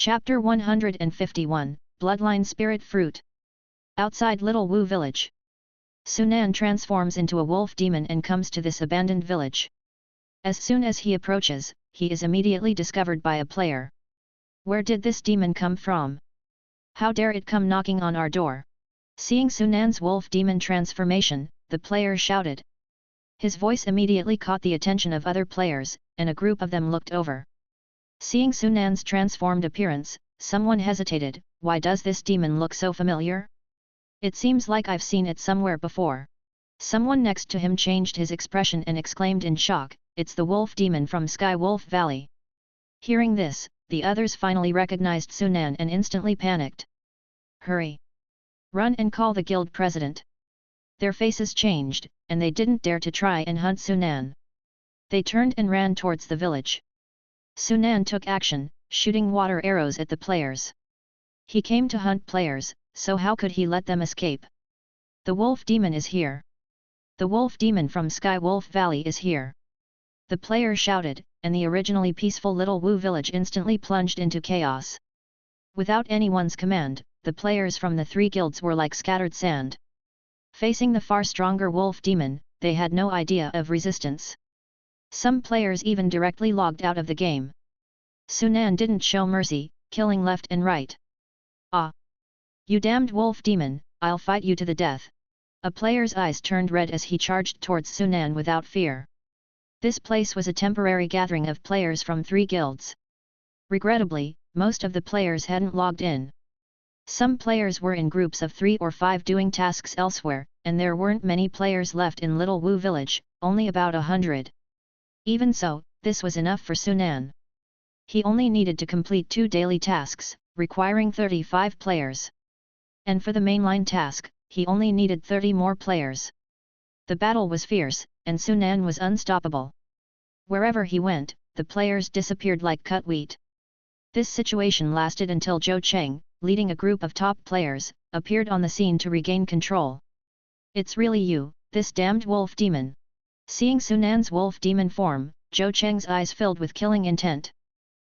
Chapter 151, Bloodline Spirit Fruit. Outside Little Wu Village. Sunan transforms into a wolf demon and comes to this abandoned village. As soon as he approaches, he is immediately discovered by a player. Where did this demon come from? How dare it come knocking on our door? Seeing Sunan's wolf demon transformation, the player shouted. His voice immediately caught the attention of other players, and a group of them looked over. Seeing Sunan's transformed appearance, someone hesitated. Why does this demon look so familiar? It seems like I've seen it somewhere before. Someone next to him changed his expression and exclaimed in shock, it's the wolf demon from Sky Wolf Valley. Hearing this, the others finally recognized Sunan and instantly panicked. Hurry! Run and call the guild president. Their faces changed, and they didn't dare to try and hunt Sunan. They turned and ran towards the village. Sunan took action, shooting water arrows at the players. He came to hunt players, so how could he let them escape? The wolf demon is here. The wolf demon from Sky Wolf Valley is here. The player shouted, and the originally peaceful Little Wu village instantly plunged into chaos. Without anyone's command, the players from the three guilds were like scattered sand. Facing the far stronger wolf demon, they had no idea of resistance. Some players even directly logged out of the game. Sunan didn't show mercy, killing left and right. Ah! You damned wolf demon, I'll fight you to the death. A player's eyes turned red as he charged towards Sunan without fear. This place was a temporary gathering of players from three guilds. Regrettably, most of the players hadn't logged in. Some players were in groups of 3 or 5 doing tasks elsewhere, and there weren't many players left in Little Wu village, only about 100. Even so, this was enough for Sunan. He only needed to complete 2 daily tasks, requiring 35 players. And for the mainline task, he only needed 30 more players. The battle was fierce, and Sunan was unstoppable. Wherever he went, the players disappeared like cut wheat. This situation lasted until Zhou Cheng, leading a group of top players, appeared on the scene to regain control. It's really you, this damned wolf demon. Seeing Sunan's wolf demon form, Zhou Cheng's eyes filled with killing intent.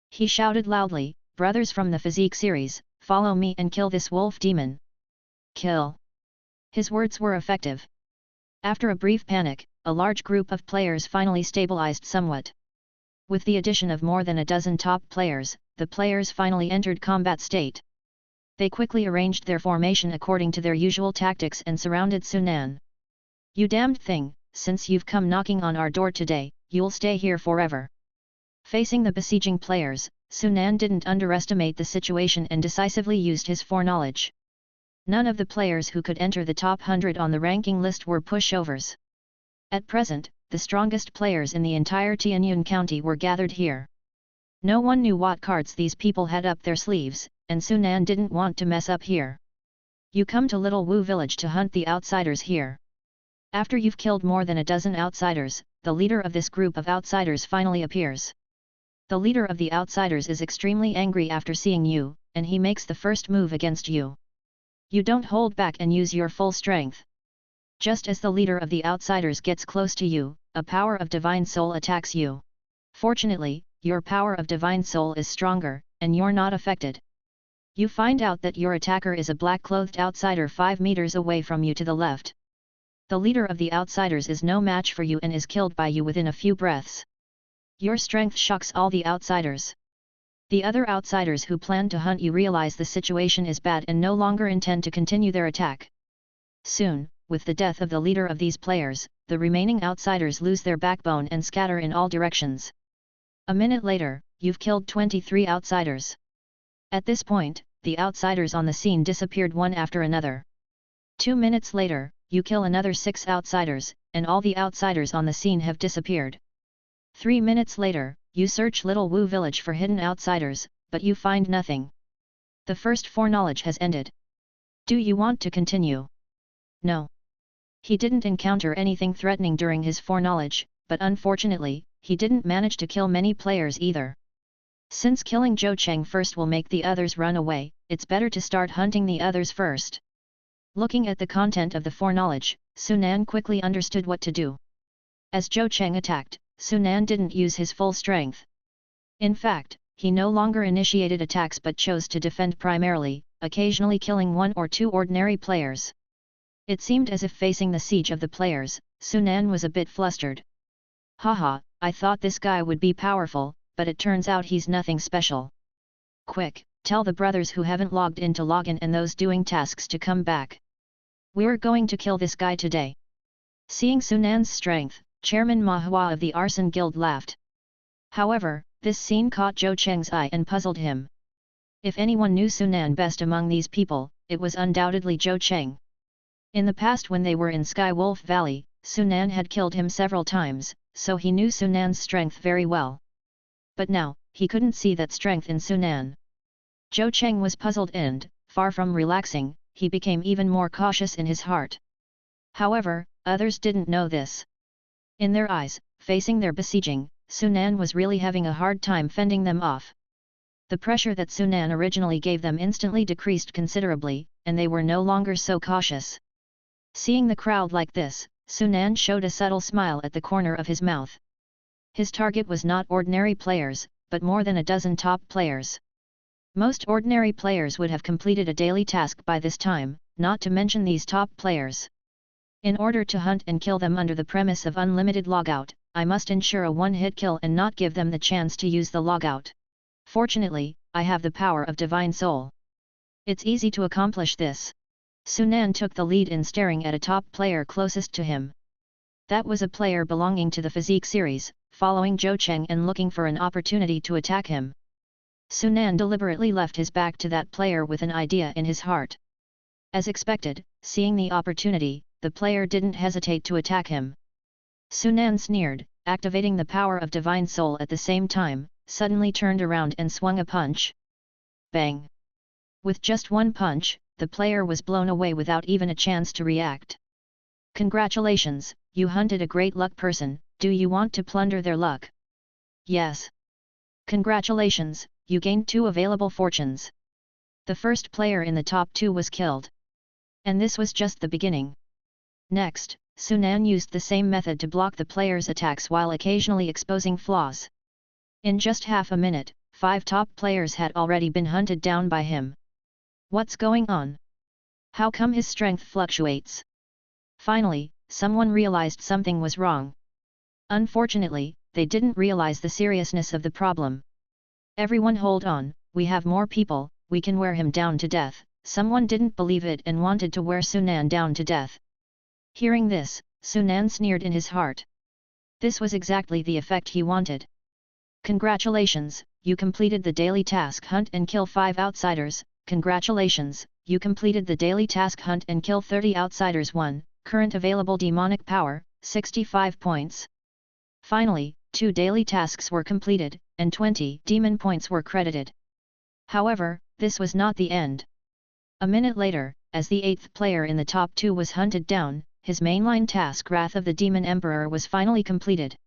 He shouted loudly, brothers from the physique series, follow me and kill this wolf demon. Kill! His words were effective. After a brief panic, a large group of players finally stabilized somewhat. With the addition of more than a dozen top players, the players finally entered combat state. They quickly arranged their formation according to their usual tactics and surrounded Sunan. You damned thing, since you've come knocking on our door today, you'll stay here forever. Facing the besieging players, Sunan didn't underestimate the situation and decisively used his foreknowledge. None of the players who could enter the top 100 on the ranking list were pushovers. At present, the strongest players in the entire Tianyun County were gathered here. No one knew what cards these people had up their sleeves, and Sunan didn't want to mess up here. You come to Little Wu village to hunt the outsiders here. After you've killed more than a dozen outsiders, the leader of this group of outsiders finally appears. The leader of the outsiders is extremely angry after seeing you, and he makes the first move against you. You don't hold back and use your full strength. Just as the leader of the outsiders gets close to you, a power of divine soul attacks you. Fortunately, your power of divine soul is stronger, and you're not affected. You find out that your attacker is a black-clothed outsider 5 meters away from you to the left. The leader of the outsiders is no match for you and is killed by you within a few breaths. Your strength shocks all the outsiders. The other outsiders who plan to hunt you realize the situation is bad and no longer intend to continue their attack. Soon, with the death of the leader of these players, the remaining outsiders lose their backbone and scatter in all directions. A minute later, you've killed 23 outsiders. At this point, the outsiders on the scene disappeared one after another. 2 minutes later, you kill another 6 outsiders, and all the outsiders on the scene have disappeared. 3 minutes later, you search Little Wu village for hidden outsiders, but you find nothing. The first foreknowledge has ended. Do you want to continue? No. He didn't encounter anything threatening during his foreknowledge, but unfortunately, he didn't manage to kill many players either. Since killing Zhou Cheng first will make the others run away, it's better to start hunting the others first. Looking at the content of the foreknowledge, Sunan quickly understood what to do. As Zhou Cheng attacked, Sunan didn't use his full strength. In fact, he no longer initiated attacks but chose to defend primarily, occasionally killing 1 or 2 ordinary players. It seemed as if facing the siege of the players, Sunan was a bit flustered. Haha, I thought this guy would be powerful, but it turns out he's nothing special. Quick, tell the brothers who haven't logged in to log in and those doing tasks to come back. We're going to kill this guy today. Seeing Sunan's strength, Chairman Mahua of the Arson Guild laughed. However, this scene caught Zhou Cheng's eye and puzzled him. If anyone knew Sunan best among these people, it was undoubtedly Zhou Cheng. In the past when they were in Sky Wolf Valley, Sunan had killed him several times, so he knew Sunan's strength very well. But now, he couldn't see that strength in Sunan. Zhou Cheng was puzzled and, far from relaxing, he became even more cautious in his heart. However, others didn't know this. In their eyes, facing their besieging, Sunan was really having a hard time fending them off. The pressure that Sunan originally gave them instantly decreased considerably, and they were no longer so cautious. Seeing the crowd like this, Sunan showed a subtle smile at the corner of his mouth. His target was not ordinary players, but more than a dozen top players. Most ordinary players would have completed a daily task by this time, not to mention these top players. In order to hunt and kill them under the premise of unlimited logout, I must ensure a one-hit kill and not give them the chance to use the logout. Fortunately, I have the power of Divine Soul. It's easy to accomplish this. Sunan took the lead in staring at a top player closest to him. That was a player belonging to the Physique series, following Zhou Cheng and looking for an opportunity to attack him. Sunan deliberately left his back to that player with an idea in his heart. As expected, seeing the opportunity, the player didn't hesitate to attack him. Sunan sneered, activating the power of Divine Soul at the same time, suddenly turned around and swung a punch. Bang! With just one punch, the player was blown away without even a chance to react. Congratulations, you hunted a great luck person, do you want to plunder their luck? Yes. Congratulations, you gained 2 available fortunes. The first player in the top 2 was killed. And this was just the beginning. Next, Sunan used the same method to block the player's attacks while occasionally exposing flaws. In just half a minute, 5 top players had already been hunted down by him. What's going on? How come his strength fluctuates? Finally, someone realized something was wrong. Unfortunately, they didn't realize the seriousness of the problem. Everyone hold on, we have more people, we can wear him down to death. Someone didn't believe it and wanted to wear Sunan down to death. Hearing this, Sunan sneered in his heart. This was exactly the effect he wanted. Congratulations, you completed the daily task hunt and kill 5 outsiders. Congratulations, you completed the daily task hunt and kill 30 outsiders. 1, current available demonic power, 65 points. Finally, 2 daily tasks were completed, and 20 demon points were credited. However, this was not the end. A minute later, as the 8th player in the top 2 was hunted down, his mainline task Wrath of the Demon Emperor was finally completed.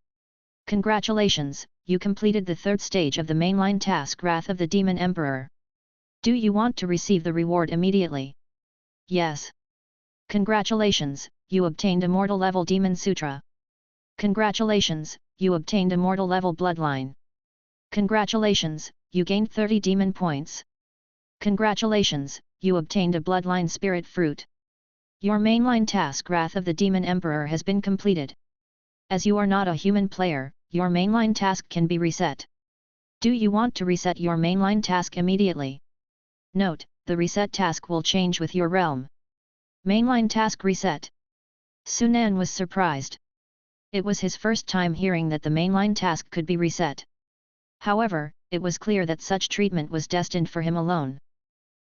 Congratulations, you completed the 3rd stage of the mainline task Wrath of the Demon Emperor. Do you want to receive the reward immediately? Yes. Congratulations, you obtained Immortal level Demon Sutra. Congratulations, you obtained Immortal level Bloodline. Congratulations, you gained 30 demon points. Congratulations, you obtained a Bloodline Spirit Fruit. Your mainline task Wrath of the Demon Emperor has been completed. As you are not a human player, your mainline task can be reset. Do you want to reset your mainline task immediately? Note, the reset task will change with your realm. Mainline task reset. Sunan was surprised. It was his first time hearing that the mainline task could be reset. However, it was clear that such treatment was destined for him alone.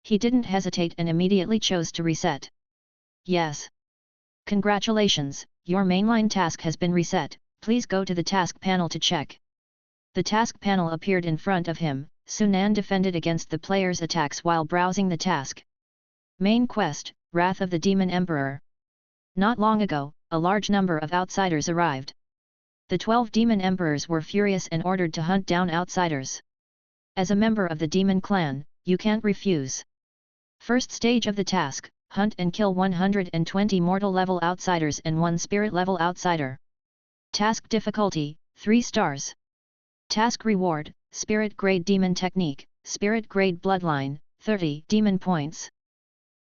He didn't hesitate and immediately chose to reset. Yes. Congratulations, your mainline task has been reset, please go to the task panel to check. The task panel appeared in front of him. Sunan defended against the player's attacks while browsing the task. Main quest, Wrath of the Demon Emperor. Not long ago, a large number of outsiders arrived. The 12 demon emperors were furious and ordered to hunt down outsiders. As a member of the demon clan, you can't refuse. First stage of the task, hunt and kill 120 mortal level outsiders and 1 spirit level outsider. Task difficulty, 3 stars. Task reward, Spirit Grade Demon Technique, Spirit Grade Bloodline, 30 Demon Points.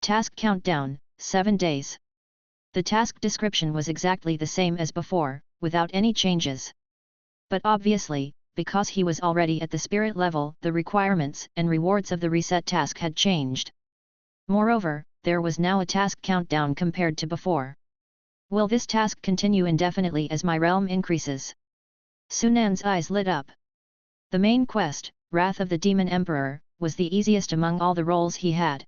Task Countdown, 7 days. The task description was exactly the same as before, without any changes. But obviously, because he was already at the spirit level, the requirements and rewards of the reset task had changed. Moreover, there was now a task countdown compared to before. Will this task continue indefinitely as my realm increases? Sunan's eyes lit up. The main quest, Wrath of the Demon Emperor, was the easiest among all the roles he had.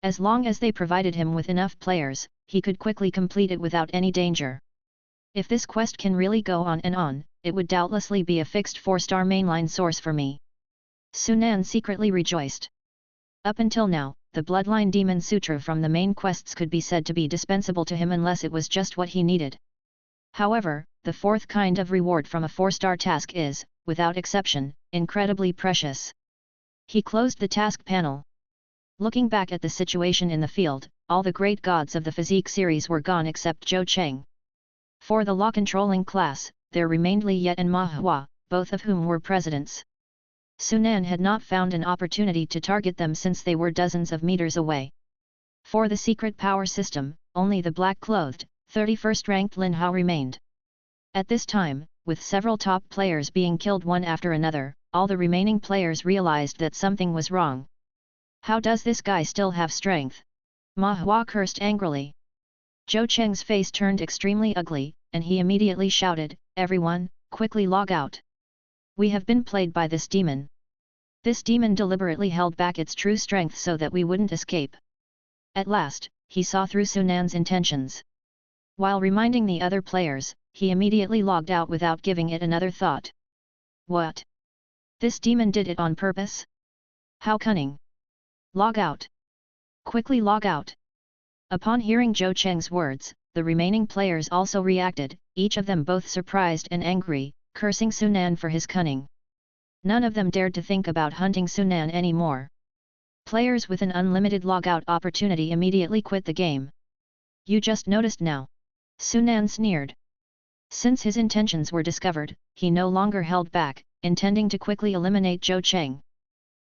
As long as they provided him with enough players, he could quickly complete it without any danger. If this quest can really go on and on, it would doubtlessly be a fixed 4-star mainline source for me. Sunan secretly rejoiced. Up until now, the Bloodline Demon Sutra from the main quests could be said to be dispensable to him unless it was just what he needed. However, the fourth kind of reward from a 4-star task is, without exception, incredibly precious. He closed the task panel. Looking back at the situation in the field, all the great gods of the physique series were gone except Zhou Cheng. For the law-controlling class, there remained Li Yet and Ma Hua, both of whom were presidents. Sunan had not found an opportunity to target them since they were dozens of meters away. For the secret power system, only the black-clothed, 31st ranked Lin Hao remained. At this time, with several top players being killed one after another, all the remaining players realized that something was wrong. How does this guy still have strength? Ma Hua cursed angrily. Zhou Cheng's face turned extremely ugly, and he immediately shouted, "Everyone, quickly log out! We have been played by this demon. This demon deliberately held back its true strength so that we wouldn't escape." At last, he saw through Sunan's intentions. While reminding the other players, he immediately logged out without giving it another thought. What? This demon did it on purpose? How cunning! Log out! Quickly log out! Upon hearing Zhou Cheng's words, the remaining players also reacted, each of them both surprised and angry, cursing Sunan for his cunning. None of them dared to think about hunting Sunan anymore. Players with an unlimited logout opportunity immediately quit the game. You just noticed now? Sunan sneered. Since his intentions were discovered, he no longer held back, intending to quickly eliminate Zhou Cheng.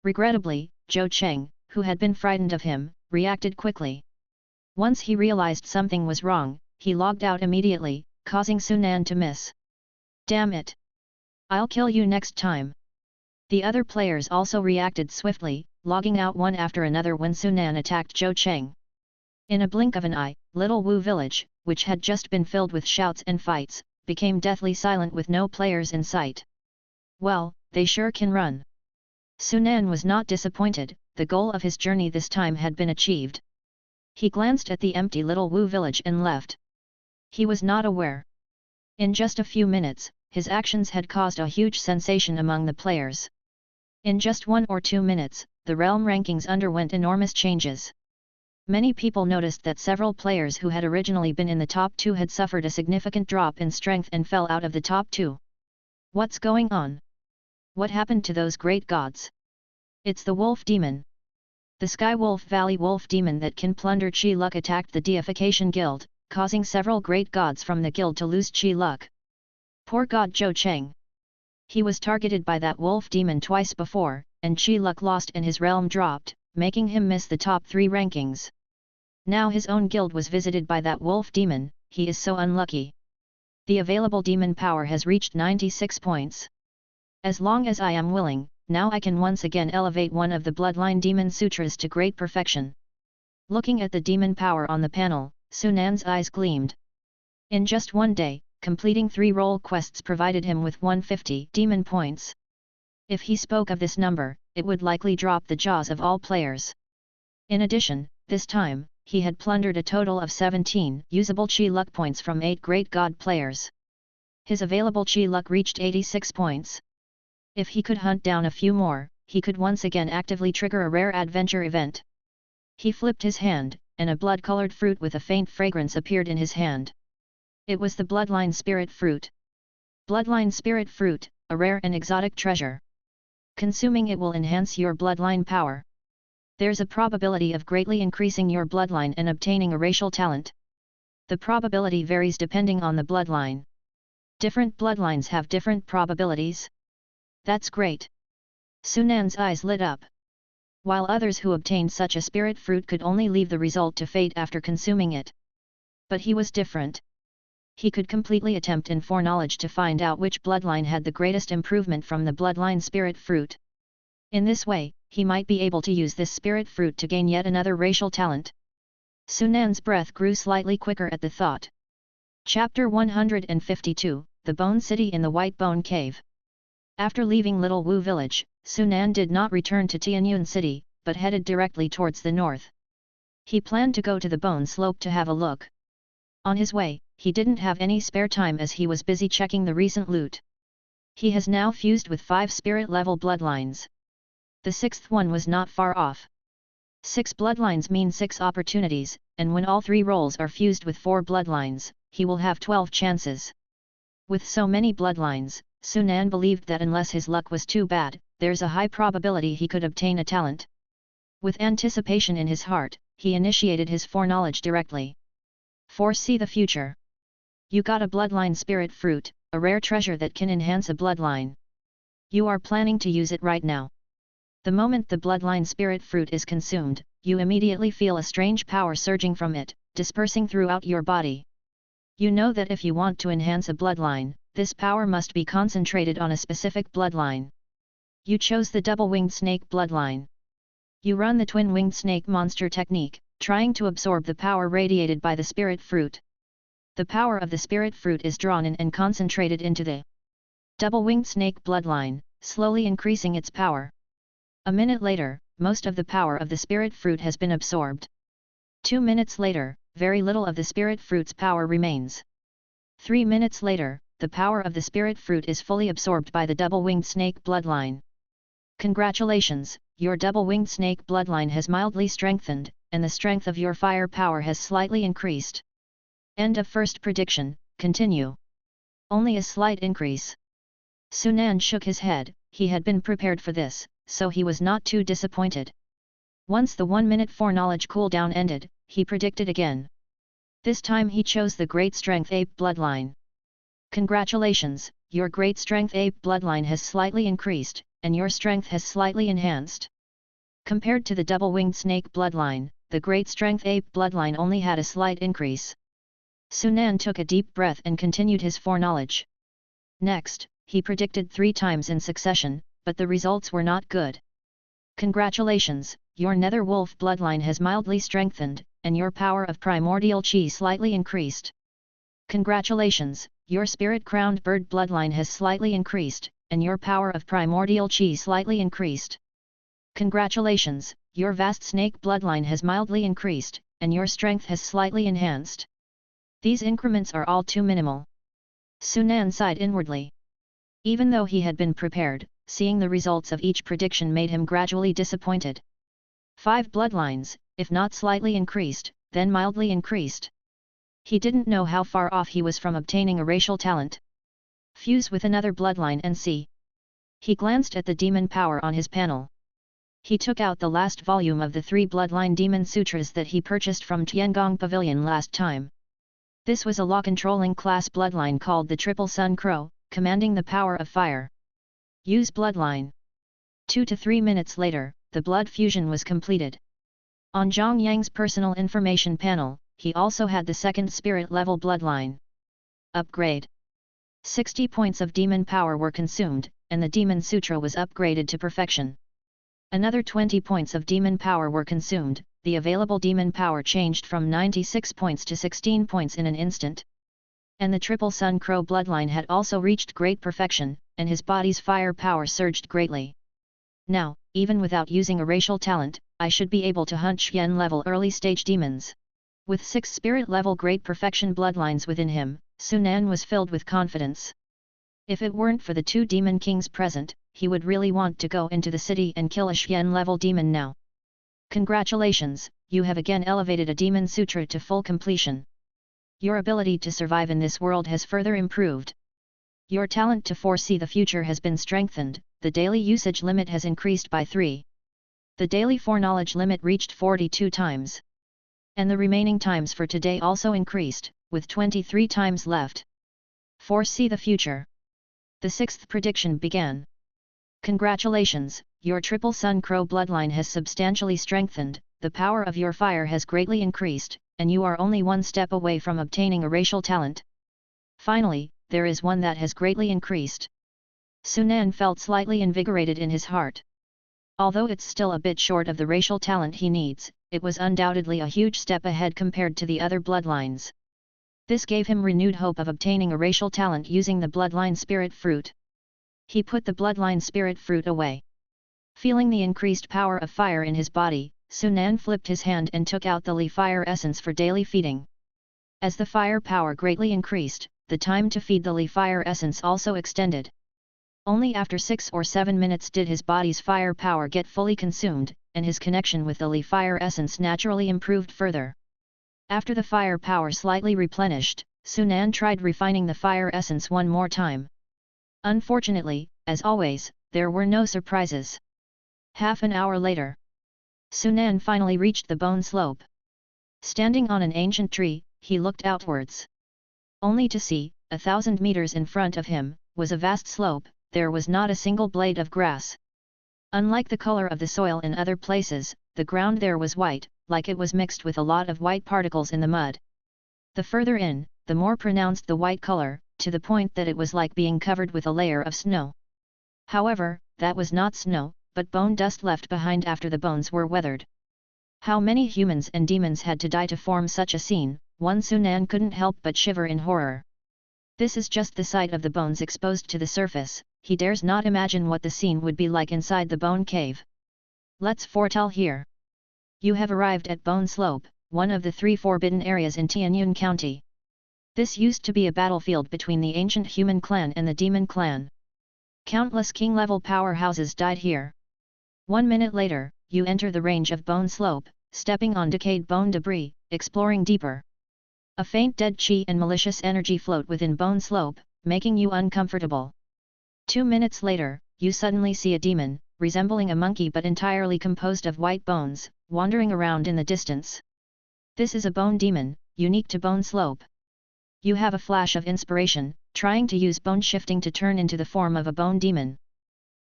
Regrettably, Zhou Cheng, who had been frightened of him, reacted quickly. Once he realized something was wrong, he logged out immediately, causing Sunan to miss. Damn it! I'll kill you next time! The other players also reacted swiftly, logging out one after another when Sunan attacked Zhou Cheng. In a blink of an eye, Little Wu village, which had just been filled with shouts and fights, became deathly silent with no players in sight. Well, they sure can run. Sunan was not disappointed, the goal of his journey this time had been achieved. He glanced at the empty Little Wu village and left. He was not aware. In just a few minutes, his actions had caused a huge sensation among the players. In just 1 or 2 minutes, the realm rankings underwent enormous changes. Many people noticed that several players who had originally been in the top 2 had suffered a significant drop in strength and fell out of the top 2. What's going on? What happened to those great gods? It's the wolf demon. The Sky Wolf Valley Wolf demon that can plunder Chi Luck attacked the Deification Guild, causing several great gods from the guild to lose Chi Luck. Poor god Zhou Cheng. He was targeted by that wolf demon twice before, and Chi Luck lost and his realm dropped, making him miss the top 3 rankings. Now his own guild was visited by that wolf demon, he is so unlucky. The available demon power has reached 96 points. As long as I am willing, now I can once again elevate one of the Bloodline Demon Sutras to great perfection. Looking at the demon power on the panel, Sunan's eyes gleamed. In just 1 day, completing 3 role quests provided him with 150 demon points. If he spoke of this number, it would likely drop the jaws of all players. In addition, this time, he had plundered a total of 17 usable Chi Luck points from 8 great god players. His available Chi Luck reached 86 points. If he could hunt down a few more, he could once again actively trigger a rare adventure event. He flipped his hand, and a blood-colored fruit with a faint fragrance appeared in his hand. It was the Bloodline Spirit Fruit. Bloodline Spirit Fruit, a rare and exotic treasure. Consuming it will enhance your bloodline power. There's a probability of greatly increasing your bloodline and obtaining a racial talent. The probability varies depending on the bloodline. Different bloodlines have different probabilities. That's great. Sunan's eyes lit up. While others who obtained such a spirit fruit could only leave the result to fate after consuming it. But he was different. He could completely attempt in foreknowledge to find out which bloodline had the greatest improvement from the bloodline spirit fruit. In this way, he might be able to use this spirit fruit to gain yet another racial talent. Sunan's breath grew slightly quicker at the thought. Chapter 152, The Bone City in the White Bone Cave. After leaving Little Wu village, Sunan did not return to Tianyun city, but headed directly towards the north. He planned to go to the Bone Slope to have a look. On his way, he didn't have any spare time as he was busy checking the recent loot. He has now fused with 5 spirit-level bloodlines. The 6th one was not far off. 6 bloodlines mean 6 opportunities, and when all 3 roles are fused with 4 bloodlines, he will have 12 chances. With so many bloodlines, Sunan believed that unless his luck was too bad, there's a high probability he could obtain a talent. With anticipation in his heart, he initiated his foreknowledge directly. Foresee the future. You got a bloodline spirit fruit, a rare treasure that can enhance a bloodline. You are planning to use it right now. The moment the bloodline spirit fruit is consumed, you immediately feel a strange power surging from it, dispersing throughout your body. You know that if you want to enhance a bloodline, this power must be concentrated on a specific bloodline. You chose the double-winged snake bloodline. You run the twin-winged snake monster technique, trying to absorb the power radiated by the spirit fruit. The power of the spirit fruit is drawn in and concentrated into the double-winged snake bloodline, slowly increasing its power. A minute later, most of the power of the spirit fruit has been absorbed. 2 minutes later, very little of the spirit fruit's power remains. 3 minutes later, the power of the spirit fruit is fully absorbed by the double-winged snake bloodline. Congratulations, your double-winged snake bloodline has mildly strengthened, and the strength of your fire power has slightly increased. End of first prediction, continue. Only a slight increase. Sunan shook his head, he had been prepared for this, so he was not too disappointed. Once the 1-minute foreknowledge cooldown ended, he predicted again. This time he chose the Great Strength Ape bloodline. Congratulations, your Great Strength Ape bloodline has slightly increased, and your strength has slightly enhanced. Compared to the double-winged snake bloodline, the Great Strength Ape bloodline only had a slight increase. Sunan took a deep breath and continued his foreknowledge. Next, he predicted 3 times in succession, but the results were not good. Congratulations, your Nether Wolf bloodline has mildly strengthened, and your power of primordial chi slightly increased. Congratulations, your Spirit-Crowned Bird bloodline has slightly increased, and your power of primordial chi slightly increased. Congratulations, your Vast Snake bloodline has mildly increased, and your strength has slightly enhanced. These increments are all too minimal. Sunan sighed inwardly. Even though he had been prepared, seeing the results of each prediction made him gradually disappointed. 5 bloodlines, if not slightly increased, then mildly increased. He didn't know how far off he was from obtaining a racial talent. Fuse with another bloodline and see. He glanced at the demon power on his panel. He took out the last volume of the 3 bloodline demon sutras that he purchased from Tiangong Pavilion last time. This was a law-controlling class bloodline called the Triple Sun Crow, commanding the power of fire. Use bloodline. 2 to 3 minutes later, the blood fusion was completed. On Zhang Yang's personal information panel, he also had the 2nd spirit-level bloodline. Upgrade. 60 points of demon power were consumed, and the Demon Sutra was upgraded to perfection. Another 20 points of demon power were consumed, the available demon power changed from 96 points to 16 points in an instant. And the Triple Sun Crow bloodline had also reached great perfection, and his body's fire power surged greatly. Now, even without using a racial talent, I should be able to hunt Xian-level early-stage demons. With 6 spirit-level great perfection bloodlines within him, Sunan was filled with confidence. If it weren't for the 2 demon kings present, he would really want to go into the city and kill a Xian-level demon now. Congratulations, you have again elevated a Demon Sutra to full completion. Your ability to survive in this world has further improved. Your talent to foresee the future has been strengthened, the daily usage limit has increased by 3. The daily foreknowledge limit reached 42 times. And the remaining times for today also increased, with 23 times left. Foresee the future. The 6th prediction began. Congratulations, your triple Sun Crow bloodline has substantially strengthened, the power of your fire has greatly increased, and you are only one step away from obtaining a racial talent. Finally, there is one that has greatly increased. Sunan felt slightly invigorated in his heart. Although it's still a bit short of the racial talent he needs, it was undoubtedly a huge step ahead compared to the other bloodlines. This gave him renewed hope of obtaining a racial talent using the bloodline spirit fruit. He put the bloodline spirit fruit away. Feeling the increased power of fire in his body, Sunan flipped his hand and took out the Li fire essence for daily feeding. As the fire power greatly increased, the time to feed the Li fire essence also extended. Only after 6 or 7 minutes did his body's fire power get fully consumed, and his connection with the Li fire essence naturally improved further. After the fire power slightly replenished, Sunan tried refining the fire essence one more time. Unfortunately, as always, there were no surprises. Half an hour later, Sunan finally reached the bone slope. Standing on an ancient tree, he looked outwards. Only to see, 1,000 meters in front of him, was a vast slope. There was not a single blade of grass. Unlike the color of the soil in other places, the ground there was white, like it was mixed with a lot of white particles in the mud. The further in, the more pronounced the white color, to the point that it was like being covered with a layer of snow. However, that was not snow, but bone dust left behind after the bones were weathered. How many humans and demons had to die to form such a scene, one Sunan couldn't help but shiver in horror. This is just the sight of the bones exposed to the surface. He dares not imagine what the scene would be like inside the bone cave. Let's foretell here. You have arrived at Bone Slope, one of the 3 forbidden areas in Tianyun County. This used to be a battlefield between the ancient human clan and the demon clan. Countless king-level powerhouses died here. 1 minute later, you enter the range of Bone Slope, stepping on decayed bone debris, exploring deeper. A faint dead chi and malicious energy float within Bone Slope, making you uncomfortable. 2 minutes later, you suddenly see a demon, resembling a monkey but entirely composed of white bones, wandering around in the distance. This is a bone demon, unique to Bone Slope. You have a flash of inspiration, trying to use bone shifting to turn into the form of a bone demon.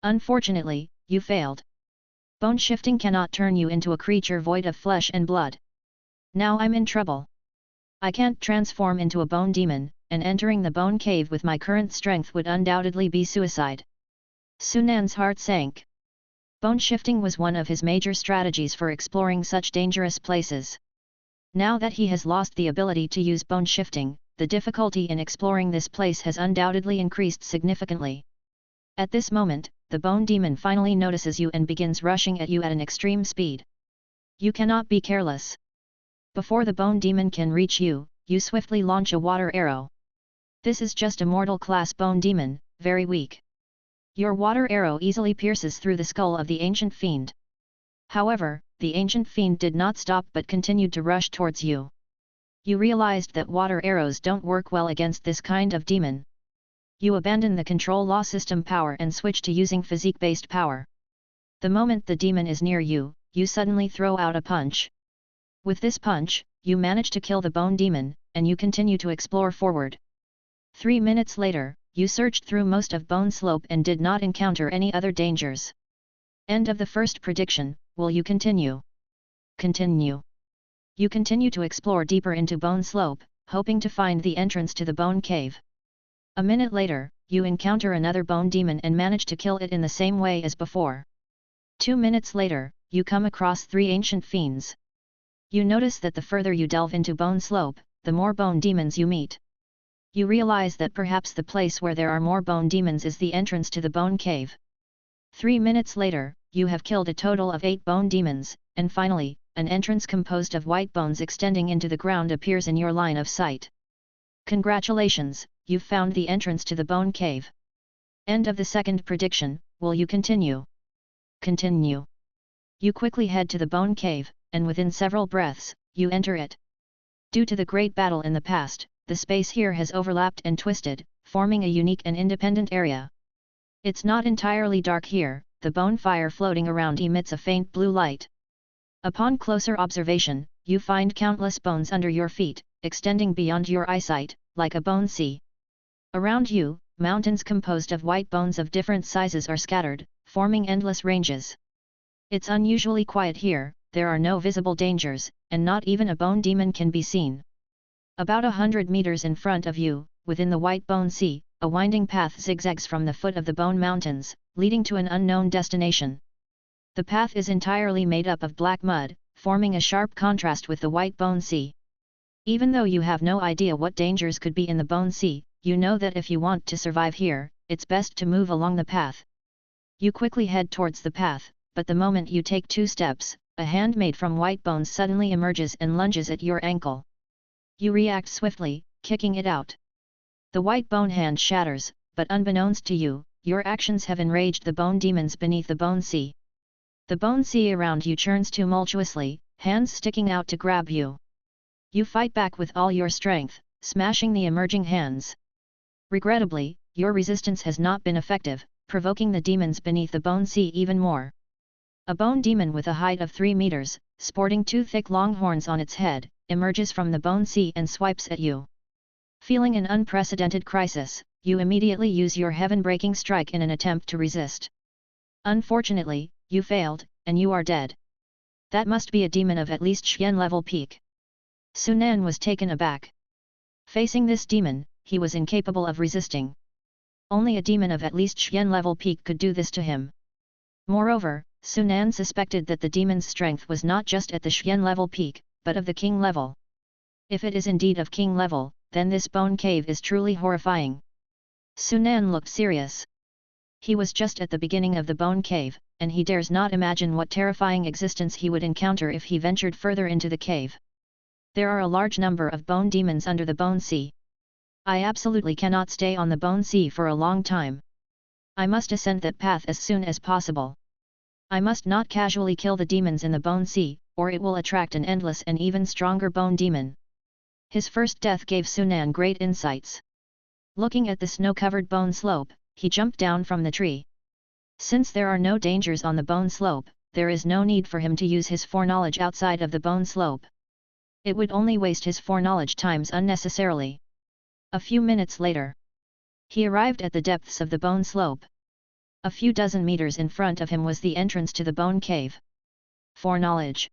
Unfortunately, you failed. Bone shifting cannot turn you into a creature void of flesh and blood. Now I'm in trouble. I can't transform into a bone demon, and entering the bone cave with my current strength would undoubtedly be suicide. Sunan's heart sank. Bone shifting was one of his major strategies for exploring such dangerous places. Now that he has lost the ability to use bone shifting, the difficulty in exploring this place has undoubtedly increased significantly. At this moment, the bone demon finally notices you and begins rushing at you at an extreme speed. You cannot be careless. Before the bone demon can reach you, you swiftly launch a water arrow. This is just a mortal class bone demon, very weak. Your water arrow easily pierces through the skull of the ancient fiend. However, the ancient fiend did not stop but continued to rush towards you. You realized that water arrows don't work well against this kind of demon. You abandon the control law system power and switch to using physique-based power. The moment the demon is near you, you suddenly throw out a punch. With this punch, you manage to kill the bone demon, and you continue to explore forward. 3 minutes later, you searched through most of Bone Slope and did not encounter any other dangers. End of the first prediction. Will you continue? Continue. You continue to explore deeper into Bone Slope, hoping to find the entrance to the bone cave. A minute later, you encounter another bone demon and manage to kill it in the same way as before. 2 minutes later, you come across 3 ancient fiends. You notice that the further you delve into Bone Slope, the more bone demons you meet. You realize that perhaps the place where there are more bone demons is the entrance to the bone cave. 3 minutes later, you have killed a total of 8 bone demons, and finally, an entrance composed of white bones extending into the ground appears in your line of sight. Congratulations, you've found the entrance to the bone cave. End of the second prediction. Will you continue? Continue. You quickly head to the bone cave, and within several breaths, you enter it. Due to the great battle in the past, the space here has overlapped and twisted, forming a unique and independent area. It's not entirely dark here, the bone fire floating around emits a faint blue light. Upon closer observation, you find countless bones under your feet, extending beyond your eyesight, like a bone sea. Around you, mountains composed of white bones of different sizes are scattered, forming endless ranges. It's unusually quiet here, there are no visible dangers, and not even a bone demon can be seen. About 100 meters in front of you, within the White Bone Sea, a winding path zigzags from the foot of the Bone Mountains, leading to an unknown destination. The path is entirely made up of black mud, forming a sharp contrast with the White Bone Sea. Even though you have no idea what dangers could be in the Bone Sea, you know that if you want to survive here, it's best to move along the path. You quickly head towards the path, but the moment you take 2 steps, a hand made from white bones suddenly emerges and lunges at your ankle. You react swiftly, kicking it out. The white bone hand shatters, but unbeknownst to you, your actions have enraged the bone demons beneath the Bone Sea. The Bone Sea around you churns tumultuously, hands sticking out to grab you. You fight back with all your strength, smashing the emerging hands. Regrettably, your resistance has not been effective, provoking the demons beneath the Bone Sea even more. A bone demon with a height of 3 meters, sporting 2 thick long horns on its head, emerges from the Bone Sea and swipes at you. Feeling an unprecedented crisis, you immediately use your heaven-breaking strike in an attempt to resist. Unfortunately, you failed, and you are dead. That must be a demon of at least Xian level peak. Sunan was taken aback. Facing this demon, he was incapable of resisting. Only a demon of at least Xian level peak could do this to him. Moreover, Sunan suspected that the demon's strength was not just at the Xian level peak, but of the king level. If it is indeed of king level, then this bone cave is truly horrifying. Sunan looked serious. He was just at the beginning of the bone cave, and he dares not imagine what terrifying existence he would encounter if he ventured further into the cave. There are a large number of bone demons under the Bone Sea. I absolutely cannot stay on the Bone Sea for a long time. I must ascend that path as soon as possible. I must not casually kill the demons in the Bone Sea, or it will attract an endless and even stronger bone demon. His first death gave Sunan great insights. Looking at the snow-covered bone slope, he jumped down from the tree. Since there are no dangers on the bone slope, there is no need for him to use his foreknowledge outside of the bone slope. It would only waste his foreknowledge times unnecessarily. A few minutes later, he arrived at the depths of the bone slope. A few dozen meters in front of him was the entrance to the bone cave. Foreknowledge.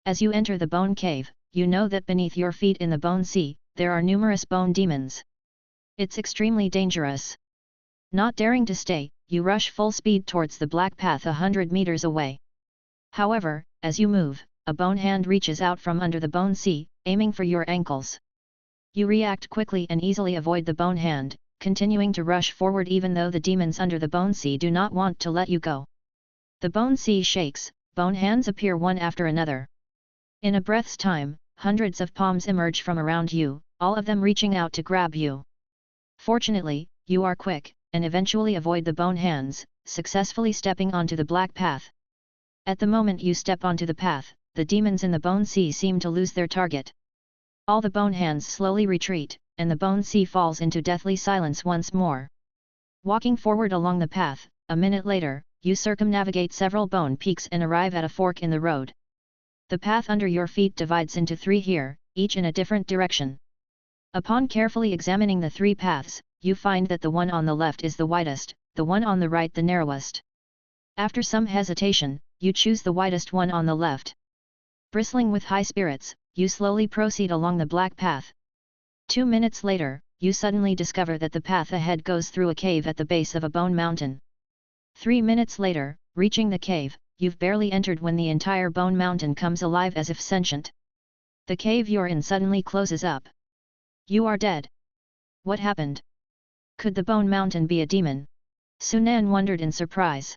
As you enter the bone cave, you know that beneath your feet in the Bone Sea, there are numerous bone demons. It's extremely dangerous. Not daring to stay, you rush full speed towards the black path 100 meters away. However, as you move, a bone hand reaches out from under the Bone Sea, aiming for your ankles. You react quickly and easily avoid the bone hand, continuing to rush forward even though the demons under the Bone Sea do not want to let you go. The Bone Sea shakes, bone hands appear one after another. In a breath's time, hundreds of palms emerge from around you, all of them reaching out to grab you. Fortunately, you are quick, and eventually avoid the bone hands, successfully stepping onto the black path. At the moment you step onto the path, the demons in the Bone Sea seem to lose their target. All the bone hands slowly retreat, and the Bone Sea falls into deathly silence once more. Walking forward along the path, a minute later, you circumnavigate several bone peaks and arrive at a fork in the road. The path under your feet divides into 3 here, each in a different direction. Upon carefully examining the 3 paths, you find that the one on the left is the widest, the one on the right the narrowest. After some hesitation, you choose the widest one on the left. Bristling with high spirits, you slowly proceed along the black path. 2 minutes later, you suddenly discover that the path ahead goes through a cave at the base of a bone mountain. 3 minutes later, reaching the cave, you've barely entered when the entire bone mountain comes alive as if sentient. The cave you're in suddenly closes up. You are dead. What happened? Could the bone mountain be a demon? Sunan wondered in surprise.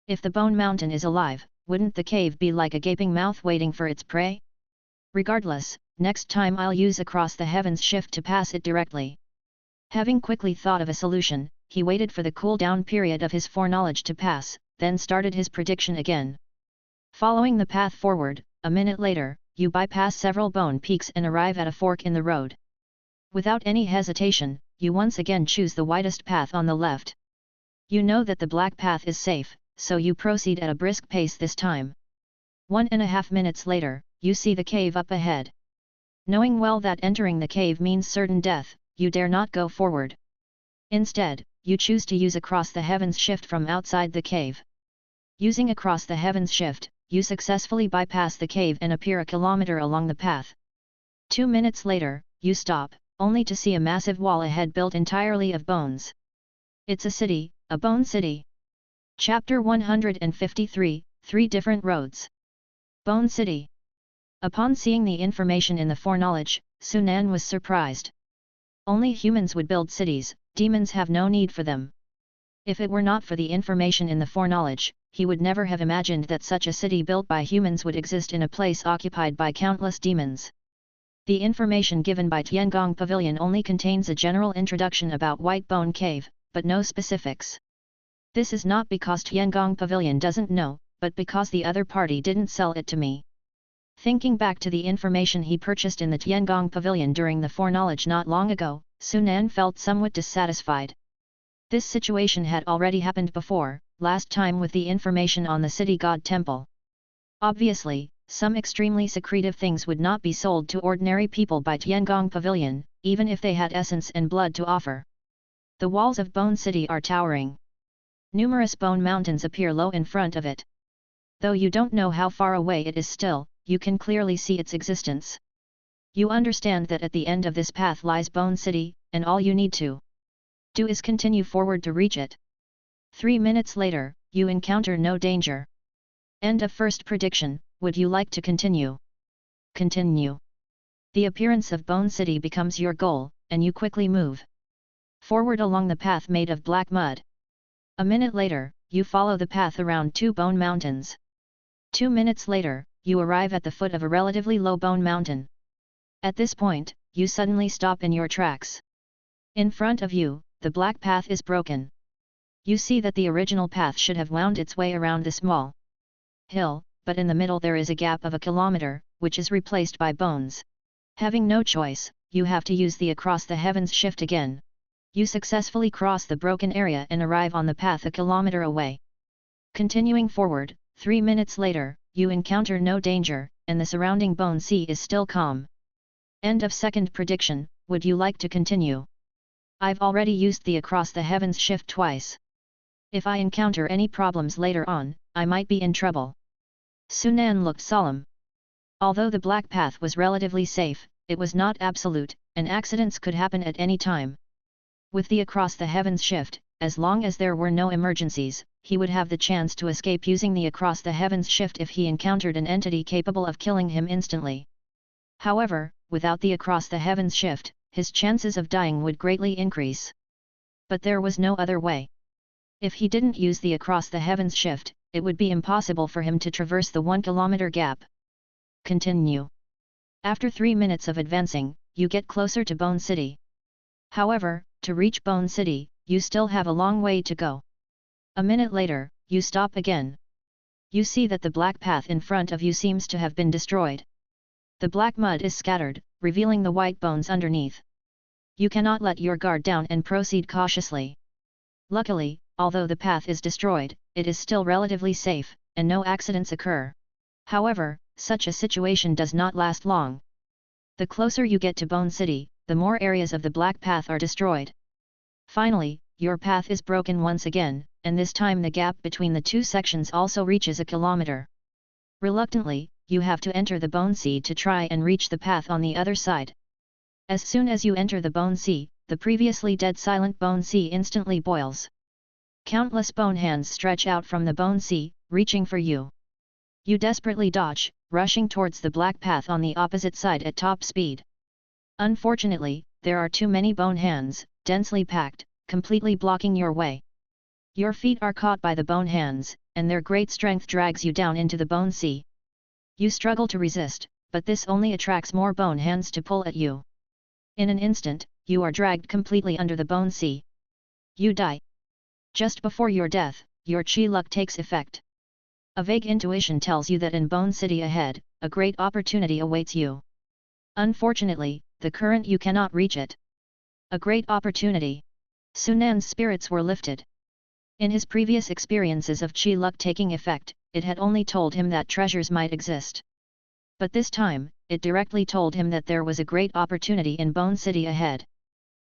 If the bone mountain is alive, wouldn't the cave be like a gaping mouth waiting for its prey? Regardless, next time I'll use Across the Heavens shift to pass it directly. Having quickly thought of a solution, he waited for the cool-down period of his foreknowledge to pass, then started his prediction again. Following the path forward, a minute later, you bypass several bone peaks and arrive at a fork in the road. Without any hesitation, you once again choose the widest path on the left. You know that the black path is safe, so you proceed at a brisk pace this time. 1.5 minutes later, you see the cave up ahead. Knowing well that entering the cave means certain death, you dare not go forward. Instead, you choose to use Across the Heavens shift from outside the cave. Using Across the Heavens shift, you successfully bypass the cave and appear a kilometer along the path. 2 minutes later, you stop, only to see a massive wall ahead built entirely of bones. It's a city, a bone city. Chapter 153, 3 Different Roads. Bone City. Upon seeing the information in the foreknowledge, Sunan was surprised. Only humans would build cities, demons have no need for them. If it were not for the information in the foreknowledge, he would never have imagined that such a city built by humans would exist in a place occupied by countless demons. The information given by Tiangong Pavilion only contains a general introduction about White Bone Cave, but no specifics. This is not because Tiangong Pavilion doesn't know, but because the other party didn't sell it to me. Thinking back to the information he purchased in the Tiangong Pavilion during the foreknowledge not long ago, Sunan felt somewhat dissatisfied. This situation had already happened before, last time with the information on the city god temple. Obviously, some extremely secretive things would not be sold to ordinary people by Tiangong Pavilion, even if they had essence and blood to offer. The walls of Bone City are towering. Numerous bone mountains appear low in front of it. Though you don't know how far away it is still, you can clearly see its existence. You understand that at the end of this path lies Bone City, and all you need to do is continue forward to reach it. 3 minutes later, you encounter no danger. End of first prediction. Would you like to continue? Continue. The appearance of Bone City becomes your goal, and you quickly move forward along the path made of black mud. A minute later, you follow the path around 2 bone mountains. 2 minutes later, you arrive at the foot of a relatively low bone mountain. At this point, you suddenly stop in your tracks. In front of you, the black path is broken. You see that the original path should have wound its way around the small hill, but in the middle there is a gap of a kilometer, which is replaced by bones. Having no choice, you have to use the Across the Heavens shift again. You successfully cross the broken area and arrive on the path a kilometer away. Continuing forward, 3 minutes later, you encounter no danger, and the surrounding bone sea is still calm. End of second prediction. Would you like to continue? I've already used the Across the Heavens shift twice. If I encounter any problems later on, I might be in trouble. Sunan looked solemn. Although the black path was relatively safe, it was not absolute, and accidents could happen at any time. With the Across the Heavens shift, as long as there were no emergencies, he would have the chance to escape using the Across the Heavens shift if he encountered an entity capable of killing him instantly. However, without the Across the Heavens shift, his chances of dying would greatly increase. But there was no other way. If he didn't use the Across the Heavens shift, it would be impossible for him to traverse the 1 kilometer gap. Continue. After 3 minutes of advancing, you get closer to Bone City. However, to reach Bone City, you still have a long way to go. A minute later, you stop again. You see that the black path in front of you seems to have been destroyed. The black mud is scattered, revealing the white bones underneath. You cannot let your guard down and proceed cautiously. Luckily, although the path is destroyed, it is still relatively safe, and no accidents occur. However, such a situation does not last long. The closer you get to Bone City, the more areas of the black path are destroyed. Finally, your path is broken once again, and this time the gap between the 2 sections also reaches a kilometer. Reluctantly, you have to enter the Bone Sea to try and reach the path on the other side. As soon as you enter the Bone Sea, the previously dead silent Bone Sea instantly boils. Countless bone hands stretch out from the Bone Sea, reaching for you. You desperately dodge, rushing towards the black path on the opposite side at top speed. Unfortunately, there are too many bone hands, densely packed, completely blocking your way. Your feet are caught by the bone hands, and their great strength drags you down into the Bone Sea. You struggle to resist, but this only attracts more bone hands to pull at you. In an instant, you are dragged completely under the Bone Sea. You die. Just before your death, your chi luck takes effect. A vague intuition tells you that in Bone City ahead, a great opportunity awaits you. Unfortunately, the current you cannot reach it. A great opportunity. Sunan's spirits were lifted. In his previous experiences of chi luck taking effect, it had only told him that treasures might exist. But this time, it directly told him that there was a great opportunity in Bone City ahead.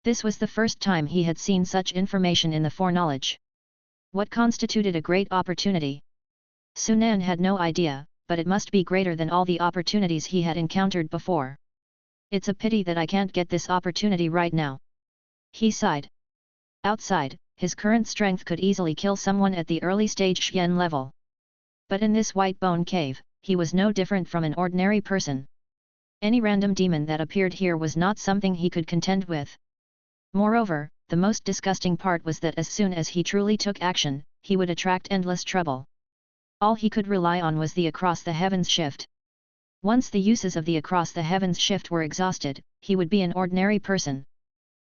This was the first time he had seen such information in the foreknowledge. What constituted a great opportunity? Sunan had no idea, but it must be greater than all the opportunities he had encountered before. It's a pity that I can't get this opportunity right now. He sighed. Outside, his current strength could easily kill someone at the early stage Xian level. But in this white bone cave, he was no different from an ordinary person. Any random demon that appeared here was not something he could contend with. Moreover, the most disgusting part was that as soon as he truly took action, he would attract endless trouble. All he could rely on was the Across the Heavens shift. Once the uses of the Across the Heavens shift were exhausted, he would be an ordinary person.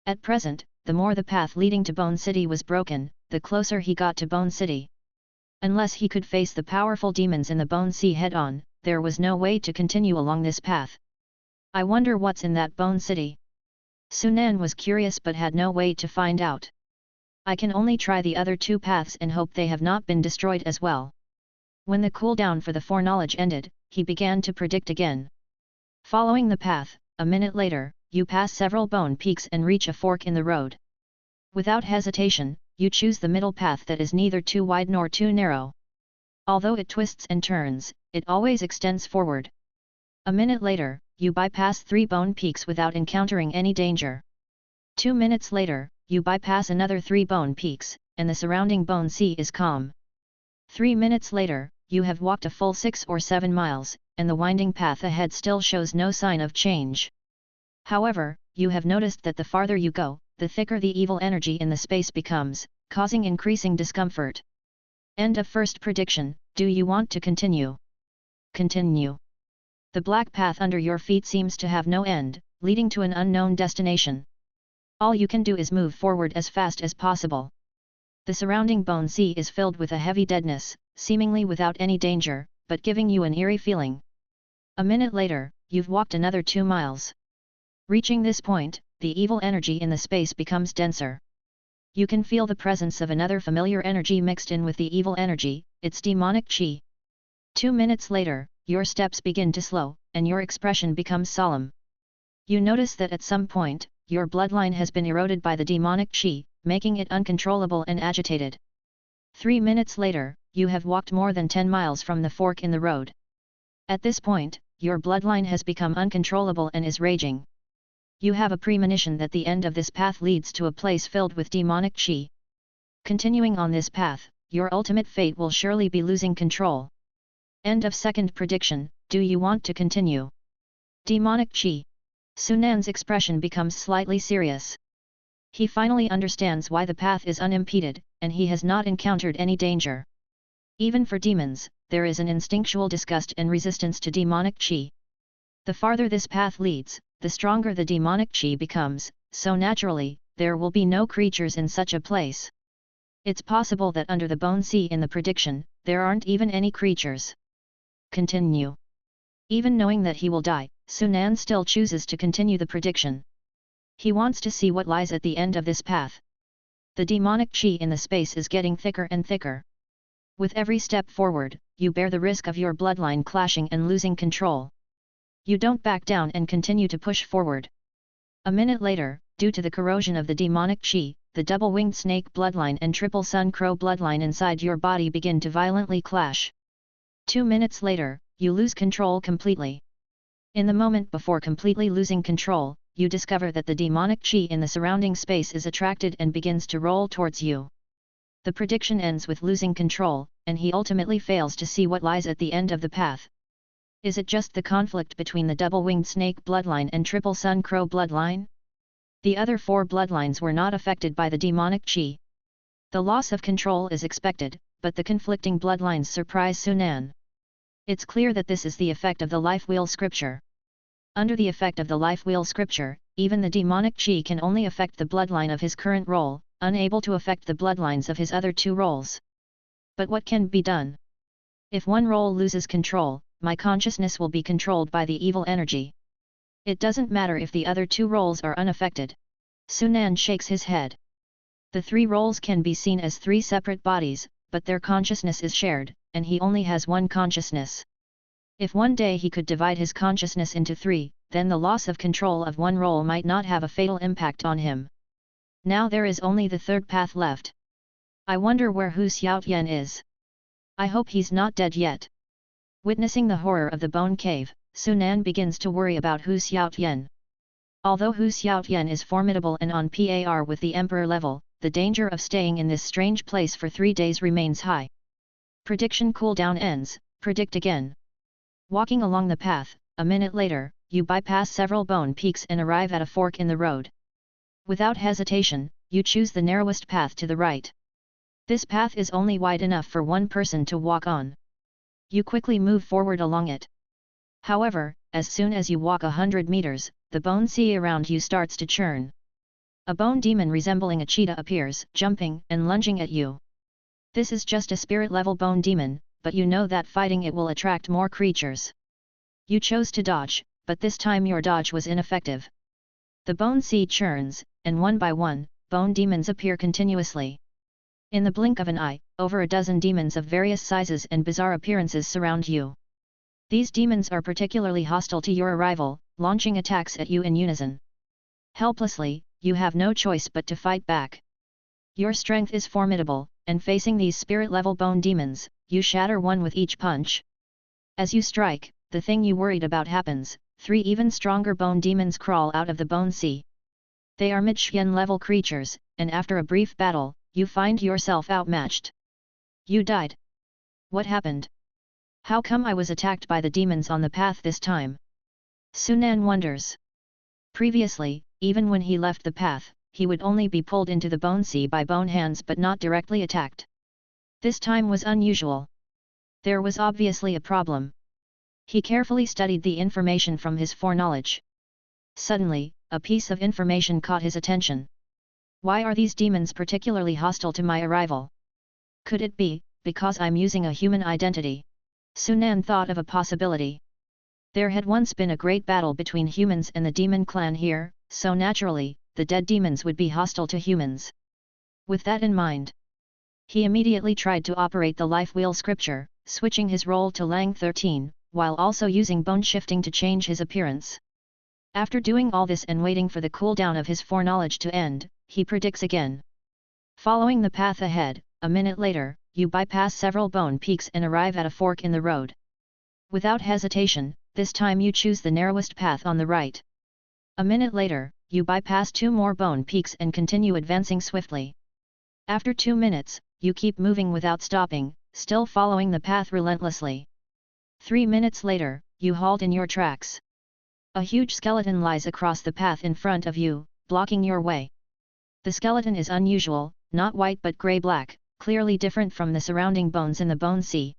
At present, the more the path leading to Bone City was broken, the closer he got to Bone City. Unless he could face the powerful demons in the Bone Sea head-on, there was no way to continue along this path. I wonder what's in that Bone City. Sunan was curious but had no way to find out. I can only try the other two paths and hope they have not been destroyed as well. When the cooldown for the foreknowledge ended, he began to predict again. Following the path, a minute later, you pass several bone peaks and reach a fork in the road. Without hesitation, you choose the middle path that is neither too wide nor too narrow. Although it twists and turns, it always extends forward. A minute later, you bypass 3 bone peaks without encountering any danger. 2 minutes later, you bypass another 3 bone peaks, and the surrounding bone sea is calm. 3 minutes later, you have walked a full 6 or 7 miles, and the winding path ahead still shows no sign of change. However, you have noticed that the farther you go, the thicker the evil energy in the space becomes, causing increasing discomfort. End of first prediction. Do you want to continue? Continue. The black path under your feet seems to have no end, leading to an unknown destination. All you can do is move forward as fast as possible. The surrounding bone sea is filled with a heavy deadness, seemingly without any danger, but giving you an eerie feeling. A minute later, you've walked another 2 miles. Reaching this point, the evil energy in the space becomes denser. You can feel the presence of another familiar energy mixed in with the evil energy, its demonic chi. 2 minutes later, your steps begin to slow, and your expression becomes solemn. You notice that at some point, your bloodline has been eroded by the demonic chi, making it uncontrollable and agitated. 3 minutes later, you have walked more than 10 miles from the fork in the road. At this point, your bloodline has become uncontrollable and is raging. You have a premonition that the end of this path leads to a place filled with demonic chi. Continuing on this path, your ultimate fate will surely be losing control. End of second prediction. Do you want to continue? Demonic chi. Sunan's expression becomes slightly serious. He finally understands why the path is unimpeded, and he has not encountered any danger. Even for demons, there is an instinctual disgust and resistance to demonic chi. The farther this path leads, the stronger the demonic chi becomes, so naturally, there will be no creatures in such a place. It's possible that under the bone sea in the prediction, there aren't even any creatures. Continue. Even knowing that he will die, Sunan still chooses to continue the prediction. He wants to see what lies at the end of this path. The demonic chi in the space is getting thicker and thicker. With every step forward, you bear the risk of your bloodline clashing and losing control. You don't back down and continue to push forward. A minute later, due to the corrosion of the demonic chi, the double-winged snake bloodline and triple sun crow bloodline inside your body begin to violently clash. 2 minutes later, you lose control completely. In the moment before completely losing control, you discover that the demonic chi in the surrounding space is attracted and begins to roll towards you. The prediction ends with losing control, and he ultimately fails to see what lies at the end of the path. Is it just the conflict between the double-winged snake bloodline and triple sun crow bloodline? The other 4 bloodlines were not affected by the demonic chi. The loss of control is expected, but the conflicting bloodlines surprise Sunan. It's clear that this is the effect of the life wheel scripture. Under the effect of the life wheel scripture, even the demonic chi can only affect the bloodline of his current role, unable to affect the bloodlines of his other 2 roles. But what can be done? If one role loses control, my consciousness will be controlled by the evil energy. It doesn't matter if the other 2 roles are unaffected. Sunan shakes his head. The 3 roles can be seen as 3 separate bodies, but their consciousness is shared, and he only has one consciousness. If one day he could divide his consciousness into 3, then the loss of control of one role might not have a fatal impact on him. Now there is only the third path left. I wonder where Hu Xiaotian is. I hope he's not dead yet. Witnessing the horror of the bone cave, Sunan begins to worry about Hu Xiaotian. Although Hu Xiaotian is formidable and on par with the emperor level, the danger of staying in this strange place for 3 days remains high. Prediction cooldown ends, predict again. Walking along the path, a minute later, you bypass several bone peaks and arrive at a fork in the road. Without hesitation, you choose the narrowest path to the right. This path is only wide enough for one person to walk on. You quickly move forward along it. However, as soon as you walk 100 meters, the bone sea around you starts to churn. A bone demon resembling a cheetah appears, jumping and lunging at you. This is just a spirit-level bone demon, but you know that fighting it will attract more creatures. You chose to dodge, but this time your dodge was ineffective. The bone sea churns, and one by one, bone demons appear continuously. In the blink of an eye, over a dozen demons of various sizes and bizarre appearances surround you. These demons are particularly hostile to your arrival, launching attacks at you in unison. Helplessly, you have no choice but to fight back. Your strength is formidable, and facing these spirit-level bone demons, you shatter one with each punch. As you strike, the thing you worried about happens, 3 even stronger bone demons crawl out of the bone sea. They are mid-Xian level creatures, and after a brief battle, you find yourself outmatched. You died. What happened? How come I was attacked by the demons on the path this time? Sunan wonders. Previously, even when he left the path, he would only be pulled into the bone sea by bone hands but not directly attacked. This time was unusual. There was obviously a problem. He carefully studied the information from his foreknowledge. Suddenly, a piece of information caught his attention. Why are these demons particularly hostile to my arrival? Could it be, because I'm using a human identity? Sunan thought of a possibility. There had once been a great battle between humans and the demon clan here, so naturally, the dead demons would be hostile to humans. With that in mind, he immediately tried to operate the life wheel scripture, switching his role to Lang 13, while also using bone shifting to change his appearance. After doing all this and waiting for the cooldown of his foreknowledge to end, he predicts again. Following the path ahead, a minute later, you bypass several bone peaks and arrive at a fork in the road. Without hesitation, this time you choose the narrowest path on the right. A minute later, you bypass 2 more bone peaks and continue advancing swiftly. After 2 minutes, you keep moving without stopping, still following the path relentlessly. 3 minutes later, you halt in your tracks. A huge skeleton lies across the path in front of you, blocking your way. The skeleton is unusual, not white but grey-black, clearly different from the surrounding bones in the bone sea.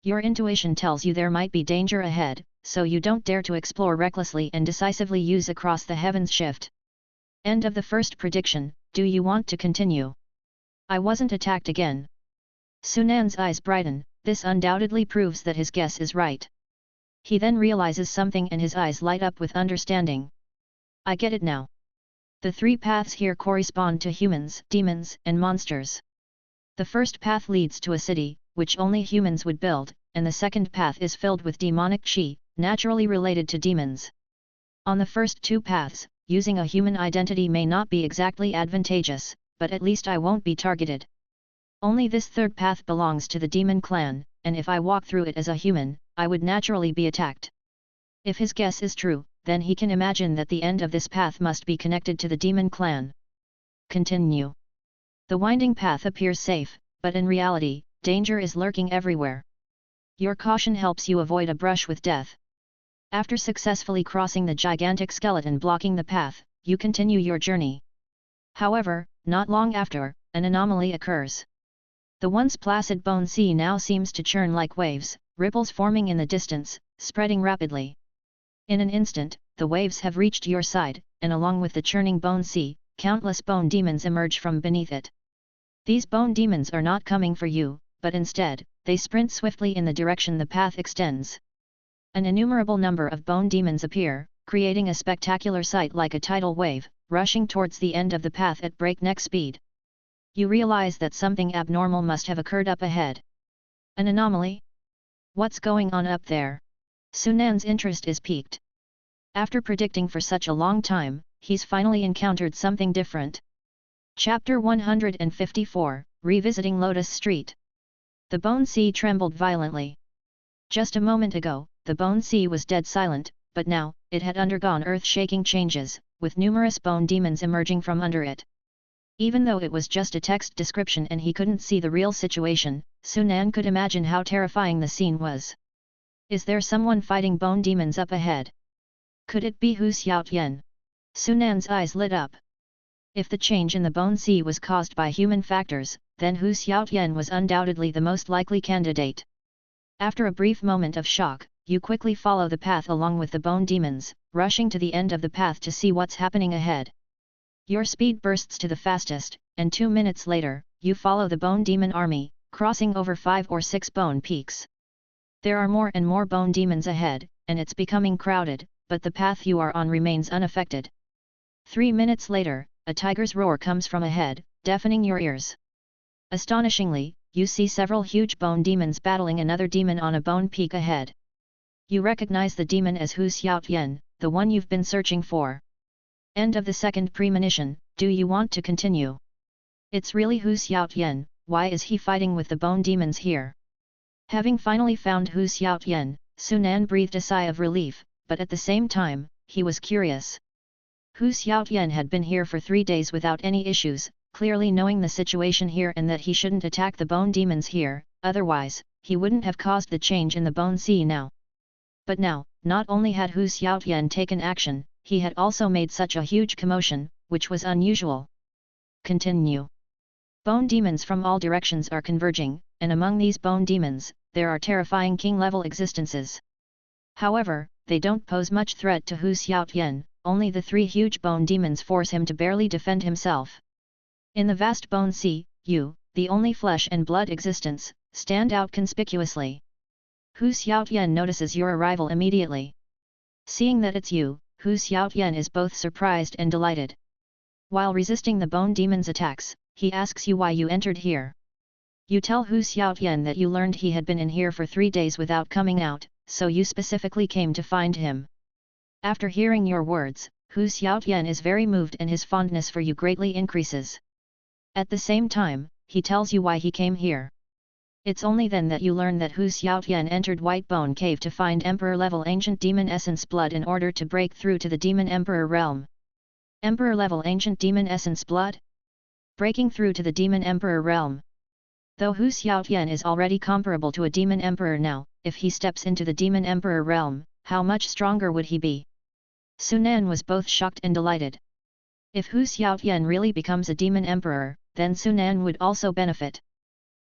Your intuition tells you there might be danger ahead, so you don't dare to explore recklessly and decisively use across the heavens shift. End of the first prediction. Do you want to continue? I wasn't attacked again. Sunan's eyes brighten, this undoubtedly proves that his guess is right. He then realizes something and his eyes light up with understanding. I get it now. The 3 paths here correspond to humans, demons, and monsters. The first path leads to a city, which only humans would build, and the second path is filled with demonic chi, naturally related to demons. On the first 2 paths, using a human identity may not be exactly advantageous, but at least I won't be targeted. Only this third path belongs to the demon clan, and if I walk through it as a human, I would naturally be attacked. If his guess is true, then he can imagine that the end of this path must be connected to the demon clan. Continue. The winding path appears safe, but in reality, danger is lurking everywhere. Your caution helps you avoid a brush with death. After successfully crossing the gigantic skeleton blocking the path, you continue your journey. However, not long after, an anomaly occurs. The once placid bone sea now seems to churn like waves, ripples forming in the distance, spreading rapidly. In an instant, the waves have reached your side, and along with the churning bone sea, countless bone demons emerge from beneath it. These bone demons are not coming for you, but instead, they sprint swiftly in the direction the path extends. An innumerable number of bone demons appear, creating a spectacular sight like a tidal wave, rushing towards the end of the path at breakneck speed. You realize that something abnormal must have occurred up ahead. An anomaly? What's going on up there? Sunan's interest is piqued. After predicting for such a long time, he's finally encountered something different. Chapter 154, Revisiting Lotus Street. The Bone Sea trembled violently. Just a moment ago, the Bone Sea was dead silent, but now, it had undergone earth-shaking changes, with numerous bone demons emerging from under it. Even though it was just a text description and he couldn't see the real situation, Sunan could imagine how terrifying the scene was. Is there someone fighting bone demons up ahead? Could it be Hu Xiaotian? Sunan's eyes lit up. If the change in the Bone Sea was caused by human factors, then Hu Xiaotian was undoubtedly the most likely candidate. After a brief moment of shock, you quickly follow the path along with the bone demons, rushing to the end of the path to see what's happening ahead. Your speed bursts to the fastest, and 2 minutes later, you follow the bone demon army, crossing over 5 or 6 bone peaks. There are more and more bone demons ahead, and it's becoming crowded, but the path you are on remains unaffected. 3 minutes later, a tiger's roar comes from ahead, deafening your ears. Astonishingly, you see several huge bone demons battling another demon on a bone peak ahead. You recognize the demon as Hu Xiaotian, the one you've been searching for. End of the second premonition. Do you want to continue? It's really Hu Xiaotian, why is he fighting with the bone demons here? Having finally found Hu Xiaotian, Sunan breathed a sigh of relief, but at the same time, he was curious. Hu Xiaotian had been here for 3 days without any issues, clearly knowing the situation here and that he shouldn't attack the bone demons here, otherwise, he wouldn't have caused the change in the Bone Sea now. But now, not only had Hu Xiaotian taken action, he had also made such a huge commotion, which was unusual. Continue. Bone demons from all directions are converging, and among these bone demons, there are terrifying king-level existences. However, they don't pose much threat to Hu Xiaotian, only the 3 huge bone demons force him to barely defend himself. In the vast Bone Sea, you, the only flesh and blood existence, stand out conspicuously. Hu Xiaotian notices your arrival immediately. Seeing that it's you, Hu Xiaotian is both surprised and delighted. While resisting the bone demon's attacks, he asks you why you entered here. You tell Hu Xiaotian that you learned he had been in here for 3 days without coming out, so you specifically came to find him. After hearing your words, Hu Xiaotian is very moved and his fondness for you greatly increases. At the same time, he tells you why he came here. It's only then that you learn that Hu Xiaotian entered White Bone Cave to find Emperor-level Ancient Demon Essence Blood in order to break through to the Demon Emperor realm. Emperor-level Ancient Demon Essence Blood? Breaking through to the Demon Emperor realm. Though Hu Xiaotian is already comparable to a Demon Emperor now, if he steps into the Demon Emperor realm, how much stronger would he be? Sunan was both shocked and delighted. If Hu Xiaotian really becomes a Demon Emperor, then Sunan would also benefit.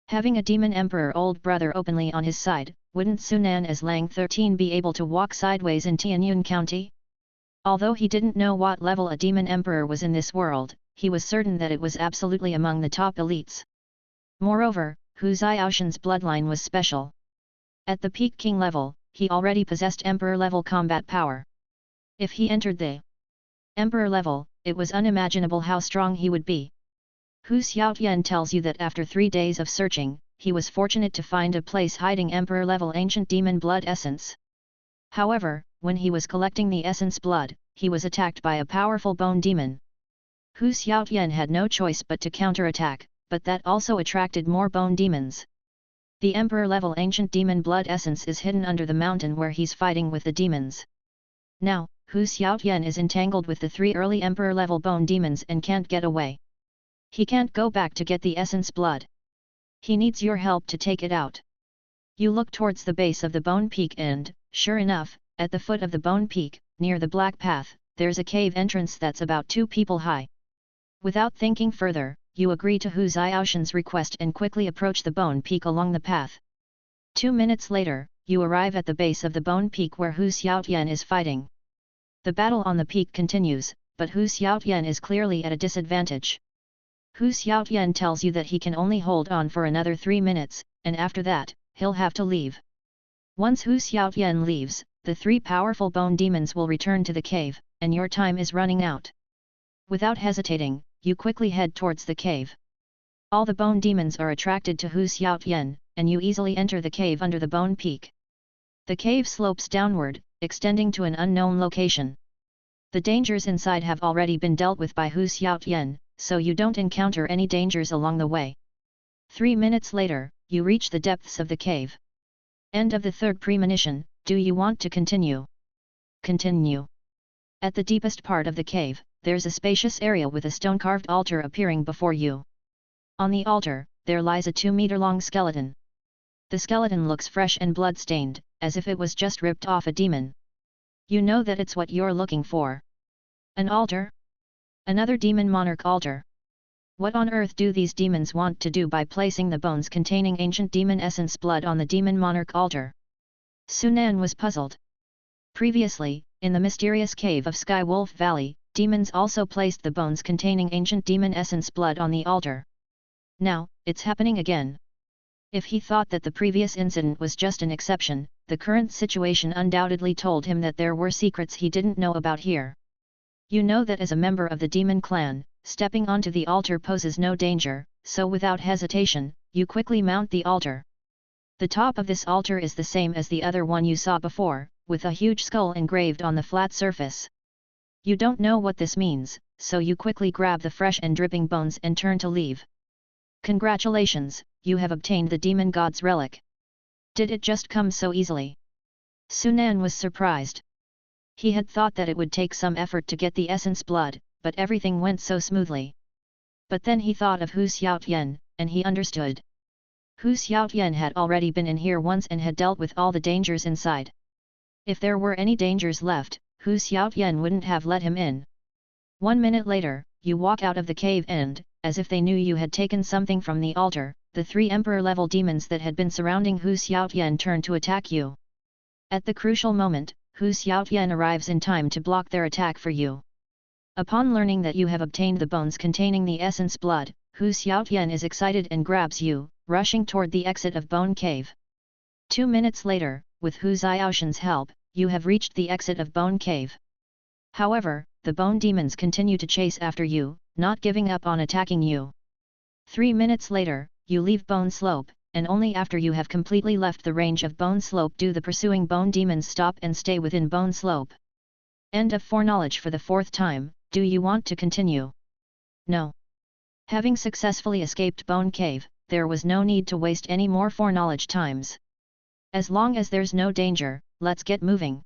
Having a Demon Emperor old brother openly on his side, wouldn't Sunan as Lang 13 be able to walk sideways in Tianyun County? Although he didn't know what level a Demon Emperor was in this world, he was certain that it was absolutely among the top elites. Moreover, Hu Xiaoshan's bloodline was special. At the Peak King level, he already possessed Emperor-level combat power. If he entered the Emperor level, it was unimaginable how strong he would be. Hu Xiaotian tells you that after 3 days of searching, he was fortunate to find a place hiding Emperor-level Ancient Demon Blood Essence. However, when he was collecting the Essence Blood, he was attacked by a powerful bone demon. Hu Xiaotian had no choice but to counterattack, but that also attracted more bone demons. The Emperor-level Ancient Demon Blood Essence is hidden under the mountain where he's fighting with the demons. Now, Hu Xiaotian is entangled with the 3 early Emperor-level bone demons and can't get away. He can't go back to get the Essence Blood. He needs your help to take it out. You look towards the base of the Bone Peak and, sure enough, at the foot of the Bone Peak, near the Black Path, there's a cave entrance that's about 2 people high. Without thinking further, you agree to Hu Xiaoshan's request and quickly approach the Bone Peak along the path. 2 minutes later, you arrive at the base of the Bone Peak where Hu Xiaotian is fighting. The battle on the peak continues, but Hu Xiaotian is clearly at a disadvantage. Hu Xiaotian tells you that he can only hold on for another 3 minutes, and after that, he'll have to leave. Once Hu Xiaotian leaves, the 3 powerful bone demons will return to the cave, and your time is running out. Without hesitating, you quickly head towards the cave. All the bone demons are attracted to Hu Xiaotian, and you easily enter the cave under the Bone Peak. The cave slopes downward, extending to an unknown location. The dangers inside have already been dealt with by Hu Xiaotian, so you don't encounter any dangers along the way. 3 minutes later, you reach the depths of the cave. End of the third premonition. Do you want to continue? Continue. At the deepest part of the cave, there's a spacious area with a stone-carved altar appearing before you. On the altar, there lies a 2-meter-long skeleton. The skeleton looks fresh and blood-stained, as if it was just ripped off a demon. You know that it's what you're looking for. An altar? Another demon monarch altar. What on earth do these demons want to do by placing the bones containing ancient demon essence blood on the demon monarch altar? Sunan was puzzled. Previously, in the mysterious cave of Sky Wolf Valley, demons also placed the bones containing ancient demon essence blood on the altar. Now, it's happening again. If he thought that the previous incident was just an exception, the current situation undoubtedly told him that there were secrets he didn't know about here. You know that as a member of the demon clan, stepping onto the altar poses no danger, so without hesitation, you quickly mount the altar. The top of this altar is the same as the other one you saw before, with a huge skull engraved on the flat surface. You don't know what this means, so you quickly grab the fresh and dripping bones and turn to leave. Congratulations, you have obtained the demon god's relic. Did it just come so easily? Sunan was surprised. He had thought that it would take some effort to get the essence blood, but everything went so smoothly. But then he thought of Hu Xiaotian, and he understood. Hu Xiaotian had already been in here once and had dealt with all the dangers inside. If there were any dangers left, Hu Xiaotian wouldn't have let him in. 1 minute later, you walk out of the cave and, as if they knew you had taken something from the altar, the 3 emperor-level demons that had been surrounding Hu Xiaotian turn to attack you. At the crucial moment, Hu Xiaotian arrives in time to block their attack for you. Upon learning that you have obtained the bones containing the essence blood, Hu Xiaotian is excited and grabs you, rushing toward the exit of Bone Cave. 2 minutes later, with Hu Xiaoshan's help, you have reached the exit of Bone Cave. However, the bone demons continue to chase after you, not giving up on attacking you. 3 minutes later, you leave Bone Slope, and only after you have completely left the range of Bone Slope do the pursuing bone demons stop and stay within Bone Slope. End of foreknowledge for the 4th time. Do you want to continue? No. Having successfully escaped Bone Cave, there was no need to waste any more foreknowledge times. As long as there's no danger, let's get moving.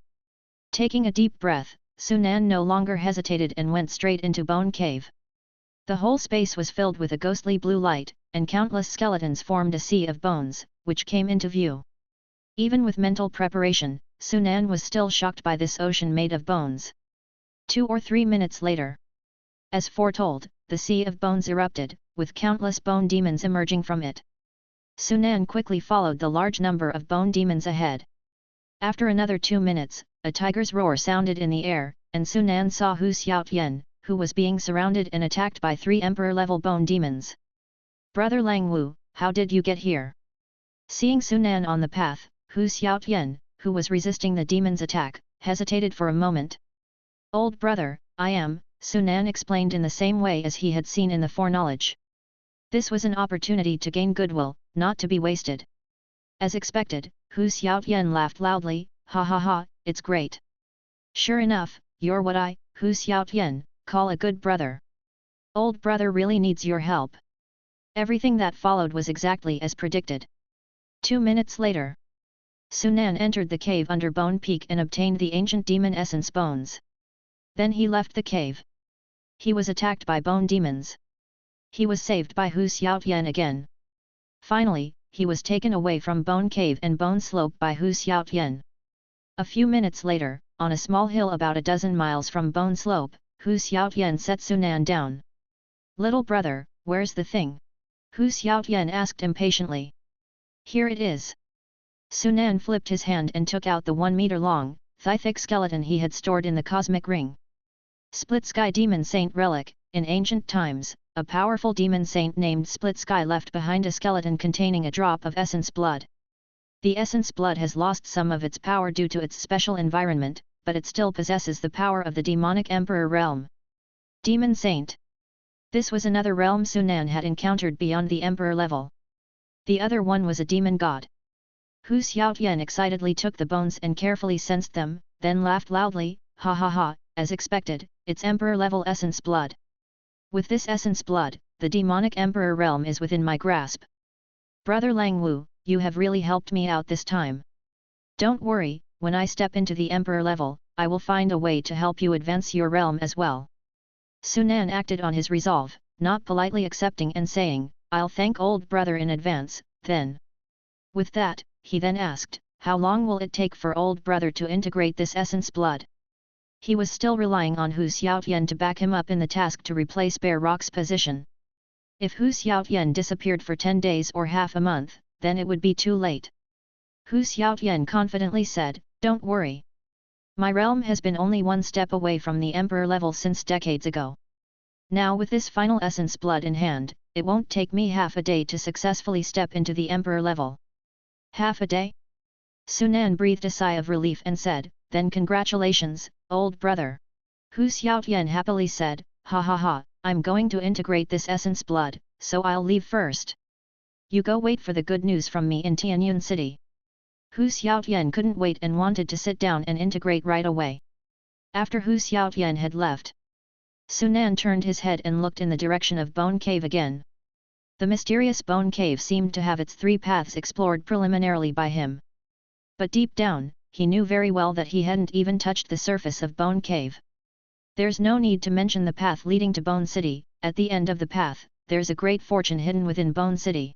Taking a deep breath, Sunan no longer hesitated and went straight into Bone Cave. The whole space was filled with a ghostly blue light, and countless skeletons formed a sea of bones, which came into view. Even with mental preparation, Sunan was still shocked by this ocean made of bones. 2 or 3 minutes later. As foretold, the sea of bones erupted, with countless bone demons emerging from it. Sunan quickly followed the large number of bone demons ahead. After another 2 minutes, a tiger's roar sounded in the air, and Sunan saw Hu Xiaotian, who was being surrounded and attacked by 3 emperor-level bone demons. Brother Lang Wu, how did you get here? Seeing Sunan on the path, Hu Xiaotian, who was resisting the demon's attack, hesitated for a moment. Old brother, I am, Sunan explained in the same way as he had seen in the foreknowledge. This was an opportunity to gain goodwill, not to be wasted. As expected, Hu Xiaotian laughed loudly, ha ha ha, it's great. Sure enough, you're what I, Hu Xiaotian, call a good brother. Old brother really needs your help. Everything that followed was exactly as predicted. 2 minutes later, Sunan entered the cave under Bone Peak and obtained the ancient demon essence bones. Then he left the cave. He was attacked by bone demons. He was saved by Hu Xiaotian again. Finally, he was taken away from Bone Cave and Bone Slope by Hu Xiaotian. A few minutes later, on a small hill about a dozen miles from Bone Slope, Hu Xiaotian set Sunan down. Little brother, where's the thing? Hu Xiaotian asked impatiently. Here it is. Sunan flipped his hand and took out the 1-meter-long, thigh-thick skeleton he had stored in the cosmic ring. Split Sky Demon Saint Relic. In ancient times, a powerful demon saint named Split Sky left behind a skeleton containing a drop of essence blood. The essence blood has lost some of its power due to its special environment, but it still possesses the power of the demonic emperor realm. Demon Saint. This was another realm Sunan had encountered beyond the emperor level. The other one was a demon god. Hu Xiaotian excitedly took the bones and carefully sensed them, then laughed loudly, ha ha ha, as expected, it's emperor level essence blood. With this essence blood, the demonic emperor realm is within my grasp. Brother Lang Wu, you have really helped me out this time. Don't worry, when I step into the emperor level, I will find a way to help you advance your realm as well. Sunan acted on his resolve, not politely accepting and saying, I'll thank old brother in advance, then. With that, he then asked, how long will it take for old brother to integrate this essence blood? He was still relying on Hu Xiaotian to back him up in the task to replace Bear Rock's position. If Hu Xiaotian disappeared for 10 days or half a month, then it would be too late. Hu Xiaotian confidently said, don't worry. My realm has been only one step away from the emperor level since decades ago. Now with this final essence blood in hand, it won't take me half a day to successfully step into the emperor level. Half a day? Sunan breathed a sigh of relief and said, then congratulations, old brother. Hu Xiaotian happily said, ha ha ha, I'm going to integrate this essence blood, so I'll leave first. You go wait for the good news from me in Tianyun City. Hu Xiaotian couldn't wait and wanted to sit down and integrate right away. After Hu Xiaotian had left, Sunan turned his head and looked in the direction of Bone Cave again. The mysterious Bone Cave seemed to have its 3 paths explored preliminarily by him. But deep down, he knew very well that he hadn't even touched the surface of Bone Cave. There's no need to mention the path leading to Bone City. At the end of the path, there's a great fortune hidden within Bone City.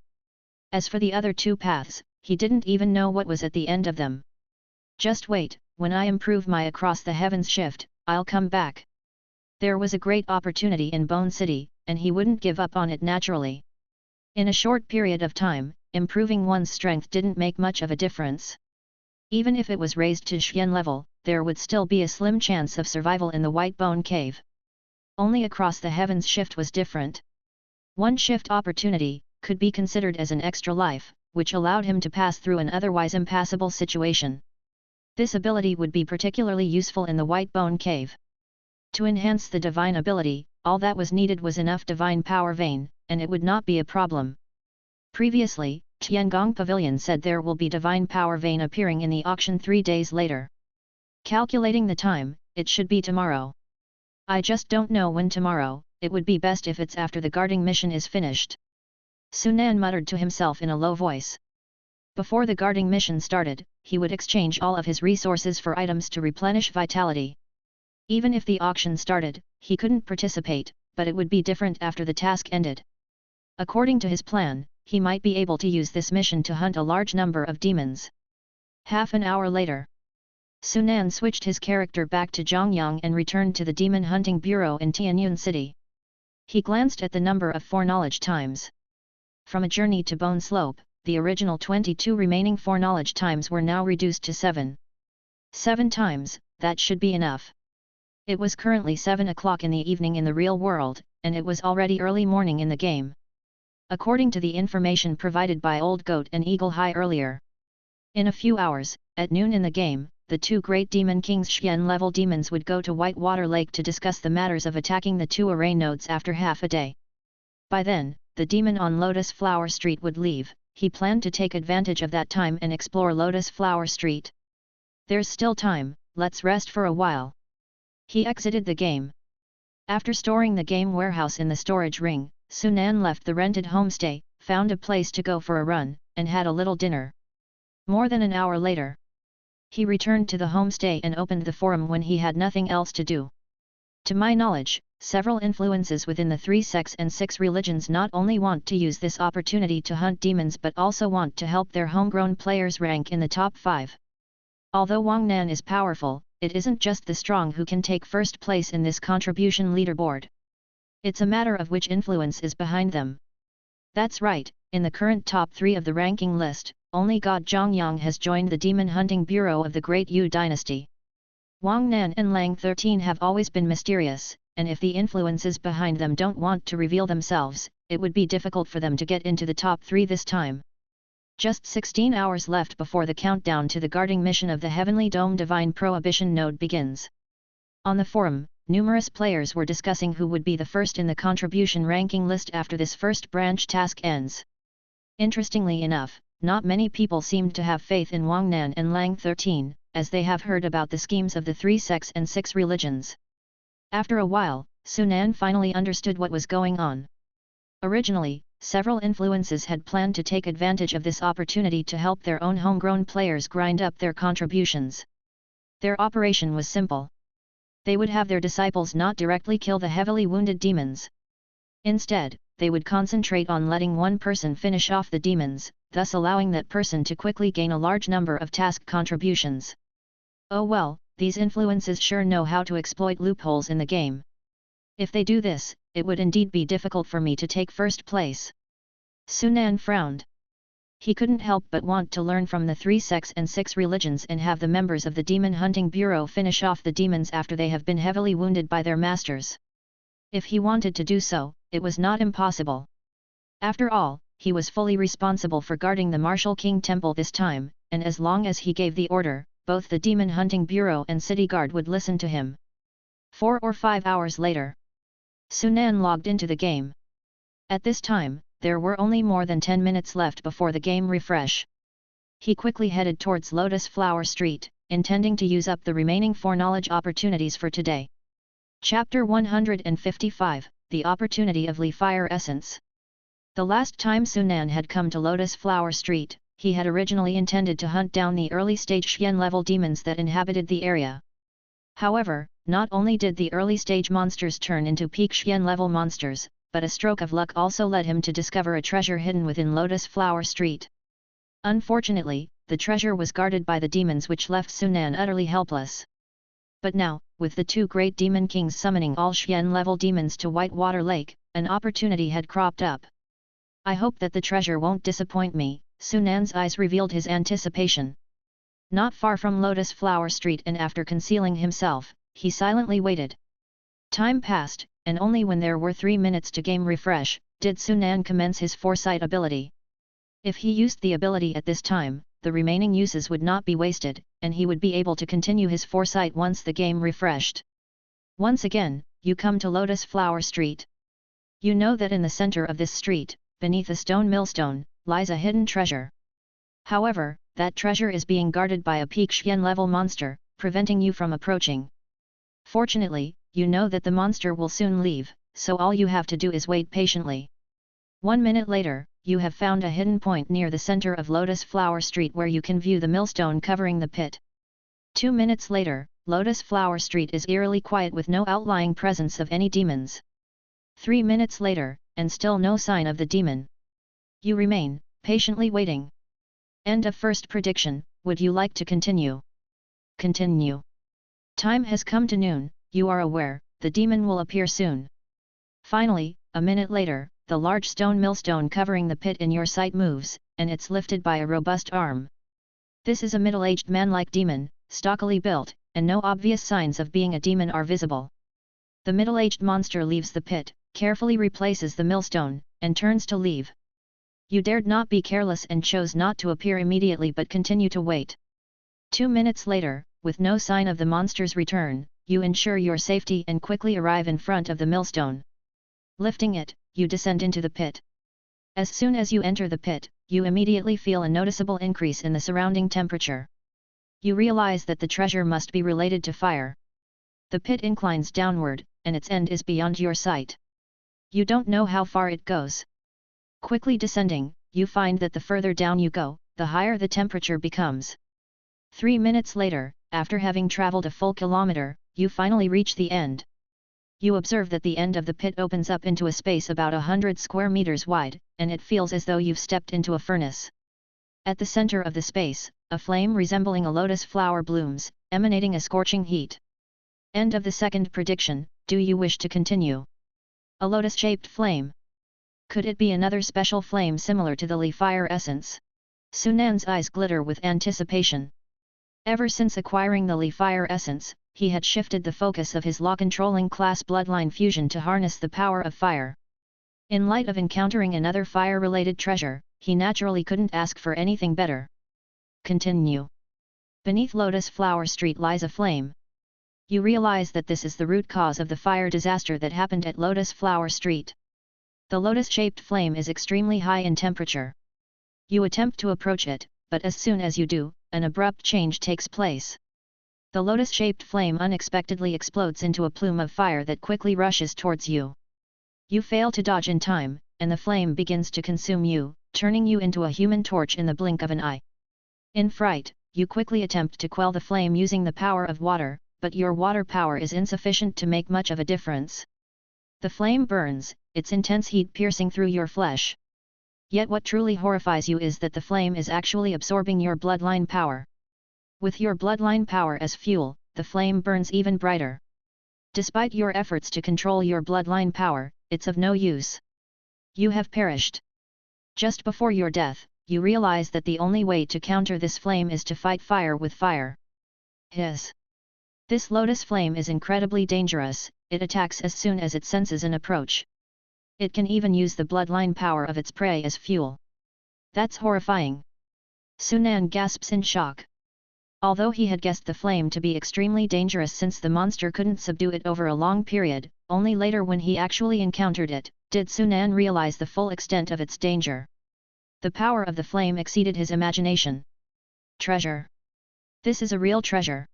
As for the other 2 paths, he didn't even know what was at the end of them. Just wait, when I improve my Across the Heavens shift, I'll come back. There was a great opportunity in Bone City, and he wouldn't give up on it naturally. In a short period of time, improving one's strength didn't make much of a difference. Even if it was raised to Xian level, there would still be a slim chance of survival in the White Bone Cave. Only Across the Heavens shift was different. One shift opportunity could be considered as an extra life, which allowed him to pass through an otherwise impassable situation. This ability would be particularly useful in the White Bone Cave. To enhance the divine ability, all that was needed was enough divine power vein, and it would not be a problem. Previously, Tiangong Pavilion said there will be divine power vein appearing in the auction 3 days later. Calculating the time, it should be tomorrow. I just don't know when tomorrow, it would be best if it's after the guarding mission is finished. Sunan muttered to himself in a low voice. Before the guarding mission started, he would exchange all of his resources for items to replenish vitality. Even if the auction started, he couldn't participate, but it would be different after the task ended. According to his plan, he might be able to use this mission to hunt a large number of demons. Half an hour later, Sunan switched his character back to Zhongyang and returned to the Demon Hunting Bureau in Tianyun City. He glanced at the number of foreknowledge times. From a journey to Bone Slope, the original 22 remaining foreknowledge times were now reduced to 7. 7 times, that should be enough. It was currently 7 o'clock in the evening in the real world, and it was already early morning in the game. According to the information provided by Old Goat and Eagle High earlier. In a few hours, at noon in the game, the 2 Great Demon Kings Xian-level demons would go to Whitewater Lake to discuss the matters of attacking the 2 array nodes after half a day. By then, the demon on Lotus Flower Street would leave. He planned to take advantage of that time and explore Lotus Flower Street. There's still time, let's rest for a while. He exited the game. After storing the game warehouse in the storage ring, Sunan left the rented homestay, found a place to go for a run, and had a little dinner. More than an hour later, he returned to the homestay and opened the forum when he had nothing else to do. To my knowledge, several influences within the 3 sects and 6 religions not only want to use this opportunity to hunt demons but also want to help their homegrown players rank in the top 5. Although Wang Nan is powerful, it isn't just the strong who can take first place in this contribution leaderboard. It's a matter of which influence is behind them. That's right, in the current top 3 of the ranking list, only God Zhongyang has joined the Demon Hunting Bureau of the Great Yu Dynasty. Wang Nan and Lang 13 have always been mysterious, and if the influences behind them don't want to reveal themselves, it would be difficult for them to get into the top 3 this time. Just 16 hours left before the countdown to the guarding mission of the Heavenly Dome Divine Prohibition node begins. On the forum, numerous players were discussing who would be the first in the contribution ranking list after this first branch task ends. Interestingly enough, not many people seemed to have faith in Wang Nan and Lang 13, as they have heard about the schemes of the 3 sects and 6 religions. After a while, Sunan finally understood what was going on. Originally, several influences had planned to take advantage of this opportunity to help their own homegrown players grind up their contributions. Their operation was simple. They would have their disciples not directly kill the heavily wounded demons. Instead, they would concentrate on letting one person finish off the demons, thus allowing that person to quickly gain a large number of task contributions. Oh well, these influences sure know how to exploit loopholes in the game. If they do this, it would indeed be difficult for me to take first place. Sunan frowned. He couldn't help but want to learn from the 3 sects and 6 religions and have the members of the Demon Hunting Bureau finish off the demons after they have been heavily wounded by their masters. If he wanted to do so, it was not impossible. After all, he was fully responsible for guarding the Martial King Temple this time, and as long as he gave the order, both the Demon Hunting Bureau and City Guard would listen to him. 4 or 5 hours later, Sunan logged into the game. At this time, there were only more than 10 minutes left before the game refresh. He quickly headed towards Lotus Flower Street, intending to use up the remaining 4 knowledge opportunities for today. Chapter 155, The Opportunity of Lee Fire Essence. The last time Sunan had come to Lotus Flower Street, he had originally intended to hunt down the early-stage Xian-level demons that inhabited the area. However, not only did the early-stage monsters turn into peak Xian-level monsters, but a stroke of luck also led him to discover a treasure hidden within Lotus Flower Street. Unfortunately, the treasure was guarded by the demons, which left Sunan utterly helpless. But now, with the 2 great demon kings summoning all Xian-level demons to Whitewater Lake, an opportunity had cropped up. I hope that the treasure won't disappoint me, Sunan's eyes revealed his anticipation. Not far from Lotus Flower Street, and after concealing himself, he silently waited. Time passed, and only when there were 3 minutes to game refresh, did Sunan commence his foresight ability. If he used the ability at this time, the remaining uses would not be wasted, and he would be able to continue his foresight once the game refreshed. Once again, you come to Lotus Flower Street. You know that in the center of this street, beneath a stone millstone, lies a hidden treasure. However, that treasure is being guarded by a peak Xian-level monster, preventing you from approaching. Fortunately, you know that the monster will soon leave, so all you have to do is wait patiently. 1 minute later, you have found a hidden point near the center of Lotus Flower Street where you can view the millstone covering the pit. 2 minutes later, Lotus Flower Street is eerily quiet with no outlying presence of any demons. 3 minutes later, and still no sign of the demon. You remain, patiently waiting. End of first prediction. Would you like to continue? Continue. Time has come to noon, you are aware, the demon will appear soon. Finally, a minute later, the large stone millstone covering the pit in your sight moves, and it's lifted by a robust arm. This is a middle-aged man-like demon, stockily built, and no obvious signs of being a demon are visible. The middle-aged monster leaves the pit, carefully replaces the millstone, and turns to leave. You dared not be careless and chose not to appear immediately but continue to wait. 2 minutes later, with no sign of the monster's return, you ensure your safety and quickly arrive in front of the millstone. Lifting it, you descend into the pit. As soon as you enter the pit, you immediately feel a noticeable increase in the surrounding temperature. You realize that the treasure must be related to fire. The pit inclines downward, and its end is beyond your sight. You don't know how far it goes. Quickly descending, you find that the further down you go, the higher the temperature becomes. 3 minutes later, after having traveled a full kilometer, you finally reach the end. You observe that the end of the pit opens up into a space about 100 square meters wide, and it feels as though you've stepped into a furnace. At the center of the space, a flame resembling a lotus flower blooms, emanating a scorching heat. End of the second prediction. Do you wish to continue? A lotus-shaped flame. Could it be another special flame similar to the Lee Fire Essence? Sunan's eyes glitter with anticipation. Ever since acquiring the Lee Fire Essence, he had shifted the focus of his law-controlling class bloodline fusion to harness the power of fire. In light of encountering another fire-related treasure, he naturally couldn't ask for anything better. Continue. Beneath Lotus Flower Street lies a flame. You realize that this is the root cause of the fire disaster that happened at Lotus Flower Street. The lotus-shaped flame is extremely high in temperature. You attempt to approach it, but as soon as you do, an abrupt change takes place. The lotus-shaped flame unexpectedly explodes into a plume of fire that quickly rushes towards you. You fail to dodge in time, and the flame begins to consume you, turning you into a human torch in the blink of an eye. In fright, you quickly attempt to quell the flame using the power of water, but your water power is insufficient to make much of a difference. The flame burns, its intense heat piercing through your flesh. Yet what truly horrifies you is that the flame is actually absorbing your bloodline power. With your bloodline power as fuel, the flame burns even brighter. Despite your efforts to control your bloodline power, it's of no use. You have perished. Just before your death, you realize that the only way to counter this flame is to fight fire with fire. This lotus flame is incredibly dangerous, it attacks as soon as it senses an approach. It can even use the bloodline power of its prey as fuel. That's horrifying. Sunan gasps in shock. Although he had guessed the flame to be extremely dangerous since the monster couldn't subdue it over a long period, only later when he actually encountered it, did Sunan realize the full extent of its danger. The power of the flame exceeded his imagination. Treasure. This is a real treasure.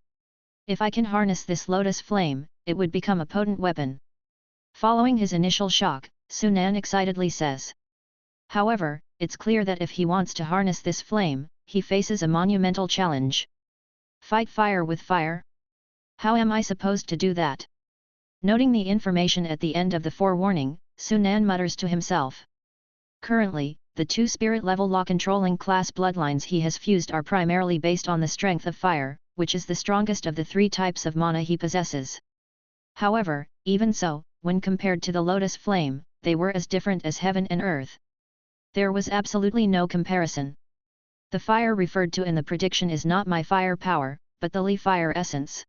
If I can harness this lotus flame, it would become a potent weapon. Following his initial shock, Sunan excitedly says. However, it's clear that if he wants to harness this flame, he faces a monumental challenge. Fight fire with fire? How am I supposed to do that? Noting the information at the end of the forewarning, Sunan mutters to himself. Currently, the two spirit-level law-controlling class bloodlines he has fused are primarily based on the strength of fire, which is the strongest of the three types of mana he possesses. However, even so, when compared to the lotus flame, they were as different as heaven and earth. There was absolutely no comparison. The fire referred to in the prediction is not my fire power, but the Li fire essence.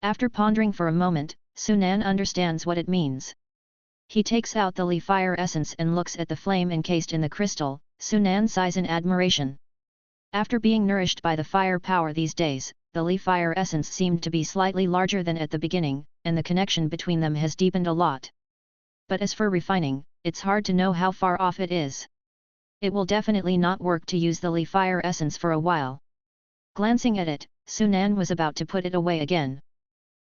After pondering for a moment, Sunan understands what it means. He takes out the Li fire essence and looks at the flame encased in the crystal. Sunan sighs in admiration. After being nourished by the fire power these days, the Li fire essence seemed to be slightly larger than at the beginning, and the connection between them has deepened a lot. But as for refining, it's hard to know how far off it is. It will definitely not work to use the Li fire essence for a while. Glancing at it, Sunan was about to put it away again.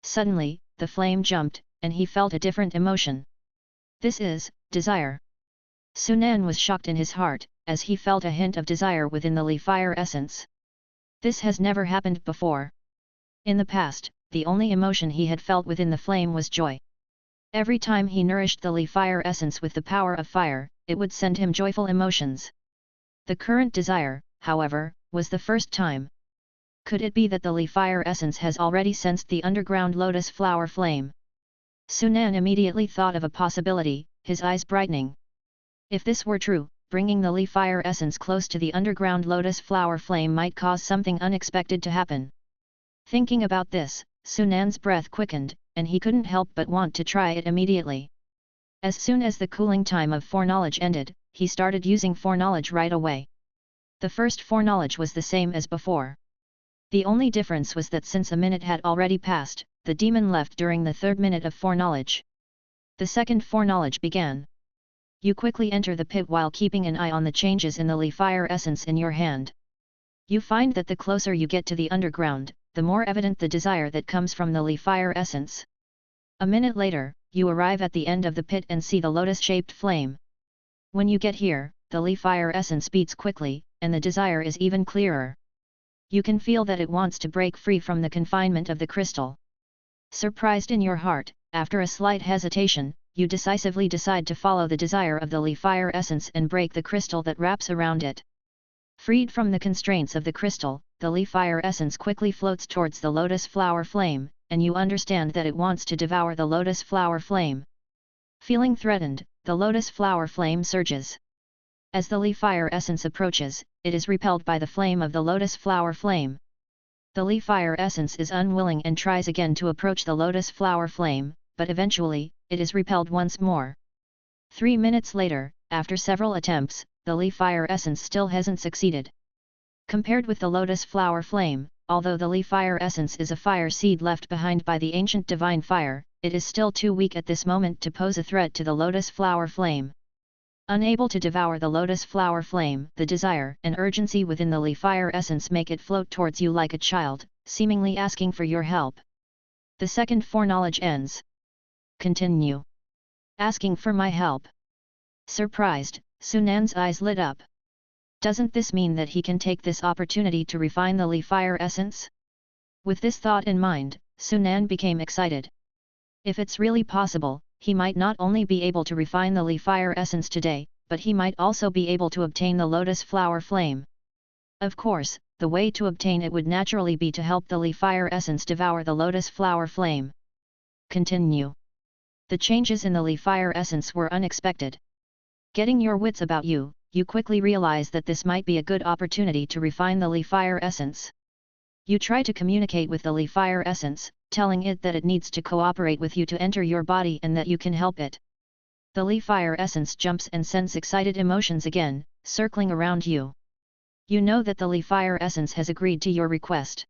Suddenly, the flame jumped, and he felt a different emotion. This is desire. Sunan was shocked in his heart, as he felt a hint of desire within the Li fire essence. This has never happened before. In the past, the only emotion he had felt within the flame was joy. Every time he nourished the Li fire essence with the power of fire, it would send him joyful emotions. The current desire, however, was the first time. Could it be that the Li fire essence has already sensed the underground lotus flower flame? Sunan immediately thought of a possibility, his eyes brightening. If this were true, bringing the Li fire essence close to the underground lotus flower flame might cause something unexpected to happen. Thinking about this, Sunan's breath quickened, and he couldn't help but want to try it immediately. As soon as the cooling time of foreknowledge ended, he started using foreknowledge right away. The first foreknowledge was the same as before. The only difference was that since a minute had already passed, the demon left during the third minute of foreknowledge. The second foreknowledge began. You quickly enter the pit while keeping an eye on the changes in the Li fire essence in your hand. You find that the closer you get to the underground, the more evident the desire that comes from the Li fire essence. A minute later, you arrive at the end of the pit and see the lotus-shaped flame. When you get here, the Li fire essence beats quickly, and the desire is even clearer. You can feel that it wants to break free from the confinement of the crystal. Surprised in your heart, after a slight hesitation, you decisively decide to follow the desire of the Li fire essence and break the crystal that wraps around it. Freed from the constraints of the crystal, the Li fire essence quickly floats towards the lotus flower flame, and you understand that it wants to devour the lotus flower flame. Feeling threatened, the lotus flower flame surges. As the Li fire essence approaches, it is repelled by the flame of the lotus flower flame. The Li fire essence is unwilling and tries again to approach the lotus flower flame, but eventually, it is repelled once more. 3 minutes later, after several attempts, the Li fire essence still hasn't succeeded. Compared with the lotus flower flame, although the Li fire essence is a fire seed left behind by the ancient divine fire, it is still too weak at this moment to pose a threat to the lotus flower flame. Unable to devour the lotus flower flame, the desire and urgency within the Li fire essence make it float towards you like a child, seemingly asking for your help. The second foreknowledge ends. Continue. Asking for my help. Surprised, Sunan's eyes lit up. Doesn't this mean that he can take this opportunity to refine the Li fire essence? With this thought in mind, Sunan became excited. If it's really possible, he might not only be able to refine the Li fire essence today, but he might also be able to obtain the lotus flower flame. Of course, the way to obtain it would naturally be to help the Li fire essence devour the lotus flower flame. Continue. The changes in the Li fire essence were unexpected. Getting your wits about you, you quickly realize that this might be a good opportunity to refine the Li fire essence. You try to communicate with the Li fire essence, telling it that it needs to cooperate with you to enter your body and that you can help it. The Li fire essence jumps and sends excited emotions again, circling around you. You know that the Li fire essence has agreed to your request.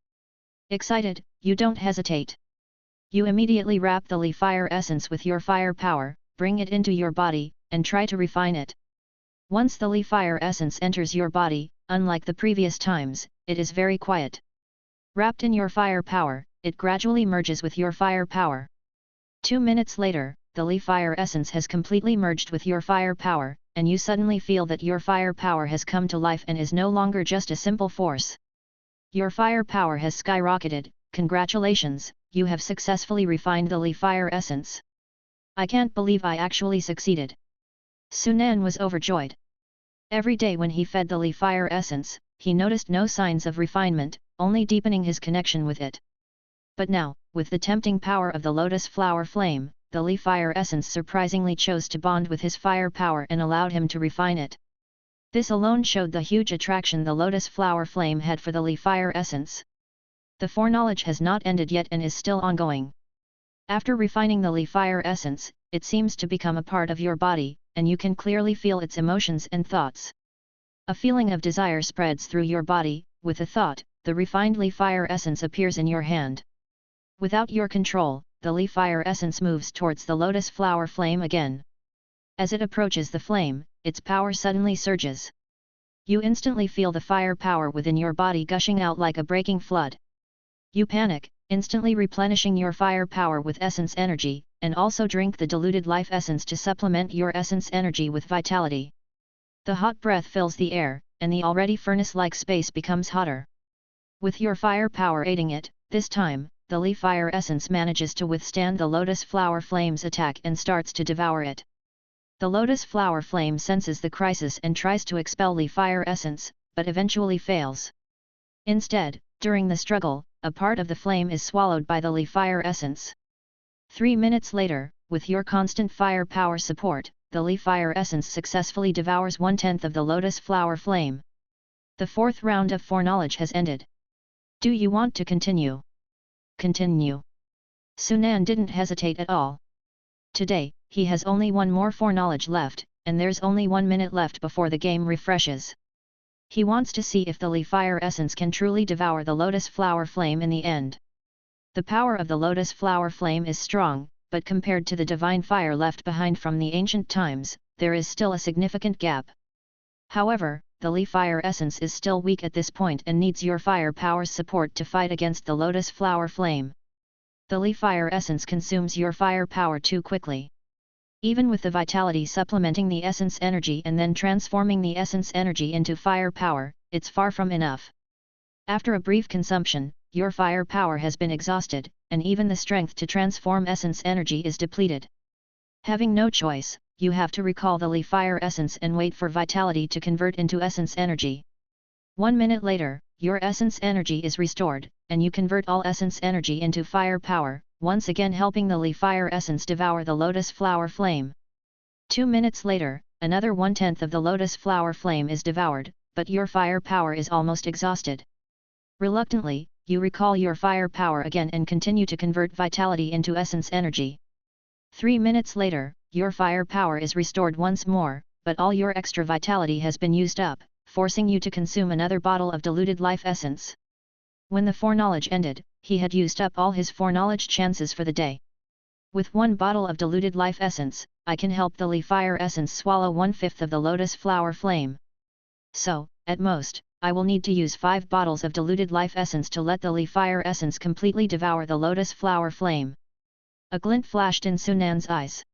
Excited, you don't hesitate. You immediately wrap the Li fire essence with your fire power, bring it into your body, and try to refine it. Once the Li fire essence enters your body, unlike the previous times, it is very quiet. Wrapped in your fire power, it gradually merges with your fire power. 2 minutes later, the Li fire essence has completely merged with your fire power, and you suddenly feel that your fire power has come to life and is no longer just a simple force. Your fire power has skyrocketed. Congratulations, you have successfully refined the Li fire essence. I can't believe I actually succeeded. Sunan was overjoyed. Every day when he fed the Li fire essence, he noticed no signs of refinement, only deepening his connection with it. But now, with the tempting power of the lotus flower flame, the Li fire essence surprisingly chose to bond with his fire power and allowed him to refine it. This alone showed the huge attraction the lotus flower flame had for the Li fire essence. The foreknowledge has not ended yet and is still ongoing. After refining the Li fire essence, it seems to become a part of your body, and you can clearly feel its emotions and thoughts. A feeling of desire spreads through your body. With a thought, the refined Li fire essence appears in your hand. Without your control, the Li fire essence moves towards the lotus flower flame again. As it approaches the flame, its power suddenly surges. You instantly feel the fire power within your body gushing out like a breaking flood. You panic, instantly replenishing your fire power with essence energy, and also drink the diluted life essence to supplement your essence energy with vitality. The hot breath fills the air, and the already furnace-like space becomes hotter. With your fire power aiding it, this time, the Li fire essence manages to withstand the lotus flower flame's attack and starts to devour it. The lotus flower flame senses the crisis and tries to expel Li fire essence, but eventually fails. Instead, during the struggle, a part of the flame is swallowed by the Li fire essence. 3 minutes later, with your constant fire power support, the Li fire essence successfully devours 1/10 of the lotus flower flame. The fourth round of foreknowledge has ended. Do you want to continue? Continue. Sunan didn't hesitate at all. Today, he has only one more foreknowledge left, and there's only 1 minute left before the game refreshes. He wants to see if the Li fire essence can truly devour the lotus flower flame in the end. The power of the lotus flower flame is strong, but compared to the divine fire left behind from the ancient times, there is still a significant gap. However, the Li fire essence is still weak at this point and needs your fire power's support to fight against the lotus flower flame. The Li fire essence consumes your fire power too quickly. Even with the vitality supplementing the essence energy and then transforming the essence energy into fire power, it's far from enough. After a brief consumption, your fire power has been exhausted, and even the strength to transform essence energy is depleted. Having no choice, you have to recall the Li fire essence and wait for vitality to convert into essence energy. 1 minute later, your essence energy is restored, and you convert all essence energy into fire power, once again helping the Li fire essence devour the lotus flower flame. 2 minutes later, another 1/10 of the lotus flower flame is devoured, but your fire power is almost exhausted. Reluctantly, you recall your fire power again and continue to convert vitality into essence energy. 3 minutes later, your fire power is restored once more, but all your extra vitality has been used up, forcing you to consume another bottle of diluted life essence. When the foreknowledge ended, he had used up all his foreknowledge chances for the day. With 1 bottle of diluted life essence, I can help the Li fire essence swallow 1/5 of the lotus flower flame. So, at most, I will need to use 5 bottles of diluted life essence to let the Li fire essence completely devour the lotus flower flame. A glint flashed in Sunan's eyes.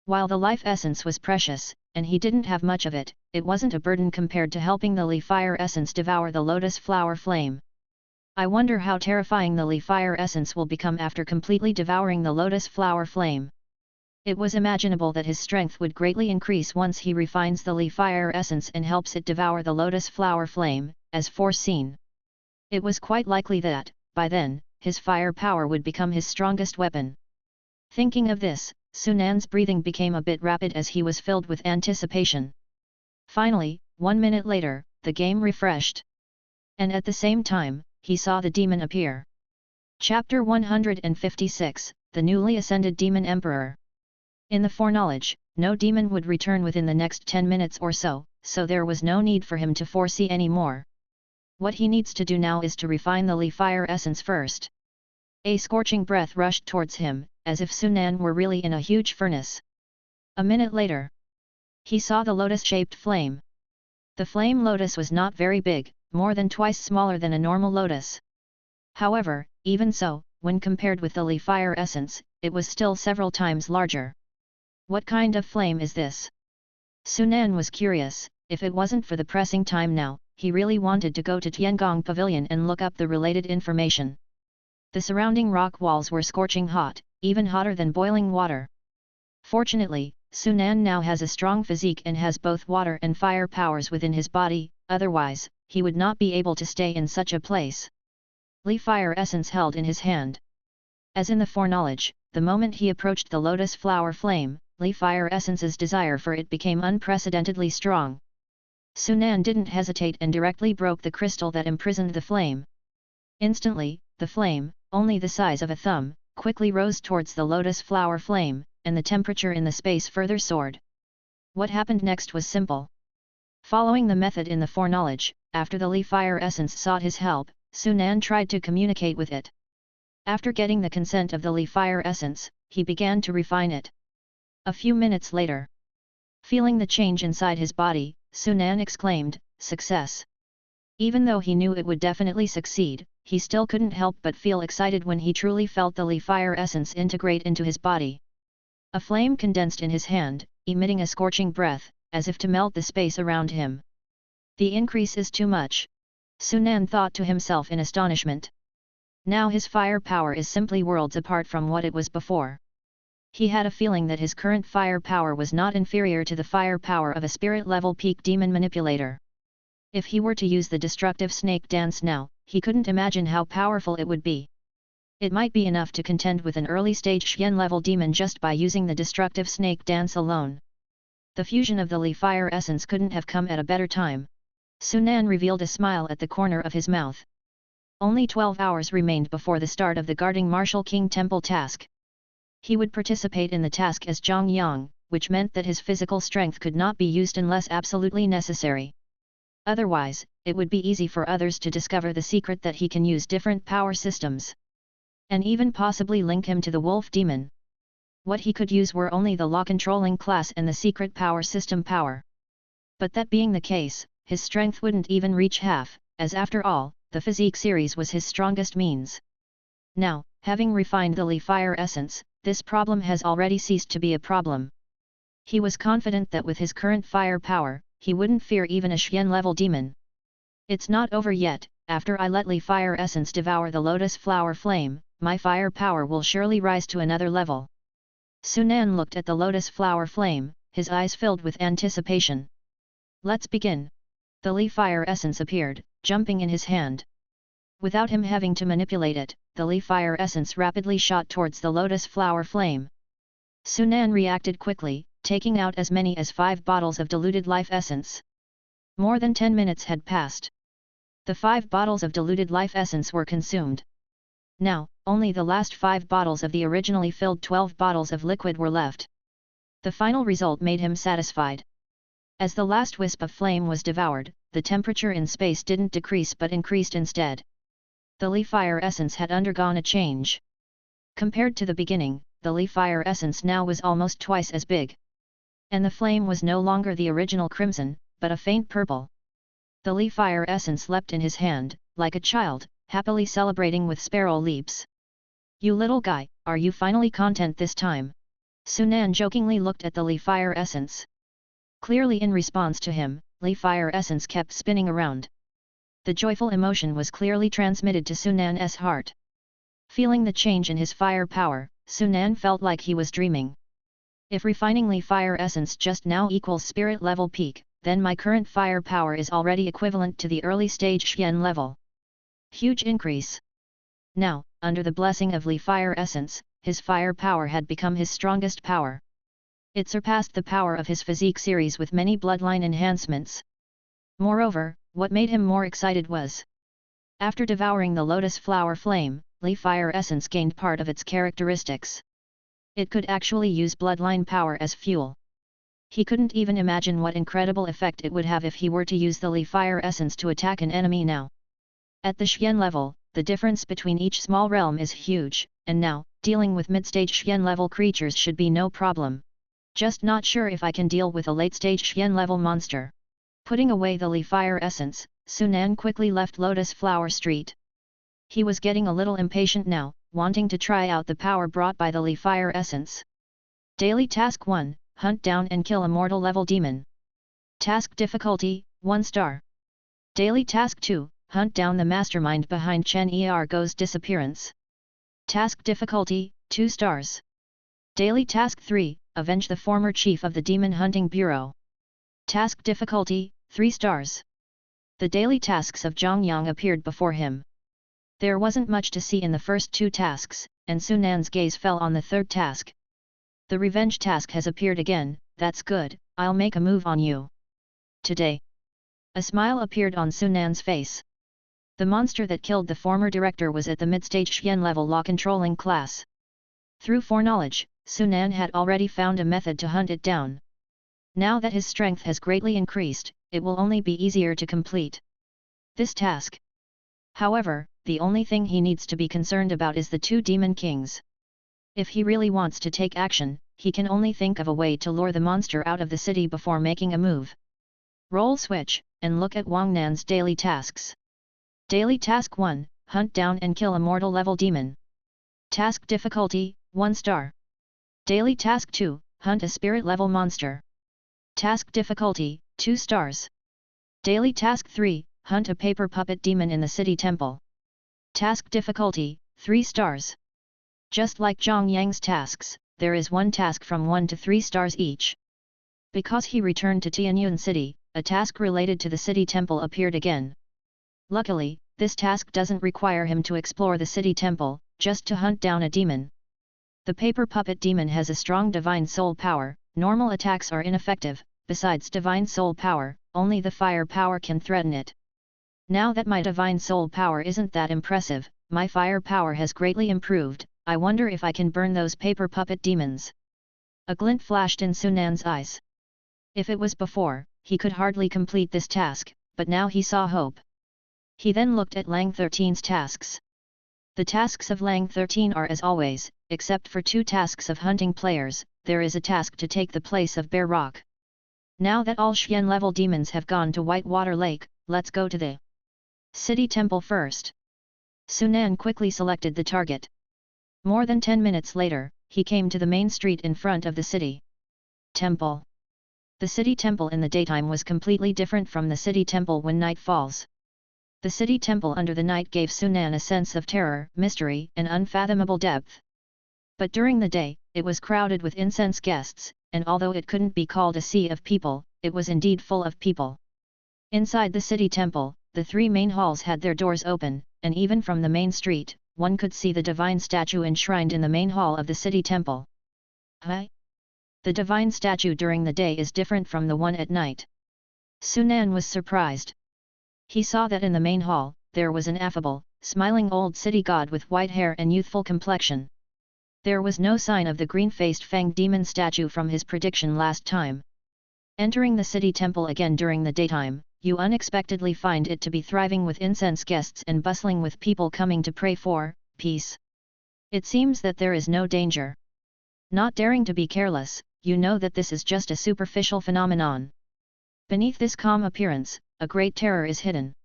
While the life essence was precious, and he didn't have much of it, it wasn't a burden compared to helping the Li fire essence devour the lotus flower flame. I wonder how terrifying the Li fire essence will become after completely devouring the lotus flower flame. It was imaginable that his strength would greatly increase once he refines the Li fire essence and helps it devour the lotus flower flame, as foreseen. It was quite likely that, by then, his fire power would become his strongest weapon. Thinking of this, Sunan's breathing became a bit rapid as he was filled with anticipation. Finally, 1 minute later, the game refreshed. And at the same time, he saw the demon appear. Chapter 156, The Newly Ascended Demon Emperor. In the foreknowledge, no demon would return within the next 10 minutes or so, so there was no need for him to foresee any more. What he needs to do now is to refine the Li fire essence first. A scorching breath rushed towards him, as if Sunan were really in a huge furnace. A minute later, he saw the lotus-shaped flame. The flame lotus was not very big, more than twice smaller than a normal lotus. However, even so, when compared with the Li fire essence, it was still several times larger. What kind of flame is this? Sunan was curious. If it wasn't for the pressing time now, he really wanted to go to Tiangong Pavilion and look up the related information. The surrounding rock walls were scorching hot, even hotter than boiling water. Fortunately, Sunan now has a strong physique and has both water and fire powers within his body, otherwise, he would not be able to stay in such a place. Li fire essence held in his hand. As in the foreknowledge, the moment he approached the lotus flower flame, Li fire essence's desire for it became unprecedentedly strong. Sunan didn't hesitate and directly broke the crystal that imprisoned the flame. Instantly, the flame, only the size of a thumb, quickly rose towards the lotus flower flame, and the temperature in the space further soared. What happened next was simple. Following the method in the foreknowledge, after the Li fire essence sought his help, Sunan tried to communicate with it. After getting the consent of the Li fire essence, he began to refine it. A few minutes later, feeling the change inside his body, Sunan exclaimed, "Success!" Even though he knew it would definitely succeed, he still couldn't help but feel excited when he truly felt the Li fire essence integrate into his body. A flame condensed in his hand, emitting a scorching breath, as if to melt the space around him. The increase is too much. Sunan thought to himself in astonishment. Now his fire power is simply worlds apart from what it was before. He had a feeling that his current fire power was not inferior to the fire power of a spirit-level peak demon manipulator. If he were to use the destructive snake dance now, he couldn't imagine how powerful it would be. It might be enough to contend with an early-stage Xian-level demon just by using the destructive snake dance alone. The fusion of the Li fire essence couldn't have come at a better time. Sunan revealed a smile at the corner of his mouth. Only 12 hours remained before the start of the guarding Martial King Temple task. He would participate in the task as Zhang Yang, which meant that his physical strength could not be used unless absolutely necessary. Otherwise, it would be easy for others to discover the secret that he can use different power systems. And even possibly link him to the wolf demon. What he could use were only the law-controlling class and the secret power system power. But that being the case, his strength wouldn't even reach half, as after all, the physique series was his strongest means. Now, having refined the Li fire essence, this problem has already ceased to be a problem. He was confident that with his current fire power, he wouldn't fear even a Xian-level demon. It's not over yet. After I let Li fire essence devour the lotus flower flame, my fire power will surely rise to another level. Sunan looked at the lotus flower flame, his eyes filled with anticipation. Let's begin. The Li fire essence appeared, jumping in his hand. Without him having to manipulate it, the Li fire essence rapidly shot towards the lotus flower flame. Sunan reacted quickly, taking out as many as 5 bottles of diluted life essence. More than 10 minutes had passed. The 5 bottles of diluted life essence were consumed. Now, only the last 5 bottles of the originally filled 12 bottles of liquid were left. The final result made him satisfied. As the last wisp of flame was devoured, the temperature in space didn't decrease but increased instead. The Li fire essence had undergone a change. Compared to the beginning, the Li fire essence now was almost twice as big. And the flame was no longer the original crimson, but a faint purple. The Li fire essence leapt in his hand, like a child, happily celebrating with sparrow leaps. "You little guy, are you finally content this time?" Sunan jokingly looked at the Li fire essence. Clearly in response to him, Li fire essence kept spinning around. The joyful emotion was clearly transmitted to Sunan's heart. Feeling the change in his fire power, Sunan felt like he was dreaming. If refining Li fire essence just now equals spirit level peak, then my current fire power is already equivalent to the early stage Xian level. Huge increase. Now, under the blessing of Li fire essence, his fire power had become his strongest power. It surpassed the power of his physique series with many bloodline enhancements. Moreover, what made him more excited was, after devouring the lotus flower flame, Li fire essence gained part of its characteristics. It could actually use bloodline power as fuel. He couldn't even imagine what incredible effect it would have if he were to use the Li fire essence to attack an enemy now. At the Xian level, the difference between each small realm is huge, and now, dealing with mid-stage Xian level creatures should be no problem. Just not sure if I can deal with a late-stage Xian level monster. Putting away the Li fire essence, Sunan quickly left Lotus Flower Street. He was getting a little impatient now, wanting to try out the power brought by the Li fire essence. Daily Task 1, Hunt down and kill immortal level demon. Task difficulty, 1 star. Daily Task 2, Hunt down the mastermind behind Chen Ergo's disappearance. Task difficulty, 2 stars. Daily Task 3, Avenge the former chief of the Demon Hunting Bureau. Task difficulty, 3 stars. The daily tasks of Zhang Yang appeared before him. There wasn't much to see in the first 2 tasks, and Sunan's gaze fell on the third task. The revenge task has appeared again, that's good, I'll make a move on you. Today. A smile appeared on Sunan's face. The monster that killed the former director was at the mid-stage Xian level law controlling class. Through foreknowledge, Sunan had already found a method to hunt it down. Now that his strength has greatly increased, it will only be easier to complete this task. However, the only thing he needs to be concerned about is the 2 demon kings. If he really wants to take action, he can only think of a way to lure the monster out of the city before making a move. Roll switch, and look at Wang Nan's daily tasks. Daily Task 1, Hunt down and kill immortal level demon. Task difficulty, 1 star. Daily Task 2, Hunt a spirit level monster. Task difficulty, 2 stars. Daily Task 3, Hunt a paper puppet demon in the city temple. Task difficulty, 3 stars. Just like Zhang Yang's tasks, there is one task from 1 to 3 stars each. Because he returned to Tianyun City, a task related to the city temple appeared again. Luckily, this task doesn't require him to explore the city temple, just to hunt down a demon. The paper puppet demon has a strong divine soul power, normal attacks are ineffective, besides divine soul power, only the fire power can threaten it. Now that my divine soul power isn't that impressive, my fire power has greatly improved, I wonder if I can burn those paper puppet demons. A glint flashed in Sunan's eyes. If it was before, he could hardly complete this task, but now he saw hope. He then looked at Lang 13's tasks. The tasks of Lang 13 are as always, except for 2 tasks of hunting players, there is a task to take the place of Bear Rock. Now that all Xian level demons have gone to Whitewater Lake, let's go to the city temple first. Sunan quickly selected the target. More than 10 minutes later, he came to the main street in front of the city temple. The city temple in the daytime was completely different from the city temple when night falls. The city temple under the night gave Sunan a sense of terror, mystery, and unfathomable depth. But during the day, it was crowded with incense guests, and although it couldn't be called a sea of people, it was indeed full of people. Inside the city temple, the 3 main halls had their doors open, and even from the main street, one could see the divine statue enshrined in the main hall of the city temple. Huh? The divine statue during the day is different from the one at night. Sunan was surprised. He saw that in the main hall, there was an affable, smiling old city god with white hair and youthful complexion. There was no sign of the green-faced fanged demon statue from his prediction last time. Entering the city temple again during the daytime, you unexpectedly find it to be thriving with incense guests and bustling with people coming to pray for peace. It seems that there is no danger. Not daring to be careless, you know that this is just a superficial phenomenon. Beneath this calm appearance, a great terror is hidden.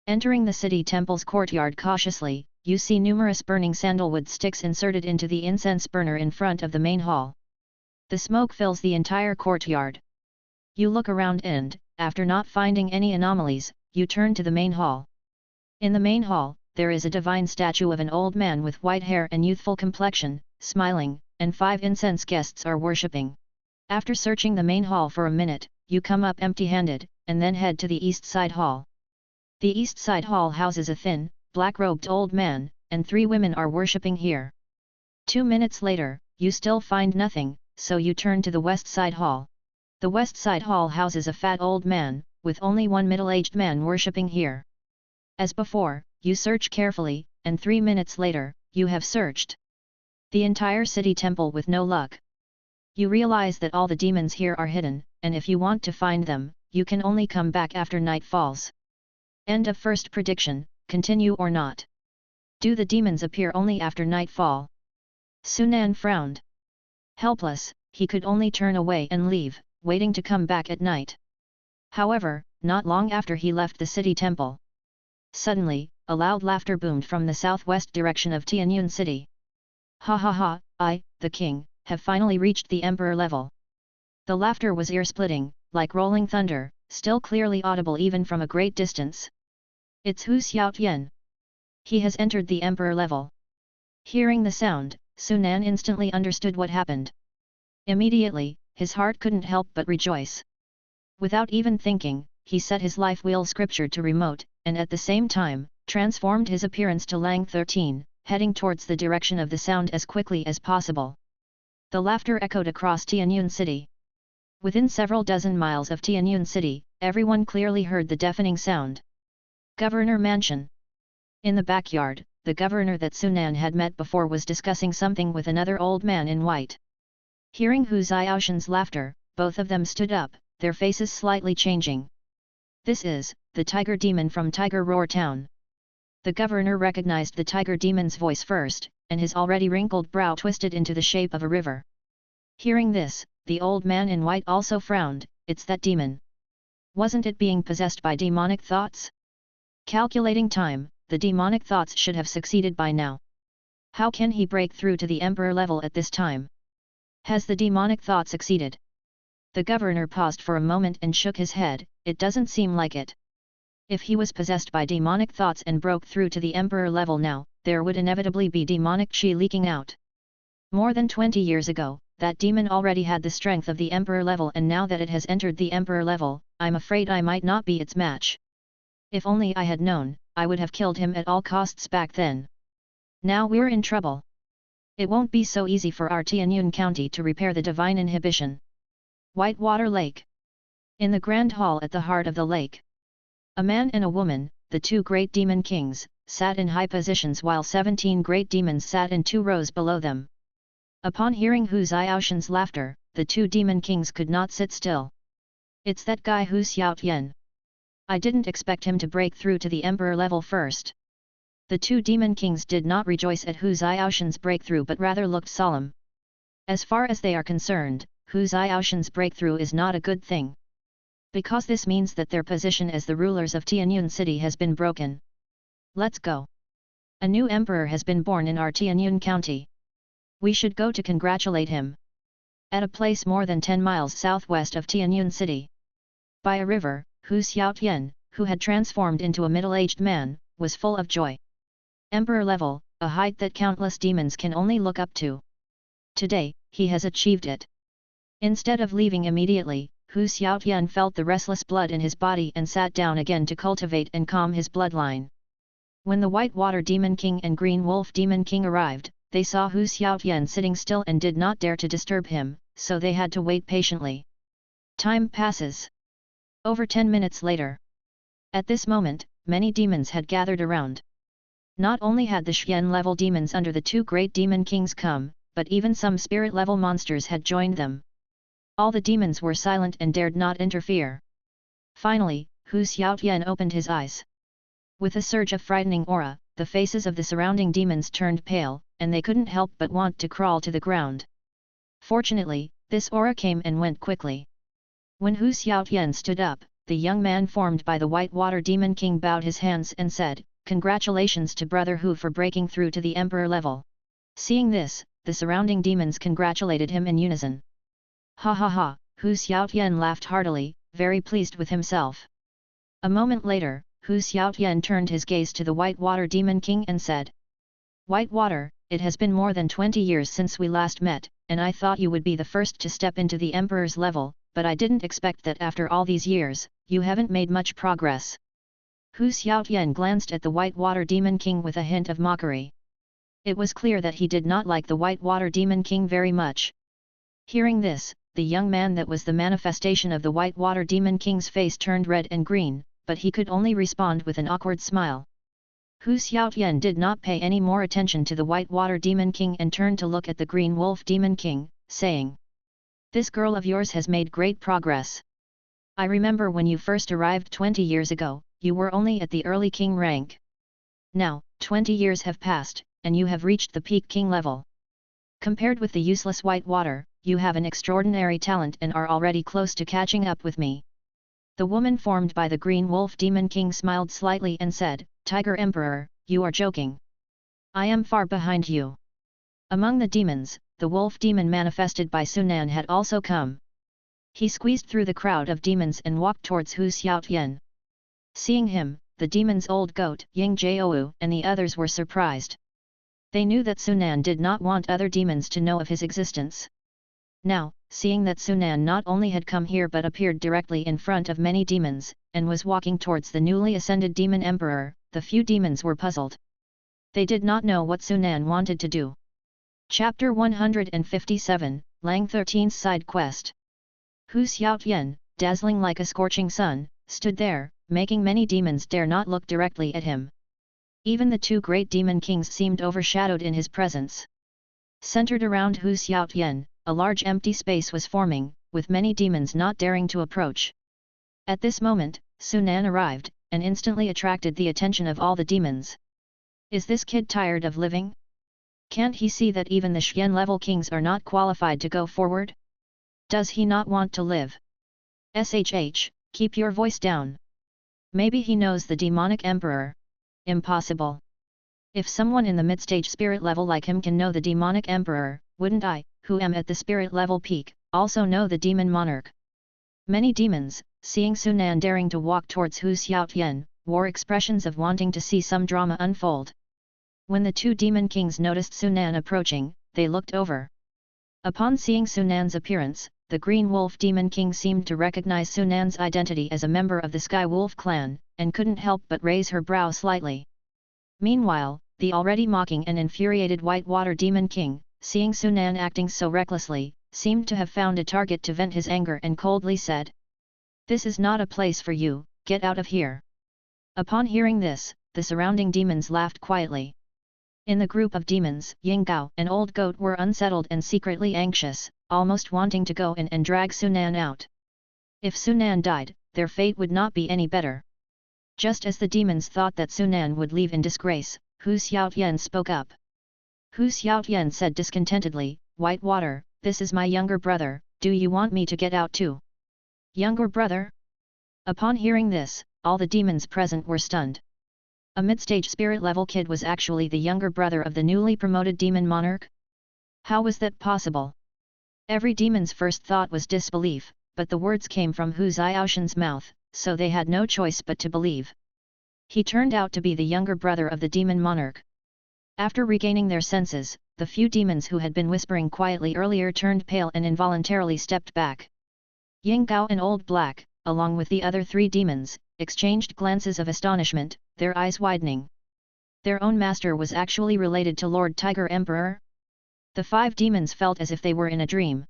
Entering the city temple's courtyard cautiously, you see numerous burning sandalwood sticks inserted into the incense burner in front of the main hall. The smoke fills the entire courtyard. You look around and, after not finding any anomalies, you turn to the main hall. In the main hall, there is a divine statue of an old man with white hair and youthful complexion, smiling, and 5 incense guests are worshipping. After searching the main hall for a minute, you come up empty-handed, and then head to the east side hall. The east side hall houses a thin, black-robed old man, and 3 women are worshipping here. 2 minutes later, you still find nothing, so you turn to the west side hall. The west side hall houses a fat old man, with only 1 middle-aged man worshipping here. As before, you search carefully, and 3 minutes later, you have searched the entire city temple with no luck. You realize that all the demons here are hidden, and if you want to find them, you can only come back after night falls. End of first prediction, continue or not? Do the demons appear only after nightfall? Sunan frowned. Helpless, he could only turn away and leave, waiting to come back at night. However, not long after he left the city temple. Suddenly, a loud laughter boomed from the southwest direction of Tianyun City. Ha ha ha, I, the king, have finally reached the emperor level. The laughter was ear-splitting, like rolling thunder, still clearly audible even from a great distance. It's Hu Xiaotian. He has entered the emperor level. Hearing the sound, Sunan instantly understood what happened. Immediately, his heart couldn't help but rejoice. Without even thinking, he set his life wheel scripture to remote, and at the same time, transformed his appearance to Lang 13, heading towards the direction of the sound as quickly as possible. The laughter echoed across Tianyun City. Within several dozen miles of Tianyun City, everyone clearly heard the deafening sound. Governor Mansion. In the backyard, the governor that Sunan had met before was discussing something with another old man in white. Hearing Hu Xiaoshan's laughter, both of them stood up, their faces slightly changing. This is the tiger demon from Tiger Roar Town. The governor recognized the tiger demon's voice first, and his already wrinkled brow twisted into the shape of a river. Hearing this, the old man in white also frowned. It's that demon. Wasn't it being possessed by demonic thoughts? Calculating time, the demonic thoughts should have succeeded by now. How can he break through to the emperor level at this time? Has the demonic thought succeeded? The governor paused for a moment and shook his head. It doesn't seem like it. If he was possessed by demonic thoughts and broke through to the emperor level now, there would inevitably be demonic chi leaking out. More than 20 years ago, that demon already had the strength of the emperor level, and now that it has entered the emperor level, I'm afraid I might not be its match. If only I had known, I would have killed him at all costs back then. Now we're in trouble. It won't be so easy for our Tianyun County to repair the divine inhibition. Whitewater Lake. In the grand hall at the heart of the lake, a man and a woman, the 2 great demon kings, sat in high positions while 17 great demons sat in 2 rows below them. Upon hearing Hu Xiaoshan's laughter, the 2 demon kings could not sit still. It's that guy Hu Xiaotian. I didn't expect him to break through to the emperor level first. The 2 demon kings did not rejoice at Hu Xiaoshan's breakthrough but rather looked solemn. As far as they are concerned, Hu Xiaoshan's breakthrough is not a good thing. Because this means that their position as the rulers of Tianyun City has been broken. Let's go. A new emperor has been born in our Tianyun County. We should go to congratulate him. At a place more than 10 miles southwest of Tianyun City. By a river, Hu Xiaotian, who had transformed into a middle-aged man, was full of joy. Emperor level, a height that countless demons can only look up to. Today, he has achieved it. Instead of leaving immediately, Hu Xiaotian felt the restless blood in his body and sat down again to cultivate and calm his bloodline. When the White Water Demon King and Green Wolf Demon King arrived, they saw Hu Xiaotian sitting still and did not dare to disturb him, so they had to wait patiently. Time passes. Over 10 minutes later. At this moment, many demons had gathered around. Not only had the Xian-level demons under the 2 great demon kings come, but even some spirit-level monsters had joined them. All the demons were silent and dared not interfere. Finally, Hu Xiaotian opened his eyes. With a surge of frightening aura, the faces of the surrounding demons turned pale, and they couldn't help but want to crawl to the ground. Fortunately, this aura came and went quickly. When Hu Xiaotian stood up, the young man formed by the White Water Demon King bowed his hands and said, "Congratulations to Brother Hu for breaking through to the Emperor level." Seeing this, the surrounding demons congratulated him in unison. Ha ha ha, Hu Xiaotian laughed heartily, very pleased with himself. A moment later, Hu Xiaotian turned his gaze to the White Water Demon King and said, "White Water, it has been more than 20 years since we last met, and I thought you would be the first to step into the Emperor's level, but I didn't expect that after all these years, you haven't made much progress." Hu Xiaotian glanced at the White Water Demon King with a hint of mockery. It was clear that he did not like the White Water Demon King very much. Hearing this, the young man that was the manifestation of the White Water Demon King's face turned red and green, but he could only respond with an awkward smile. Hu Xiaotian did not pay any more attention to the White Water Demon King and turned to look at the Green Wolf Demon King, saying, "This girl of yours has made great progress. I remember when you first arrived 20 years ago, you were only at the early king rank. Now, 20 years have passed, and you have reached the peak king level. Compared with the useless White Water, you have an extraordinary talent and are already close to catching up with me." The woman formed by the Green Wolf Demon King smiled slightly and said, "Tiger Emperor, you are joking. I am far behind you." Among the demons, the wolf demon manifested by Sunan had also come. He squeezed through the crowd of demons and walked towards Hu Xiaotian. Seeing him, the demon's old goat, Ying Jiaou, and the others were surprised. They knew that Sunan did not want other demons to know of his existence. Now, seeing that Sunan not only had come here but appeared directly in front of many demons, and was walking towards the newly ascended demon emperor, the few demons were puzzled. They did not know what Sunan wanted to do. Chapter 157, Lang 13's Side Quest. Hu Xiaotian, dazzling like a scorching sun, stood there, making many demons dare not look directly at him. Even the two great demon kings seemed overshadowed in his presence. Centered around Hu Xiaotian, a large empty space was forming, with many demons not daring to approach. At this moment, Sunan arrived, and instantly attracted the attention of all the demons. Is this kid tired of living? Can't he see that even the Xian level kings are not qualified to go forward? Does he not want to live? SHH, keep your voice down. Maybe he knows the demonic emperor. Impossible. If someone in the mid-stage spirit level like him can know the demonic emperor, wouldn't I, who am at the spirit level peak, also know the demon monarch? Many demons, seeing Sunan daring to walk towards Hu Xiaotian, wore expressions of wanting to see some drama unfold. When the two demon kings noticed Sunan approaching, they looked over. Upon seeing Sunan's appearance, the Green Wolf Demon King seemed to recognize Sunan's identity as a member of the Sky Wolf clan, and couldn't help but raise her brow slightly. Meanwhile, the already mocking and infuriated White Water Demon King, seeing Sunan acting so recklessly, seemed to have found a target to vent his anger and coldly said, "This is not a place for you, get out of here." Upon hearing this, the surrounding demons laughed quietly. In the group of demons, Ying Gao and Old Goat were unsettled and secretly anxious, almost wanting to go in and drag Sunan out. If Sunan died, their fate would not be any better. Just as the demons thought that Sunan would leave in disgrace, Hu Xiaotian spoke up. Hu Xiaotian said discontentedly, "White Water, this is my younger brother, do you want me to get out too?" Younger brother? Upon hearing this, all the demons present were stunned. A mid-stage spirit level kid was actually the younger brother of the newly promoted demon monarch? How was that possible? Every demon's first thought was disbelief, but the words came from Hu Xiaoshan's mouth, so they had no choice but to believe. He turned out to be the younger brother of the demon monarch. After regaining their senses, the few demons who had been whispering quietly earlier turned pale and involuntarily stepped back. Ying Gao and Old Black, along with the other three demons, exchanged glances of astonishment, their eyes widening. Their own master was actually related to Lord Tiger Emperor? The five demons felt as if they were in a dream.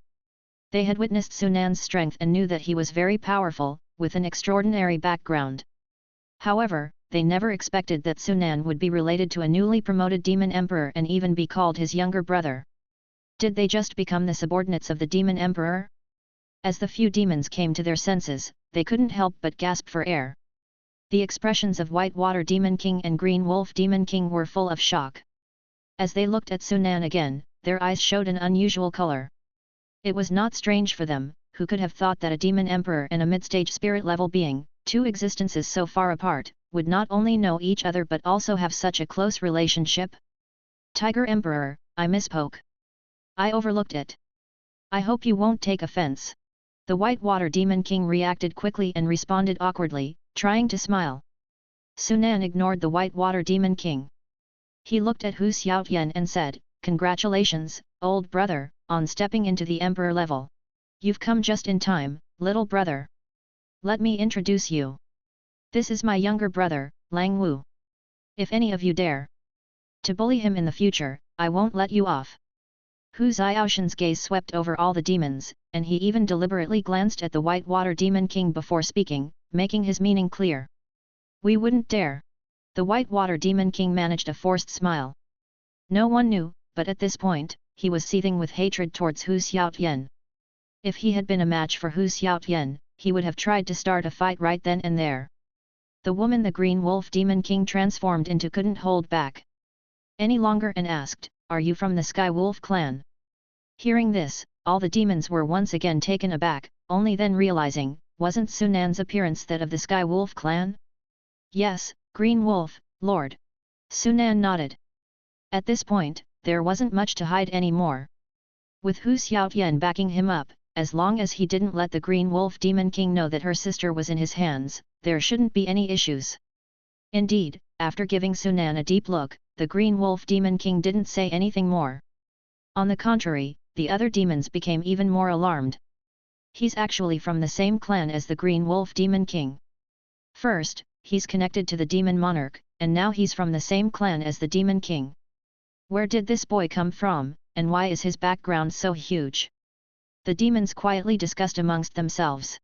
They had witnessed Sunan's strength and knew that he was very powerful, with an extraordinary background. However, they never expected that Sunan would be related to a newly promoted demon emperor and even be called his younger brother. Did they just become the subordinates of the demon emperor? As the few demons came to their senses, they couldn't help but gasp for air. The expressions of White Water Demon King and Green Wolf Demon King were full of shock. As they looked at Sunan again, their eyes showed an unusual color. It was not strange for them, who could have thought that a demon emperor and a mid-stage spirit level being, two existences so far apart, would not only know each other but also have such a close relationship? Tiger Emperor, I misspoke. I overlooked it. I hope you won't take offense. The Whitewater Demon King reacted quickly and responded awkwardly, trying to smile. Sunan ignored the Whitewater Demon King. He looked at Hu Xiaotian and said, "Congratulations, old brother, on stepping into the emperor level. You've come just in time, little brother. Let me introduce you. This is my younger brother, Lang Wu. If any of you dare to bully him in the future, I won't let you off." Hu Xiaoshan's gaze swept over all the demons, and he even deliberately glanced at the Whitewater Demon King before speaking, making his meaning clear. "We wouldn't dare." The Whitewater Demon King managed a forced smile. No one knew, but at this point, he was seething with hatred towards Hu Xiaotian. If he had been a match for Hu Xiaotian, he would have tried to start a fight right then and there. The woman the Green Wolf Demon King transformed into couldn't hold back any longer and asked, "Are you from the Sky Wolf clan?" Hearing this, all the demons were once again taken aback, only then realizing, wasn't Sunan's appearance that of the Sky Wolf clan? "Yes, Green Wolf, Lord." Sunan nodded. At this point, there wasn't much to hide anymore. With Hu Xiaotian backing him up, as long as he didn't let the Green Wolf Demon King know that her sister was in his hands, there shouldn't be any issues. Indeed, after giving Sunan a deep look, the Green Wolf Demon King didn't say anything more. On the contrary, the other demons became even more alarmed. He's actually from the same clan as the Green Wolf Demon King. First, he's connected to the Demon Monarch, and now he's from the same clan as the Demon King. Where did this boy come from, and why is his background so huge? The demons quietly discussed amongst themselves.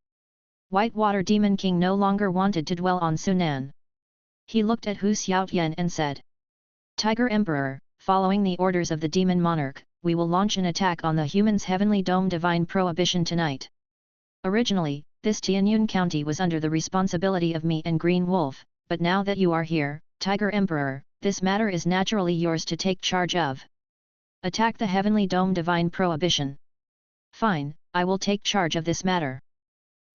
Whitewater Demon King no longer wanted to dwell on Sunan. He looked at Hu Xiaotian and said, "Tiger Emperor, following the orders of the Demon Monarch, we will launch an attack on the humans' Heavenly Dome Divine Prohibition tonight. Originally, this Tianyun County was under the responsibility of me and Green Wolf, but now that you are here, Tiger Emperor, this matter is naturally yours to take charge of. Attack the Heavenly Dome Divine Prohibition." "Fine, I will take charge of this matter.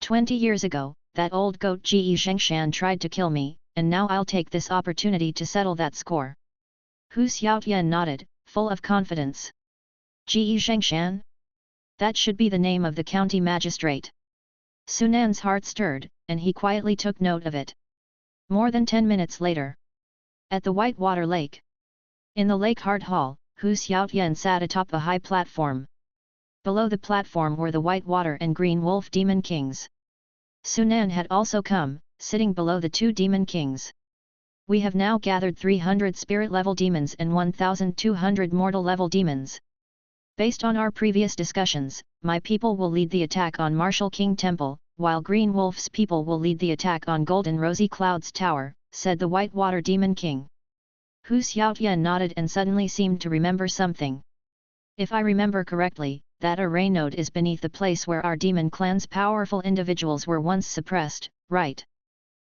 20 years ago, that old goat Ji Zhengshan tried to kill me, and now I'll take this opportunity to settle that score." Hu Xiaotian nodded, full of confidence. Ji Zhengshan? That should be the name of the county magistrate. Sunan's heart stirred, and he quietly took note of it. More than 10 minutes later. At the Whitewater Lake. In the Lake Heart Hall, Hu Xiaotian sat atop a high platform. Below the platform were the Whitewater and Green Wolf Demon Kings. Sunan had also come, sitting below the two Demon Kings. "We have now gathered 300 spirit-level demons and 1,200 mortal-level demons. Based on our previous discussions, my people will lead the attack on Martial King Temple, while Green Wolf's people will lead the attack on Golden Rosy Clouds Tower," said the Whitewater Demon King. Hu Xiaotian nodded and suddenly seemed to remember something. "If I remember correctly, that array node is beneath the place where our demon clan's powerful individuals were once suppressed, right?"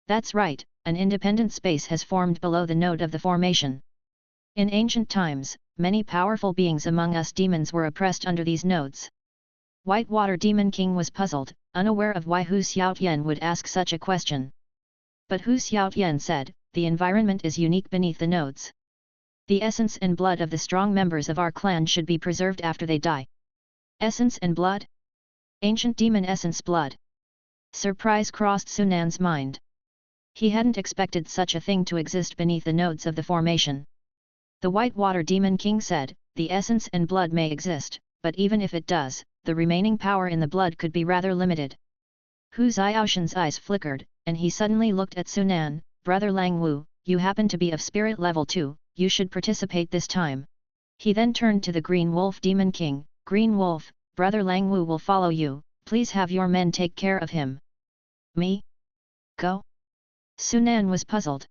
"That's right, an independent space has formed below the node of the formation. In ancient times, many powerful beings among us demons were oppressed under these nodes." Whitewater Demon King was puzzled, unaware of why Hu Xiaotian would ask such a question. But Hu Xiaotian said, "The environment is unique beneath the nodes. The essence and blood of the strong members of our clan should be preserved after they die." Essence and blood? Ancient demon essence blood? Surprise crossed Sunan's mind. He hadn't expected such a thing to exist beneath the nodes of the formation. The Whitewater Demon King said, "The essence and blood may exist, but even if it does, the remaining power in the blood could be rather limited." Hu Xiaoshan's eyes flickered, and he suddenly looked at Sunan. "Brother Lang Wu, you happen to be of spirit level 2, you should participate this time." He then turned to the Green Wolf Demon King. "Green Wolf, Brother Lang Wu will follow you, please have your men take care of him." "Me? Go?" Sunan was puzzled.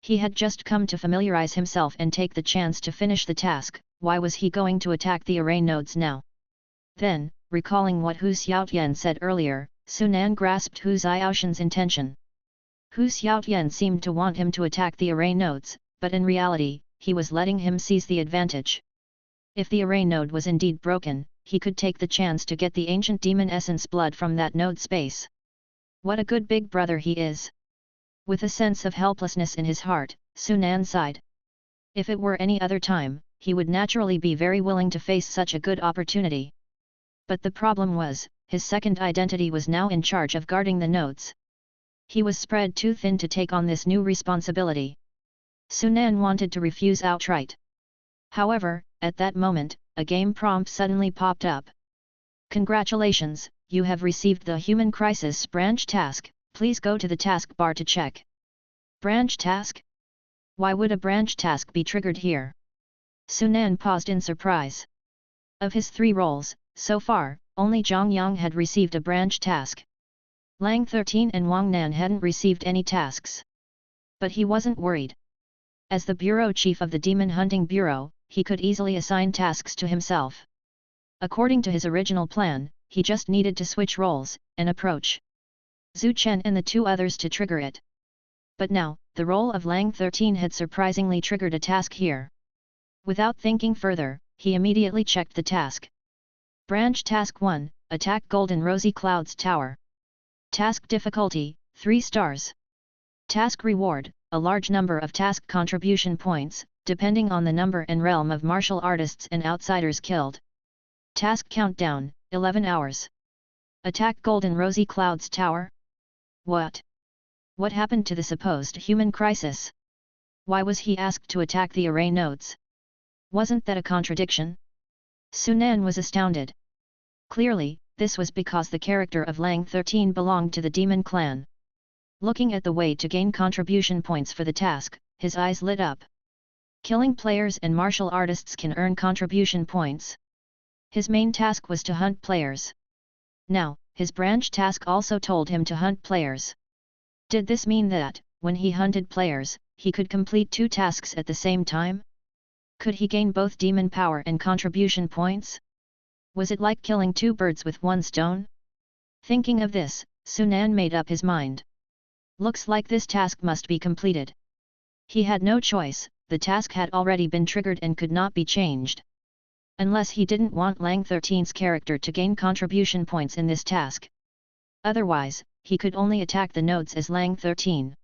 He had just come to familiarize himself and take the chance to finish the task, why was he going to attack the array nodes now? Then, recalling what Hu Xiaotian said earlier, Sunan grasped Hu Xiaoshan's intention. Hu Xiaotian seemed to want him to attack the array nodes, but in reality, he was letting him seize the advantage. If the array node was indeed broken, he could take the chance to get the ancient demon essence blood from that node space. What a good big brother he is! With a sense of helplessness in his heart, Sunan sighed. If it were any other time, he would naturally be very willing to face such a good opportunity. But the problem was, his second identity was now in charge of guarding the nodes. He was spread too thin to take on this new responsibility. Sunan wanted to refuse outright. However, at that moment, a game prompt suddenly popped up. Congratulations, you have received the Human Crisis branch task, please go to the task bar to check. Branch task? Why would a branch task be triggered here? Sunan paused in surprise. Of his 3 roles, so far, only Zhang Yang had received a branch task. Lang 13 and Wang Nan hadn't received any tasks. But he wasn't worried. As the bureau chief of the Demon Hunting Bureau, he could easily assign tasks to himself. According to his original plan, he just needed to switch roles, and approach Zhu Chen and the 2 others to trigger it. But now, the role of Lang 13 had surprisingly triggered a task here. Without thinking further, he immediately checked the task. Branch Task 1, Attack Golden Rosy Clouds Tower. Task Difficulty, 3 stars. Task Reward, a large number of task contribution points, depending on the number and realm of martial artists and outsiders killed. Task Countdown, 11 hours. Attack Golden Rosy Clouds Tower? What? What happened to the supposed human crisis? Why was he asked to attack the array nodes? Wasn't that a contradiction? Sunan was astounded. Clearly, this was because the character of Lang 13 belonged to the demon clan. Looking at the way to gain contribution points for the task, his eyes lit up. Killing players and martial artists can earn contribution points. His main task was to hunt players. Now, his branch task also told him to hunt players. Did this mean that, when he hunted players, he could complete 2 tasks at the same time? Could he gain both demon power and contribution points? Was it like killing 2 birds with 1 stone? Thinking of this, Sunan made up his mind. Looks like this task must be completed. He had no choice, the task had already been triggered and could not be changed. Unless he didn't want Lang 13's character to gain contribution points in this task. Otherwise, he could only attack the nodes as Lang 13.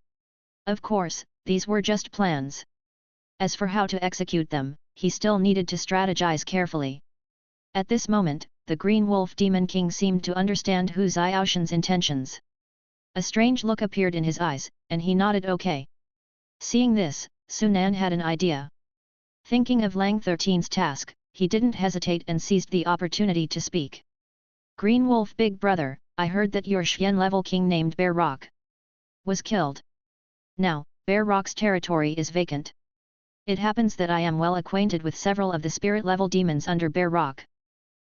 Of course, these were just plans. As for how to execute them, he still needed to strategize carefully. At this moment, the Green Wolf Demon King seemed to understand Hu Xiaoshan's intentions. A strange look appeared in his eyes, and he nodded okay. Seeing this, Sunan had an idea. Thinking of Lang 13's task, he didn't hesitate and seized the opportunity to speak. Green Wolf Big Brother, I heard that your Xian level king named Bear Rock was killed. Now, Bear Rock's territory is vacant. It happens that I am well acquainted with several of the spirit level demons under Bear Rock.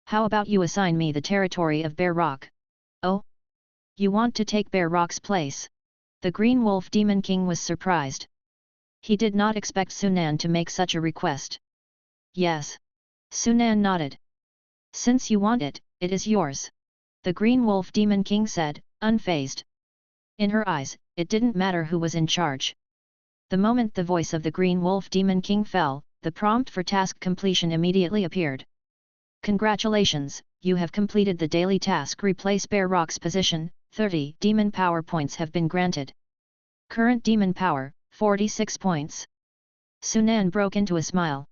How about you assign me the territory of Bear Rock? Oh? You want to take Bear Rock's place? The Green Wolf Demon King was surprised. He did not expect Sunan to make such a request. Yes. Sunan nodded. Since you want it, it is yours. The Green Wolf Demon King said, unfazed. In her eyes, it didn't matter who was in charge. The moment the voice of the Green Wolf Demon King fell, the prompt for task completion immediately appeared. Congratulations, you have completed the daily task. Replace Bear Rock's position, 30 demon power points have been granted. Current demon power, 46 points. Sunan broke into a smile.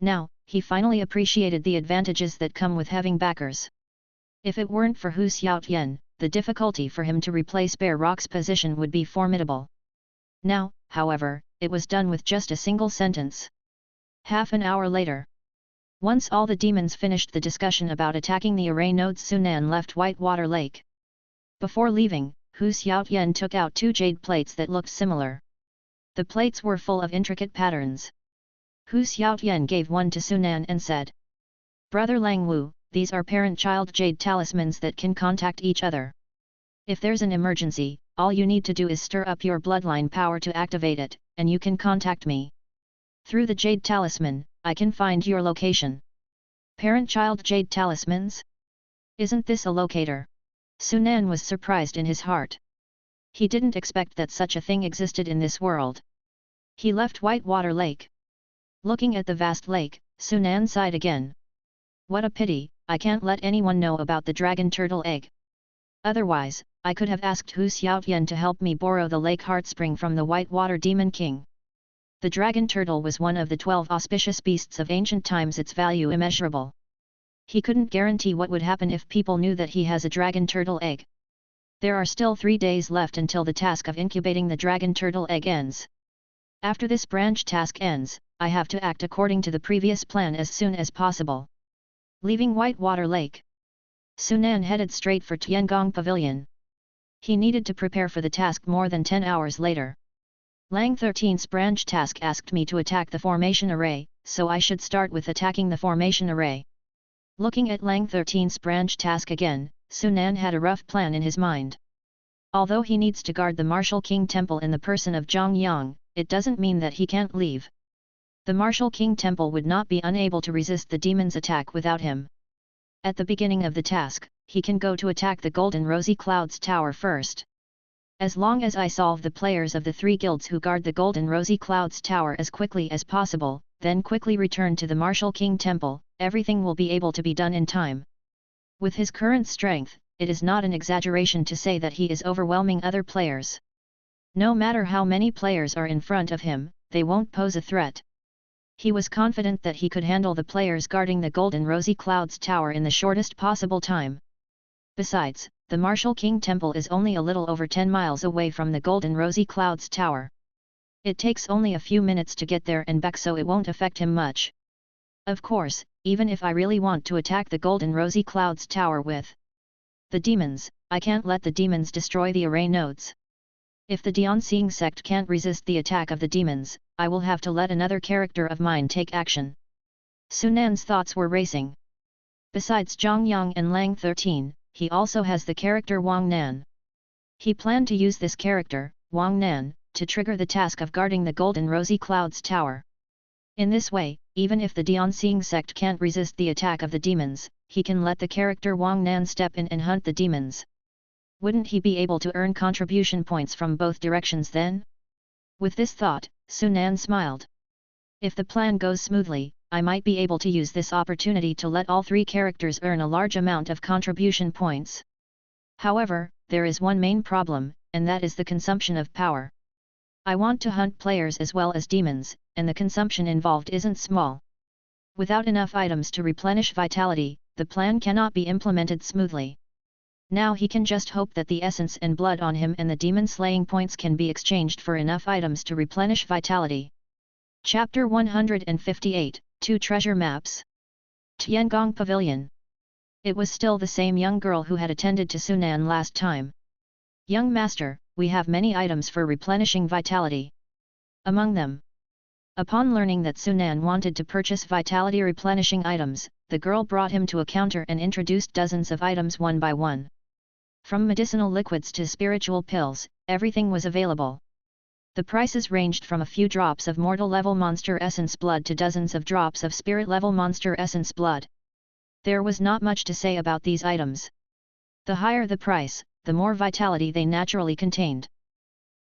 Now, he finally appreciated the advantages that come with having backers. If it weren't for Hu Xiaotian, the difficulty for him to replace Bear Rock's position would be formidable. Now, however, it was done with just a single sentence. Half an hour later. Once all the demons finished the discussion about attacking the array nodes, Sunan left Whitewater Lake. Before leaving, Hu Xiaotian took out 2 jade plates that looked similar. The plates were full of intricate patterns. Hu Xiaotian gave one to Sunan and said, Brother Lang Wu, these are parent-child jade talismans that can contact each other. If there's an emergency, all you need to do is stir up your bloodline power to activate it, and you can contact me. Through the jade talisman, I can find your location. Parent-child jade talismans? Isn't this a locator? Sunan was surprised in his heart. He didn't expect that such a thing existed in this world. He left Whitewater Lake. Looking at the vast lake, Sunan sighed again. What a pity, I can't let anyone know about the dragon turtle egg. Otherwise, I could have asked Hu Xiaotian to help me borrow the lake heart spring from the White Water Demon King. The dragon turtle was one of the 12 auspicious beasts of ancient times, its value immeasurable. He couldn't guarantee what would happen if people knew that he has a dragon turtle egg. There are still 3 days left until the task of incubating the dragon turtle egg ends. After this branch task ends, I have to act according to the previous plan as soon as possible. Leaving Whitewater Lake, Sunan headed straight for Tiangong Pavilion. He needed to prepare for the task more than 10 hours later. Lang 13's branch task asked me to attack the formation array, so I should start with attacking the formation array. Looking at Lang 13's branch task again, Sunan had a rough plan in his mind. Although he needs to guard the Martial King Temple in the person of Zhang Yang, it doesn't mean that he can't leave. The Martial King Temple would not be unable to resist the demon's attack without him. At the beginning of the task, he can go to attack the Golden Rosy Clouds Tower first. As long as I solve the players of the 3 guilds who guard the Golden Rosy Clouds Tower as quickly as possible, then quickly return to the Martial King Temple, everything will be able to be done in time. With his current strength, it is not an exaggeration to say that he is overwhelming other players. No matter how many players are in front of him, they won't pose a threat. He was confident that he could handle the players guarding the Golden Rosy Clouds Tower in the shortest possible time. Besides, the Martial King Temple is only a little over 10 miles away from the Golden Rosy Clouds Tower. It takes only a few minutes to get there and back, so it won't affect him much. Of course, even if I really want to attack the Golden Rosy Clouds Tower with the demons, I can't let the demons destroy the array nodes. If the Dianxing sect can't resist the attack of the demons, I will have to let another character of mine take action. Sunan's thoughts were racing. Besides Zhang Yang and Lang 13, he also has the character Wang Nan. He planned to use this character, Wang Nan, to trigger the task of guarding the Golden Rosy Clouds Tower. In this way, even if the Dianxing sect can't resist the attack of the demons, he can let the character Wang Nan step in and hunt the demons. Wouldn't he be able to earn contribution points from both directions then? With this thought, Sunan smiled. If the plan goes smoothly, I might be able to use this opportunity to let all 3 characters earn a large amount of contribution points. However, there is one main problem, and that is the consumption of power. I want to hunt players as well as demons, and the consumption involved isn't small. Without enough items to replenish vitality, the plan cannot be implemented smoothly. Now he can just hope that the essence and blood on him and the demon slaying points can be exchanged for enough items to replenish vitality. Chapter 158, 2 Treasure Maps. Tiangong Pavilion. It was still the same young girl who had attended to Sunan last time. Young master, we have many items for replenishing vitality. Among them. Upon learning that Sunan wanted to purchase vitality replenishing items, the girl brought him to a counter and introduced dozens of items one by one. From medicinal liquids to spiritual pills, everything was available. The prices ranged from a few drops of mortal level monster essence blood to dozens of drops of spirit level monster essence blood. There was not much to say about these items. The higher the price, the more vitality they naturally contained.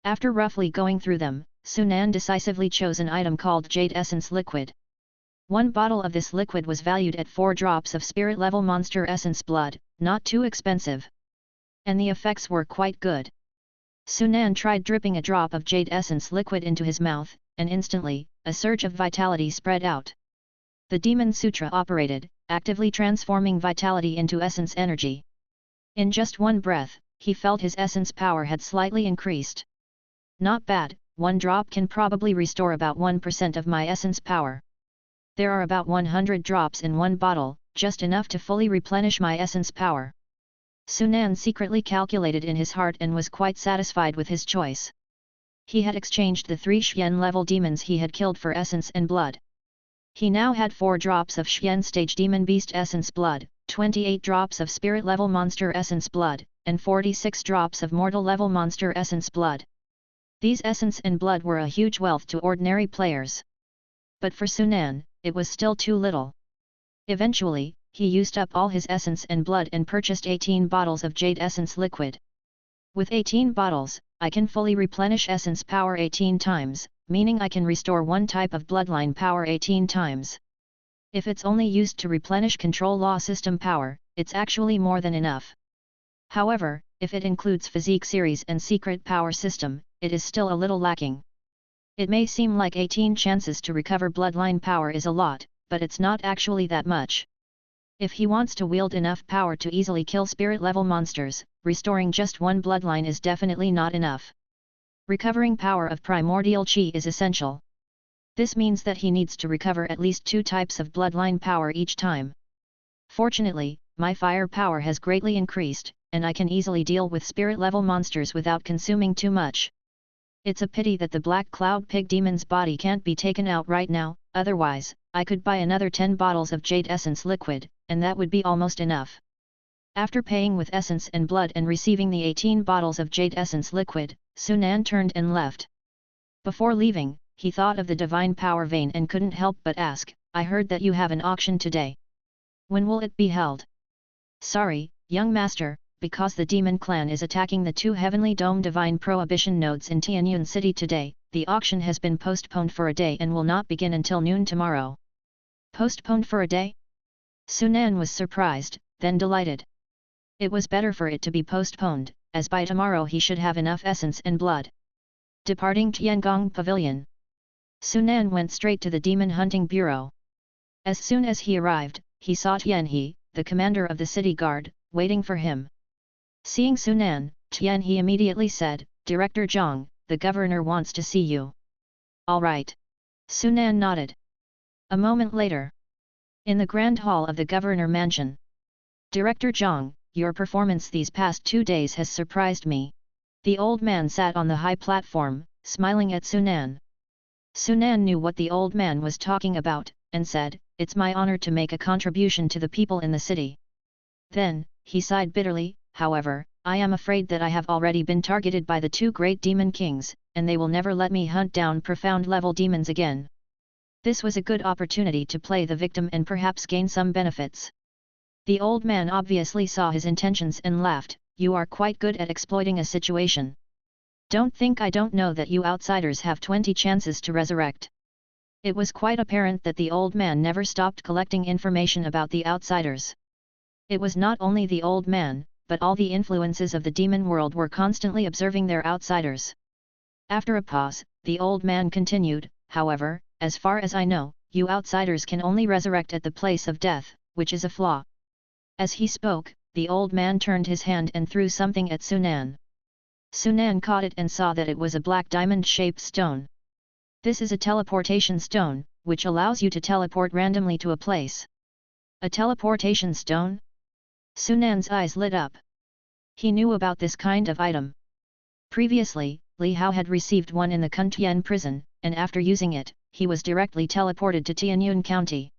After roughly going through them, Sunan decisively chose an item called Jade Essence Liquid. 1 bottle of this liquid was valued at 4 drops of spirit level monster essence blood, not too expensive. And the effects were quite good. Sunan tried dripping a drop of Jade Essence Liquid into his mouth, and instantly, a surge of vitality spread out. The Demon Sutra operated, actively transforming vitality into essence energy. In just one breath, he felt his essence power had slightly increased. Not bad, 1 drop can probably restore about 1% of my essence power. There are about 100 drops in 1 bottle, just enough to fully replenish my essence power. Sunan secretly calculated in his heart and was quite satisfied with his choice. He had exchanged the 3 Xian level demons he had killed for essence and blood. He now had 4 drops of Xian stage demon beast essence blood, 28 drops of spirit level monster essence blood, and 46 drops of mortal level monster essence blood. These essence and blood were a huge wealth to ordinary players. But for Sunan, it was still too little. Eventually, he used up all his essence and blood and purchased 18 bottles of Jade Essence Liquid. With 18 bottles, I can fully replenish essence power 18 times, meaning I can restore 1 type of bloodline power 18 times. If it's only used to replenish control law system power, it's actually more than enough. However, if it includes physique series and secret power system, it is still a little lacking. It may seem like 18 chances to recover bloodline power is a lot, but it's not actually that much. If he wants to wield enough power to easily kill spirit-level monsters, restoring just one bloodline is definitely not enough. Recovering power of primordial chi is essential. This means that he needs to recover at least 2 types of bloodline power each time. Fortunately, my fire power has greatly increased, and I can easily deal with spirit-level monsters without consuming too much. It's a pity that the Black Cloud Pig Demon's body can't be taken out right now, otherwise, I could buy another 10 bottles of Jade Essence liquid, and that would be almost enough. After paying with essence and blood and receiving the 18 bottles of Jade Essence liquid, Sunan turned and left. Before leaving, he thought of the divine power vein and couldn't help but ask, I heard that you have an auction today. When will it be held? Sorry, young master, because the demon clan is attacking the 2 heavenly dome divine prohibition nodes in Tianyun City today, the auction has been postponed for a day and will not begin until noon tomorrow. Postponed for a day? Sunan was surprised, then delighted. It was better for it to be postponed, as by tomorrow he should have enough essence and blood. Departing Tiangong Pavilion, Sunan went straight to the Demon Hunting Bureau. As soon as he arrived, he saw Tianhe, the commander of the city guard, waiting for him. Seeing Sunan, Tianhe immediately said, Director Zhang, the governor wants to see you. All right. Sunan nodded. A moment later, in the grand hall of the governor mansion, Director Zhang, your performance these past 2 days has surprised me. The old man sat on the high platform, smiling at Sunan. Sunan knew what the old man was talking about, and said, It's my honor to make a contribution to the people in the city. Then, he sighed bitterly, however, I am afraid that I have already been targeted by the 2 great demon kings, and they will never let me hunt down profound-level demons again. This was a good opportunity to play the victim and perhaps gain some benefits. The old man obviously saw his intentions and laughed, You are quite good at exploiting a situation. Don't think I don't know that you outsiders have 20 chances to resurrect. It was quite apparent that the old man never stopped collecting information about the outsiders. It was not only the old man, but all the influences of the demon world were constantly observing their outsiders. After a pause, the old man continued, However, as far as I know, you outsiders can only resurrect at the place of death, which is a flaw. As he spoke, the old man turned his hand and threw something at Sunan. Sunan caught it and saw that it was a black diamond-shaped stone. This is a teleportation stone, which allows you to teleport randomly to a place. A teleportation stone? Sunan's eyes lit up. He knew about this kind of item. Previously, Li Hao had received one in the Kuntian prison, and after using it, he was directly teleported to Tianyun County.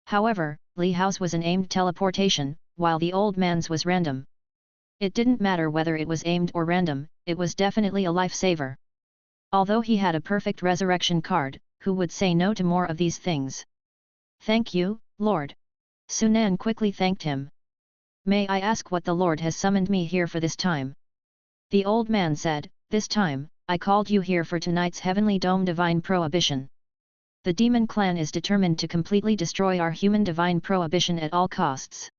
However, Li Hao's was an aimed teleportation, while the old man's was random. It didn't matter whether it was aimed or random, it was definitely a lifesaver. Although he had a perfect resurrection card, who would say no to more of these things? Thank you, Lord. Sunan quickly thanked him. May I ask what the Lord has summoned me here for this time? The old man said, This time, I called you here for tonight's Heavenly Dome Divine Prohibition. The demon clan is determined to completely destroy our human divine prohibition at all costs.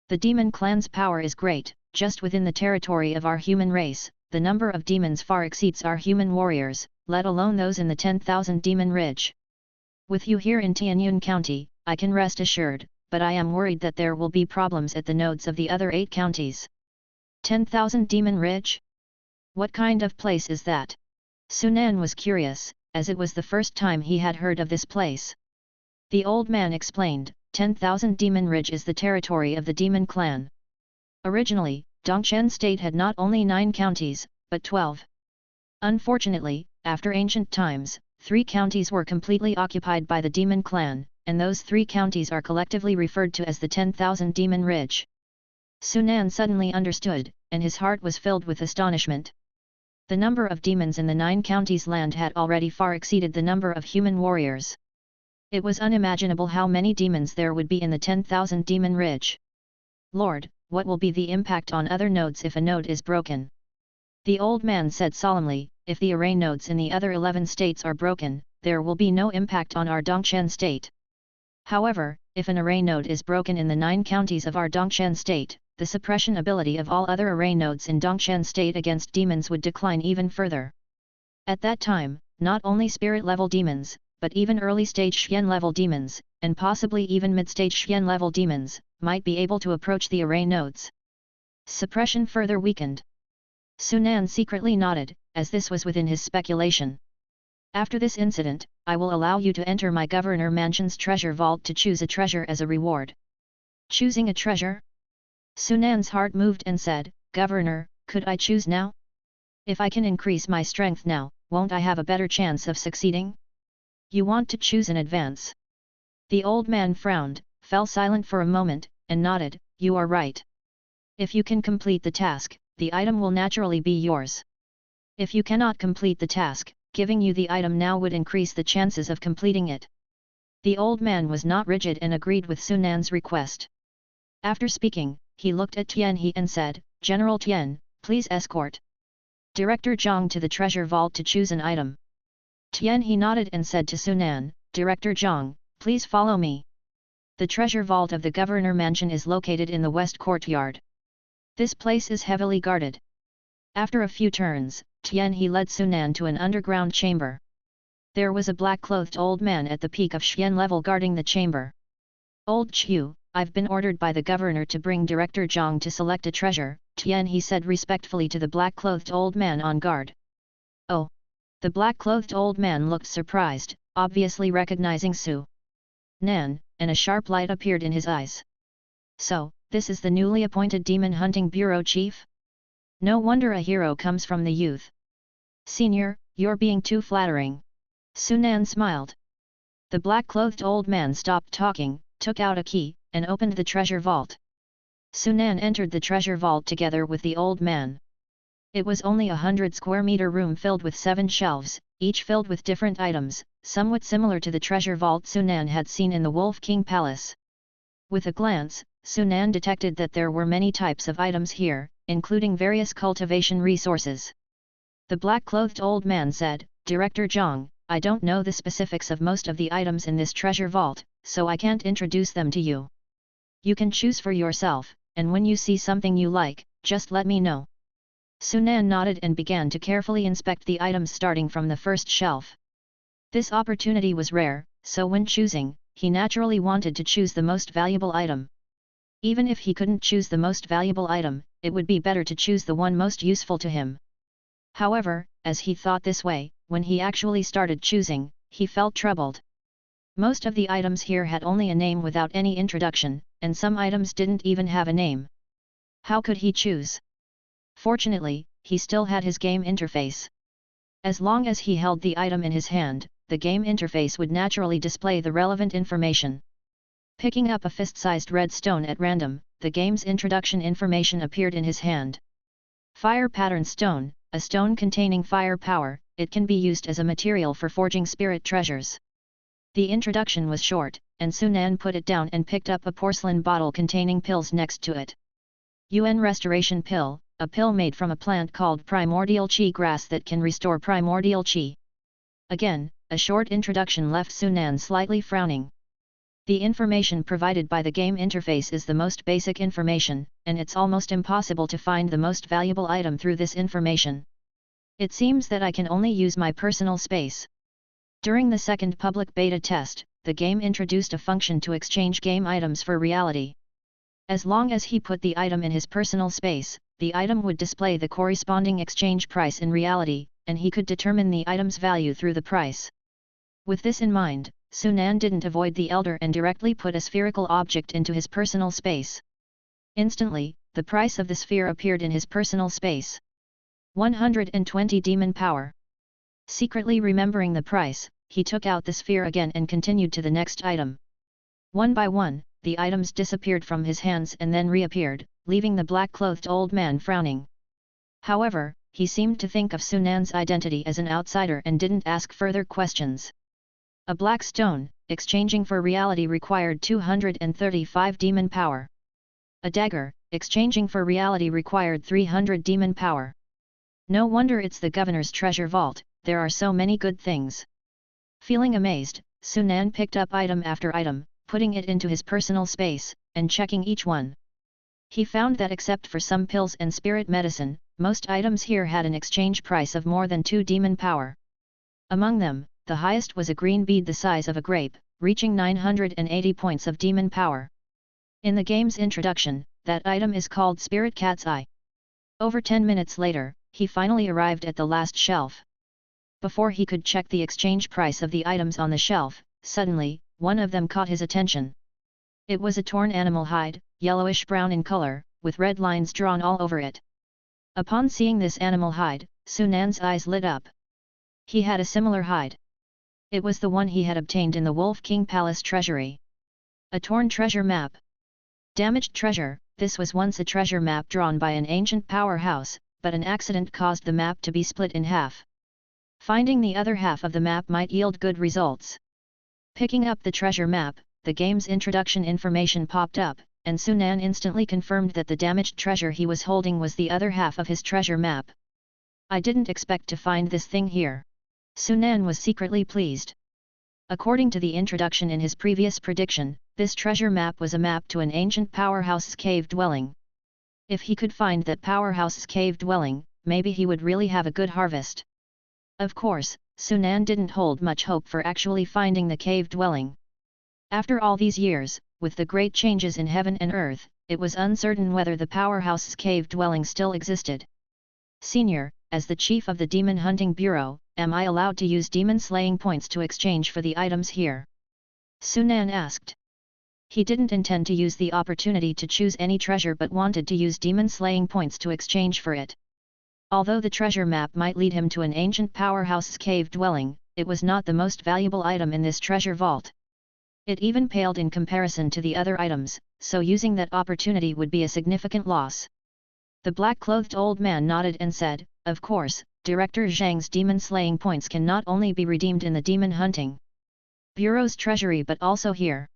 The demon clan's power is great, just within the territory of our human race, the number of demons far exceeds our human warriors, let alone those in the 10,000 Demon Ridge. With you here in Tianyun County, I can rest assured, but I am worried that there will be problems at the nodes of the other 8 counties. 10,000 Demon Ridge? What kind of place is that? Sunan was curious, as it was the first time he had heard of this place. The old man explained, 10,000 Demon Ridge is the territory of the demon clan. Originally, Dongchen State had not only 9 counties, but 12. Unfortunately, after ancient times, 3 counties were completely occupied by the demon clan, and those 3 counties are collectively referred to as the 10,000 Demon Ridge. Sunan suddenly understood, and his heart was filled with astonishment. The number of demons in the 9 counties' land had already far exceeded the number of human warriors. It was unimaginable how many demons there would be in the 10,000 Demon Ridge. Lord, what will be the impact on other nodes if a node is broken? The old man said solemnly, if the array nodes in the other 11 states are broken, there will be no impact on our Dongchen state. However, if an array node is broken in the 9 counties of our Dongshan state, the suppression ability of all other array nodes in Dongshan state against demons would decline even further. At that time, not only spirit-level demons, but even early-stage Xian-level demons, and possibly even mid-stage Xian-level demons, might be able to approach the array nodes. Suppression further weakened. Sunan secretly nodded, as this was within his speculation. After this incident, I will allow you to enter my governor mansion's treasure vault to choose a treasure as a reward. Choosing a treasure? Sunan's heart moved and said, Governor, could I choose now? If I can increase my strength now, won't I have a better chance of succeeding? You want to choose in advance. The old man frowned, fell silent for a moment, and nodded, you are right. If you can complete the task, the item will naturally be yours. If you cannot complete the task, giving you the item now would increase the chances of completing it. The old man was not rigid and agreed with Sunan's request. After speaking, he looked at Tian He and said, General Tian, please escort Director Zhang to the treasure vault to choose an item. Tian He nodded and said to Sunan, Director Zhang, please follow me. The treasure vault of the governor mansion is located in the west courtyard. This place is heavily guarded. After a few turns, Tian He led Sunan to an underground chamber. There was a black-clothed old man at the peak of Xian level guarding the chamber. Old Chu, I've been ordered by the governor to bring Director Zhang to select a treasure, Tian He said respectfully to the black-clothed old man on guard. Oh! The black-clothed old man looked surprised, obviously recognizing Su Nan, and a sharp light appeared in his eyes. So, this is the newly appointed Demon Hunting Bureau chief? No wonder a hero comes from the youth. Senior, you're being too flattering. Sunan smiled. The black-clothed old man stopped talking, took out a key, and opened the treasure vault. Sunan entered the treasure vault together with the old man. It was only 100 square meter room filled with 7 shelves, each filled with different items, somewhat similar to the treasure vault Sunan had seen in the Wolf King Palace. With a glance, Sunan detected that there were many types of items here, including various cultivation resources. The black-clothed old man said, Director Zhang, I don't know the specifics of most of the items in this treasure vault, so I can't introduce them to you. You can choose for yourself, and when you see something you like, just let me know. Sunan nodded and began to carefully inspect the items starting from the first shelf. This opportunity was rare, so when choosing, he naturally wanted to choose the most valuable item. Even if he couldn't choose the most valuable item, it would be better to choose the one most useful to him. However, as he thought this way, when he actually started choosing, he felt troubled. Most of the items here had only a name without any introduction, and some items didn't even have a name. How could he choose? Fortunately, he still had his game interface. As long as he held the item in his hand, the game interface would naturally display the relevant information. Picking up a fist-sized red stone at random, the game's introduction information appeared in his hand. Fire Pattern Stone, a stone containing fire power, it can be used as a material for forging spirit treasures. The introduction was short, and Sunan put it down and picked up a porcelain bottle containing pills next to it. UN Restoration Pill, a pill made from a plant called primordial qi grass that can restore primordial qi. Again, a short introduction left Sunan slightly frowning. The information provided by the game interface is the most basic information, and it's almost impossible to find the most valuable item through this information. It seems that I can only use my personal space. During the second public beta test, the game introduced a function to exchange game items for reality. As long as he put the item in his personal space, the item would display the corresponding exchange price in reality, and he could determine the item's value through the price. With this in mind, Sunan didn't avoid the elder and directly put a spherical object into his personal space. Instantly, the price of the sphere appeared in his personal space. 120 demon power. Secretly remembering the price, he took out the sphere again and continued to the next item. One by one, the items disappeared from his hands and then reappeared, leaving the black-clothed old man frowning. However, he seemed to think of Sunan's identity as an outsider and didn't ask further questions. A black stone, exchanging for reality required 235 demon power. A dagger, exchanging for reality required 300 demon power. No wonder it's the governor's treasure vault, there are so many good things. Feeling amazed, Sunan picked up item after item, putting it into his personal space, and checking each one. He found that except for some pills and spirit medicine, most items here had an exchange price of more than 2 demon power. Among them, the highest was a green bead the size of a grape, reaching 980 points of demon power. In the game's introduction, that item is called Spirit Cat's Eye. Over 10 minutes later, he finally arrived at the last shelf. Before he could check the exchange price of the items on the shelf, suddenly, one of them caught his attention. It was a torn animal hide, yellowish-brown in color, with red lines drawn all over it. Upon seeing this animal hide, Sunan's eyes lit up. He had a similar hide. It was the one he had obtained in the Wolf King Palace treasury. A torn treasure map. Damaged treasure. This was once a treasure map drawn by an ancient powerhouse, but an accident caused the map to be split in half. Finding the other half of the map might yield good results. Picking up the treasure map, the game's introduction information popped up, and Sunan instantly confirmed that the damaged treasure he was holding was the other half of his treasure map. I didn't expect to find this thing here. Sunan was secretly pleased. According to the introduction in his previous prediction, this treasure map was a map to an ancient powerhouse's cave dwelling. If he could find that powerhouse's cave dwelling, maybe he would really have a good harvest. Of course, Sunan didn't hold much hope for actually finding the cave dwelling. After all these years, with the great changes in heaven and earth, it was uncertain whether the powerhouse's cave dwelling still existed. Senior, as the chief of the Demon Hunting Bureau, am I allowed to use demon slaying points to exchange for the items here? Sunan asked. He didn't intend to use the opportunity to choose any treasure but wanted to use demon slaying points to exchange for it. Although the treasure map might lead him to an ancient powerhouse's cave dwelling, it was not the most valuable item in this treasure vault. It even paled in comparison to the other items, so using that opportunity would be a significant loss. The black-clothed old man nodded and said, "Of course, Director Zhang's demon-slaying points can not only be redeemed in the Demon Hunting Bureau's treasury but also here.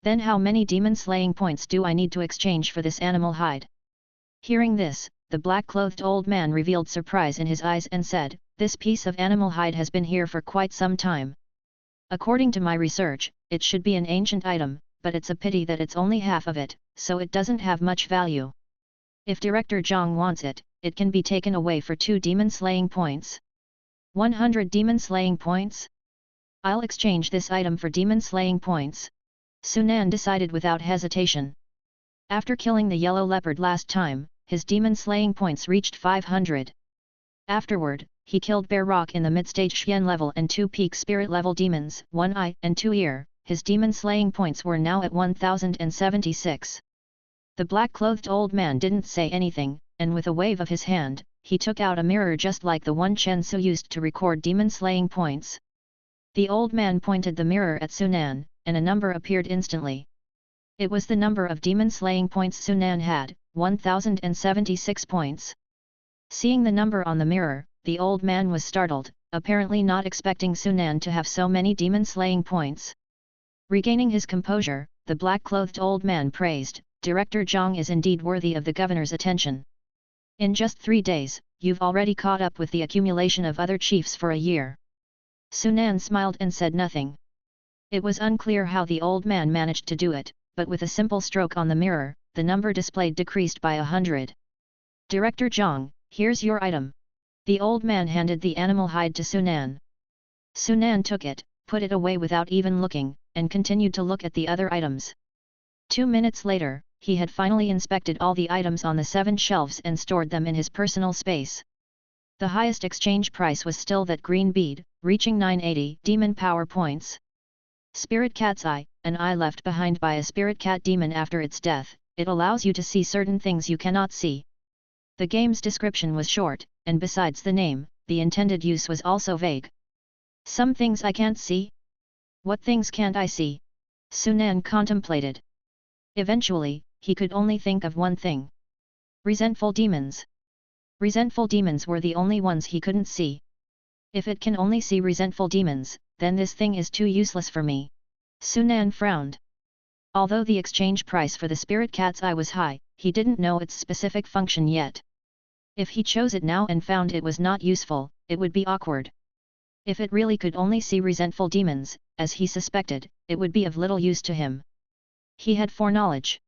Then how many demon-slaying points do I need to exchange for this animal hide?" Hearing this, the black-clothed old man revealed surprise in his eyes and said, "This piece of animal hide has been here for quite some time. According to my research, it should be an ancient item, but it's a pity that it's only half of it, so it doesn't have much value. If Director Zhang wants it, it can be taken away for 2 demon-slaying points. 100 demon-slaying points? I'll exchange this item for demon-slaying points." Sunan decided without hesitation. After killing the yellow leopard last time, his demon-slaying points reached 500. Afterward, he killed Bear Rock in the mid-stage Xian level and 2 peak spirit level demons, 1 eye and 2 ear. His demon-slaying points were now at 1076. The black-clothed old man didn't say anything, and with a wave of his hand, he took out a mirror just like the one Chen Su used to record demon-slaying points. The old man pointed the mirror at Sunan, and a number appeared instantly. It was the number of demon-slaying points Sunan had, 1076 points. Seeing the number on the mirror, the old man was startled, apparently not expecting Sunan to have so many demon-slaying points. Regaining his composure, the black-clothed old man praised, "Director Zhang is indeed worthy of the governor's attention. In just 3 days, you've already caught up with the accumulation of other chiefs for a year." Sunan smiled and said nothing. It was unclear how the old man managed to do it, but with a simple stroke on the mirror, the number displayed decreased by 100. "Director Zhang, here's your item." The old man handed the animal hide to Sunan. Sunan took it, put it away without even looking, and continued to look at the other items. 2 minutes later, he had finally inspected all the items on the 7 shelves and stored them in his personal space. The highest exchange price was still that green bead, reaching 980 demon power points. Spirit Cat's Eye, an eye left behind by a spirit cat demon after its death. It allows you to see certain things you cannot see. The game's description was short, and besides the name, the intended use was also vague. Some things I can't see? What things can't I see? Sunan contemplated. Eventually, he could only think of one thing. Resentful demons. Resentful demons were the only ones he couldn't see. If it can only see resentful demons, then this thing is too useless for me. Sunan frowned. Although the exchange price for the spirit cat's eye was high, he didn't know its specific function yet. If he chose it now and found it was not useful, it would be awkward. If it really could only see resentful demons, as he suspected, it would be of little use to him. He had foreknowledge.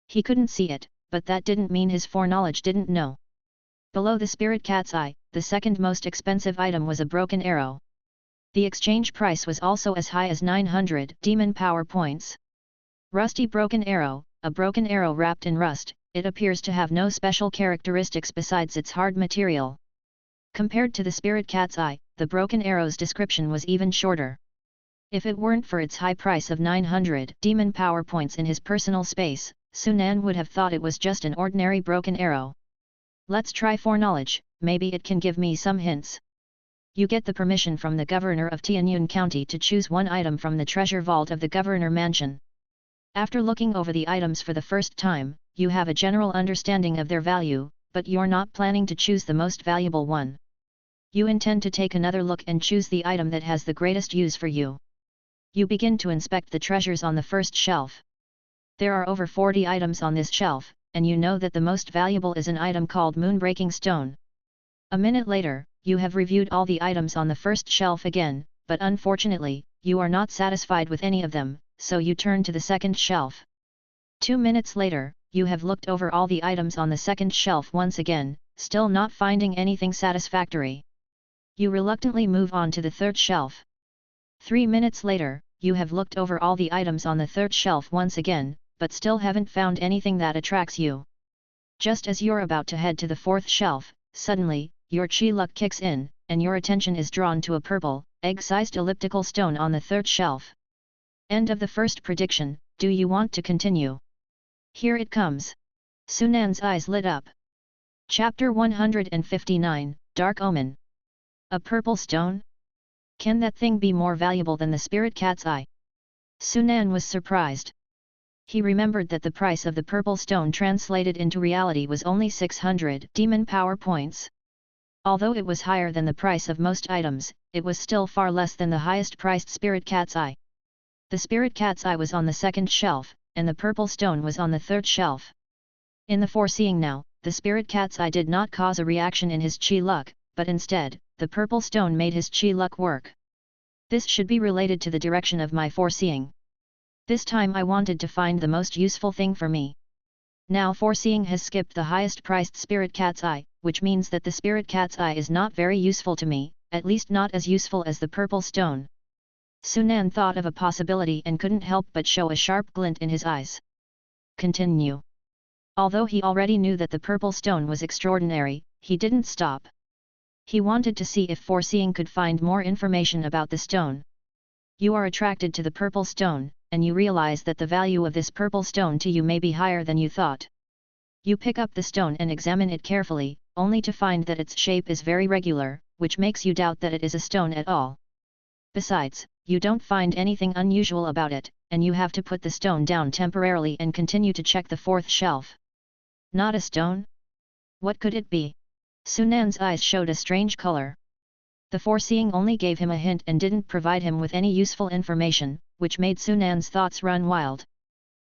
He couldn't see it, but that didn't mean his foreknowledge didn't know. Below the spirit cat's eye, the second most expensive item was a broken arrow. The exchange price was also as high as 900 demon power points. Rusty broken arrow, a broken arrow wrapped in rust, it appears to have no special characteristics besides its hard material. Compared to the spirit cat's eye, the broken arrow's description was even shorter. If it weren't for its high price of 900 demon power points in his personal space, Sunan would have thought it was just an ordinary broken arrow. Let's try foreknowledge, maybe it can give me some hints. You get the permission from the governor of Tianyun County to choose one item from the treasure vault of the governor mansion. After looking over the items for the first time, you have a general understanding of their value, but you're not planning to choose the most valuable one. You intend to take another look and choose the item that has the greatest use for you. You begin to inspect the treasures on the first shelf. There are over 40 items on this shelf, and you know that the most valuable is an item called Moonbreaking Stone. A minute later, you have reviewed all the items on the first shelf again, but unfortunately, you are not satisfied with any of them, so you turn to the second shelf. 2 minutes later, you have looked over all the items on the second shelf once again, still not finding anything satisfactory. You reluctantly move on to the third shelf. 3 minutes later, you have looked over all the items on the third shelf once again, but still haven't found anything that attracts you. Just as you're about to head to the fourth shelf, suddenly, your chi luck kicks in, and your attention is drawn to a purple, egg-sized elliptical stone on the third shelf. End of the first prediction. Do you want to continue? Here it comes. Sunan's eyes lit up. Chapter 159, Dark Omen. A purple stone? Can that thing be more valuable than the spirit cat's eye? Sunan was surprised. He remembered that the price of the purple stone translated into reality was only 600 demon power points. Although it was higher than the price of most items, it was still far less than the highest priced spirit cat's eye. The spirit cat's eye was on the second shelf, and the purple stone was on the third shelf. In the foreseeing now, the spirit cat's eye did not cause a reaction in his chi luck, but instead, the purple stone made his chi luck work. This should be related to the direction of my foreseeing. This time I wanted to find the most useful thing for me. Now foreseeing has skipped the highest priced spirit cat's eye, which means that the spirit cat's eye is not very useful to me, at least not as useful as the purple stone. Sunan thought of a possibility and couldn't help but show a sharp glint in his eyes. Continue. Although he already knew that the purple stone was extraordinary, he didn't stop. He wanted to see if foreseeing could find more information about the stone. You are attracted to the purple stone, and you realize that the value of this purple stone to you may be higher than you thought. You pick up the stone and examine it carefully, only to find that its shape is very regular, which makes you doubt that it is a stone at all. Besides, you don't find anything unusual about it, and you have to put the stone down temporarily and continue to check the fourth shelf. Not a stone? What could it be? Sunan's eyes showed a strange color. The foreseeing only gave him a hint and didn't provide him with any useful information, which made Sunan's thoughts run wild.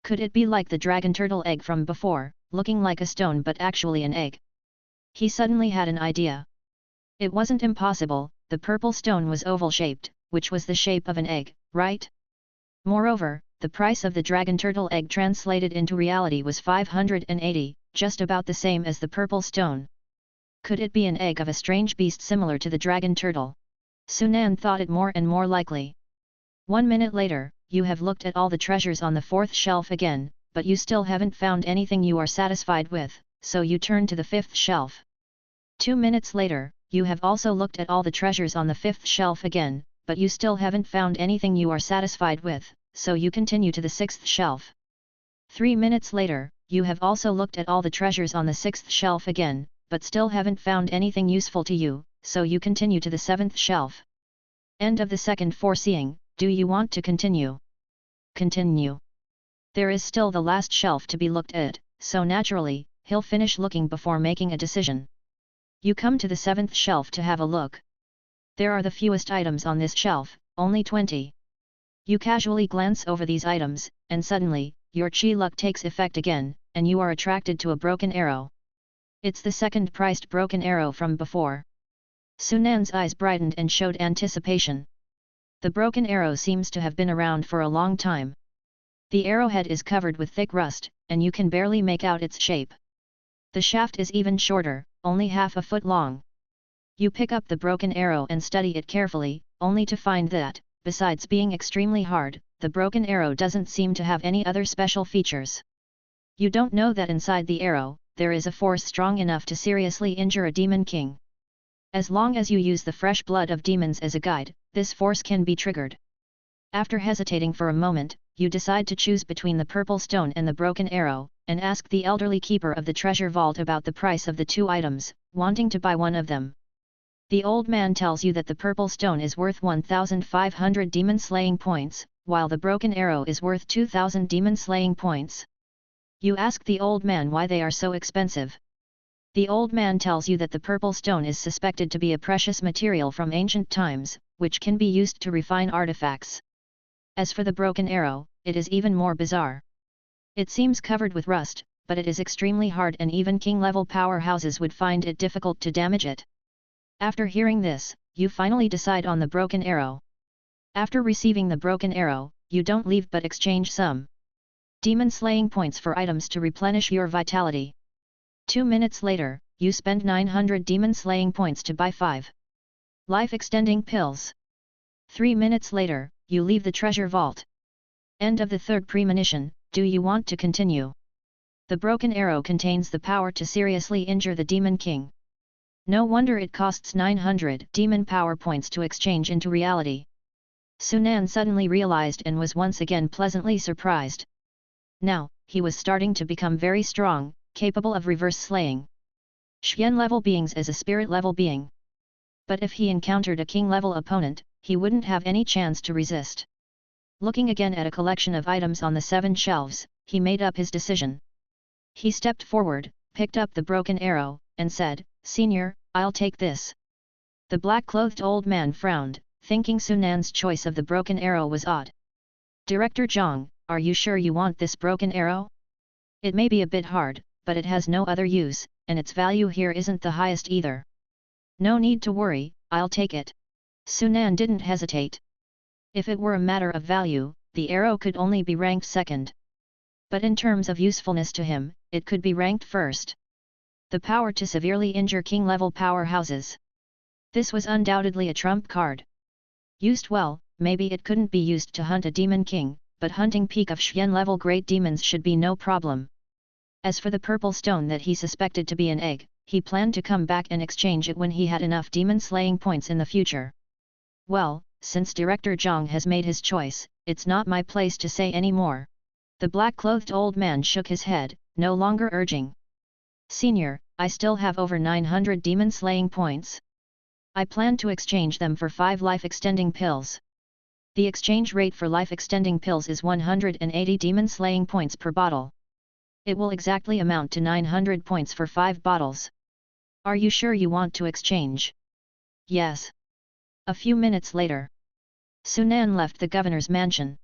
Could it be like the dragon turtle egg from before, looking like a stone but actually an egg? He suddenly had an idea. It wasn't impossible, the purple stone was oval-shaped, which was the shape of an egg, right? Moreover, the price of the dragon turtle egg translated into reality was 580, just about the same as the purple stone. Could it be an egg of a strange beast similar to the dragon turtle? Sunan thought it more and more likely. 1 minute later, you have looked at all the treasures on the fourth shelf again, but you still haven't found anything you are satisfied with, so you turn to the fifth shelf. 2 minutes later, you have also looked at all the treasures on the fifth shelf again, but you still haven't found anything you are satisfied with, so you continue to the sixth shelf. 3 minutes later, you have also looked at all the treasures on the sixth shelf again, but still haven't found anything useful to you, so you continue to the seventh shelf. End of the second foreseeing. Do you want to continue? Continue. There is still the last shelf to be looked at, so naturally, he'll finish looking before making a decision. You come to the seventh shelf to have a look. There are the fewest items on this shelf, only 20. You casually glance over these items, and suddenly, your chi luck takes effect again, and you are attracted to a broken arrow. It's the second priced broken arrow from before. Sunan's eyes brightened and showed anticipation. The broken arrow seems to have been around for a long time. The arrowhead is covered with thick rust, and you can barely make out its shape. The shaft is even shorter, only half a foot long. You pick up the broken arrow and study it carefully, only to find that, besides being extremely hard, the broken arrow doesn't seem to have any other special features. You don't know that inside the arrow, there is a force strong enough to seriously injure a demon king. As long as you use the fresh blood of demons as a guide, this force can be triggered. After hesitating for a moment, you decide to choose between the purple stone and the broken arrow, and ask the elderly keeper of the treasure vault about the price of the two items, wanting to buy one of them. The old man tells you that the purple stone is worth 1,500 demon-slaying points, while the broken arrow is worth 2,000 demon-slaying points. You ask the old man why they are so expensive. The old man tells you that the purple stone is suspected to be a precious material from ancient times, which can be used to refine artifacts. As for the broken arrow, it is even more bizarre. It seems covered with rust, but it is extremely hard and even king-level powerhouses would find it difficult to damage it. After hearing this, you finally decide on the broken arrow. After receiving the broken arrow, you don't leave but exchange some demon-slaying points for items to replenish your vitality. 2 minutes later, you spend 900 demon-slaying points to buy 5 life-extending pills. 3 minutes later, you leave the treasure vault. End of the third premonition. Do you want to continue? The broken arrow contains the power to seriously injure the demon king. No wonder it costs 900 demon power points to exchange into reality. Sunan suddenly realized and was once again pleasantly surprised. Now, he was starting to become very strong, capable of reverse slaying Xian-level beings as a spirit-level being. But if he encountered a king-level opponent, he wouldn't have any chance to resist. Looking again at a collection of items on the 7 shelves, he made up his decision. He stepped forward, picked up the broken arrow, and said, "Senior, I'll take this." The black-clothed old man frowned, thinking Sunan's choice of the broken arrow was odd. "Director Zhang, are you sure you want this broken arrow? It may be a bit hard, but it has no other use, and its value here isn't the highest either." "No need to worry, I'll take it." Sunan didn't hesitate. If it were a matter of value, the arrow could only be ranked second. But in terms of usefulness to him, it could be ranked first. The power to severely injure king-level powerhouses. This was undoubtedly a trump card. Used well, maybe it couldn't be used to hunt a demon king, but hunting peak of Xian-level great demons should be no problem. As for the purple stone that he suspected to be an egg, he planned to come back and exchange it when he had enough demon-slaying points in the future. "Well, since Director Zhang has made his choice, it's not my place to say any more." The black-clothed old man shook his head, no longer urging. "Senior, I still have over 900 demon-slaying points. I plan to exchange them for 5 life-extending pills. The exchange rate for life-extending pills is 180 demon-slaying points per bottle. It will exactly amount to 900 points for 5 bottles. Are you sure you want to exchange?" "Yes." A few minutes later, Sunan left the governor's mansion.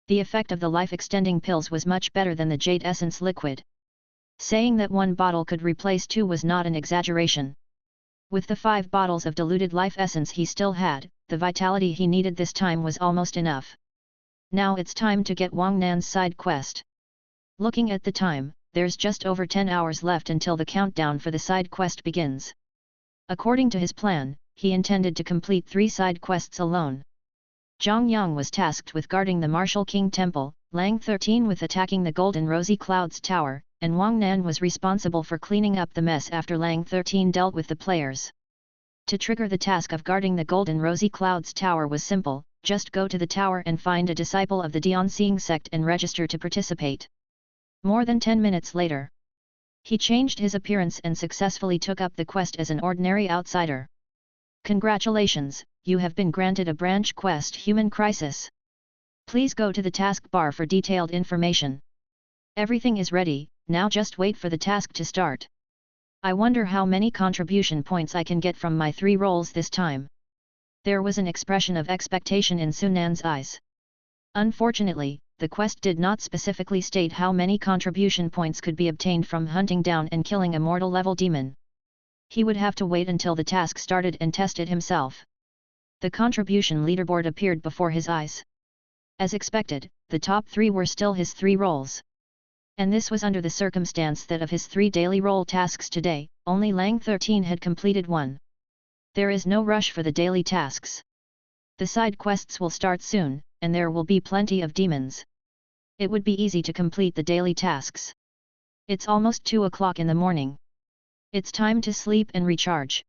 The effect of the life-extending pills was much better than the jade essence liquid. Saying that 1 bottle could replace 2 was not an exaggeration. With the 5 bottles of diluted life essence he still had, the vitality he needed this time was almost enough. Now it's time to get Wang Nan's side quest. Looking at the time, there's just over 10 hours left until the countdown for the side quest begins. According to his plan, he intended to complete 3 side quests alone. Zhang Yang was tasked with guarding the Martial King Temple, Lang 13 with attacking the Golden Rosy Clouds Tower, and Wang Nan was responsible for cleaning up the mess after Lang 13 dealt with the players. To trigger the task of guarding the Golden Rosy Clouds Tower was simple, just go to the tower and find a disciple of the Dianxing sect and register to participate. More than 10 minutes later, he changed his appearance and successfully took up the quest as an ordinary outsider. "Congratulations, you have been granted a branch quest Human Crisis. Please go to the task bar for detailed information. Everything is ready, now just wait for the task to start. I wonder how many contribution points I can get from my 3 roles this time." There was an expression of expectation in Sunan's eyes. Unfortunately, the quest did not specifically state how many contribution points could be obtained from hunting down and killing a mortal-level demon. He would have to wait until the task started and test it himself. The contribution leaderboard appeared before his eyes. As expected, the top 3 were still his 3 roles. And this was under the circumstance that of his 3 daily role tasks today, only Lang 13 had completed 1. There is no rush for the daily tasks. The side quests will start soon, and there will be plenty of demons. It would be easy to complete the daily tasks. It's almost 2 o'clock in the morning. It's time to sleep and recharge.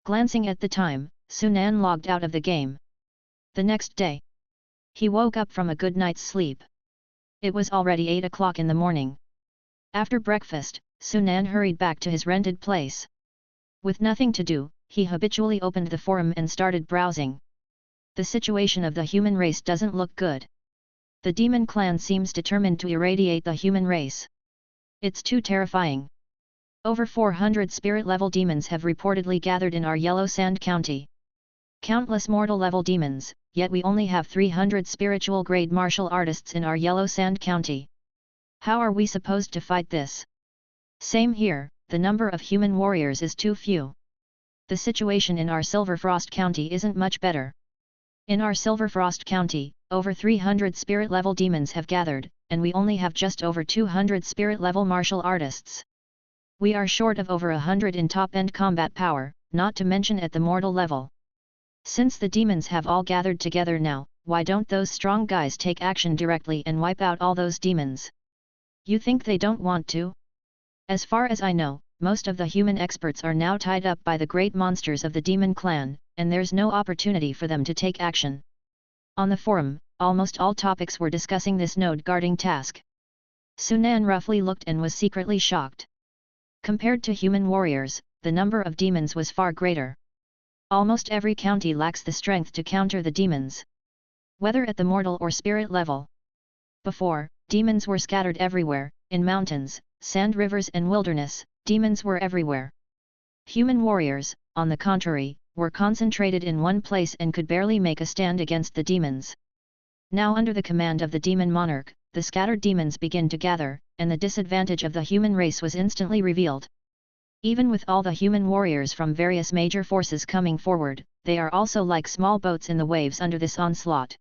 Glancing at the time, Sunan logged out of the game. The next day, he woke up from a good night's sleep. It was already 8 o'clock in the morning. After breakfast, Sunan hurried back to his rented place. With nothing to do, he habitually opened the forum and started browsing. The situation of the human race doesn't look good. The demon clan seems determined to irradiate the human race. It's too terrifying. Over 400 spirit-level demons have reportedly gathered in our Yellow Sand County. Countless mortal-level demons, yet we only have 300 spiritual-grade martial artists in our Yellow Sand County. How are we supposed to fight this? Same here, the number of human warriors is too few. The situation in our Silverfrost County isn't much better. In our Silverfrost County, over 300 spirit-level demons have gathered, and we only have just over 200 spirit-level martial artists. We are short of over 100 in top-end combat power, not to mention at the mortal level. Since the demons have all gathered together now, why don't those strong guys take action directly and wipe out all those demons? You think they don't want to? As far as I know, most of the human experts are now tied up by the great monsters of the demon clan, and there's no opportunity for them to take action. On the forum, almost all topics were discussing this node guarding task. Sunan roughly looked and was secretly shocked. Compared to human warriors, the number of demons was far greater. Almost every county lacks the strength to counter the demons, whether at the mortal or spirit level. Before, demons were scattered everywhere, in mountains, sand rivers and wilderness, demons were everywhere. Human warriors, on the contrary, were concentrated in one place and could barely make a stand against the demons. Now under the command of the demon monarch, the scattered demons begin to gather, and the disadvantage of the human race was instantly revealed. Even with all the human warriors from various major forces coming forward, they are also like small boats in the waves under this onslaught.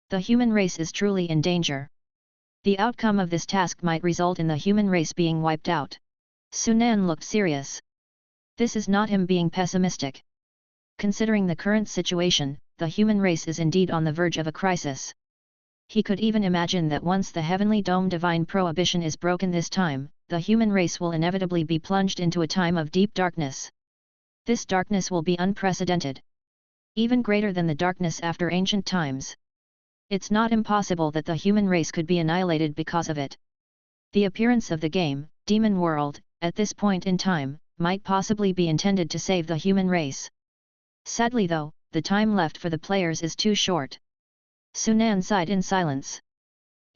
The human race is truly in danger. The outcome of this task might result in the human race being wiped out. Sunan looked serious. This is not him being pessimistic. Considering the current situation, the human race is indeed on the verge of a crisis. He could even imagine that once the heavenly dome divine prohibition is broken this time, the human race will inevitably be plunged into a time of deep darkness. This darkness will be unprecedented. Even greater than the darkness after ancient times. It's not impossible that the human race could be annihilated because of it. The appearance of the game, Demon World, at this point in time, might possibly be intended to save the human race. Sadly though, the time left for the players is too short. Sunan sighed in silence.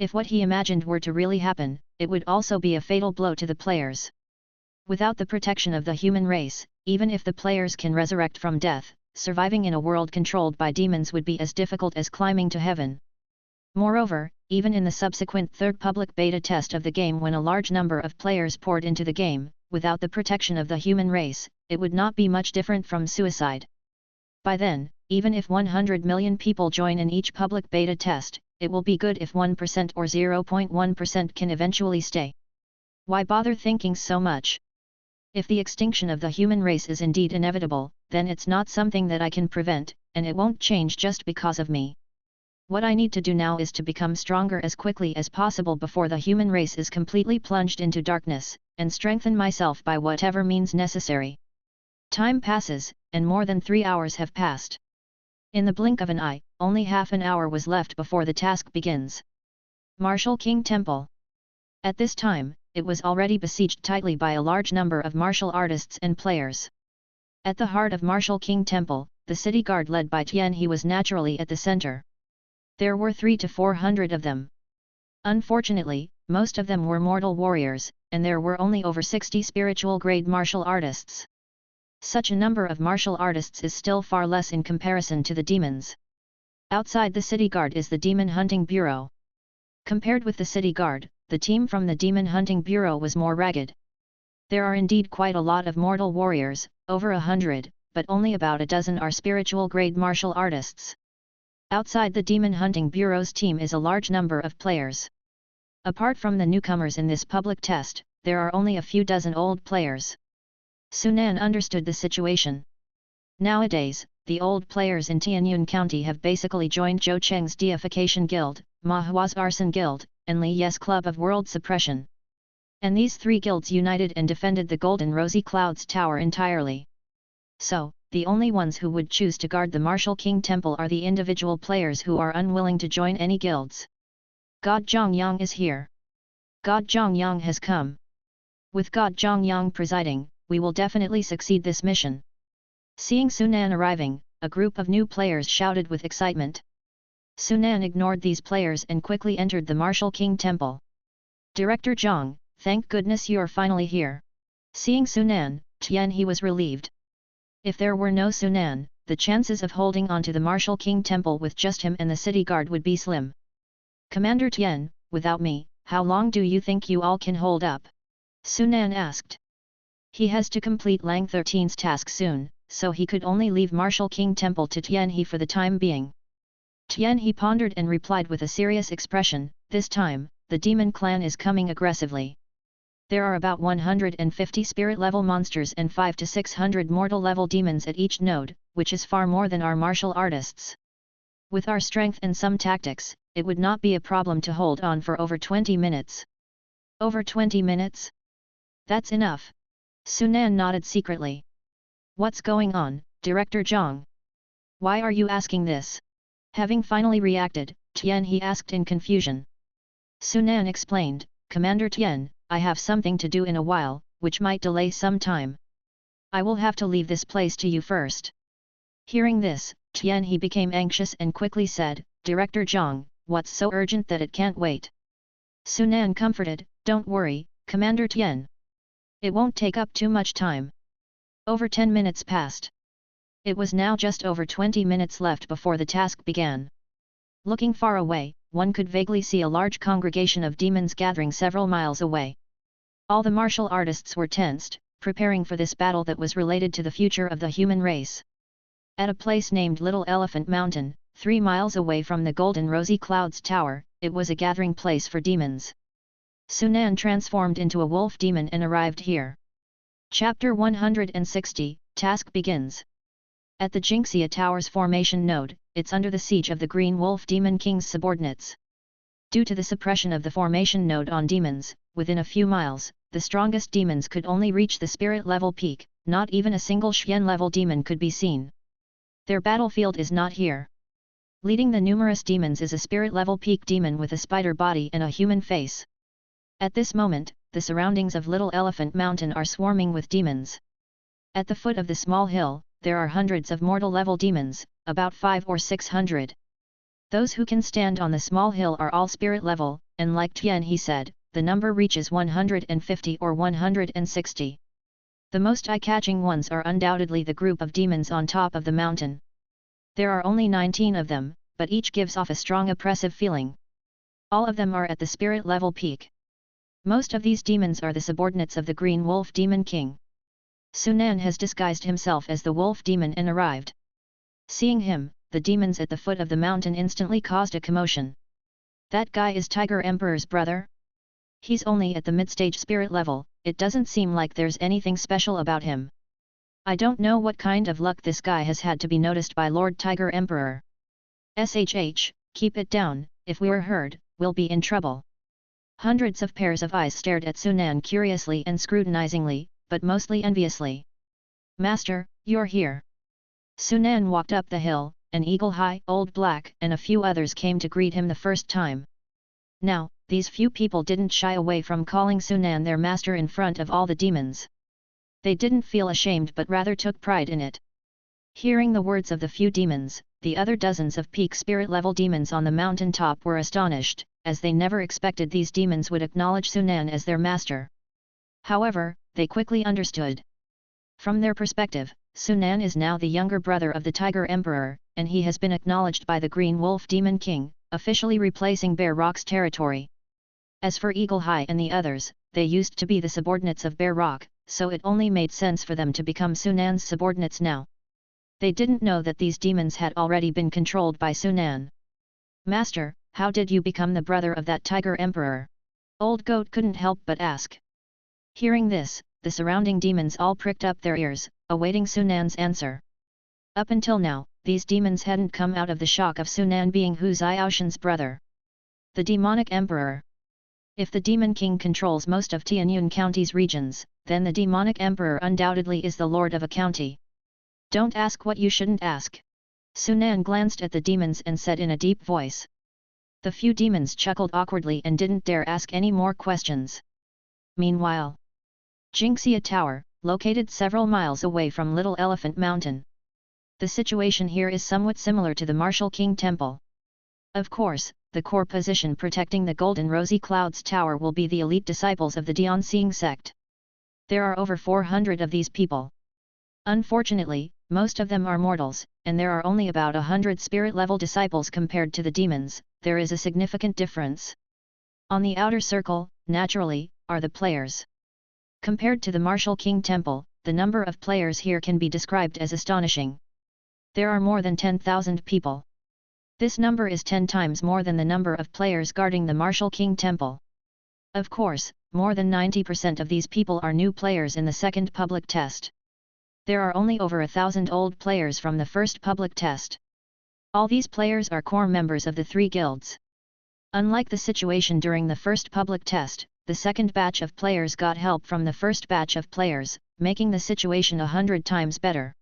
If what he imagined were to really happen, it would also be a fatal blow to the players. Without the protection of the human race, even if the players can resurrect from death, surviving in a world controlled by demons would be as difficult as climbing to heaven. Moreover, even in the subsequent third public beta test of the game when a large number of players poured into the game, without the protection of the human race, it would not be much different from suicide. By then, even if 100 million people join in each public beta test, it will be good if 1% or 0.1% can eventually stay. Why bother thinking so much? If the extinction of the human race is indeed inevitable, then it's not something that I can prevent, and it won't change just because of me. What I need to do now is to become stronger as quickly as possible before the human race is completely plunged into darkness, and strengthen myself by whatever means necessary. Time passes, and more than 3 hours have passed. In the blink of an eye, only half an hour was left before the task begins. Martial King Temple. At this time, it was already besieged tightly by a large number of martial artists and players. At the heart of Martial King Temple, the city guard led by Tian He was naturally at the center. There were 300 to 400 of them. Unfortunately, most of them were mortal warriors, and there were only over 60 spiritual-grade martial artists. Such a number of martial artists is still far less in comparison to the demons. Outside the city guard is the Demon Hunting Bureau. Compared with the city guard, the team from the Demon Hunting Bureau was more ragged. There are indeed quite a lot of mortal warriors, over 100, but only about a dozen are spiritual-grade martial artists. Outside the Demon Hunting Bureau's team is a large number of players. Apart from the newcomers in this public test, there are only a few dozen old players. Sunan understood the situation. Nowadays, the old players in Tianyun County have basically joined Zhou Cheng's Deification Guild, Ma Hua's Arson Guild, and Li Ye's Club of World Suppression. And these three guilds united and defended the Golden Rosy Clouds Tower entirely. So, the only ones who would choose to guard the Martial King Temple are the individual players who are unwilling to join any guilds. God Zhongyang is here. God Zhongyang has come. With God Zhongyang presiding, we will definitely succeed this mission. Seeing Sunan arriving, a group of new players shouted with excitement. Sunan ignored these players and quickly entered the Martial King Temple. Director Zhang, thank goodness you're finally here. Seeing Sunan, Tianhe was relieved. If there were no Sunan, the chances of holding on to the Martial King Temple with just him and the city guard would be slim. Commander Tian, without me, how long do you think you all can hold up? Sunan asked. He has to complete Lang 13's task soon, so he could only leave Martial King Temple to Tianhe for the time being. Tianhe pondered and replied with a serious expression, this time, the demon clan is coming aggressively. There are about 150 spirit-level monsters and 500 to 600 mortal-level demons at each node, which is far more than our martial artists. With our strength and some tactics, it would not be a problem to hold on for over 20 minutes. Over 20 minutes? That's enough. Sunan nodded secretly. What's going on, Director Zhang? Why are you asking this? Having finally reacted, Tianhe asked in confusion. Sunan explained, Commander Tian, I have something to do in a while, which might delay some time. I will have to leave this place to you first. Hearing this, Tianhe became anxious and quickly said, Director Zhang, what's so urgent that it can't wait? Sunan comforted, don't worry, Commander Tian. It won't take up too much time. Over 10 minutes passed. It was now just over 20 minutes left before the task began. Looking far away, one could vaguely see a large congregation of demons gathering several miles away. All the martial artists were tensed, preparing for this battle that was related to the future of the human race. At a place named Little Elephant Mountain, 3 miles away from the Golden Rosy Clouds Tower, it was a gathering place for demons. Sunan transformed into a wolf demon and arrived here. Chapter 160, Task begins. At the Jinxia Tower's formation node, it's under the siege of the Green Wolf Demon King's subordinates. Due to the suppression of the formation node on demons, within a few miles, the strongest demons could only reach the spirit level peak, not even a single Xian level demon could be seen. Their battlefield is not here. Leading the numerous demons is a spirit level peak demon with a spider body and a human face. At this moment, the surroundings of Little Elephant Mountain are swarming with demons. At the foot of the small hill, there are hundreds of mortal level demons, about 500 or 600. Those who can stand on the small hill are all spirit level, and like Tianhe said, the number reaches 150 or 160. The most eye-catching ones are undoubtedly the group of demons on top of the mountain. There are only 19 of them, but each gives off a strong oppressive feeling. All of them are at the spirit level peak. Most of these demons are the subordinates of the Green Wolf Demon King. Sunan has disguised himself as the wolf demon and arrived. Seeing him, the demons at the foot of the mountain instantly caused a commotion. That guy is Tiger Emperor's brother? He's only at the mid-stage spirit level, it doesn't seem like there's anything special about him. I don't know what kind of luck this guy has had to be noticed by Lord Tiger Emperor. SHH, keep it down, if we're heard, we'll be in trouble. Hundreds of pairs of eyes stared at Sunan curiously and scrutinizingly, but mostly enviously. Master, you're here. Sunan walked up the hill, and Eagle High, Old Black and a few others came to greet him the first time. Now, these few people didn't shy away from calling Sunan their master in front of all the demons. They didn't feel ashamed but rather took pride in it. Hearing the words of the few demons, the other dozens of peak spirit level demons on the mountain top were astonished, as they never expected these demons would acknowledge Sunan as their master. However, they quickly understood. From their perspective, Sunan is now the younger brother of the Tiger Emperor, and he has been acknowledged by the Green Wolf Demon King, officially replacing Bear Rock's territory. As for Eagle High and the others, they used to be the subordinates of Bear Rock, so it only made sense for them to become Sunan's subordinates now. They didn't know that these demons had already been controlled by Sunan. Master, how did you become the brother of that tiger emperor? Old Goat couldn't help but ask. Hearing this, the surrounding demons all pricked up their ears, awaiting Sunan's answer. Up until now, these demons hadn't come out of the shock of Sunan being Hu Xiaoshan's brother. The demonic emperor. If the demon king controls most of Tianyun County's regions, then the demonic emperor undoubtedly is the lord of a county. Don't ask what you shouldn't ask. Sunan glanced at the demons and said in a deep voice. The few demons chuckled awkwardly and didn't dare ask any more questions. Meanwhile, Jingxia Tower, located several miles away from Little Elephant Mountain. The situation here is somewhat similar to the Martial King Temple. Of course, the core position protecting the Golden Rosy Clouds Tower will be the elite disciples of the Dianxing sect. There are over 400 of these people. Unfortunately, most of them are mortals, and there are only about 100 spirit-level disciples compared to the demons. There is a significant difference. On the outer circle, naturally, are the players. Compared to the Martial King Temple, the number of players here can be described as astonishing. There are more than 10,000 people. This number is 10 times more than the number of players guarding the Martial King Temple. Of course, more than 90% of these people are new players in the second public test. There are only over 1,000 old players from the first public test. All these players are core members of the three guilds. Unlike the situation during the first public test, the second batch of players got help from the first batch of players, making the situation 100 times better.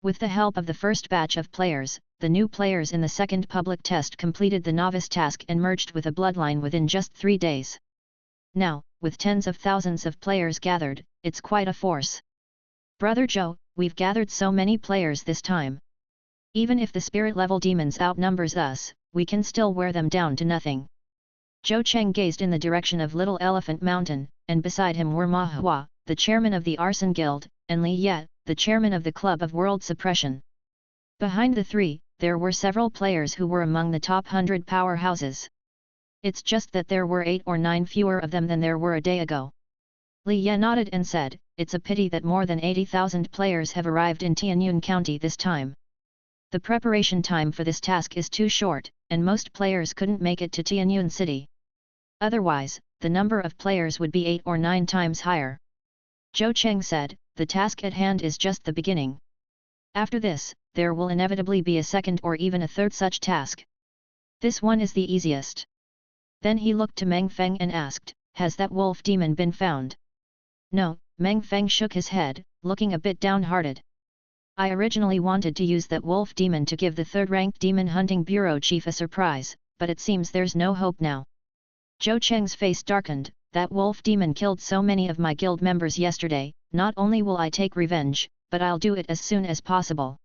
With the help of the first batch of players, the new players in the second public test completed the novice task and merged with a bloodline within just 3 days. Now, with tens of thousands of players gathered, it's quite a force. Brother Zhou, we've gathered so many players this time. Even if the spirit-level demons outnumbers us, we can still wear them down to nothing. Zhou Cheng gazed in the direction of Little Elephant Mountain, and beside him were Ma Hua, the chairman of the Arson Guild, and Li Ye, the chairman of the Club of World Suppression. Behind the three, there were several players who were among the top 100 powerhouses. It's just that there were 8 or 9 fewer of them than there were a day ago. Li Ye nodded and said, it's a pity that more than 80,000 players have arrived in Tianyun County this time. The preparation time for this task is too short, and most players couldn't make it to Tianyun City. Otherwise, the number of players would be 8 or 9 times higher. Zhou Cheng said, the task at hand is just the beginning. After this, there will inevitably be a second or even a third such task. This one is the easiest. Then he looked to Meng Feng and asked, has that wolf demon been found? No, Meng Feng shook his head, looking a bit downhearted. I originally wanted to use that wolf demon to give the third-ranked Demon Hunting Bureau chief a surprise, but it seems there's no hope now. Zhou Cheng's face darkened. That wolf demon killed so many of my guild members yesterday, not only will I take revenge, but I'll do it as soon as possible.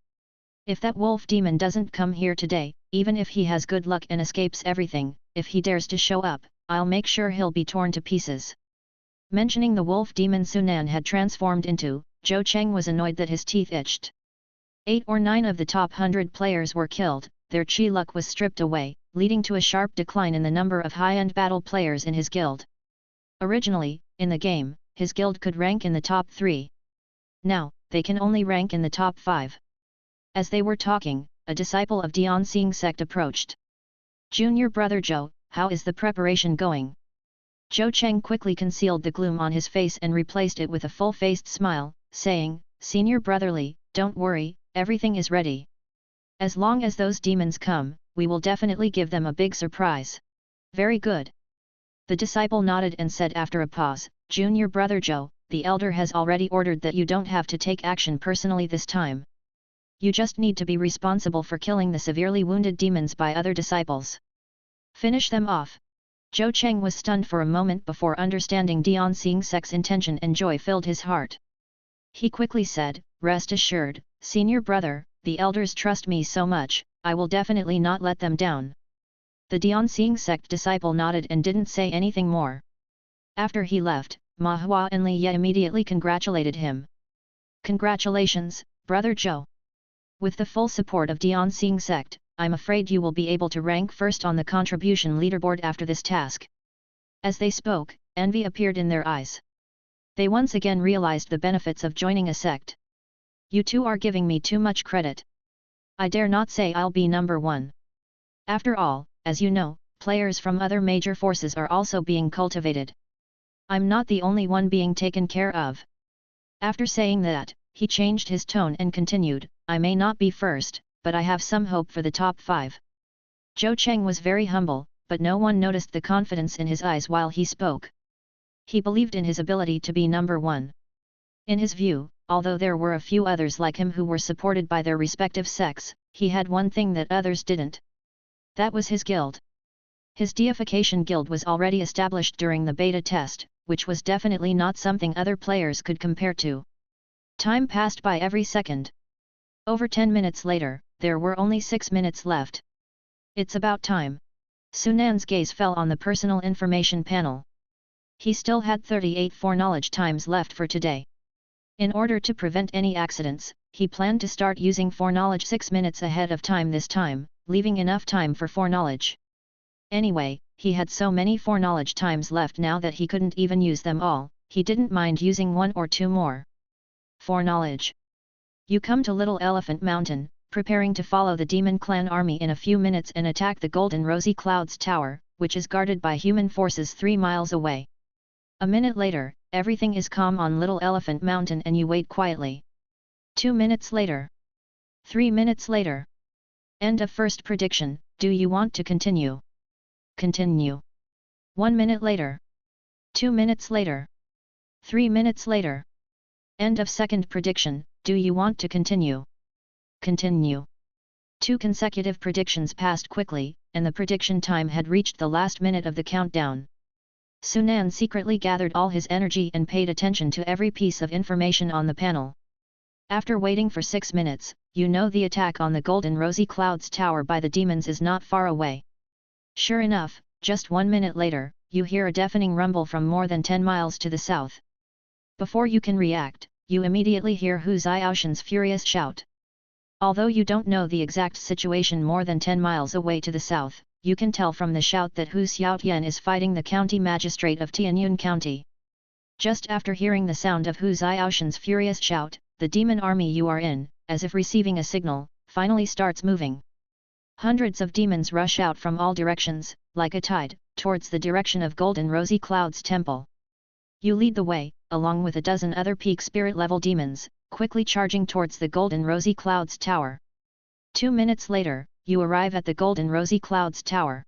If that wolf demon doesn't come here today, even if he has good luck and escapes everything, if he dares to show up, I'll make sure he'll be torn to pieces. Mentioning the wolf demon Sunan had transformed into, Zhou Cheng was annoyed that his teeth itched. 8 or 9 of the top 100 players were killed, their chi luck was stripped away, leading to a sharp decline in the number of high-end battle players in his guild. Originally, in the game, his guild could rank in the top 3. Now, they can only rank in the top 5. As they were talking, a disciple of Dianxing sect approached. Junior brother Zhou, how is the preparation going? Zhou Cheng quickly concealed the gloom on his face and replaced it with a full-faced smile, saying, Senior brotherly, don't worry, everything is ready. As long as those demons come, we will definitely give them a big surprise. Very good. The disciple nodded and said after a pause, Junior brother Zhou, the elder has already ordered that you don't have to take action personally this time. You just need to be responsible for killing the severely wounded demons by other disciples. Finish them off. Zhou Cheng was stunned for a moment before understanding Dianxing sect's intention, and joy filled his heart. He quickly said, rest assured, senior brother, the elders trust me so much, I will definitely not let them down. The Dianxing sect disciple nodded and didn't say anything more. After he left, Ma Hua and Li Ye immediately congratulated him. Congratulations, brother Zhou. With the full support of Dianxing sect, I'm afraid you will be able to rank first on the contribution leaderboard after this task. As they spoke, envy appeared in their eyes. They once again realized the benefits of joining a sect. You two are giving me too much credit. I dare not say I'll be number one. After all, as you know, players from other major forces are also being cultivated. I'm not the only one being taken care of. After saying that, he changed his tone and continued, I may not be first, but I have some hope for the top 5. Zhou Cheng was very humble, but no one noticed the confidence in his eyes while he spoke. He believed in his ability to be number 1. In his view, although there were a few others like him who were supported by their respective sects, he had one thing that others didn't. That was his guild. His deification guild was already established during the beta test, which was definitely not something other players could compare to. Time passed by every second. Over 10 minutes later, there were only 6 minutes left. It's about time. Sunan's gaze fell on the personal information panel. He still had 38 foreknowledge times left for today. In order to prevent any accidents, he planned to start using foreknowledge 6 minutes ahead of time this time, leaving enough time for foreknowledge. Anyway, he had so many foreknowledge times left now that he couldn't even use them all, he didn't mind using 1 or 2 more. Foreknowledge. You come to Little Elephant Mountain, preparing to follow the Demon Clan army in a few minutes and attack the Golden Rosy Clouds Tower, which is guarded by human forces 3 miles away. A minute later, everything is calm on Little Elephant Mountain and you wait quietly. 2 minutes later. 3 minutes later. End of first prediction. Do you want to continue? Continue. 1 minute later. 2 minutes later. 3 minutes later. End of second prediction. Do you want to continue? Continue. 2 consecutive predictions passed quickly, and the prediction time had reached the last minute of the countdown. Sunan secretly gathered all his energy and paid attention to every piece of information on the panel. After waiting for 6 minutes, you know the attack on the Golden Rosy Clouds Tower by the demons is not far away. Sure enough, just 1 minute later, you hear a deafening rumble from more than 10 miles to the south. Before you can react, you immediately hear Hu Xiaoshan's furious shout. Although you don't know the exact situation more than 10 miles away to the south, you can tell from the shout that Hu Xiaotian is fighting the county magistrate of Tianyun County. Just after hearing the sound of Hu Xiaoshan's furious shout, the demon army you are in, as if receiving a signal, finally starts moving. Hundreds of demons rush out from all directions, like a tide, towards the direction of Golden Rosy Clouds Temple. You lead the way, along with a dozen other peak spirit level demons, quickly charging towards the Golden Rosy Clouds Tower. 2 minutes later, you arrive at the Golden Rosy Clouds Tower.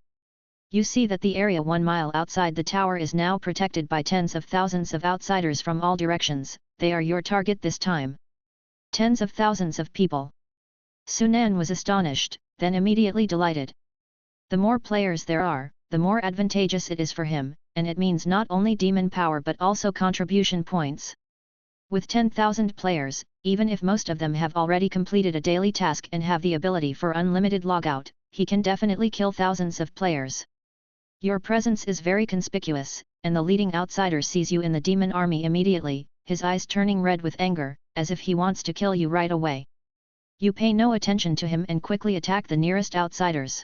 You see that the area 1 mile outside the tower is now protected by tens of thousands of outsiders from all directions. They are your target this time. Tens of thousands of people. Sunan was astonished, then immediately delighted. The more players there are, the more advantageous it is for him, and it means not only demon power but also contribution points. With 10,000 players, even if most of them have already completed a daily task and have the ability for unlimited logout, he can definitely kill thousands of players. Your presence is very conspicuous, and the leading outsider sees you in the demon army immediately, his eyes turning red with anger, as if he wants to kill you right away. You pay no attention to him and quickly attack the nearest outsiders.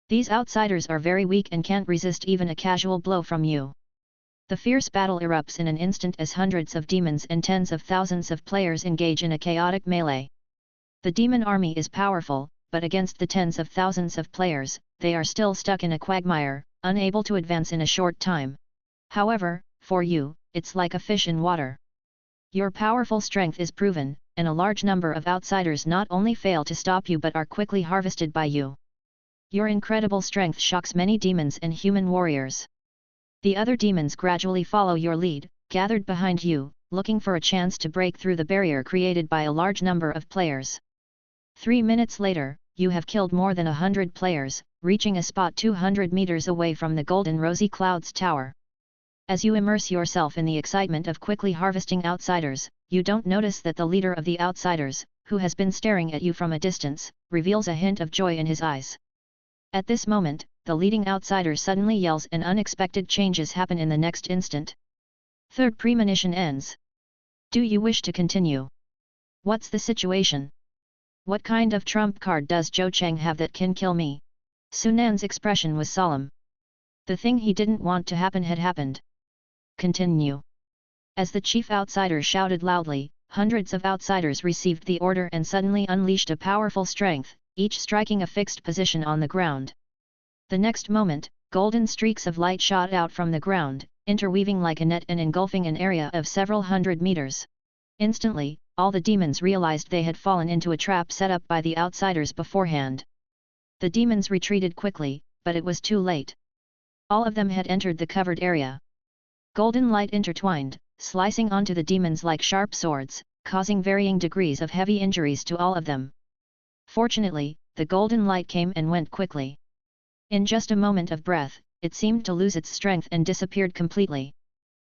These outsiders are very weak and can't resist even a casual blow from you. The fierce battle erupts in an instant as hundreds of demons and tens of thousands of players engage in a chaotic melee. The demon army is powerful, but against the tens of thousands of players, they are still stuck in a quagmire, unable to advance in a short time. However, for you, it's like a fish in water. Your powerful strength is proven, and a large number of outsiders not only fail to stop you but are quickly harvested by you. Your incredible strength shocks many demons and human warriors. The other demons gradually follow your lead, gathered behind you, looking for a chance to break through the barrier created by a large number of players. 3 minutes later, you have killed more than 100 players, reaching a spot 200 meters away from the Golden Rosy Clouds Tower. As you immerse yourself in the excitement of quickly harvesting outsiders, you don't notice that the leader of the outsiders, who has been staring at you from a distance, reveals a hint of joy in his eyes. At this moment, the leading outsider suddenly yells and unexpected changes happen in the next instant. Third premonition ends. Do you wish to continue? What's the situation? What kind of trump card does Zhou Cheng have that can kill me? Sunan's expression was solemn. The thing he didn't want to happen had happened. Continue. As the chief outsider shouted loudly, hundreds of outsiders received the order and suddenly unleashed a powerful strength, each striking a fixed position on the ground. The next moment, golden streaks of light shot out from the ground, interweaving like a net and engulfing an area of several hundred meters. Instantly, all the demons realized they had fallen into a trap set up by the outsiders beforehand. The demons retreated quickly, but it was too late. All of them had entered the covered area. Golden light intertwined, slicing onto the demons like sharp swords, causing varying degrees of heavy injuries to all of them. Fortunately, the golden light came and went quickly. In just a moment of breath, it seemed to lose its strength and disappeared completely.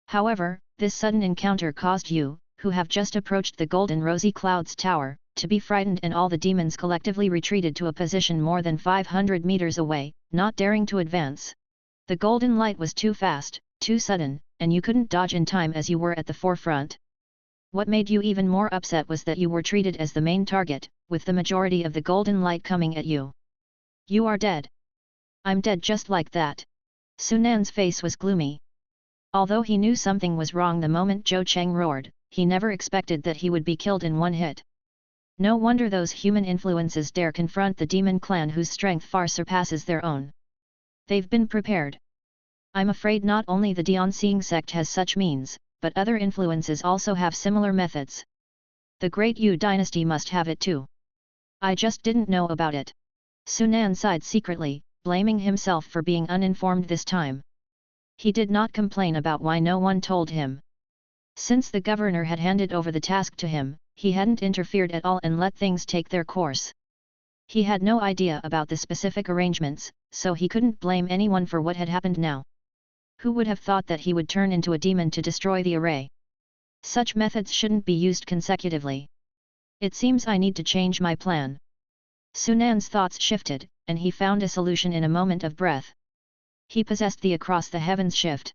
However, this sudden encounter caused you, who have just approached the golden rosy clouds tower, to be frightened, and all the demons collectively retreated to a position more than 500 meters away, not daring to advance. The golden light was too fast, too sudden, and you couldn't dodge in time as you were at the forefront. What made you even more upset was that you were treated as the main target, with the majority of the golden light coming at you. You are dead. I'm dead just like that. Sunan's face was gloomy. Although he knew something was wrong the moment Zhou Cheng roared, he never expected that he would be killed in one hit. No wonder those human influences dare confront the demon clan whose strength far surpasses their own. They've been prepared. I'm afraid not only the Dianxing sect has such means, but other influences also have similar methods. The Great Yu dynasty must have it too. I just didn't know about it. Sunan sighed secretly, blaming himself for being uninformed this time. He did not complain about why no one told him. Since the governor had handed over the task to him, he hadn't interfered at all and let things take their course. He had no idea about the specific arrangements, so he couldn't blame anyone for what had happened now. Who would have thought that he would turn into a demon to destroy the array? Such methods shouldn't be used consecutively. It seems I need to change my plan. Sunan's thoughts shifted, and he found a solution in a moment of breath. He possessed the across the heavens shift.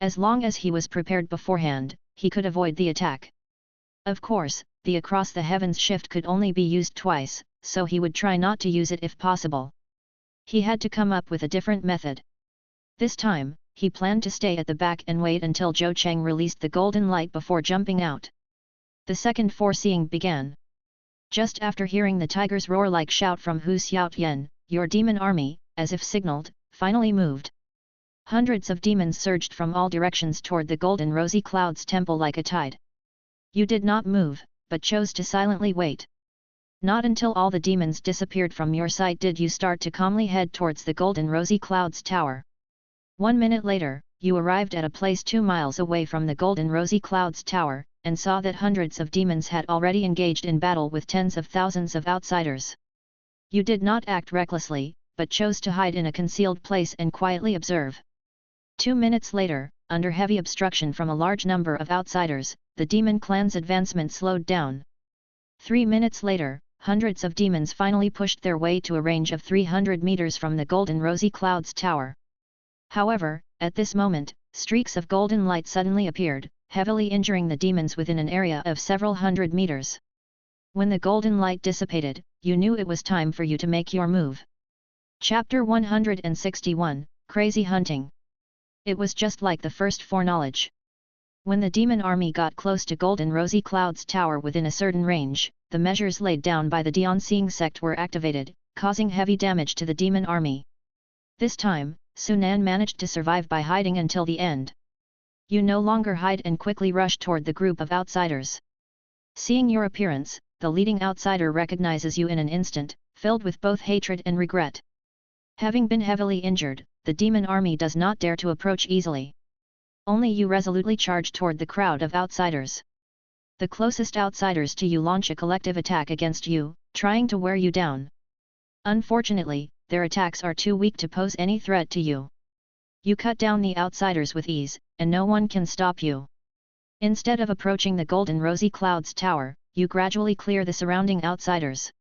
As long as he was prepared beforehand, he could avoid the attack. Of course, the across the heavens shift could only be used twice, so he would try not to use it if possible. He had to come up with a different method. This time, he planned to stay at the back and wait until Zhou Cheng released the golden light before jumping out. The second foreseeing began. Just after hearing the tiger's roar-like shout from Hu Xiaotian, your demon army, as if signaled, finally moved. Hundreds of demons surged from all directions toward the golden rosy clouds temple like a tide. You did not move, but chose to silently wait. Not until all the demons disappeared from your sight did you start to calmly head towards the golden rosy clouds tower. 1 minute later, you arrived at a place 2 miles away from the golden rosy clouds tower, and saw that hundreds of demons had already engaged in battle with tens of thousands of outsiders. You did not act recklessly, but chose to hide in a concealed place and quietly observe. 2 minutes later, under heavy obstruction from a large number of outsiders, the demon clan's advancement slowed down. 3 minutes later, hundreds of demons finally pushed their way to a range of 300 meters from the golden rosy clouds tower. However, at this moment, streaks of golden light suddenly appeared, heavily injuring the demons within an area of several hundred meters. When the golden light dissipated, you knew it was time for you to make your move. Chapter 161, Crazy Hunting. It was just like the first foreknowledge. When the demon army got close to golden rosy clouds tower within a certain range, the measures laid down by the Dianxing sect were activated, causing heavy damage to the demon army. This time, Sunan managed to survive by hiding until the end. You no longer hide and quickly rush toward the group of outsiders. Seeing your appearance, the leading outsider recognizes you in an instant, filled with both hatred and regret. Having been heavily injured, the demon army does not dare to approach easily. Only you resolutely charge toward the crowd of outsiders. The closest outsiders to you launch a collective attack against you, trying to wear you down. Unfortunately, their attacks are too weak to pose any threat to you. You cut down the outsiders with ease, and no one can stop you. Instead of approaching the golden rosy clouds tower, you gradually clear the surrounding outsiders.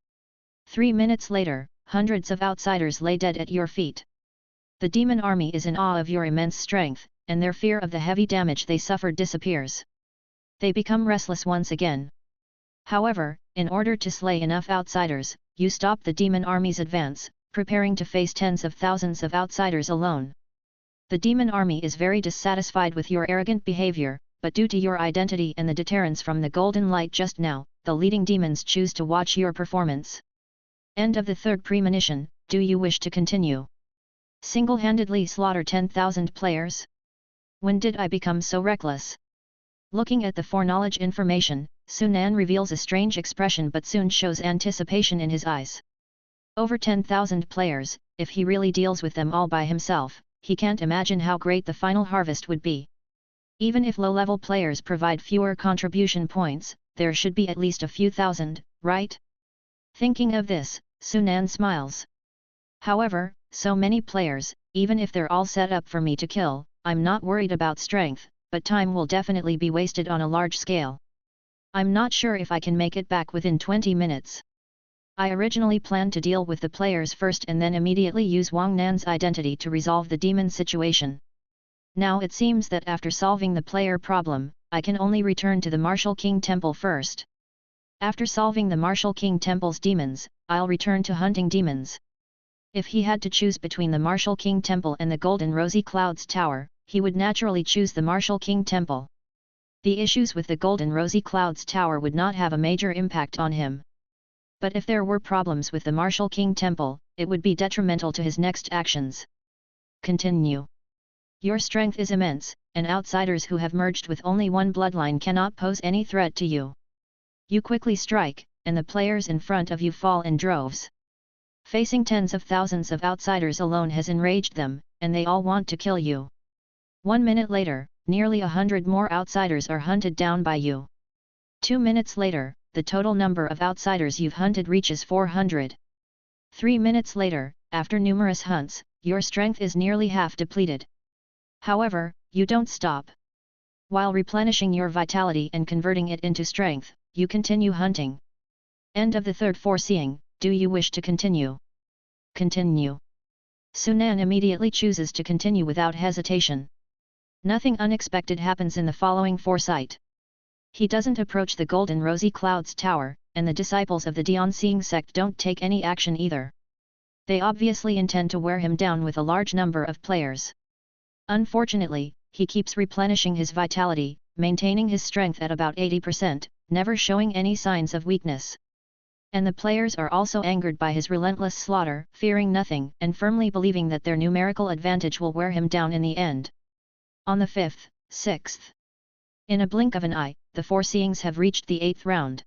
3 minutes later, hundreds of outsiders lay dead at your feet. The demon army is in awe of your immense strength, and their fear of the heavy damage they suffered disappears. They become restless once again. However, in order to slay enough outsiders, you stop the demon army's advance, preparing to face tens of thousands of outsiders alone. The demon army is very dissatisfied with your arrogant behavior, but due to your identity and the deterrence from the golden light just now, the leading demons choose to watch your performance. End of the third premonition. Do you wish to continue? Single-handedly slaughter 10,000 players? When did I become so reckless? Looking at the foreknowledge information, Sunan reveals a strange expression but soon shows anticipation in his eyes. Over 10,000 players, if he really deals with them all by himself, he can't imagine how great the final harvest would be. Even if low-level players provide fewer contribution points, there should be at least a few thousand, right? Thinking of this, Sunan smiles. However, so many players, even if they're all set up for me to kill, I'm not worried about strength, but time will definitely be wasted on a large scale. I'm not sure if I can make it back within 20 minutes. I originally planned to deal with the players first and then immediately use Wang Nan's identity to resolve the demon situation. Now it seems that after solving the player problem, I can only return to the Martial King Temple first. After solving the Martial King Temple's demons, I'll return to hunting demons. If he had to choose between the Martial King Temple and the Golden Rosy Clouds Tower, he would naturally choose the Martial King Temple. The issues with the Golden Rosy Clouds Tower would not have a major impact on him. But if there were problems with the Martial King Temple, it would be detrimental to his next actions. Continue. Your strength is immense, and outsiders who have merged with only one bloodline cannot pose any threat to you. You quickly strike, and the players in front of you fall in droves. Facing tens of thousands of outsiders alone has enraged them, and they all want to kill you. 1 minute later, nearly 100 more outsiders are hunted down by you. 2 minutes later, the total number of outsiders you've hunted reaches 400. 3 minutes later, after numerous hunts, your strength is nearly half depleted. However, you don't stop. While replenishing your vitality and converting it into strength, you continue hunting. End of the third foreseeing. Do you wish to continue? Continue. Sunan immediately chooses to continue without hesitation. Nothing unexpected happens in the following foresight. He doesn't approach the Golden Rosy Clouds Tower, and the disciples of the Dianseeing sect don't take any action either. They obviously intend to wear him down with a large number of players. Unfortunately, he keeps replenishing his vitality, maintaining his strength at about 80%, never showing any signs of weakness. And the players are also angered by his relentless slaughter, fearing nothing and firmly believing that their numerical advantage will wear him down in the end. On the 5th, 6th. In a blink of an eye, the foreseeings have reached the 8th round.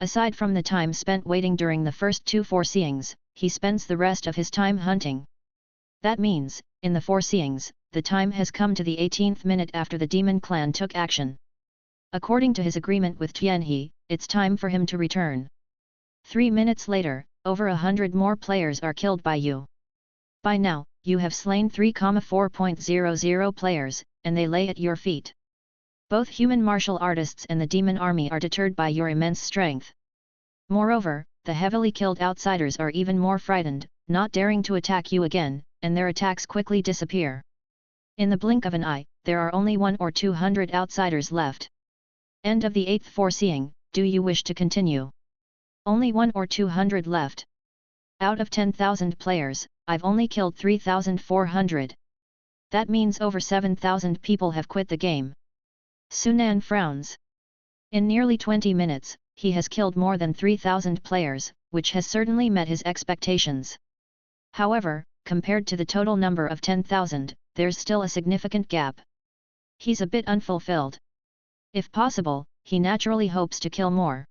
Aside from the time spent waiting during the first 2 foreseeings, he spends the rest of his time hunting. That means, in the foreseeings, the time has come to the 18th minute after the demon clan took action. According to his agreement with Tianhe, it's time for him to return. 3 minutes later, over 100 more players are killed by you. By now, you have slain 3,400 players, and they lay at your feet. Both human martial artists and the demon army are deterred by your immense strength. Moreover, the heavily killed outsiders are even more frightened, not daring to attack you again, and their attacks quickly disappear. In the blink of an eye, there are only 100 or 200 outsiders left. End of the 8th foreseeing. Do you wish to continue? Only 100 or 200 left. Out of 10,000 players, I've only killed 3,400. That means over 7,000 people have quit the game. Sunan frowns. In nearly 20 minutes, he has killed more than 3,000 players, which has certainly met his expectations. However, compared to the total number of 10,000, there's still a significant gap. He's a bit unfulfilled. If possible, he naturally hopes to kill more.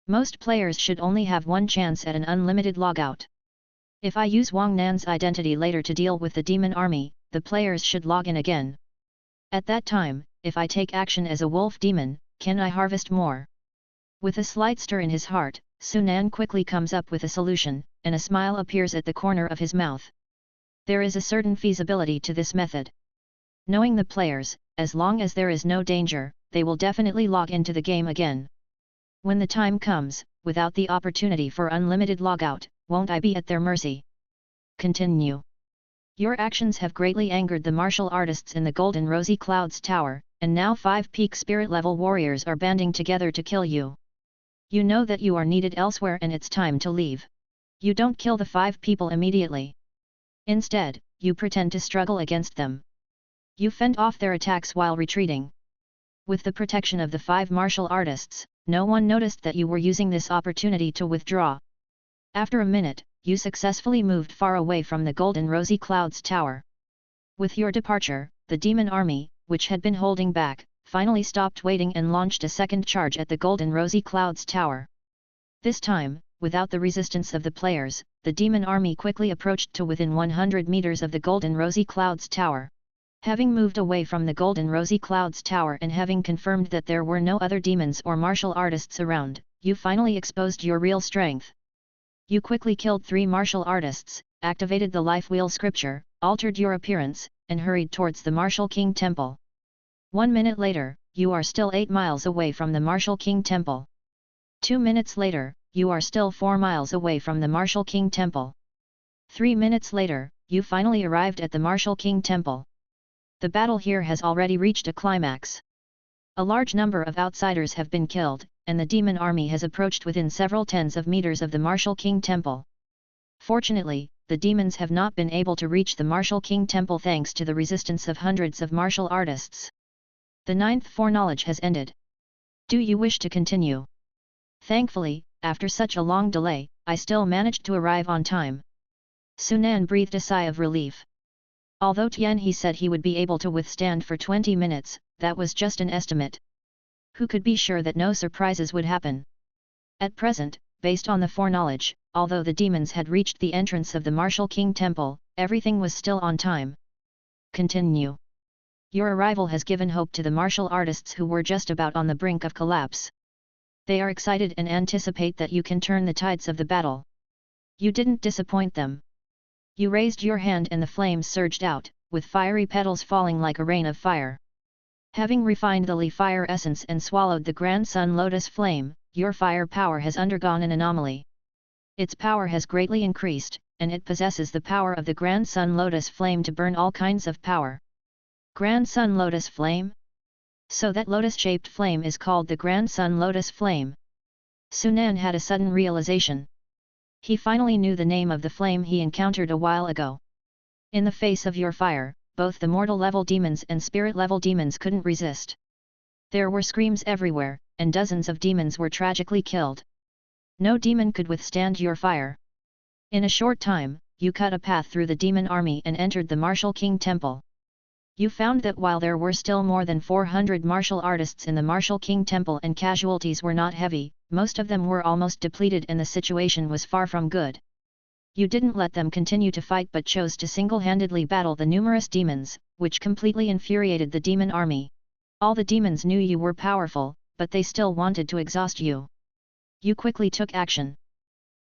Most players should only have one chance at an unlimited logout. If I use Wang Nan's identity later to deal with the demon army, the players should log in again. At that time, if I take action as a wolf demon, can I harvest more? With a slight stir in his heart, Sunan quickly comes up with a solution, and a smile appears at the corner of his mouth. There is a certain feasibility to this method. Knowing the players, as long as there is no danger, they will definitely log into the game again. When the time comes, without the opportunity for unlimited logout, won't I be at their mercy? Continue. Your actions have greatly angered the martial artists in the Golden Rosy Clouds Tower, and now 5 peak spirit level warriors are banding together to kill you. You know that you are needed elsewhere and it's time to leave. You don't kill the 5 people immediately. Instead, you pretend to struggle against them. You fend off their attacks while retreating. With the protection of the 5 martial artists, no one noticed that you were using this opportunity to withdraw. After a minute, you successfully moved far away from the Golden Rosy Clouds Tower. With your departure, the demon army, which had been holding back, finally stopped waiting and launched a second charge at the Golden Rosy Clouds Tower. This time, without the resistance of the players, the demon army quickly approached to within 100 meters of the Golden Rosy Clouds Tower. Having moved away from the Golden Rosy Clouds Tower and having confirmed that there were no other demons or martial artists around, you finally exposed your real strength. You quickly killed 3 martial artists, activated the life wheel scripture, altered your appearance, and hurried towards the Martial King Temple. 1 minute later, you are still 8 miles away from the Martial King Temple. 2 minutes later, you are still 4 miles away from the Martial King Temple. 3 minutes later, you finally arrived at the Martial King Temple. The battle here has already reached a climax. A large number of outsiders have been killed, and the demon army has approached within several tens of meters of the Martial King Temple. Fortunately, the demons have not been able to reach the Martial King Temple thanks to the resistance of hundreds of martial artists. The 9th foreknowledge has ended. Do you wish to continue? Thankfully, after such a long delay, I still managed to arrive on time. Sunan breathed a sigh of relief. Although Tianhe said he would be able to withstand for 20 minutes, that was just an estimate. Who could be sure that no surprises would happen? At present, based on the foreknowledge, although the demons had reached the entrance of the Martial King Temple, everything was still on time. Continue. Your arrival has given hope to the martial artists who were just about on the brink of collapse. They are excited and anticipate that you can turn the tides of the battle. You didn't disappoint them. You raised your hand and the flames surged out, with fiery petals falling like a rain of fire. Having refined the Li fire essence and swallowed the Grand Sun Lotus flame, your fire power has undergone an anomaly. Its power has greatly increased, and it possesses the power of the Grand Sun Lotus flame to burn all kinds of power. Grand Sun Lotus flame? So that lotus-shaped flame is called the Grand Sun Lotus flame. Sunan had a sudden realization. He finally knew the name of the flame he encountered a while ago. In the face of your fire, both the mortal-level demons and spirit-level demons couldn't resist. There were screams everywhere, and dozens of demons were tragically killed. No demon could withstand your fire. In a short time, you cut a path through the demon army and entered the Martial King Temple. You found that while there were still more than 400 martial artists in the Martial King Temple and casualties were not heavy, most of them were almost depleted and the situation was far from good. You didn't let them continue to fight but chose to single-handedly battle the numerous demons, which completely infuriated the demon army. All the demons knew you were powerful, but they still wanted to exhaust you. You quickly took action.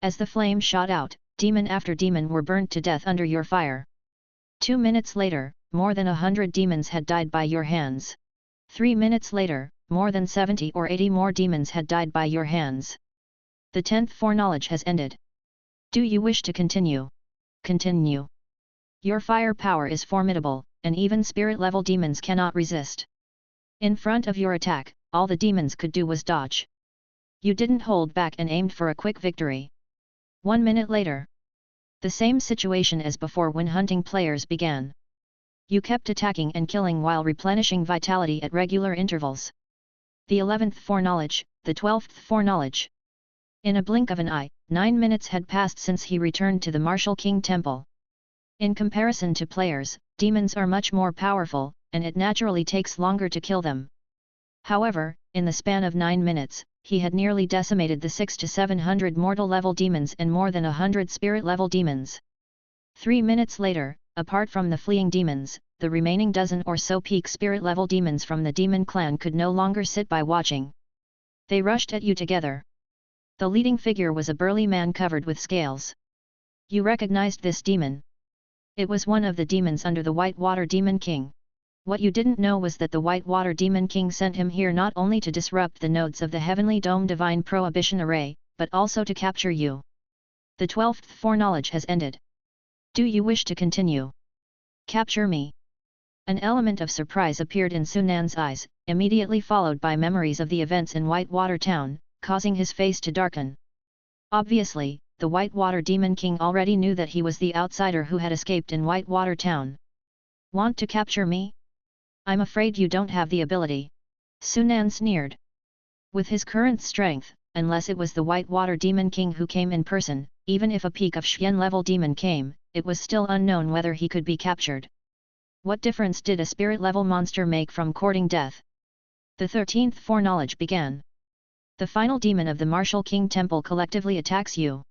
As the flame shot out, demon after demon were burnt to death under your fire. 2 minutes later, more than 100 demons had died by your hands. 3 minutes later, more than 70 or 80 more demons had died by your hands. The 10th foreknowledge has ended. Do you wish to continue? Continue. Your fire power is formidable, and even spirit-level demons cannot resist. In front of your attack, all the demons could do was dodge. You didn't hold back and aimed for a quick victory. 1 minute later. The same situation as before when hunting players began. You kept attacking and killing while replenishing vitality at regular intervals. The 11th foreknowledge, the 12th foreknowledge. In a blink of an eye, 9 minutes had passed since he returned to the Martial King Temple. In comparison to players, demons are much more powerful, and it naturally takes longer to kill them. However, in the span of 9 minutes, he had nearly decimated the 600 to 700 mortal-level demons and more than 100 spirit-level demons. 3 minutes later, apart from the fleeing demons, the remaining dozen or so peak spirit-level demons from the demon clan could no longer sit by watching. They rushed at you together. The leading figure was a burly man covered with scales. You recognized this demon. It was one of the demons under the Whitewater Demon King. What you didn't know was that the Whitewater Demon King sent him here not only to disrupt the nodes of the Heavenly Dome Divine Prohibition Array, but also to capture you. The 12th foreknowledge has ended. Do you wish to continue? Capture me. An element of surprise appeared in Sunan's eyes, immediately followed by memories of the events in Whitewater Town, causing his face to darken. Obviously, the Whitewater Demon King already knew that he was the outsider who had escaped in Whitewater Town. Want to capture me? I'm afraid you don't have the ability. Sunan sneered. With his current strength, unless it was the White Water Demon King who came in person, even if a peak of Xian level demon came, it was still unknown whether he could be captured. What difference did a spirit level monster make from courting death? The 13th foreknowledge began. The final demon of the Martial King Temple collectively attacks you.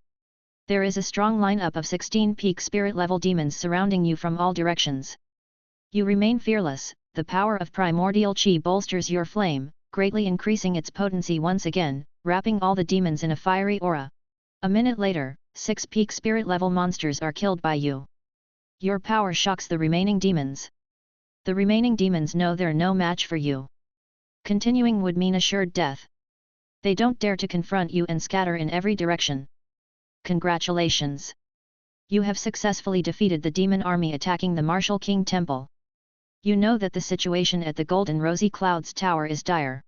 There is a strong lineup of 16 peak spirit level demons surrounding you from all directions. You remain fearless, the power of primordial chi bolsters your flame, greatly increasing its potency once again, wrapping all the demons in a fiery aura. A minute later, 6 peak spirit level monsters are killed by you. Your power shocks the remaining demons. The remaining demons know they're no match for you. Continuing would mean assured death. They don't dare to confront you and scatter in every direction. Congratulations! You have successfully defeated the demon army attacking the Martial King Temple. You know that the situation at the Golden Rosy Clouds Tower is dire.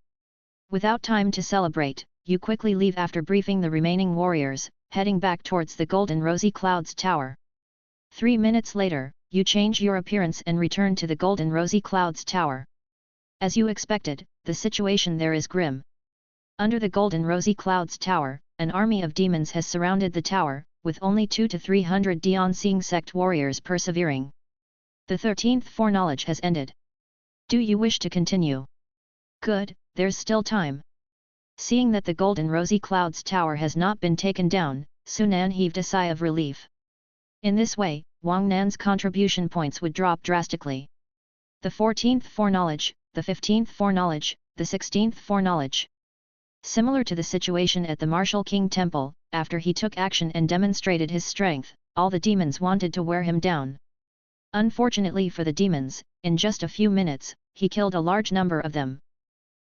Without time to celebrate, you quickly leave after briefing the remaining warriors, heading back towards the Golden Rosy Clouds Tower. 3 minutes later, you change your appearance and return to the Golden Rosy Clouds Tower. As you expected, the situation there is grim. Under the Golden Rosy Clouds Tower, an army of demons has surrounded the tower, with only 200 to 300 Dian Xing sect warriors persevering. The 13th foreknowledge has ended. Do you wish to continue? Good, there's still time. Seeing that the Golden Rosy Clouds Tower has not been taken down, Sunan heaved a sigh of relief. In this way, Wang Nan's contribution points would drop drastically. The 14th foreknowledge, the 15th foreknowledge, the 16th foreknowledge. Similar to the situation at the Martial King Temple, after he took action and demonstrated his strength, all the demons wanted to wear him down. Unfortunately for the demons, in just a few minutes, he killed a large number of them.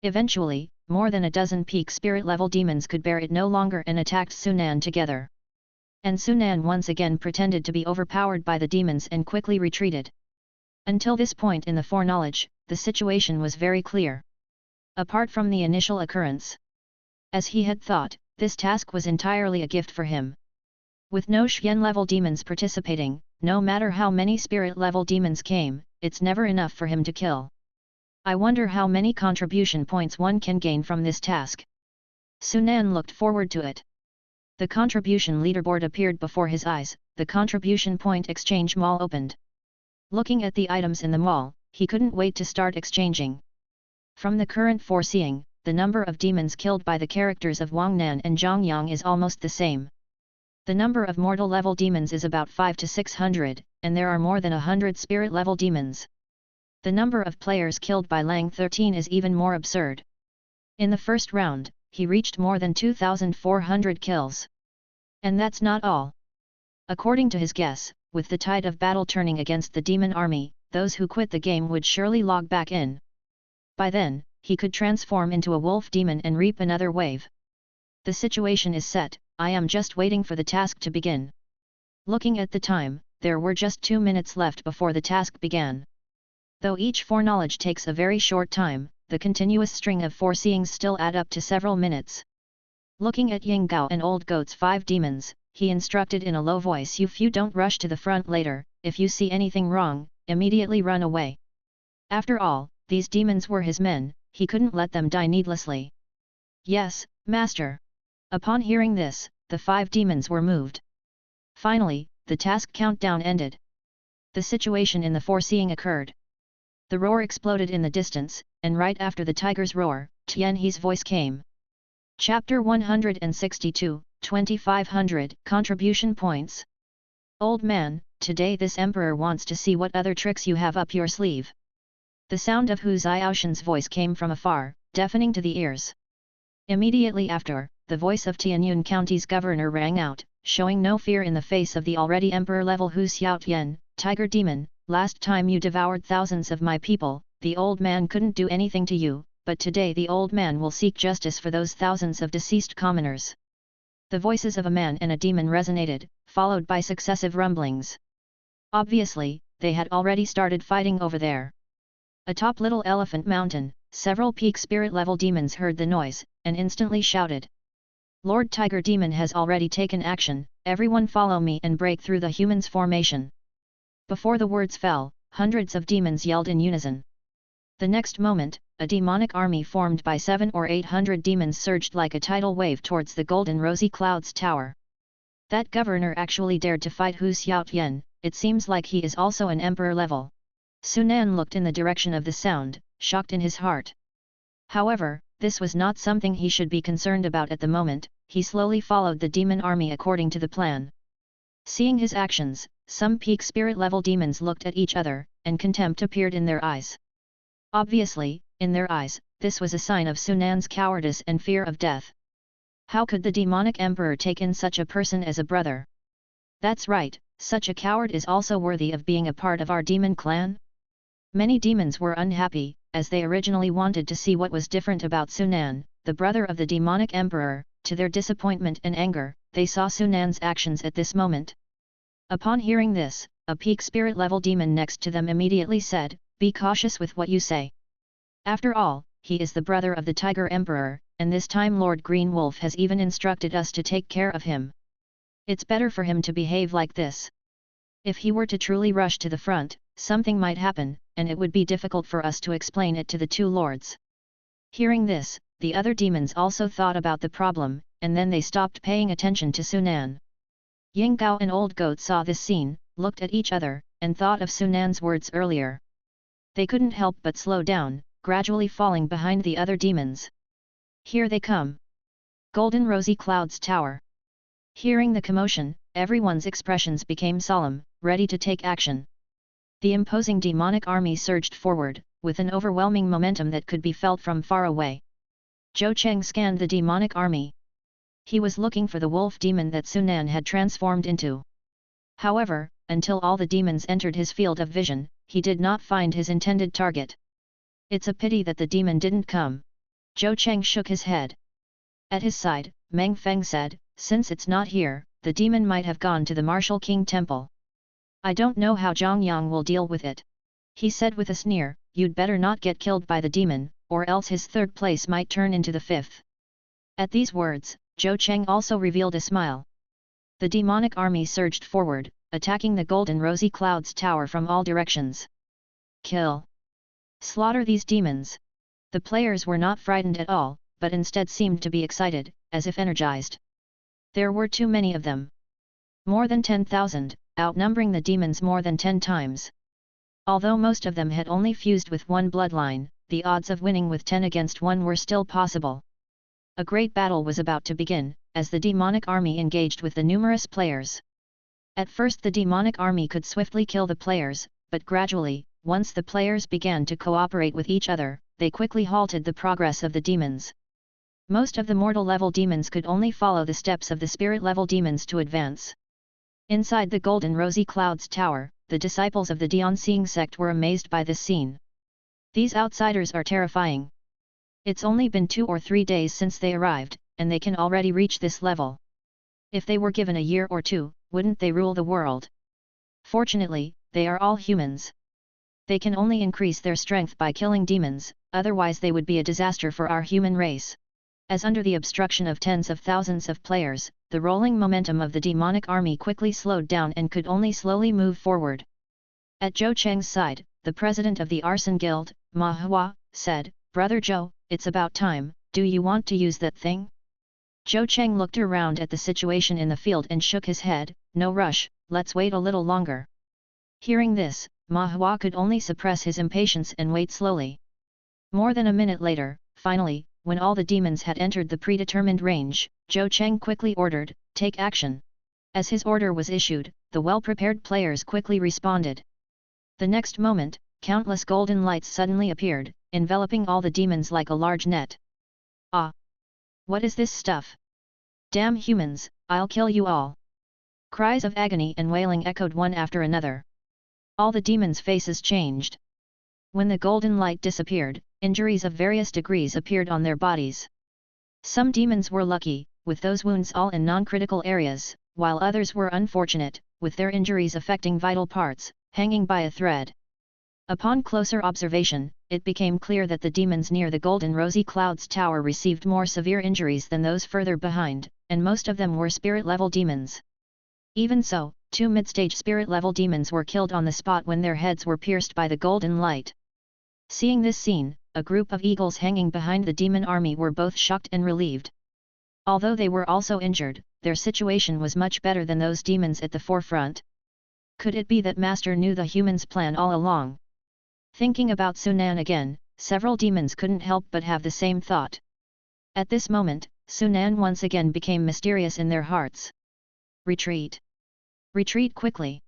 Eventually, more than a dozen peak spirit level demons could bear it no longer and attacked Sunan together. And Sunan once again pretended to be overpowered by the demons and quickly retreated. Until this point in the foreknowledge, the situation was very clear. Apart from the initial occurrence, as he had thought, this task was entirely a gift for him. With no Xian level demons participating, no matter how many spirit level demons came, it's never enough for him to kill. I wonder how many contribution points one can gain from this task. Sunan looked forward to it. The contribution leaderboard appeared before his eyes, the contribution point exchange mall opened. Looking at the items in the mall, he couldn't wait to start exchanging. From the current foreseeing, the number of demons killed by the characters of Wang Nan and Zhang Yang is almost the same. The number of mortal level demons is about 500 to 600, and there are more than 100 spirit level demons. The number of players killed by Lang 13 is even more absurd. In the first round, he reached more than 2,400 kills. And that's not all. According to his guess, with the tide of battle turning against the demon army, those who quit the game would surely log back in. By then, he could transform into a wolf demon and reap another wave. The situation is set, I am just waiting for the task to begin. Looking at the time, there were just 2 minutes left before the task began. Though each foreknowledge takes a very short time, the continuous string of foreseeings still add up to several minutes. Looking at Ying Gao and Old Goat's 5 demons, he instructed in a low voice, if you don't rush to the front later, if you see anything wrong, immediately run away. After all, these demons were his men, he couldn't let them die needlessly. Yes, master. Upon hearing this, the 5 demons were moved. Finally, the task countdown ended. The situation in the foreseeing occurred. The roar exploded in the distance, and right after the tiger's roar, Tian He's voice came. Chapter 162, 2500 Contribution Points. Old man, today this emperor wants to see what other tricks you have up your sleeve. The sound of Hu Xiaoshan's voice came from afar, deafening to the ears. Immediately after, the voice of Tianyun County's governor rang out, showing no fear in the face of the already emperor-level Hu Xiaotian, Tiger Demon. Last time you devoured thousands of my people, the old man couldn't do anything to you, but today the old man will seek justice for those thousands of deceased commoners. The voices of a man and a demon resonated, followed by successive rumblings. Obviously, they had already started fighting over there. Atop Little Elephant Mountain, several peak spirit level demons heard the noise, and instantly shouted. Lord Tiger Demon has already taken action, everyone follow me and break through the human's formation. Before the words fell, hundreds of demons yelled in unison. The next moment, a demonic army formed by 700 or 800 demons surged like a tidal wave towards the golden rosy clouds tower. That governor actually dared to fight Hu Xiaotian, it seems like he is also an emperor level. Sunan looked in the direction of the sound, shocked in his heart. However, this was not something he should be concerned about at the moment. He slowly followed the demon army according to the plan. Seeing his actions, some peak spirit level demons looked at each other, and contempt appeared in their eyes. Obviously, in their eyes, this was a sign of Sunan's cowardice and fear of death. How could the demonic emperor take in such a person as a brother? That's right, such a coward is also worthy of being a part of our demon clan? Many demons were unhappy, as they originally wanted to see what was different about Sunan, the brother of the demonic emperor. To their disappointment and anger, they saw Sunan's actions at this moment. Upon hearing this, a peak spirit level demon next to them immediately said, "Be cautious with what you say. After all, he is the brother of the Tiger Emperor, and this time Lord Green Wolf has even instructed us to take care of him. It's better for him to behave like this. If he were to truly rush to the front, something might happen, and it would be difficult for us to explain it to the two lords." Hearing this, the other demons also thought about the problem, and then they stopped paying attention to Sunan. Ying Gao and Old Goat saw this scene, looked at each other, and thought of Sunan's words earlier. They couldn't help but slow down, gradually falling behind the other demons. Here they come! Golden Rosy Clouds Tower. Hearing the commotion, everyone's expressions became solemn, ready to take action. The imposing demonic army surged forward, with an overwhelming momentum that could be felt from far away. Zhou Cheng scanned the demonic army. He was looking for the wolf demon that Sunan had transformed into. However, until all the demons entered his field of vision, he did not find his intended target. It's a pity that the demon didn't come. Zhou Cheng shook his head. At his side, Meng Feng said, "Since it's not here, the demon might have gone to the Martial King Temple. I don't know how Zhang Yang will deal with it." He said with a sneer, "You'd better not get killed by the demon, or else his third place might turn into the fifth." At these words, Zhou Cheng also revealed a smile. The demonic army surged forward, attacking the golden rosy clouds tower from all directions. Kill! Slaughter these demons! The players were not frightened at all, but instead seemed to be excited, as if energized. There were too many of them. More than 10,000, outnumbering the demons more than 10 times. Although most of them had only fused with one bloodline, the odds of winning with 10 against 1 were still possible. A great battle was about to begin, as the demonic army engaged with the numerous players. At first the demonic army could swiftly kill the players, but gradually, once the players began to cooperate with each other, they quickly halted the progress of the demons. Most of the mortal level demons could only follow the steps of the spirit level demons to advance. Inside the golden rosy clouds tower, the disciples of the Dianxing sect were amazed by this scene. These outsiders are terrifying. It's only been 2 or 3 days since they arrived, and they can already reach this level. If they were given a year or 2, wouldn't they rule the world? Fortunately, they are all humans. They can only increase their strength by killing demons, otherwise they would be a disaster for our human race. As under the obstruction of tens of thousands of players, the rolling momentum of the demonic army quickly slowed down and could only slowly move forward. At Zhou Cheng's side, the president of the Arson Guild, Ma Hua, said, "Brother Zhou, it's about time, do you want to use that thing?" Zhou Cheng looked around at the situation in the field and shook his head, "No rush, let's wait a little longer." Hearing this, Ma Hua could only suppress his impatience and wait slowly. More than a minute later, finally, when all the demons had entered the predetermined range, Zhou Cheng quickly ordered, "Take action." As his order was issued, the well-prepared players quickly responded. The next moment, countless golden lights suddenly appeared, enveloping all the demons like a large net. "Ah! What is this stuff? Damn humans, I'll kill you all!" Cries of agony and wailing echoed one after another. All the demons' faces changed. When the golden light disappeared, injuries of various degrees appeared on their bodies. Some demons were lucky, with those wounds all in non-critical areas, while others were unfortunate, with their injuries affecting vital parts, hanging by a thread. Upon closer observation, it became clear that the demons near the golden rosy clouds tower received more severe injuries than those further behind, and most of them were spirit-level demons. Even so, 2 mid-stage spirit-level demons were killed on the spot when their heads were pierced by the golden light. Seeing this scene, a group of eagles hanging behind the demon army were both shocked and relieved. Although they were also injured, their situation was much better than those demons at the forefront. Could it be that Master knew the humans' plan all along? Thinking about Sunan again, several demons couldn't help but have the same thought. At this moment, Sunan once again became mysterious in their hearts. Retreat! Retreat quickly!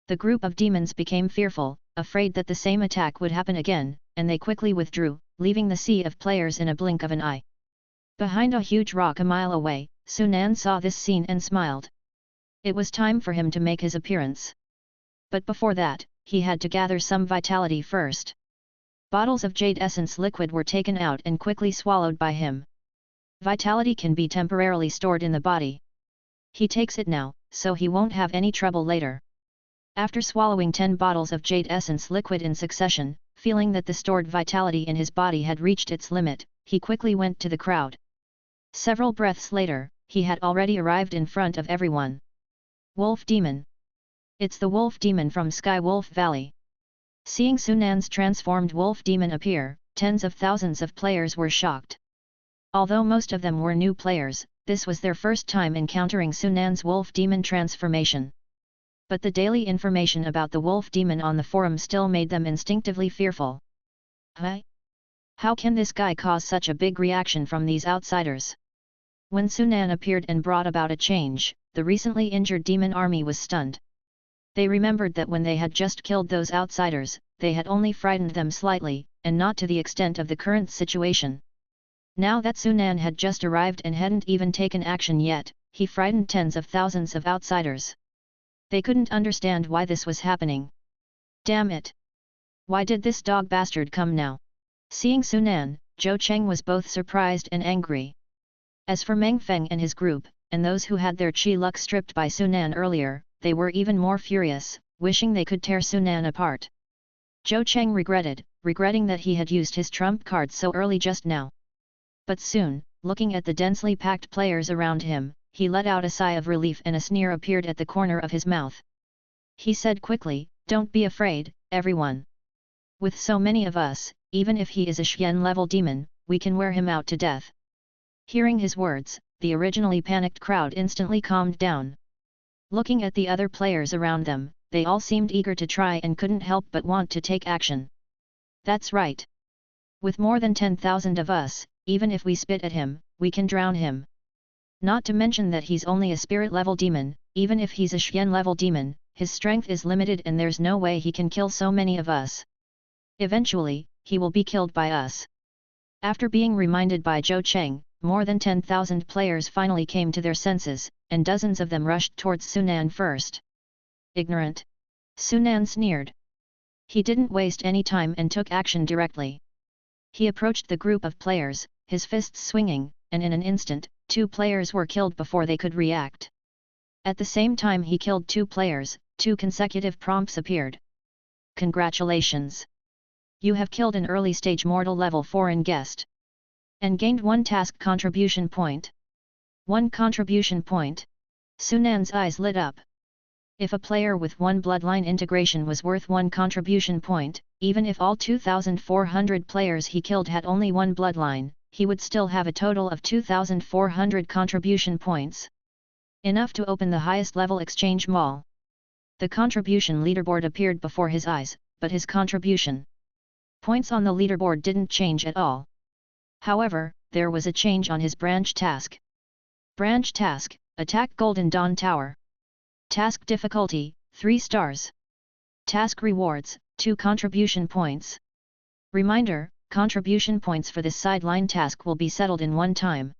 The group of demons became fearful, afraid that the same attack would happen again, and they quickly withdrew, leaving the sea of players in a blink of an eye. Behind a huge rock a mile away, Sunan saw this scene and smiled. It was time for him to make his appearance. But before that, he had to gather some vitality first. Bottles of jade essence liquid were taken out and quickly swallowed by him. Vitality can be temporarily stored in the body. He takes it now, so he won't have any trouble later. After swallowing 10 bottles of jade essence liquid in succession, feeling that the stored vitality in his body had reached its limit, he quickly went to the crowd. Several breaths later, he had already arrived in front of everyone. Wolf Demon! It's the Wolf Demon from Sky Wolf Valley! Seeing Sunan's transformed Wolf Demon appear, tens of thousands of players were shocked. Although most of them were new players, this was their first time encountering Sunan's Wolf Demon transformation. But the daily information about the Wolf Demon on the forum still made them instinctively fearful. Huh? How can this guy cause such a big reaction from these outsiders? When Sunan appeared and brought about a change, the recently injured demon army was stunned. They remembered that when they had just killed those outsiders, they had only frightened them slightly, and not to the extent of the current situation. Now that Sunan had just arrived and hadn't even taken action yet, he frightened tens of thousands of outsiders. They couldn't understand why this was happening. Damn it! Why did this dog bastard come now? Seeing Sunan, Zhou Cheng was both surprised and angry. As for Meng Feng and his group, and those who had their chi luck stripped by Sunan earlier, they were even more furious, wishing they could tear Sunan apart. Zhou Cheng regretting that he had used his trump card so early just now. But soon, looking at the densely packed players around him, he let out a sigh of relief and a sneer appeared at the corner of his mouth. He said quickly, "Don't be afraid, everyone. With so many of us, even if he is a Xian level demon, we can wear him out to death." Hearing his words, the originally panicked crowd instantly calmed down. Looking at the other players around them, they all seemed eager to try and couldn't help but want to take action. That's right. With more than 10,000 of us, even if we spit at him, we can drown him. Not to mention that he's only a spirit level demon, even if he's a Xian level demon, his strength is limited and there's no way he can kill so many of us. Eventually, he will be killed by us. After being reminded by Zhou Cheng, more than 10,000 players finally came to their senses, and dozens of them rushed towards Sunan first. Ignorant! Sunan sneered. He didn't waste any time and took action directly. He approached the group of players, his fists swinging, and in an instant, 2 players were killed before they could react. At the same time he killed 2 players, 2 consecutive prompts appeared. Congratulations! You have killed an early stage mortal level foreign guest. And gained 1 task contribution point. 1 contribution point. Sunan's eyes lit up. If a player with 1 bloodline integration was worth 1 contribution point, even if all 2,400 players he killed had only 1 bloodline, he would still have a total of 2,400 contribution points. Enough to open the highest level exchange mall. The contribution leaderboard appeared before his eyes, but his contribution points on the leaderboard didn't change at all. However, there was a change on his branch task. Branch task, attack Golden Dawn Tower. Task difficulty, 3 stars. Task rewards, 2 contribution points. Reminder, contribution points for this sideline task will be settled in one time.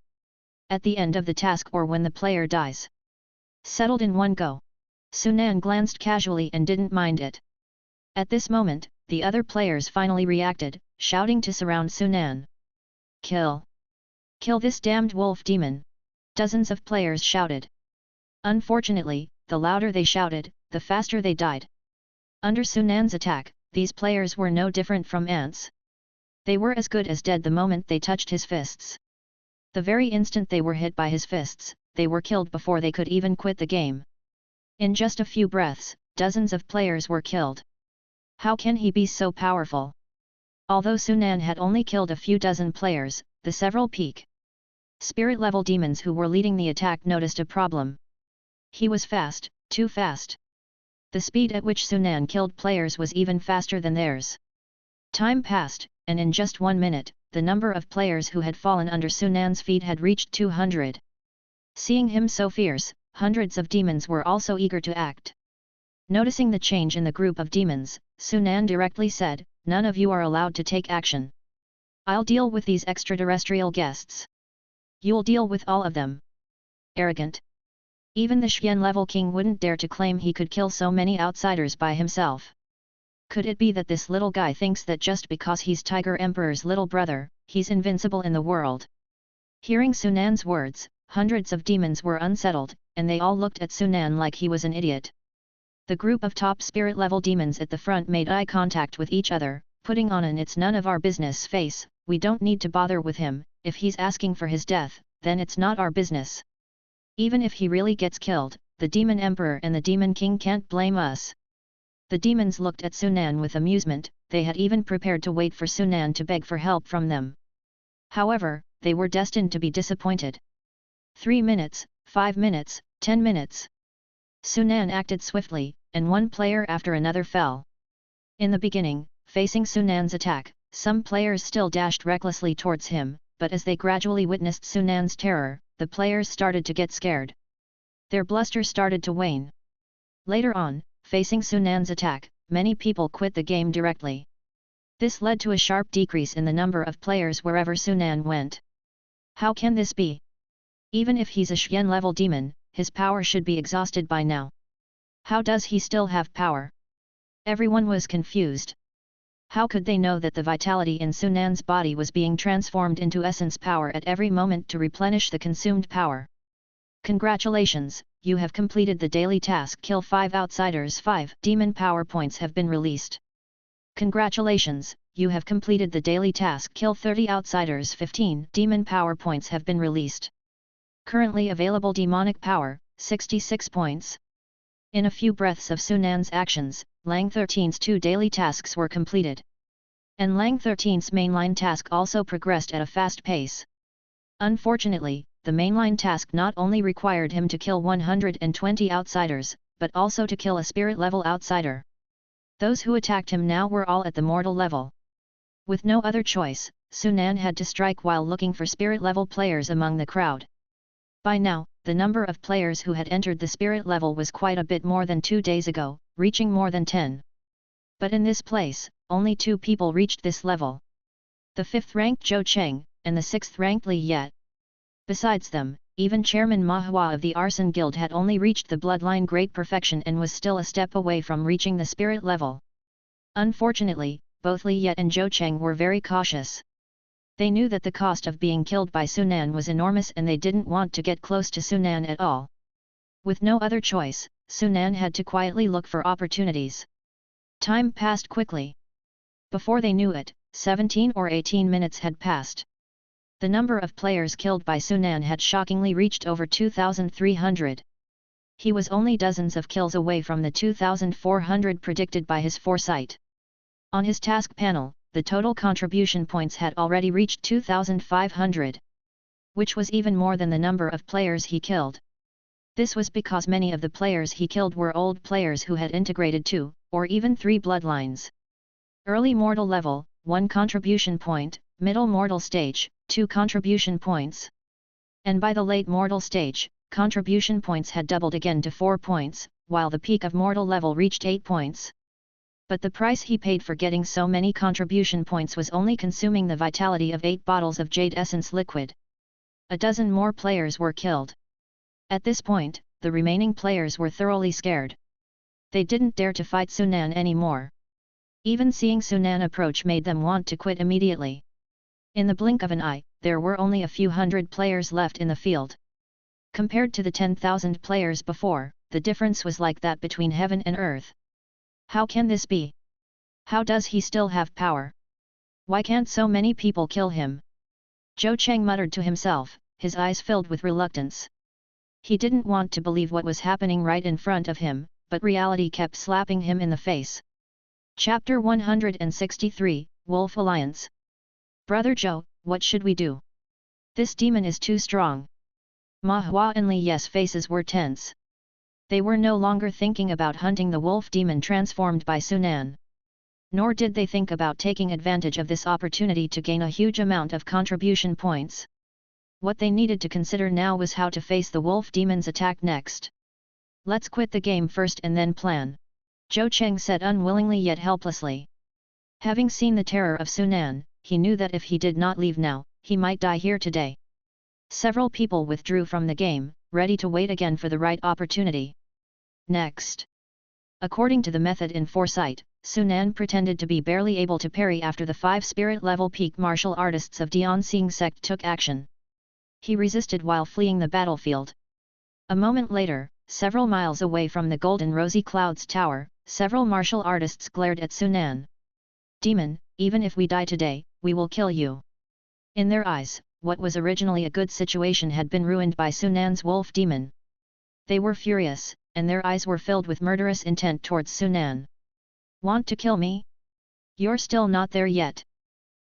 At the end of the task or when the player dies. Settled in one go. Sunan glanced casually and didn't mind it. At this moment, the other players finally reacted, shouting to surround Sunan. Kill! Kill this damned wolf demon! Dozens of players shouted. Unfortunately, the louder they shouted, the faster they died. Under Sunan's attack, these players were no different from ants. They were as good as dead the moment they touched his fists. The very instant they were hit by his fists, they were killed before they could even quit the game. In just a few breaths, dozens of players were killed. How can he be so powerful? Although Sunan had only killed a few dozen players, the several peak spirit-level demons who were leading the attack noticed a problem. He was fast, too fast. The speed at which Sunan killed players was even faster than theirs. Time passed, and in just 1 minute, the number of players who had fallen under Sunan's feet had reached 200. Seeing him so fierce, hundreds of demons were also eager to act. Noticing the change in the group of demons, Sunan directly said, "None of you are allowed to take action. I'll deal with these extraterrestrial guests. You'll deal with all of them." Arrogant. Even the Xian-level king wouldn't dare to claim he could kill so many outsiders by himself. Could it be that this little guy thinks that just because he's Tiger Emperor's little brother, he's invincible in the world? Hearing Sunan's words, hundreds of demons were unsettled, and they all looked at Sunan like he was an idiot. The group of top spirit-level demons at the front made eye contact with each other, putting on an "it's none of our business" face. "We don't need to bother with him. If he's asking for his death, then it's not our business. Even if he really gets killed, the Demon Emperor and the Demon King can't blame us." The demons looked at Sunan with amusement. They had even prepared to wait for Sunan to beg for help from them. However, they were destined to be disappointed. 3 minutes, 5 minutes, 10 minutes. Sunan acted swiftly, and one player after another fell. In the beginning, facing Sunan's attack, some players still dashed recklessly towards him, but as they gradually witnessed Sunan's terror, the players started to get scared. Their bluster started to wane. Later on, facing Sunan's attack, many people quit the game directly. This led to a sharp decrease in the number of players wherever Sunan went. How can this be? Even if he's a Xian-level demon, his power should be exhausted by now. How does he still have power? Everyone was confused. How could they know that the vitality in Sunan's body was being transformed into essence power at every moment to replenish the consumed power? Congratulations, you have completed the daily task. Kill 5 outsiders. 5 demon power points have been released. Congratulations, you have completed the daily task. Kill 30 outsiders. 15 demon power points have been released. Currently available demonic power, 66 points. In a few breaths of Sunan's actions, Lang 13's 2 daily tasks were completed. And Lang 13's mainline task also progressed at a fast pace. Unfortunately, the mainline task not only required him to kill 120 outsiders, but also to kill a spirit-level outsider. Those who attacked him now were all at the mortal level. With no other choice, Sunan had to strike while looking for spirit-level players among the crowd. By now, the number of players who had entered the spirit level was quite a bit more than 2 days ago, reaching more than 10. But in this place, only 2 people reached this level. The 5th-ranked Zhou Cheng, and the 6th-ranked Li Yet. Besides them, even Chairman Ma Hua of the Arson Guild had only reached the bloodline great perfection and was still a step away from reaching the spirit level. Unfortunately, both Li Yet and Zhou Cheng were very cautious. They knew that the cost of being killed by Sunan was enormous and they didn't want to get close to Sunan at all. With no other choice, Sunan had to quietly look for opportunities. Time passed quickly. Before they knew it, 17 or 18 minutes had passed. The number of players killed by Sunan had shockingly reached over 2,300. He was only dozens of kills away from the 2,400 predicted by his foresight. On his task panel, the total contribution points had already reached 2,500. Which was even more than the number of players he killed. This was because many of the players he killed were old players who had integrated 2, or even 3 bloodlines. Early mortal level, 1 contribution point, middle mortal stage, 2 contribution points. And by the late mortal stage, contribution points had doubled again to 4 points, while the peak of mortal level reached 8 points. But the price he paid for getting so many contribution points was only consuming the vitality of 8 bottles of jade essence liquid. A dozen more players were killed. At this point, the remaining players were thoroughly scared. They didn't dare to fight Sunan anymore. Even seeing Sunan approach made them want to quit immediately. In the blink of an eye, there were only a few hundred players left in the field. Compared to the 10,000 players before, the difference was like that between heaven and earth. How can this be? How does he still have power? Why can't so many people kill him? Zhou Cheng muttered to himself, his eyes filled with reluctance. He didn't want to believe what was happening right in front of him, but reality kept slapping him in the face. Chapter 163, Wolf Alliance. Brother Zhou, what should we do? This demon is too strong. Ma Hua and Li Yes faces were tense. They were no longer thinking about hunting the wolf demon transformed by Sunan. Nor did they think about taking advantage of this opportunity to gain a huge amount of contribution points. What they needed to consider now was how to face the wolf demon's attack next. Let's quit the game first and then plan, Zhou Cheng said unwillingly yet helplessly. Having seen the terror of Sunan, he knew that if he did not leave now, he might die here today. Several people withdrew from the game, ready to wait again for the right opportunity. Next. According to the method in foresight, Sunan pretended to be barely able to parry after the 5 spirit-level peak martial artists of Dianxing sect took action. He resisted while fleeing the battlefield. A moment later, several miles away from the Golden Rosy Clouds Tower, several martial artists glared at Sunan. Demon, even if we die today, we will kill you. In their eyes, what was originally a good situation had been ruined by Sunan's wolf demon. They were furious, and their eyes were filled with murderous intent towards Sunan. Want to kill me? You're still not there yet.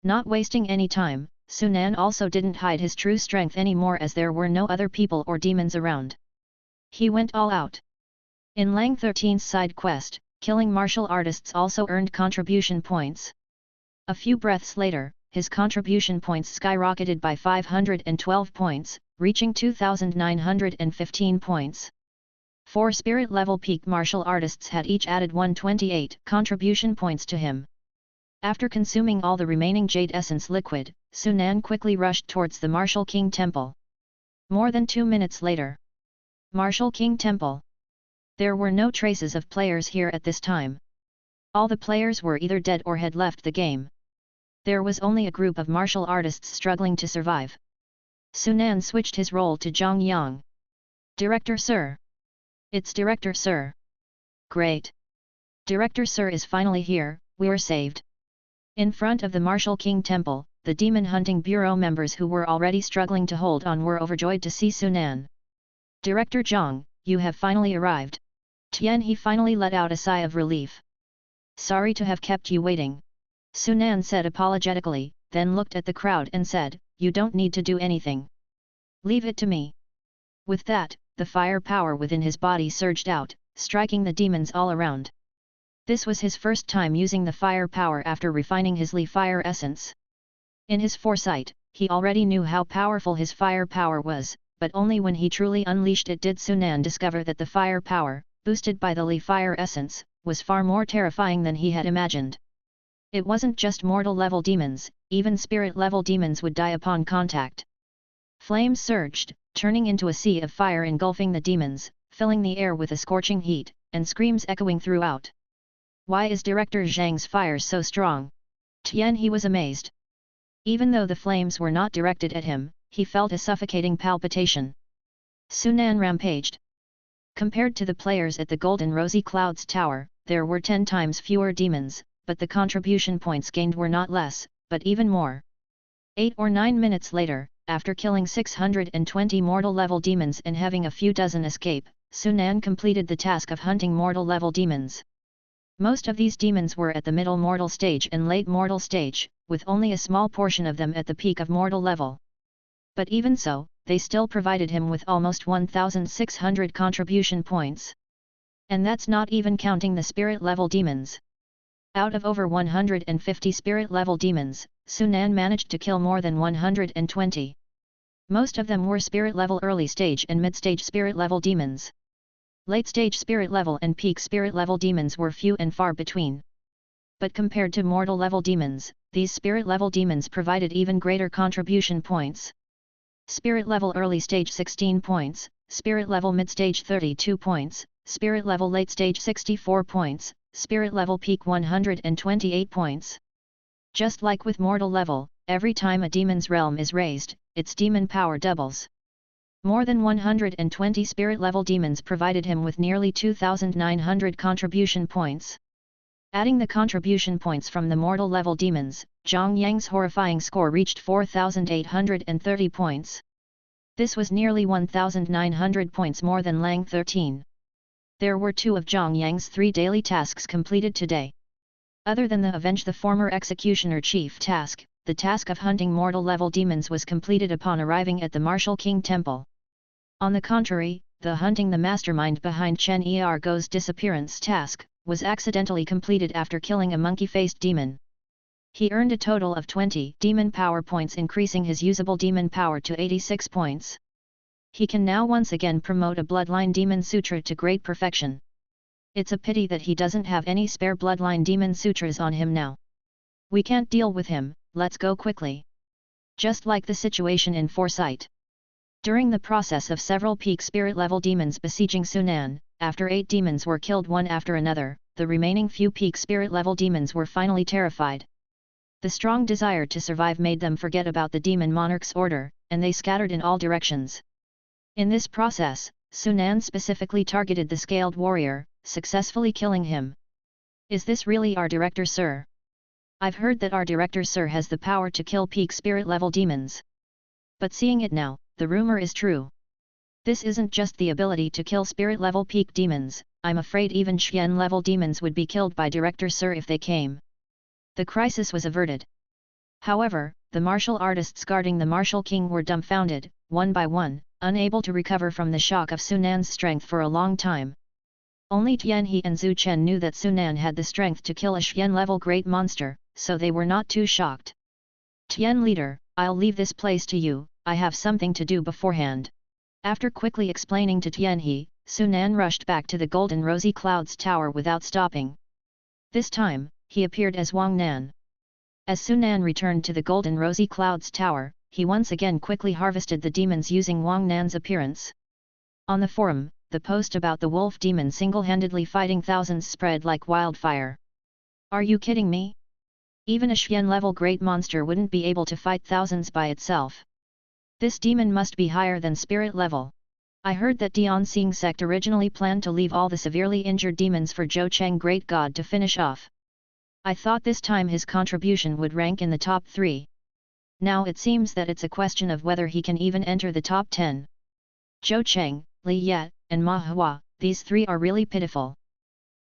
Not wasting any time, Sunan also didn't hide his true strength anymore as there were no other people or demons around. He went all out. In Lang 13's side quest, killing martial artists also earned contribution points. A few breaths later, his contribution points skyrocketed by 512 points, reaching 2,915 points. 4 spirit-level peak martial artists had each added 128 contribution points to him. After consuming all the remaining Jade Essence liquid, Sunan quickly rushed towards the Martial King Temple. More than 2 minutes later. Martial King Temple. There were no traces of players here at this time. All the players were either dead or had left the game. There was only a group of martial artists struggling to survive. Sunan switched his role to Zhang Yang. Director Sir. It's Director Sir. Great. Director Sir is finally here, we're saved. In front of the Martial King Temple, the Demon Hunting Bureau members who were already struggling to hold on were overjoyed to see Sunan. Director Zhang, you have finally arrived. Tian He finally let out a sigh of relief. Sorry to have kept you waiting. Sunan said apologetically, then looked at the crowd and said, you don't need to do anything. Leave it to me. With that, the fire power within his body surged out, striking the demons all around. This was his first time using the fire power after refining his Li fire essence. In his foresight, he already knew how powerful his fire power was, but only when he truly unleashed it did Sunan discover that the fire power, boosted by the Li fire essence, was far more terrifying than he had imagined. It wasn't just mortal-level demons, even spirit-level demons would die upon contact. Flames surged, turning into a sea of fire engulfing the demons, filling the air with a scorching heat, and screams echoing throughout. Why is Director Zhang's fire so strong? Tian He was amazed. Even though the flames were not directed at him, he felt a suffocating palpitation. Sunan rampaged. Compared to the players at the Golden Rosy Clouds Tower, there were 10 times fewer demons, but the contribution points gained were not less, but even more. 8 or 9 minutes later, after killing 620 mortal-level demons and having a few dozen escape, Sunan completed the task of hunting mortal-level demons. Most of these demons were at the middle mortal stage and late mortal stage, with only a small portion of them at the peak of mortal level. But even so, they still provided him with almost 1,600 contribution points. And that's not even counting the spirit-level demons. Out of over 150 spirit-level demons, Sunan managed to kill more than 120. Most of them were spirit-level early stage and mid-stage spirit-level demons. Late-stage spirit-level and peak spirit-level demons were few and far between. But compared to mortal-level demons, these spirit-level demons provided even greater contribution points. Spirit-level early stage 16 points, spirit-level mid-stage 32 points, spirit-level late-stage 64 points, spirit-level peak 128 points. Just like with mortal level, every time a demon's realm is raised, its demon power doubles. More than 120 spirit-level demons provided him with nearly 2,900 contribution points. Adding the contribution points from the mortal-level demons, Zhang Yang's horrifying score reached 4,830 points. This was nearly 1,900 points more than Lang 13. There were 2 of Zhang Yang's 3 daily tasks completed today. Other than the Avenge the Former Executioner chief task, the task of hunting mortal-level demons was completed upon arriving at the Martial King Temple. On the contrary, the hunting the mastermind behind Chen Ergo's disappearance task, was accidentally completed after killing a monkey-faced demon. He earned a total of 20 demon power points, increasing his usable demon power to 86 points. He can now once again promote a Bloodline Demon Sutra to great perfection. It's a pity that he doesn't have any spare Bloodline Demon Sutras on him now. We can't deal with him, let's go quickly. Just like the situation in Foresight. During the process of several peak spirit level demons besieging Sunan, after 8 demons were killed one after another, the remaining few peak spirit level demons were finally terrified. The strong desire to survive made them forget about the demon monarch's order, and they scattered in all directions. In this process, Sunan specifically targeted the scaled warrior, successfully killing him. Is this really our director, sir? I've heard that our director, sir, has the power to kill peak spirit level demons. But seeing it now, the rumor is true. This isn't just the ability to kill spirit level peak demons, I'm afraid even Xian level demons would be killed by director, sir, if they came. The crisis was averted. However, the martial artists guarding the Martial King were dumbfounded, one by one, unable to recover from the shock of Sunan's strength for a long time. Only Tianhe and Zhu Chen knew that Sunan had the strength to kill a Xian-level great monster, so they were not too shocked. Tian leader, I'll leave this place to you, I have something to do beforehand. After quickly explaining to Tianhe, Sunan rushed back to the Golden Rosy Clouds Tower without stopping. This time, he appeared as Wang Nan. As Sunan returned to the Golden Rosy Clouds Tower, he once again quickly harvested the demons using Wang Nan's appearance. On the forum, the post about the wolf demon single-handedly fighting thousands spread like wildfire. Are you kidding me? Even a Xian-level great monster wouldn't be able to fight thousands by itself. This demon must be higher than spirit level. I heard that Dianxing sect originally planned to leave all the severely injured demons for Zhou Cheng Great God to finish off. I thought this time his contribution would rank in the top 3. Now it seems that it's a question of whether he can even enter the top 10. Zhou Cheng, Li Yet, and Ma Hua, these 3 are really pitiful.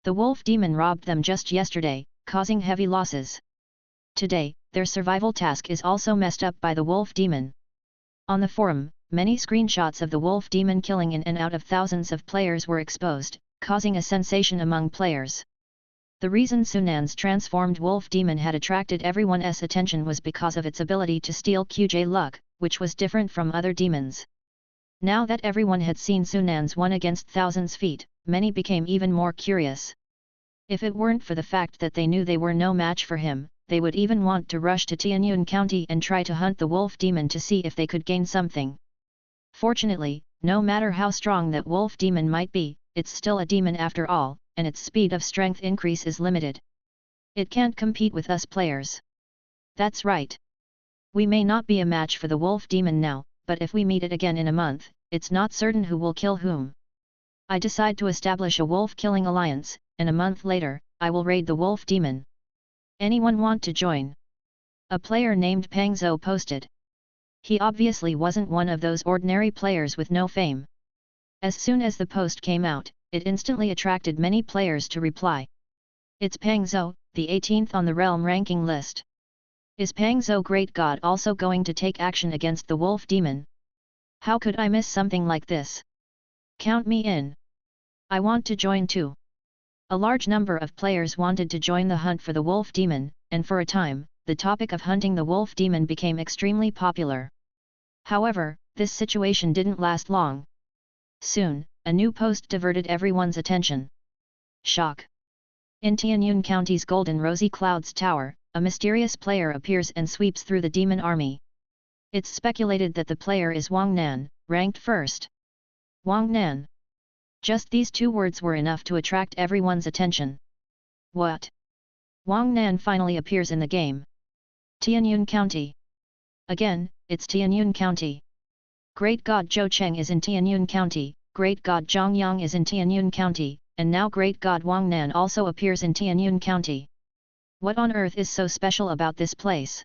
The wolf demon robbed them just yesterday, causing heavy losses. Today, their survival task is also messed up by the wolf demon. On the forum, many screenshots of the wolf demon killing in and out of thousands of players were exposed, causing a sensation among players. The reason Sunan's transformed wolf demon had attracted everyone's attention was because of its ability to steal QJ luck, which was different from other demons. Now that everyone had seen Sunan's 1 against thousands feat, many became even more curious. If it weren't for the fact that they knew they were no match for him, they would even want to rush to Tianyun County and try to hunt the wolf demon to see if they could gain something. Fortunately, no matter how strong that wolf demon might be, it's still a demon after all, and its speed of strength increase is limited. It can't compete with us players. That's right. We may not be a match for the wolf demon now, but if we meet it again in a month, it's not certain who will kill whom. I decide to establish a wolf-killing alliance, and a month later, I will raid the wolf demon. Anyone want to join? A player named Pang Zhou posted. He obviously wasn't one of those ordinary players with no fame. As soon as the post came out, it instantly attracted many players to reply. It's Pang Zhou, the 18th on the realm ranking list. Is Pang Zhou Great God also going to take action against the wolf demon? How could I miss something like this? Count me in. I want to join too. A large number of players wanted to join the hunt for the wolf demon, and for a time, the topic of hunting the wolf demon became extremely popular. However, this situation didn't last long. Soon, a new post diverted everyone's attention. Shock! In Tianyun County's Golden Rosy Clouds Tower, a mysterious player appears and sweeps through the demon army. It's speculated that the player is Wang Nan, ranked 1st. Wang Nan. Just these 2 words were enough to attract everyone's attention. What? Wang Nan finally appears in the game. Tianyun County. Again, it's Tianyun County. Great God Zhou Cheng is in Tianyun County, Great God Zhongyang is in Tianyun County, and now Great God Wang Nan also appears in Tianyun County. What on earth is so special about this place?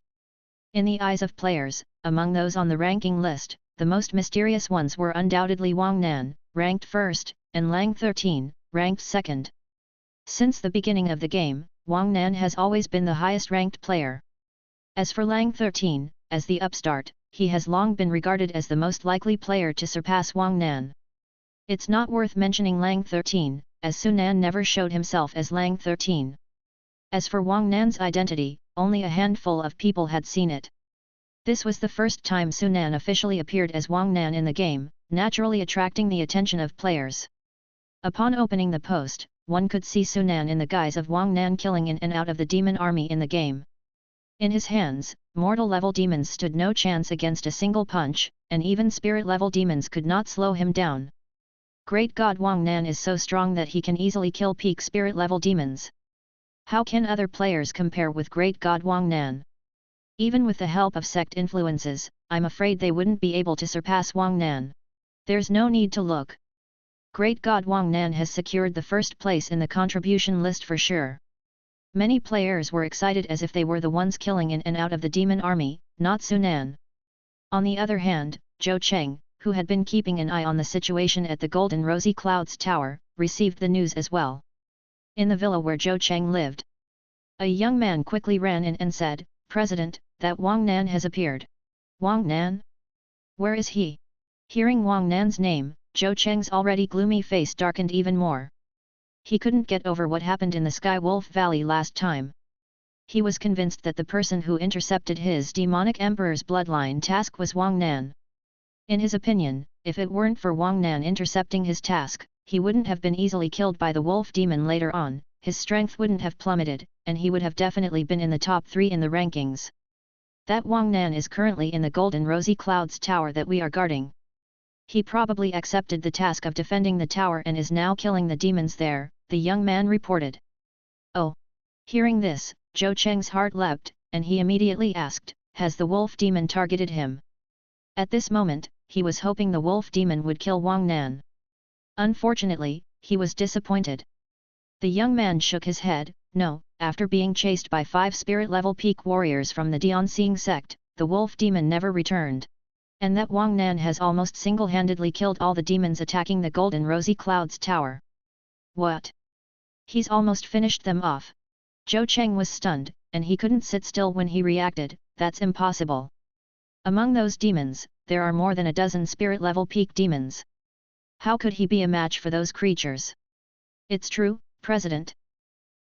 In the eyes of players, among those on the ranking list, the most mysterious ones were undoubtedly Wang Nan, ranked 1st, and Lang 13, ranked 2nd. Since the beginning of the game, Wang Nan has always been the highest ranked player. As for Lang 13, as the upstart, he has long been regarded as the most likely player to surpass Wang Nan. It's not worth mentioning Lang 13, as Su Nan never showed himself as Lang 13. As for Wang Nan's identity, only a handful of people had seen it. This was the first time Su Nan officially appeared as Wang Nan in the game, naturally attracting the attention of players. Upon opening the post, one could see Su Nan in the guise of Wang Nan killing in and out of the demon army in the game. In his hands, mortal-level demons stood no chance against a single punch, and even spirit-level demons could not slow him down. Great God, Wang Nan is so strong that he can easily kill peak spirit-level demons. How can other players compare with Great God Wang Nan? Even with the help of sect influences, I'm afraid they wouldn't be able to surpass Wang Nan. There's no need to look. Great God Wang Nan has secured the first place in the contribution list for sure. Many players were excited as if they were the ones killing in and out of the demon army, not Su Nan. On the other hand, Zhou Cheng, who had been keeping an eye on the situation at the Golden Rosy Clouds Tower, received the news as well. In the villa where Zhou Cheng lived, a young man quickly ran in and said, "President, that Wang Nan has appeared." "Wang Nan? Where is he?" Hearing Wang Nan's name, Zhou Cheng's already gloomy face darkened even more. He couldn't get over what happened in the Sky Wolf Valley last time. He was convinced that the person who intercepted his demonic emperor's bloodline task was Wang Nan. In his opinion, if it weren't for Wang Nan intercepting his task, he wouldn't have been easily killed by the wolf demon later on, his strength wouldn't have plummeted, and he would have definitely been in the top 3 in the rankings. That Wang Nan is currently in the Golden Rosy Clouds Tower that we are guarding. He probably accepted the task of defending the tower and is now killing the demons there, the young man reported. Oh! Hearing this, Zhou Cheng's heart leapt, and he immediately asked, "Has the wolf demon targeted him?" At this moment, he was hoping the wolf demon would kill Wang Nan. Unfortunately, he was disappointed. The young man shook his head. No, after being chased by 5 spirit-level peak warriors from the Dianxing sect, the wolf demon never returned. And that Wang Nan has almost single-handedly killed all the demons attacking the Golden Rosy Clouds Tower. What? He's almost finished them off. Zhou Cheng was stunned, and he couldn't sit still when he reacted, "That's impossible. Among those demons, there are more than a dozen spirit-level peak demons. How could he be a match for those creatures?" "It's true, President.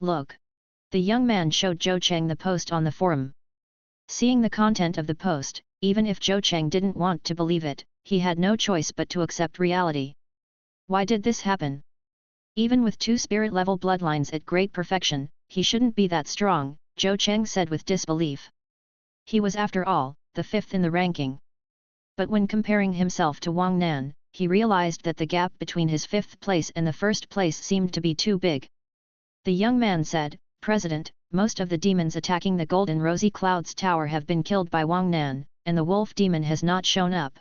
Look." The young man showed Zhou Cheng the post on the forum. Seeing the content of the post, even if Zhou Cheng didn't want to believe it, he had no choice but to accept reality. Why did this happen? Even with 2 spirit-level bloodlines at great perfection, he shouldn't be that strong, Zhou Cheng said with disbelief. He was after all, the 5th in the ranking. But when comparing himself to Wang Nan, he realized that the gap between his 5th place and the 1st place seemed to be too big. The young man said, "President, most of the demons attacking the Golden Rosy Clouds Tower have been killed by Wang Nan, and the wolf demon has not shown up.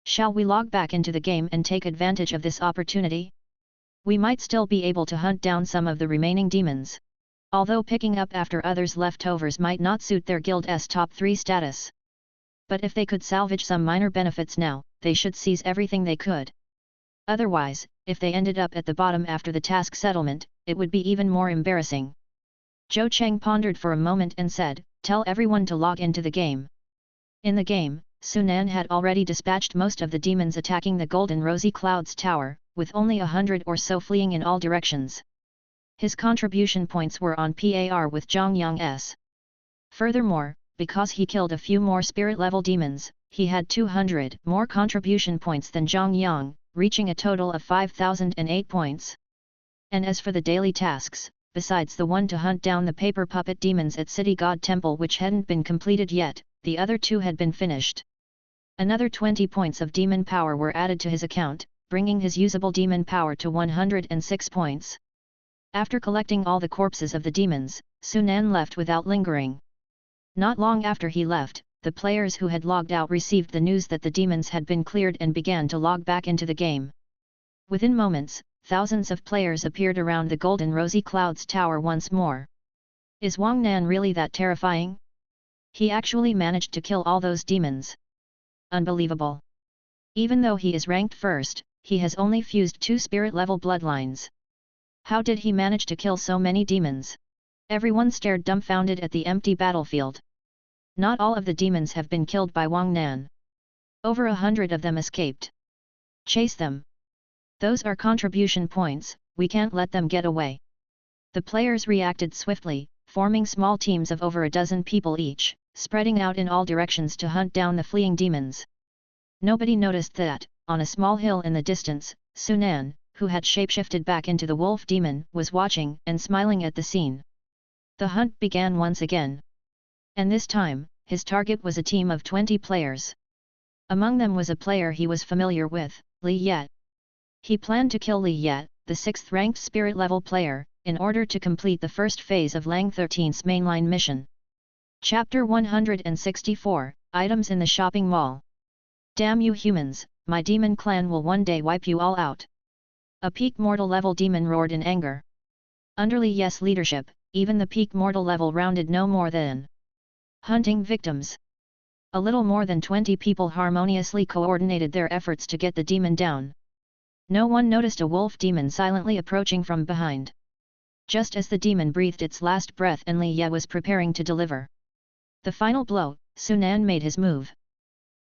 Shall we log back into the game and take advantage of this opportunity? We might still be able to hunt down some of the remaining demons. Although picking up after others' leftovers might not suit their guild's top 3 status. But if they could salvage some minor benefits now, they should seize everything they could. Otherwise, if they ended up at the bottom after the task settlement, it would be even more embarrassing." Zhou Cheng pondered for a moment and said, "Tell everyone to log into the game." In the game, Su Nan had already dispatched most of the demons attacking the Golden Rosy Clouds Tower, with only 100 or so fleeing in all directions. His contribution points were on par with Zhang Yang's. Furthermore, because he killed a few more spirit-level demons, he had 200 more contribution points than Zhang Yang, reaching a total of 5,008 points. And as for the daily tasks, besides the one to hunt down the paper puppet demons at City God Temple which hadn't been completed yet, the other 2 had been finished. Another 20 points of demon power were added to his account, bringing his usable demon power to 106 points. After collecting all the corpses of the demons, Su Nan left without lingering. Not long after he left, the players who had logged out received the news that the demons had been cleared and began to log back into the game. Within moments, thousands of players appeared around the Golden Rosy Clouds Tower once more. Is Wang Nan really that terrifying? He actually managed to kill all those demons. Unbelievable. Even though he is ranked first, he has only fused 2 spirit-level bloodlines. How did he manage to kill so many demons? Everyone stared dumbfounded at the empty battlefield. Not all of the demons have been killed by Wang Nan. Over 100 of them escaped. Chase them. Those are contribution points, we can't let them get away. The players reacted swiftly, forming small teams of over a dozen people each, spreading out in all directions to hunt down the fleeing demons. Nobody noticed that, on a small hill in the distance, Sunan, who had shapeshifted back into the wolf demon, was watching and smiling at the scene. The hunt began once again. And this time, his target was a team of 20 players. Among them was a player he was familiar with, Li Yet. He planned to kill Li Yet, the 6th-ranked spirit-level player, in order to complete the first phase of Lang 13's mainline mission. Chapter 164, Items in the Shopping Mall. Damn you humans, my demon clan will one day wipe you all out. A peak mortal level demon roared in anger. Under Li Yet's leadership, even the peak mortal level rounded no more than hunting victims. A little more than 20 people harmoniously coordinated their efforts to get the demon down. No one noticed a wolf demon silently approaching from behind. Just as the demon breathed its last breath and Li Ye was preparing to deliver the final blow, Sunan made his move.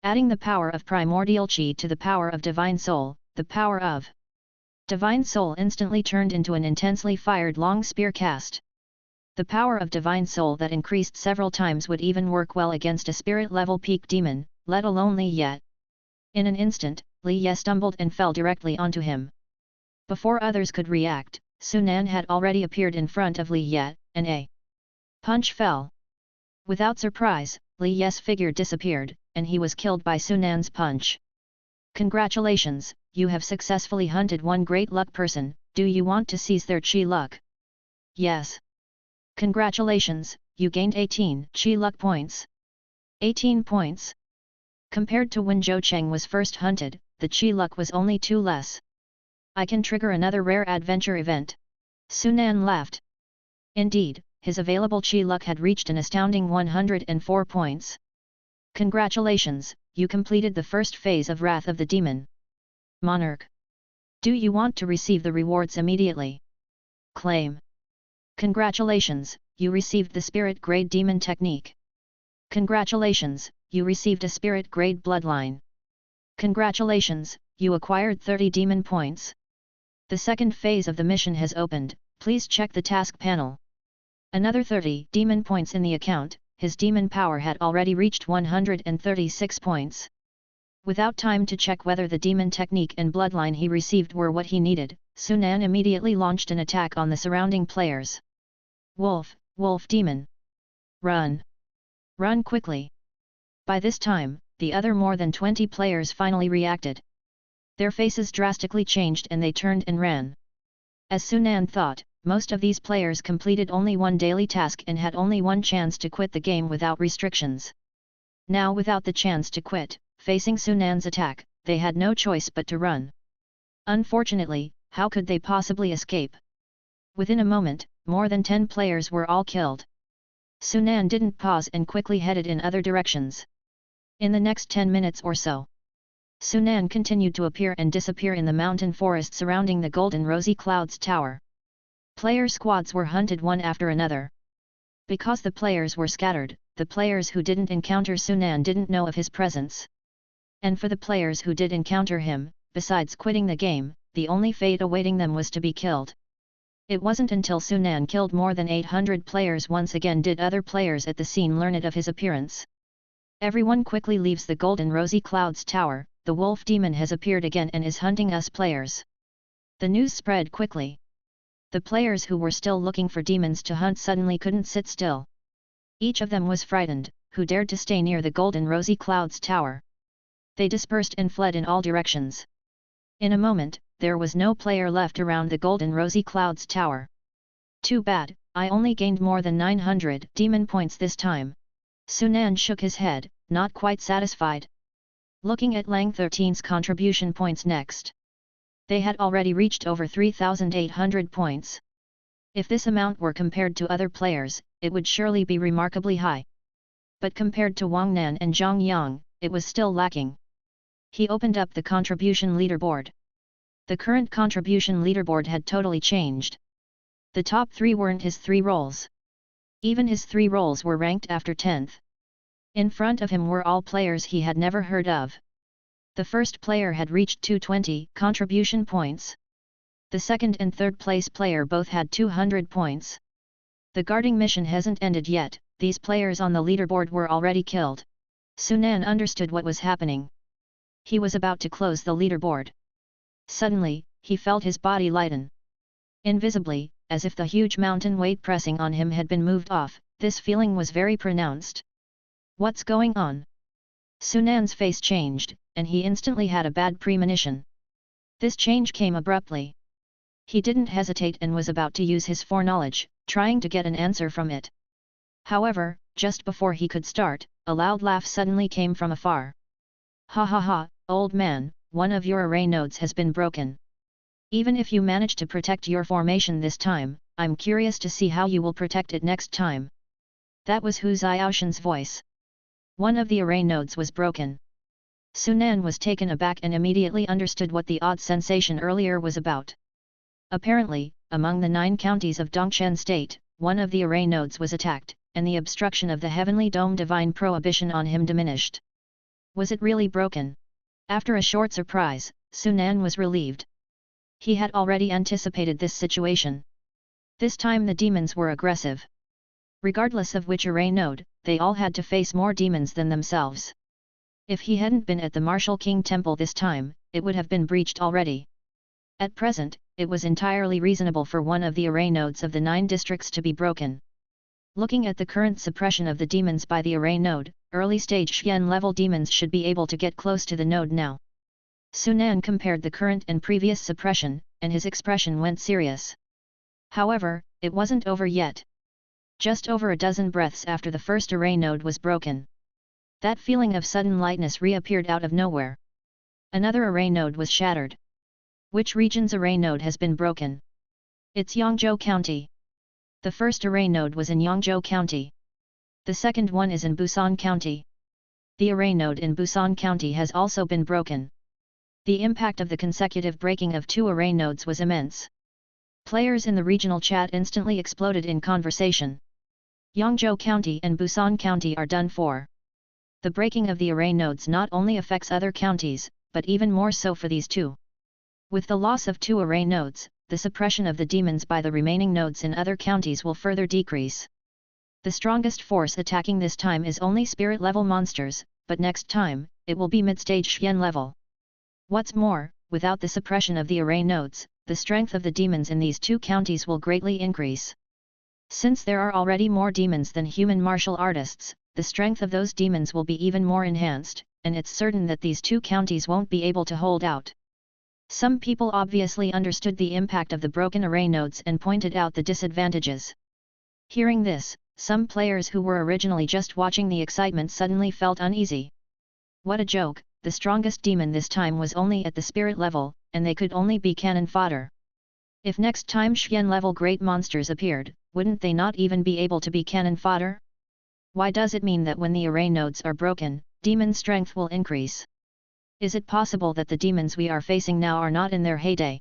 Adding the power of primordial qi to the power of divine soul, the power of divine soul instantly turned into an intensely fired long spear cast. The power of divine soul that increased several times would even work well against a spirit-level peak demon, let alone Li Ye. In an instant, Li Ye stumbled and fell directly onto him. Before others could react, Sunan had already appeared in front of Li Ye, and a punch fell. Without surprise, Li Ye's figure disappeared, and he was killed by Sunan's punch. Congratulations, you have successfully hunted one great luck person, do you want to seize their chi luck? Yes. Congratulations, you gained 18 chi luck points. 18 points. Compared to when Zhou Cheng was first hunted, the chi luck was only 2 less. I can trigger another rare adventure event. Sunan laughed. Indeed, his available chi luck had reached an astounding 104 points. Congratulations, you completed the first phase of Wrath of the Demon. Monarch. Do you want to receive the rewards immediately? Claim. Congratulations, you received the Spirit Grade Demon Technique. Congratulations, you received a Spirit Grade Bloodline. Congratulations, you acquired 30 Demon Points. The second phase of the mission has opened, please check the task panel. Another 30 Demon Points in the account, his demon power had already reached 136 points. Without time to check whether the demon technique and bloodline he received were what he needed, Sunan immediately launched an attack on the surrounding players. Wolf, Wolf Demon! Run! Run quickly! By this time, the other more than 20 players finally reacted. Their faces drastically changed and they turned and ran. As Sunan thought, most of these players completed only one daily task and had only one chance to quit the game without restrictions. Now without the chance to quit, facing Sunan's attack, they had no choice but to run. Unfortunately, how could they possibly escape? Within a moment, more than 10 players were all killed. Sunan didn't pause and quickly headed in other directions. In the next 10 minutes or so, Sunan continued to appear and disappear in the mountain forest surrounding the Golden Rosy Clouds Tower. Player squads were hunted one after another. Because the players were scattered, the players who didn't encounter Sunan didn't know of his presence. And for the players who did encounter him, besides quitting the game, the only fate awaiting them was to be killed. It wasn't until Sunan killed more than 800 players once again did other players at the scene learn of his appearance. Everyone quickly leaves the Golden Rosy Clouds Tower, the wolf demon has appeared again and is hunting us players. The news spread quickly. The players who were still looking for demons to hunt suddenly couldn't sit still. Each of them was frightened, who dared to stay near the Golden Rosy Clouds Tower. They dispersed and fled in all directions. In a moment, there was no player left around the Golden Rosy Clouds Tower. Too bad, I only gained more than 900 demon points this time. Sunan shook his head, not quite satisfied. Looking at Lang 13's contribution points next. They had already reached over 3,800 points. If this amount were compared to other players, it would surely be remarkably high. But compared to Wang Nan and Zhang Yang, it was still lacking. He opened up the contribution leaderboard. The current contribution leaderboard had totally changed. The top 3 weren't his 3 roles. Even his 3 roles were ranked after 10th. In front of him were all players he had never heard of. The first player had reached 220 contribution points. The second and third place player both had 200 points. The guarding mission hasn't ended yet, these players on the leaderboard were already killed. Sunan understood what was happening. He was about to close the leaderboard. Suddenly, he felt his body lighten. Invisibly, as if the huge mountain weight pressing on him had been moved off, this feeling was very pronounced. What's going on? Sunan's face changed, and he instantly had a bad premonition. This change came abruptly. He didn't hesitate and was about to use his foreknowledge, trying to get an answer from it. However, just before he could start, a loud laugh suddenly came from afar. Ha ha ha, old man, one of your array nodes has been broken. Even if you manage to protect your formation this time, I'm curious to see how you will protect it next time. That was Hu Xiaoshan's voice. One of the array nodes was broken. Sunan was taken aback and immediately understood what the odd sensation earlier was about. Apparently, among the 9 counties of Dongchen State, one of the array nodes was attacked, and the obstruction of the heavenly dome divine prohibition on him diminished. Was it really broken? After a short surprise, Sunan was relieved. He had already anticipated this situation. This time the demons were aggressive. Regardless of which array node, they all had to face more demons than themselves. If he hadn't been at the Martial King Temple this time, it would have been breached already. At present, it was entirely reasonable for one of the array nodes of the 9 districts to be broken. Looking at the current suppression of the demons by the array node, early-stage Xian-level demons should be able to get close to the node now. Sunan compared the current and previous suppression, and his expression went serious. However, it wasn't over yet. Just over a dozen breaths after the first array node was broken, that feeling of sudden lightness reappeared out of nowhere. Another array node was shattered. Which region's array node has been broken? It's Yangzhou County. The first array node was in Yangzhou County. The second one is in Busan County. The array node in Busan County has also been broken. The impact of the consecutive breaking of 2 array nodes was immense. Players in the regional chat instantly exploded in conversation. Yangzhou County and Busan County are done for. The breaking of the array nodes not only affects other counties, but even more so for these 2. With the loss of 2 array nodes, the suppression of the demons by the remaining nodes in other counties will further decrease. The strongest force attacking this time is only spirit-level monsters, but next time, it will be mid-stage Xian level. What's more, without the suppression of the array nodes, the strength of the demons in these 2 counties will greatly increase. Since there are already more demons than human martial artists, the strength of those demons will be even more enhanced, and it's certain that these 2 counties won't be able to hold out. Some people obviously understood the impact of the broken array nodes and pointed out the disadvantages. Hearing this, some players who were originally just watching the excitement suddenly felt uneasy. What a joke, the strongest demon this time was only at the spirit level, and they could only be cannon fodder. If next time Xian level great monsters appeared, wouldn't they not even be able to be cannon fodder? Why does it mean that when the array nodes are broken, demon strength will increase? Is it possible that the demons we are facing now are not in their heyday?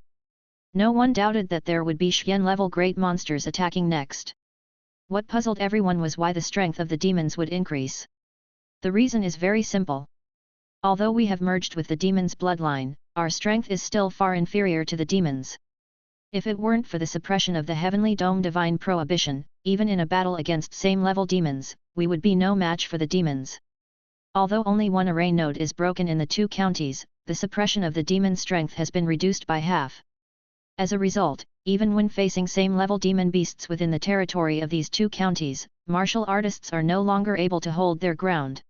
No one doubted that there would be Xian-level great monsters attacking next. What puzzled everyone was why the strength of the demons would increase. The reason is very simple. Although we have merged with the demons' bloodline, our strength is still far inferior to the demons. If it weren't for the suppression of the heavenly dome divine prohibition, even in a battle against same-level demons, we would be no match for the demons. Although only 1 array node is broken in the 2 counties, the suppression of the demon strength has been reduced by half. As a result, even when facing same-level demon beasts within the territory of these 2 counties, martial artists are no longer able to hold their ground.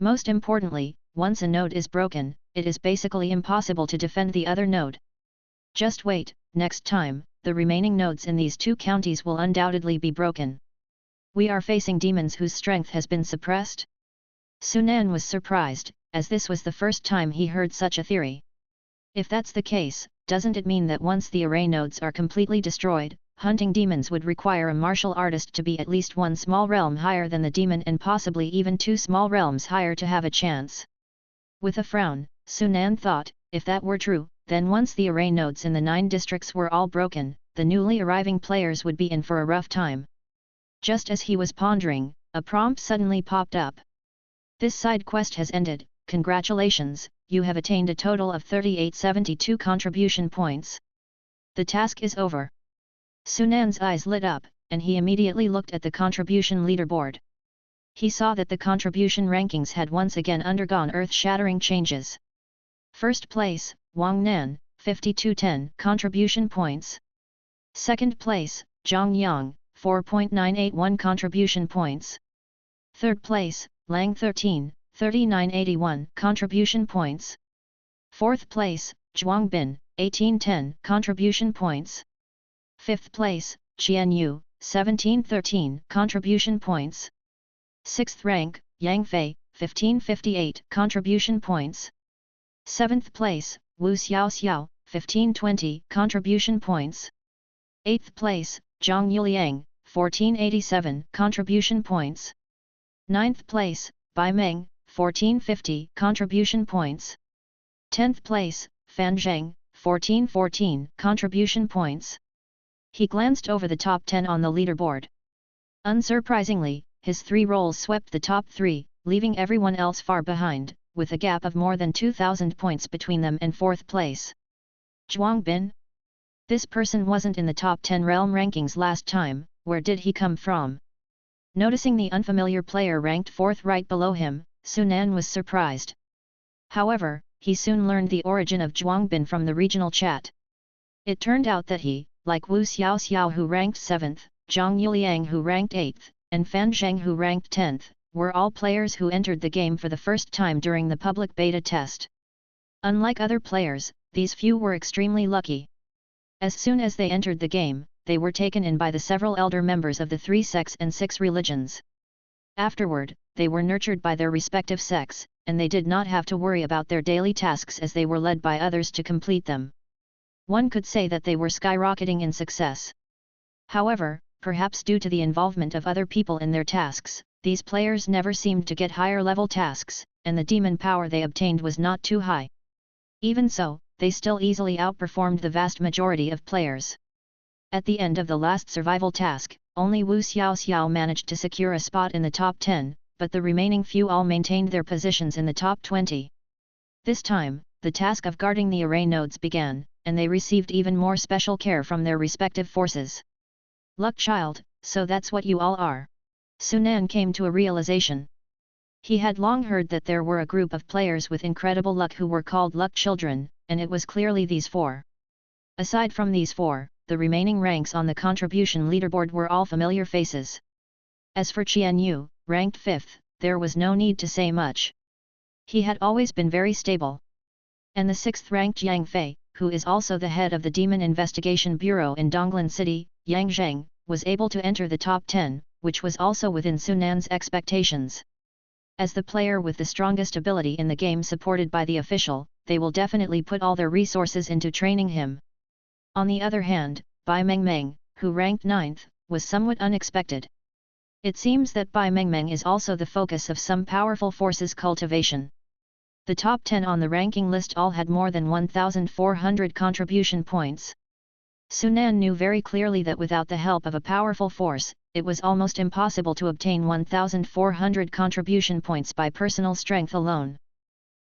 Most importantly, once a node is broken, it is basically impossible to defend the other node. Just wait, next time, the remaining nodes in these 2 counties will undoubtedly be broken. We are facing demons whose strength has been suppressed? Sunan was surprised, as this was the first time he heard such a theory. If that's the case, doesn't it mean that once the array nodes are completely destroyed, hunting demons would require a martial artist to be at least 1 small realm higher than the demon and possibly even 2 small realms higher to have a chance? With a frown, Sunan thought, if that were true, then once the array nodes in the 9 districts were all broken, the newly arriving players would be in for a rough time. Just as he was pondering, a prompt suddenly popped up. This side quest has ended, congratulations, you have attained a total of 3872 contribution points. The task is over. Sunan's eyes lit up, and he immediately looked at the contribution leaderboard. He saw that the contribution rankings had once again undergone earth-shattering changes. First place, Wang Nan, 5210 contribution points. Second place, Zhang Yang, 4.981 contribution points. Third place, Lang 13, 3981 contribution points. Fourth place, Zhuang Bin, 1810 contribution points. Fifth place, Qian Yu, 1713 contribution points. Sixth rank, Yang Fei, 1558 contribution points. Seventh place, Wu Xiao, 1520 contribution points. Eighth place, Zhang Yuliang, 1487 contribution points. Ninth place, Bai Meng, 1450 contribution points. 10th place, Fan Zheng, 1414 contribution points. He glanced over the top 10 on the leaderboard. Unsurprisingly, his 3 rolls swept the top 3, leaving everyone else far behind, with a gap of more than 2,000 points between them and 4th place. Zhuang Bin? This person wasn't in the top 10 realm rankings last time, where did he come from? Noticing the unfamiliar player ranked 4th right below him, Sunan was surprised. However, he soon learned the origin of Zhuang Bin from the regional chat. It turned out that he, like Wu Xiao who ranked 7th, Zhang Yuliang who ranked 8th, and Fan Zheng who ranked 10th, were all players who entered the game for the first time during the public beta test. Unlike other players, these few were extremely lucky. As soon as they entered the game, they were taken in by the several elder members of the 3 sects and 6 religions. Afterward, they were nurtured by their respective sects, and they did not have to worry about their daily tasks as they were led by others to complete them. One could say that they were skyrocketing in success. However, perhaps due to the involvement of other people in their tasks, these players never seemed to get higher level tasks, and the demon power they obtained was not too high. Even so, they still easily outperformed the vast majority of players. At the end of the last survival task, only Wu Xiao managed to secure a spot in the top 10, but the remaining few all maintained their positions in the top 20. This time, the task of guarding the array nodes began, and they received even more special care from their respective forces. Luck child, so that's what you all are. Sunan came to a realization. He had long heard that there were a group of players with incredible luck who were called luck children, and it was clearly these 4. Aside from these 4, the remaining ranks on the contribution leaderboard were all familiar faces. As for Qian Yu, ranked 5th, there was no need to say much. He had always been very stable. And the 6th ranked Yang Fei, who is also the head of the Demon Investigation Bureau in Donglan City, Yang Zheng, was able to enter the top 10, which was also within Sunan's expectations. As the player with the strongest ability in the game supported by the official, they will definitely put all their resources into training him. On the other hand, Bai Meng, who ranked 9th, was somewhat unexpected. It seems that Bai Meng is also the focus of some powerful forces cultivation. The top 10 on the ranking list all had more than 1,400 contribution points. Sunan knew very clearly that without the help of a powerful force, it was almost impossible to obtain 1,400 contribution points by personal strength alone.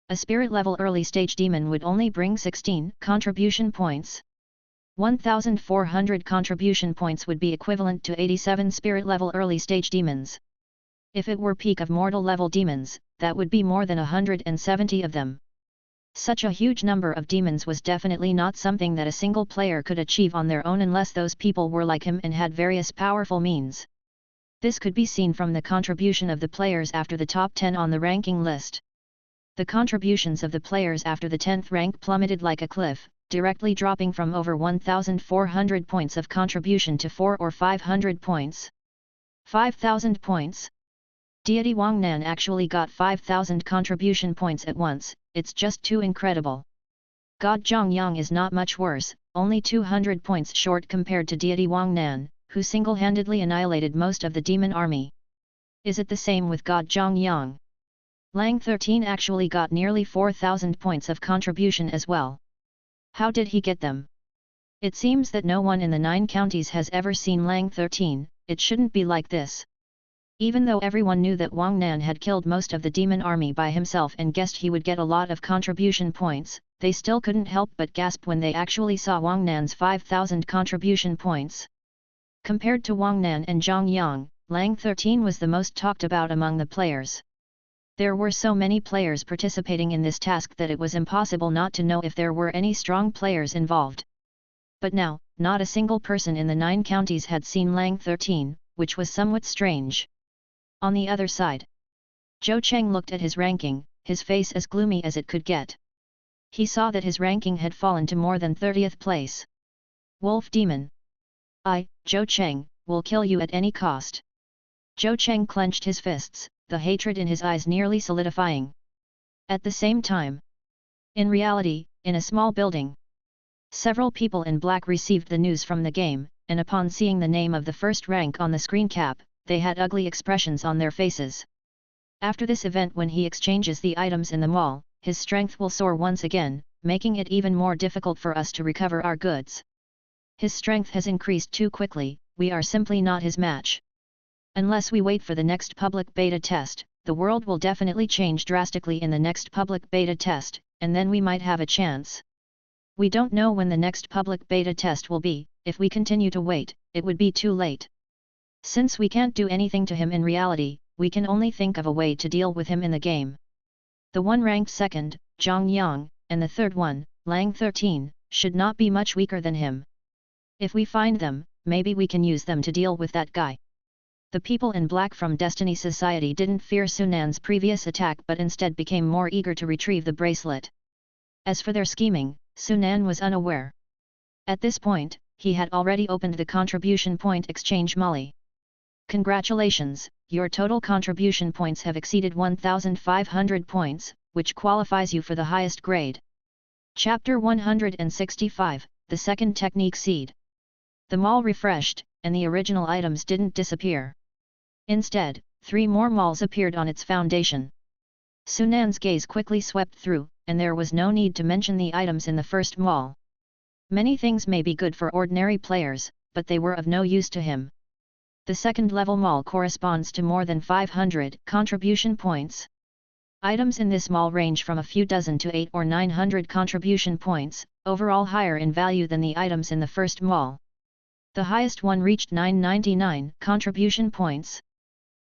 A spirit level early stage demon would only bring 16 contribution points. 1,400 contribution points would be equivalent to 87 spirit level early stage demons. If it were peak of mortal level demons, that would be more than 170 of them. Such a huge number of demons was definitely not something that a single player could achieve on their own unless those people were like him and had various powerful means. This could be seen from the contribution of the players after the top 10 on the ranking list. The contributions of the players after the 10th rank plummeted like a cliff, directly dropping from over 1,400 points of contribution to 400 or 500 points. 5,000 points? Deity Wang Nan actually got 5,000 contribution points at once, it's just too incredible. God Zhang Yang is not much worse, only 200 points short compared to Deity Wang Nan, who single-handedly annihilated most of the demon army. Is it the same with God Zhang Yang? Lang 13 actually got nearly 4,000 points of contribution as well. How did he get them? It seems that no one in the 9 counties has ever seen Lang 13, it shouldn't be like this. Even though everyone knew that Wang Nan had killed most of the demon army by himself and guessed he would get a lot of contribution points, they still couldn't help but gasp when they actually saw Wang Nan's 5,000 contribution points. Compared to Wang Nan and Zhang Yang, Lang 13 was the most talked about among the players. There were so many players participating in this task that it was impossible not to know if there were any strong players involved. But now, not a single person in the 9 counties had seen Lang 13, which was somewhat strange. On the other side, Zhou Cheng looked at his ranking, his face as gloomy as it could get. He saw that his ranking had fallen to more than 30th place. Wolf Demon. I, Zhou Cheng, will kill you at any cost. Zhou Cheng clenched his fists, the hatred in his eyes nearly solidifying. At the same time, in reality, in a small building, several people in black received the news from the game, and upon seeing the name of the first rank on the screen cap, they had ugly expressions on their faces. After this event, when he exchanges the items in the mall, his strength will soar once again, making it even more difficult for us to recover our goods. His strength has increased too quickly, we are simply not his match. Unless we wait for the next public beta test, the world will definitely change drastically in the next public beta test, and then we might have a chance. We don't know when the next public beta test will be. If we continue to wait, it would be too late. Since we can't do anything to him in reality, we can only think of a way to deal with him in the game. The one ranked second, Zhang Yang, and the third one, Lang 13, should not be much weaker than him. If we find them, maybe we can use them to deal with that guy. The people in black from Destiny Society didn't fear Sunan's previous attack but instead became more eager to retrieve the bracelet. As for their scheming, Sunan was unaware. At this point, he had already opened the contribution point exchange molly. Congratulations, your total contribution points have exceeded 1,500 points, which qualifies you for the highest grade. Chapter 165, The Second Technique Seed. The mall refreshed, and the original items didn't disappear. Instead, 3 more malls appeared on its foundation. Sunan's gaze quickly swept through, and there was no need to mention the items in the first mall. Many things may be good for ordinary players, but they were of no use to him. The second-level mall corresponds to more than 500 contribution points. Items in this mall range from a few dozen to 800 or 900 contribution points, overall higher in value than the items in the first mall. The highest one reached 999 contribution points.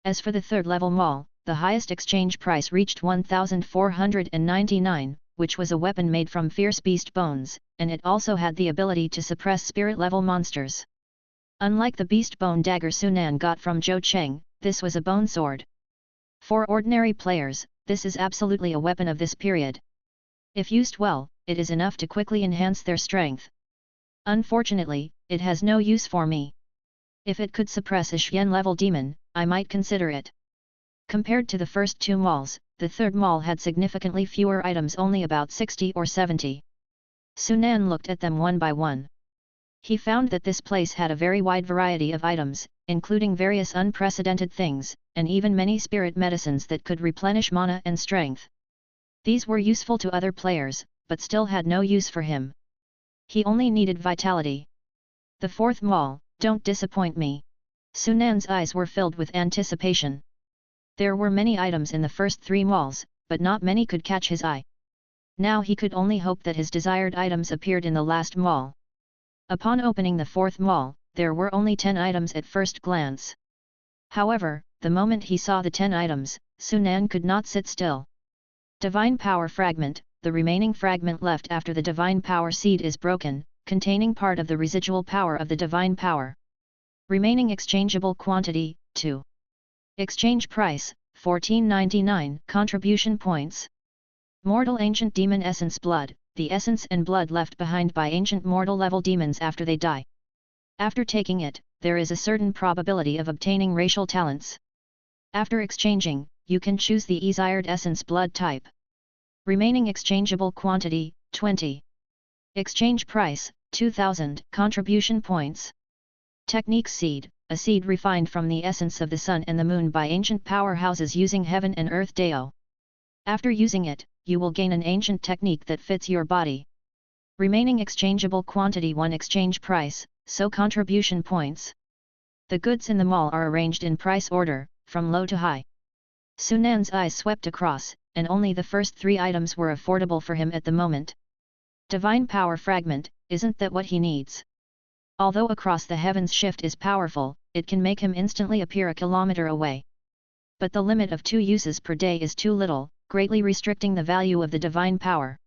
As for the third-level mall, the highest exchange price reached 1,499, which was a weapon made from fierce beast bones, and it also had the ability to suppress spirit-level monsters. Unlike the beast bone dagger Sunan got from Zhou Cheng, this was a bone sword. For ordinary players, this is absolutely a weapon of this period. If used well, it is enough to quickly enhance their strength. Unfortunately, it has no use for me. If it could suppress a Xian-level demon, I might consider it. Compared to the first 2 malls, the third mall had significantly fewer items, only about 60 or 70. Sunan looked at them one by one. He found that this place had a very wide variety of items, including various unprecedented things, and even many spirit medicines that could replenish mana and strength. These were useful to other players, but still had no use for him. He only needed vitality. The fourth mall, don't disappoint me. Sunan's eyes were filled with anticipation. There were many items in the first 3 malls, but not many could catch his eye. Now he could only hope that his desired items appeared in the last mall. Upon opening the 4th mall, there were only 10 items at first glance. However, the moment he saw the 10 items, Sunan could not sit still. Divine Power Fragment, the remaining fragment left after the Divine Power Seed is broken, containing part of the residual power of the Divine Power. Remaining exchangeable quantity, 2. Exchange price, 1499 contribution points. Mortal Ancient Demon Essence Blood, the essence and blood left behind by ancient mortal level demons after they die. After taking it, there is a certain probability of obtaining racial talents. After exchanging, you can choose the desired essence blood type. Remaining exchangeable quantity, 20. Exchange price, 2000 contribution points. Technique Seed, a seed refined from the essence of the sun and the moon by ancient powerhouses using heaven and earth Deo. After using it, you will gain an ancient technique that fits your body. Remaining exchangeable quantity 1 exchange price, so contribution points. The goods in the mall are arranged in price order, from low to high. Sunan's eyes swept across, and only the first 3 items were affordable for him at the moment. Divine Power Fragment, isn't that what he needs? Although Across the Heavens shift is powerful, it can make him instantly appear a kilometer away. But the limit of 2 uses per day is too little, greatly restricting the value of the divine power.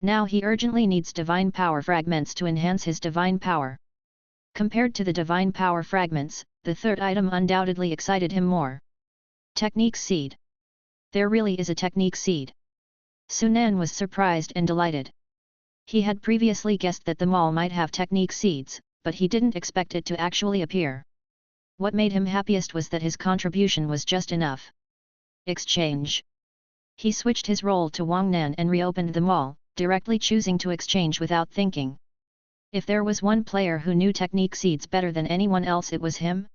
Now he urgently needs divine power fragments to enhance his divine power. Compared to the divine power fragments, the third item undoubtedly excited him more. Technique Seed. There really is a technique seed. Sunan was surprised and delighted. He had previously guessed that the mall might have technique seeds, but he didn't expect it to actually appear. What made him happiest was that his contribution was just enough. Exchange. He switched his role to Wang Nan and reopened the mall, directly choosing to exchange without thinking. If there was one player who knew technique seeds better than anyone else, it was him.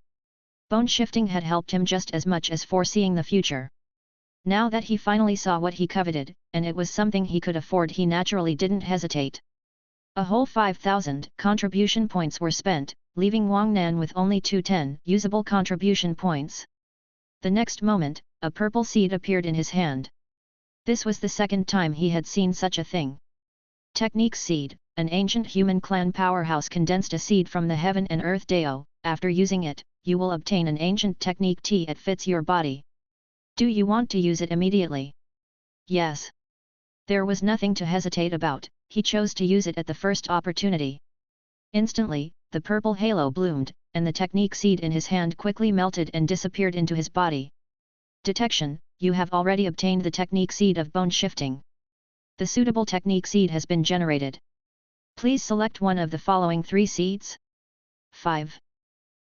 Bone shifting had helped him just as much as foreseeing the future. Now that he finally saw what he coveted, and it was something he could afford, he naturally didn't hesitate. A whole 5,000 contribution points were spent, leaving Wang Nan with only 210 usable contribution points. The next moment, a purple seed appeared in his hand. This was the second time he had seen such a thing. Technique Seed, an ancient human clan powerhouse condensed a seed from the Heaven and Earth Dao. After using it, you will obtain an ancient technique T that fits your body. Do you want to use it immediately? Yes. There was nothing to hesitate about, he chose to use it at the first opportunity. Instantly, the purple halo bloomed, and the technique seed in his hand quickly melted and disappeared into his body. Detection: you have already obtained the technique seed of bone shifting. The suitable technique seed has been generated. Please select one of the following 3 seeds. 5.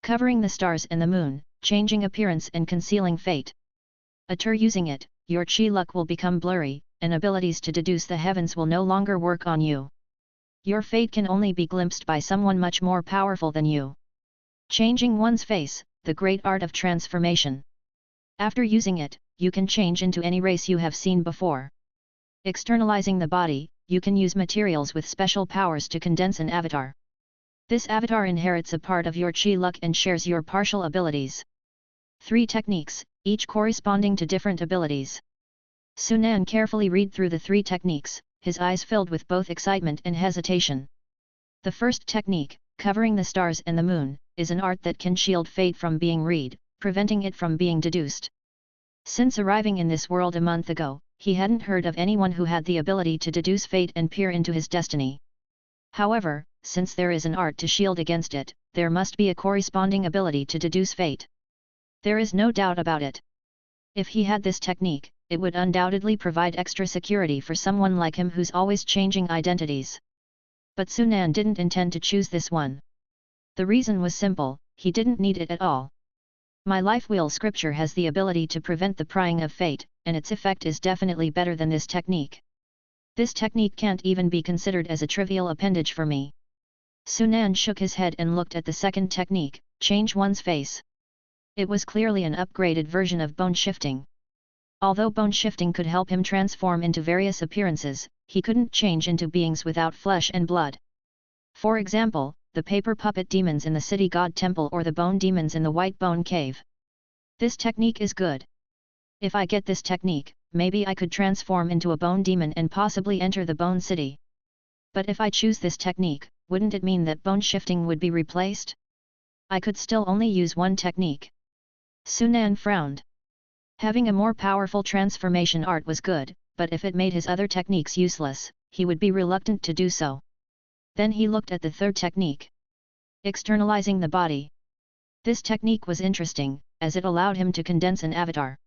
Covering the stars and the moon, changing appearance and concealing fate. After using it, your chi luck will become blurry, and abilities to deduce the heavens will no longer work on you. Your fate can only be glimpsed by someone much more powerful than you. Changing one's face, the great art of transformation. After using it, you can change into any race you have seen before. Externalizing the body, you can use materials with special powers to condense an avatar. This avatar inherits a part of your chi luck and shares your partial abilities. 3 techniques, each corresponding to different abilities. Sunan carefully read through the 3 techniques, his eyes filled with both excitement and hesitation. The first technique, covering the stars and the moon, is an art that can shield fate from being read, preventing it from being deduced. Since arriving in this world a month ago, he hadn't heard of anyone who had the ability to deduce fate and peer into his destiny. However, since there is an art to shield against it, there must be a corresponding ability to deduce fate. There is no doubt about it. If he had this technique, it would undoubtedly provide extra security for someone like him who's always changing identities. But Sunan didn't intend to choose this one. The reason was simple: he didn't need it at all. My life wheel scripture has the ability to prevent the prying of fate, and its effect is definitely better than this technique. This technique can't even be considered as a trivial appendage for me. Sunan shook his head and looked at the second technique, change one's face. It was clearly an upgraded version of bone shifting. Although bone shifting could help him transform into various appearances, he couldn't change into beings without flesh and blood. For example, the paper puppet demons in the city god temple or the bone demons in the white bone cave. This technique is good. If I get this technique, maybe I could transform into a bone demon and possibly enter the bone city. But if I choose this technique, wouldn't it mean that bone shifting would be replaced? I could still only use one technique. Sunan frowned. Having a more powerful transformation art was good, but if it made his other techniques useless, he would be reluctant to do so. Then he looked at the third technique. Externalizing the body. This technique was interesting, as it allowed him to condense an avatar.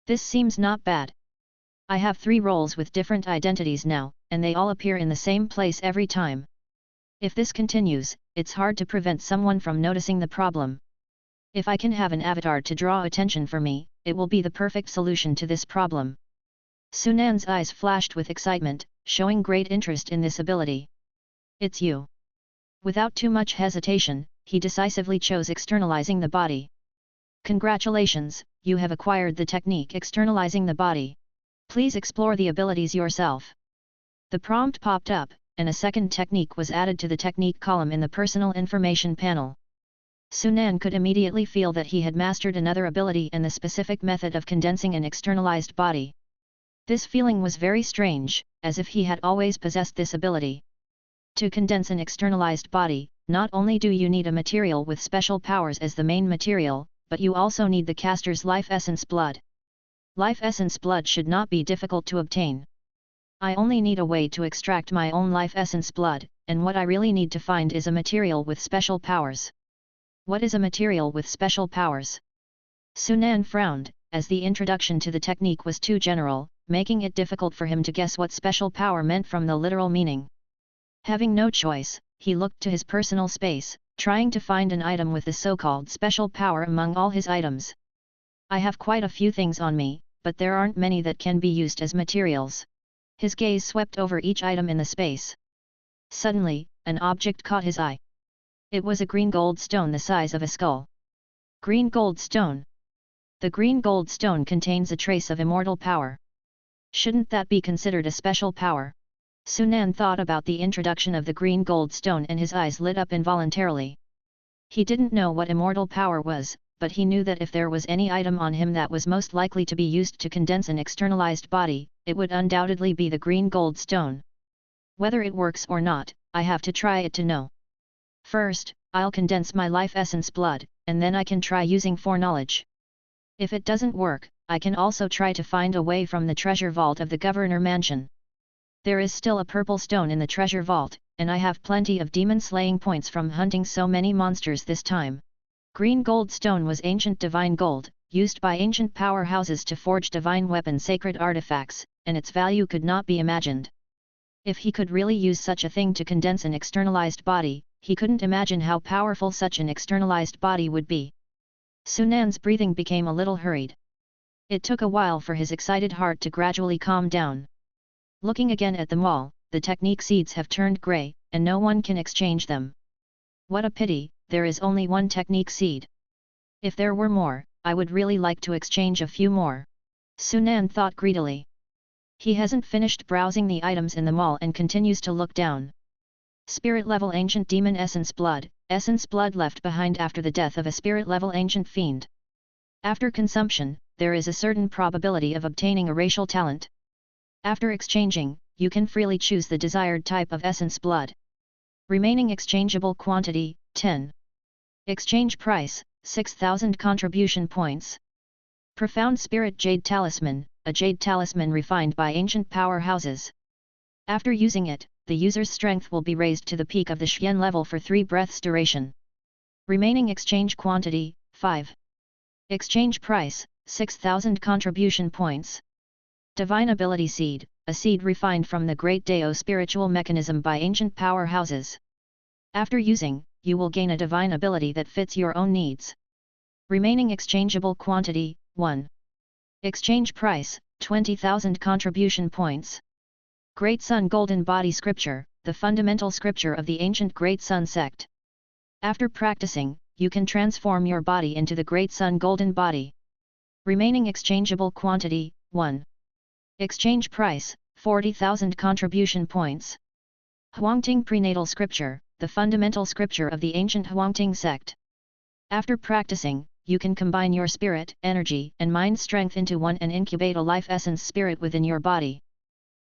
This seems not bad. I have 3 roles with different identities now, and they all appear in the same place every time. If this continues, it's hard to prevent someone from noticing the problem. If I can have an avatar to draw attention for me, it will be the perfect solution to this problem. Sunan's eyes flashed with excitement, showing great interest in this ability. It's you. Without too much hesitation, he decisively chose externalizing the body. Congratulations, you have acquired the technique externalizing the body. Please explore the abilities yourself. The prompt popped up, and a second technique was added to the technique column in the personal information panel. Sunan could immediately feel that he had mastered another ability and the specific method of condensing an externalized body. This feeling was very strange, as if he had always possessed this ability. To condense an externalized body, not only do you need a material with special powers as the main material, but you also need the caster's life essence blood. Life essence blood should not be difficult to obtain. I only need a way to extract my own life essence blood, and what I really need to find is a material with special powers. What is a material with special powers? Sunan frowned, as the introduction to the technique was too general, making it difficult for him to guess what special power meant from the literal meaning. Having no choice, he looked to his personal space, trying to find an item with the so-called special power among all his items. I have quite a few things on me, but there aren't many that can be used as materials. His gaze swept over each item in the space. Suddenly, an object caught his eye. It was a green gold stone the size of a skull. Green gold stone. The green gold stone contains a trace of immortal power. Shouldn't that be considered a special power? Sunan thought about the introduction of the green gold stone and his eyes lit up involuntarily. He didn't know what immortal power was, but he knew that if there was any item on him that was most likely to be used to condense an externalized body, it would undoubtedly be the green gold stone. Whether it works or not, I have to try it to know. First, I'll condense my life essence blood, and then I can try using foreknowledge. If it doesn't work, I can also try to find a way from the treasure vault of the governor mansion. There is still a purple stone in the treasure vault, and I have plenty of demon-slaying points from hunting so many monsters this time. Green gold stone was ancient divine gold, used by ancient powerhouses to forge divine weapon sacred artifacts, and its value could not be imagined. If he could really use such a thing to condense an externalized body, he couldn't imagine how powerful such an externalized body would be. Sunan's breathing became a little hurried. It took a while for his excited heart to gradually calm down. Looking again at the mall, the technique seeds have turned grey, and no one can exchange them. What a pity, there is only one technique seed. If there were more, I would really like to exchange a few more. Sunan thought greedily. He hasn't finished browsing the items in the mall and continues to look down. Spirit level ancient demon essence blood left behind after the death of a spirit level ancient fiend. After consumption, there is a certain probability of obtaining a racial talent. After exchanging, you can freely choose the desired type of essence blood. Remaining exchangeable quantity, 10. Exchange price, 6,000 contribution points. Profound Spirit Jade Talisman, a jade talisman refined by ancient powerhouses. After using it, the user's strength will be raised to the peak of the Xian level for 3 breaths duration. Remaining exchange quantity, 5. Exchange price, 6,000 contribution points. Divine Ability Seed, a seed refined from the Great Dao spiritual mechanism by ancient powerhouses. After using, you will gain a divine ability that fits your own needs. Remaining exchangeable quantity, 1. Exchange price, 20,000 contribution points. Great Sun Golden Body Scripture, the fundamental scripture of the ancient Great Sun sect. After practicing, you can transform your body into the Great Sun Golden Body. Remaining exchangeable quantity, 1. Exchange price, 40,000 contribution points. Huangting Prenatal Scripture, the fundamental scripture of the ancient Huangting sect. After practicing, you can combine your spirit, energy, and mind strength into one and incubate a life essence spirit within your body.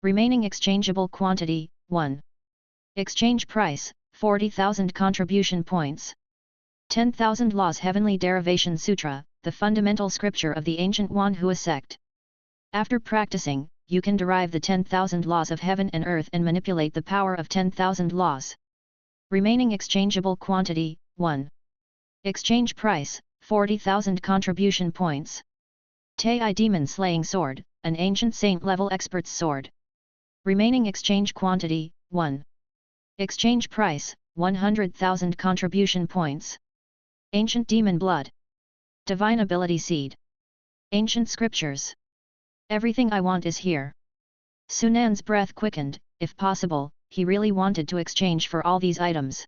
Remaining exchangeable quantity, 1. Exchange price, 40,000 contribution points. 10,000 Laws Heavenly Derivation Sutra, the fundamental scripture of the ancient Wanhua sect. After practicing, you can derive the 10,000 laws of heaven and earth and manipulate the power of 10,000 laws. Remaining exchangeable quantity, 1. Exchange price, 40,000 contribution points. Tei Demon Slaying Sword, an ancient saint-level expert's sword. Remaining exchange quantity, 1. Exchange price, 100,000 contribution points. Ancient Demon Blood. Divine Ability Seed. Ancient Scriptures. Everything I want is here. Sunan's breath quickened. If possible, he really wanted to exchange for all these items.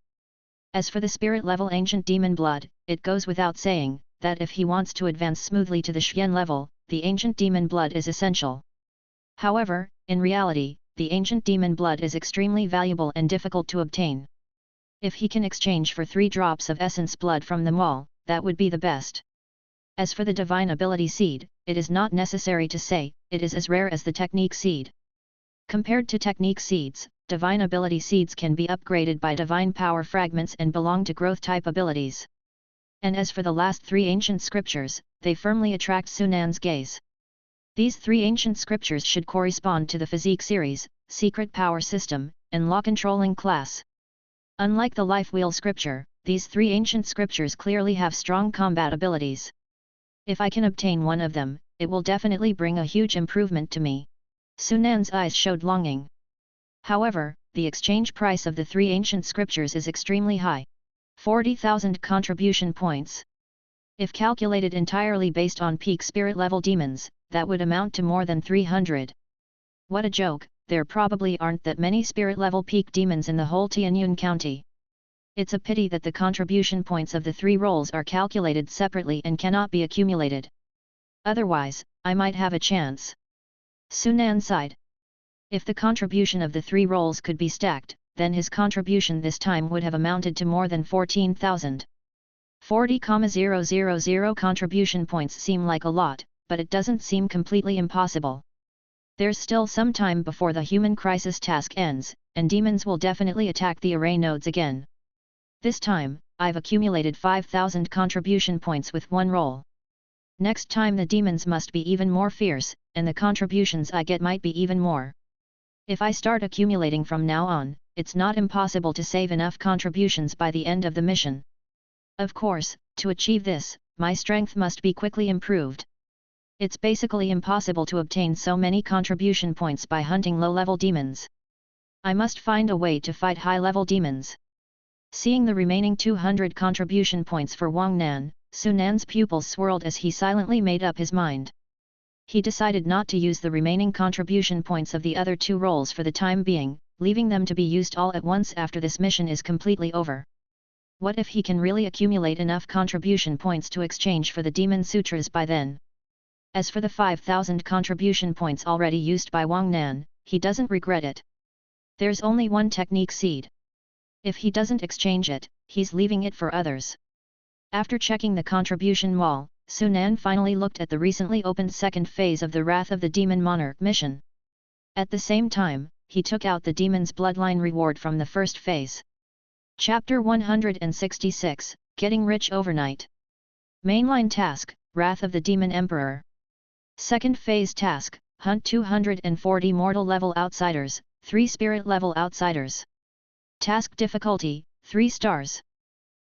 As for the spirit-level ancient demon blood, it goes without saying, that if he wants to advance smoothly to the Xian level, the ancient demon blood is essential. However, in reality, the ancient demon blood is extremely valuable and difficult to obtain. If he can exchange for 3 drops of essence blood from them all, that would be the best. As for the divine ability seed, it is not necessary to say, it is as rare as the technique seed. Compared to technique seeds, divine ability seeds can be upgraded by divine power fragments and belong to growth type abilities. And as for the last 3 ancient scriptures, they firmly attract Sunan's gaze. These 3 ancient scriptures should correspond to the physique series, secret power system, and law controlling class. Unlike the life wheel scripture, these 3 ancient scriptures clearly have strong combat abilities. If I can obtain one of them, it will definitely bring a huge improvement to me. Sunan's eyes showed longing. However, the exchange price of the 3 ancient scriptures is extremely high. 40,000 contribution points. If calculated entirely based on peak spirit level demons, that would amount to more than 300. What a joke, there probably aren't that many spirit level peak demons in the whole Tianyun County. It's a pity that the contribution points of the 3 rolls are calculated separately and cannot be accumulated. Otherwise, I might have a chance. Sunan sighed. If the contribution of the 3 rolls could be stacked, then his contribution this time would have amounted to more than 14,000. 40,000 contribution points seem like a lot, but it doesn't seem completely impossible. There's still some time before the human crisis task ends, and demons will definitely attack the array nodes again. This time, I've accumulated 5,000 contribution points with 1 roll. Next time the demons must be even more fierce, and the contributions I get might be even more. If I start accumulating from now on, it's not impossible to save enough contributions by the end of the mission. Of course, to achieve this, my strength must be quickly improved. It's basically impossible to obtain so many contribution points by hunting low-level demons. I must find a way to fight high-level demons. Seeing the remaining 200 contribution points for Wang Nan, Sunan's pupils swirled as he silently made up his mind. He decided not to use the remaining contribution points of the other 2 rolls for the time being, leaving them to be used all at once after this mission is completely over. What if he can really accumulate enough contribution points to exchange for the Demon Sutras by then? As for the 5,000 contribution points already used by Wang Nan, he doesn't regret it. There's only 1 technique seed. If he doesn't exchange it, he's leaving it for others. After checking the contribution wall, Sunan finally looked at the recently opened second phase of the Wrath of the Demon Monarch mission. At the same time, he took out the demon's bloodline reward from the first phase. Chapter 166, Getting Rich Overnight. Mainline task, Wrath of the Demon Emperor. Second phase task, hunt 240 mortal level outsiders, 3 spirit level outsiders. Task difficulty, 3 stars.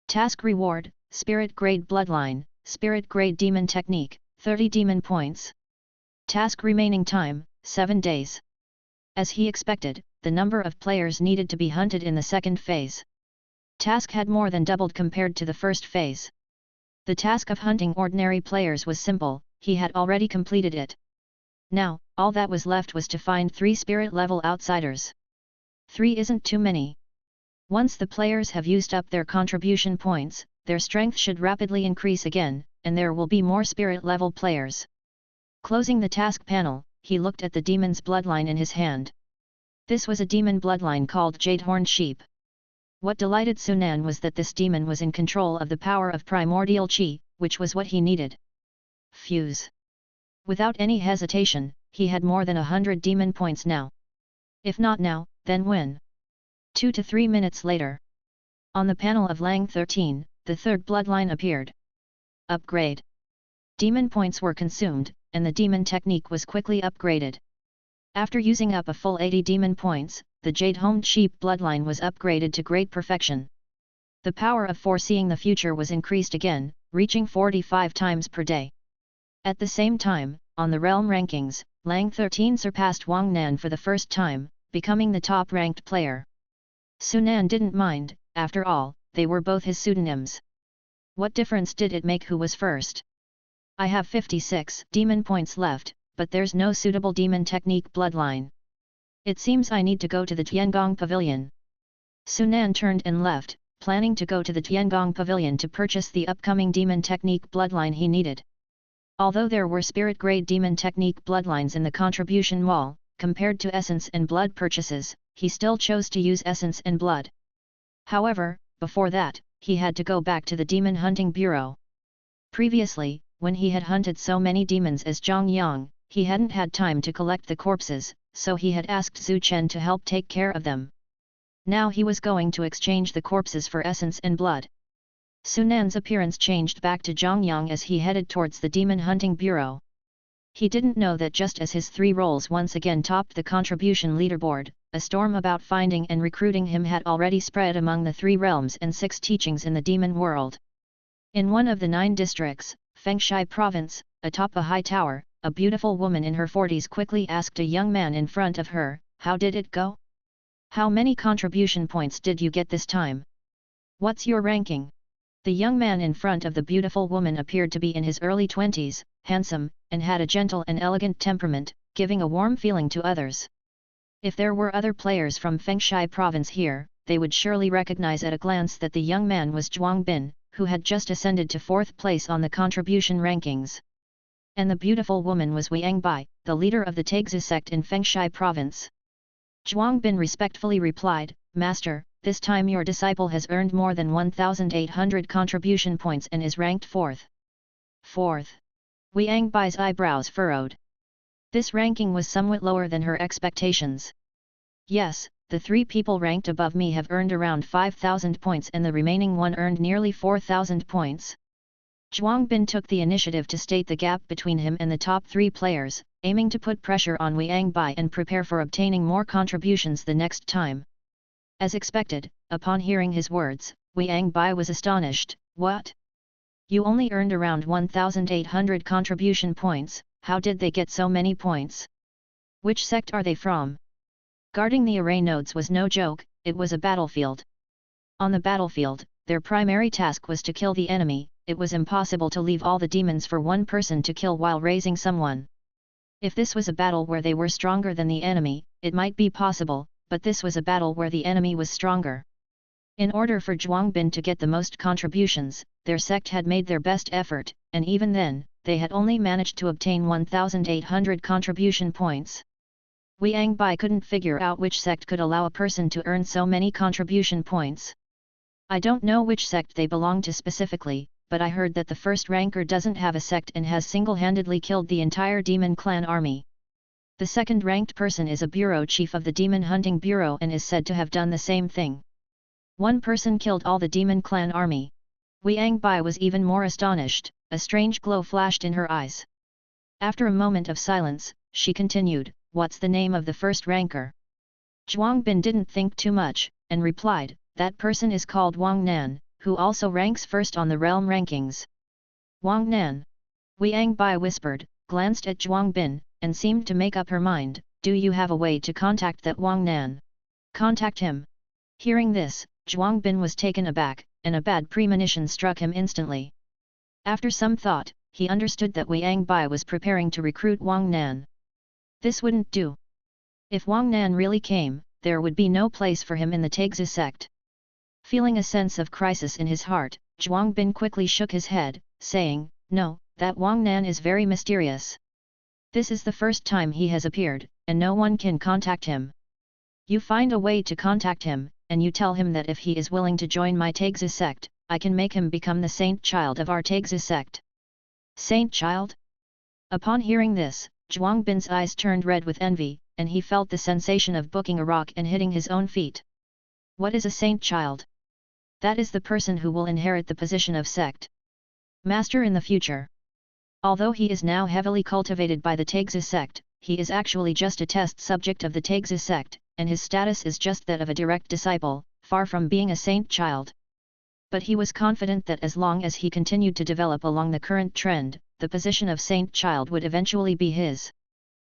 Task reward, spirit grade bloodline, spirit grade demon technique, 30 demon points. Task remaining time, 7 days. As he expected, the number of players needed to be hunted in the second phase. Task had more than doubled compared to the first phase. The task of hunting ordinary players was simple, he had already completed it. Now, all that was left was to find 3 spirit level outsiders. 3 isn't too many. Once the players have used up their contribution points, their strength should rapidly increase again, and there will be more spirit level players. Closing the task panel, he looked at the demon's bloodline in his hand. This was a demon bloodline called Jade-Horned Sheep. What delighted Sunan was that this demon was in control of the power of primordial qi, which was what he needed. Fuse. Without any hesitation, he had more than 100 demon points now. If not now, then when? 2 to 3 minutes later. On the panel of Lang 13, the third bloodline appeared. Upgrade. Demon points were consumed, and the demon technique was quickly upgraded. After using up a full 80 demon points, the Jade-Horned Sheep bloodline was upgraded to great perfection. The power of foreseeing the future was increased again, reaching 45 times per day. At the same time, on the realm rankings, Lang 13 surpassed Wang Nan for the first time, becoming the top-ranked player. Sunan didn't mind, after all, they were both his pseudonyms. What difference did it make who was first? I have 56 demon points left, but there's no suitable demon technique bloodline. It seems I need to go to the Tiangong Pavilion. Sunan turned and left, planning to go to the Tiangong Pavilion to purchase the upcoming demon technique bloodline he needed. Although there were spirit-grade demon technique bloodlines in the contribution wall, compared to essence and blood purchases, he still chose to use essence and blood. However, before that, he had to go back to the demon hunting bureau. Previously, when he had hunted so many demons as Zhang Yang, he hadn't had time to collect the corpses, so he had asked Zhu Chen to help take care of them. Now he was going to exchange the corpses for essence and blood. Sunan's appearance changed back to Zhang Yang as he headed towards the demon hunting bureau. He didn't know that just as his 3 roles once again topped the contribution leaderboard, a storm about finding and recruiting him had already spread among the 3 realms and 6 teachings in the demon world. In one of the 9 districts, Fengshui province, atop a high tower, a beautiful woman in her 40s quickly asked a young man in front of her, "How did it go? How many contribution points did you get this time? What's your ranking?" The young man in front of the beautiful woman appeared to be in his early 20s, handsome, and had a gentle and elegant temperament, giving a warm feeling to others. If there were other players from Fengshui province here, they would surely recognize at a glance that the young man was Zhuang Bin, who had just ascended to 4th place on the contribution rankings. And the beautiful woman was Wang Bai, the leader of the Taixi sect in Fengshui province. Zhuang Bin respectfully replied, "Master, this time your disciple has earned more than 1,800 contribution points and is ranked 4th. 4th. Wang Bai's eyebrows furrowed. This ranking was somewhat lower than her expectations. Yes, the 3 people ranked above me have earned around 5,000 points and the remaining one earned nearly 4,000 points. Zhuang Bin took the initiative to state the gap between him and the top 3 players, aiming to put pressure on Wang Bai and prepare for obtaining more contributions the next time. As expected, upon hearing his words, Wang Bai was astonished. "What? You only earned around 1,800 contribution points, how did they get so many points? Which sect are they from?" Guarding the array nodes was no joke, it was a battlefield. On the battlefield, their primary task was to kill the enemy. It was impossible to leave all the demons for one person to kill while raising someone. If this was a battle where they were stronger than the enemy, it might be possible, but this was a battle where the enemy was stronger. In order for Zhuang Bin to get the most contributions, their sect had made their best effort, and even then, they had only managed to obtain 1,800 contribution points. Wang Bai couldn't figure out which sect could allow a person to earn so many contribution points. "I don't know which sect they belong to specifically, but I heard that the first ranker doesn't have a sect and has single-handedly killed the entire demon clan army. The second-ranked person is a bureau chief of the demon hunting bureau and is said to have done the same thing. One person killed all the demon clan army." Wang Bai was even more astonished, a strange glow flashed in her eyes. After a moment of silence, she continued, "What's the name of the first ranker?" Zhuang Bin didn't think too much, and replied, "That person is called Wang Nan, who also ranks first on the realm rankings." "Wang Nan?" Wang Bai whispered, glanced at Zhuang Bin, and seemed to make up her mind, "Do you have a way to contact that Wang Nan?" "Contact him?" Hearing this, Zhuang Bin was taken aback, and a bad premonition struck him instantly. After some thought, he understood that Wang Bai was preparing to recruit Wang Nan. This wouldn't do. If Wang Nan really came, there would be no place for him in the Taixi sect. Feeling a sense of crisis in his heart, Zhuang Bin quickly shook his head, saying, "No, that Wang Nan is very mysterious. This is the first time he has appeared, and no one can contact him. You find a way to contact him, and you tell him that if he is willing to join my Taixi sect, I can make him become the saint child of our Taixi sect." "Saint child?" Upon hearing this, Zhuang Bin's eyes turned red with envy, and he felt the sensation of booking a rock and hitting his own feet. "What is a saint child?" "That is the person who will inherit the position of sect master in the future. Although he is now heavily cultivated by the Taixi sect, he is actually just a test subject of the Taixi sect, and his status is just that of a direct disciple, far from being a saint child." But he was confident that as long as he continued to develop along the current trend, the position of saint child would eventually be his.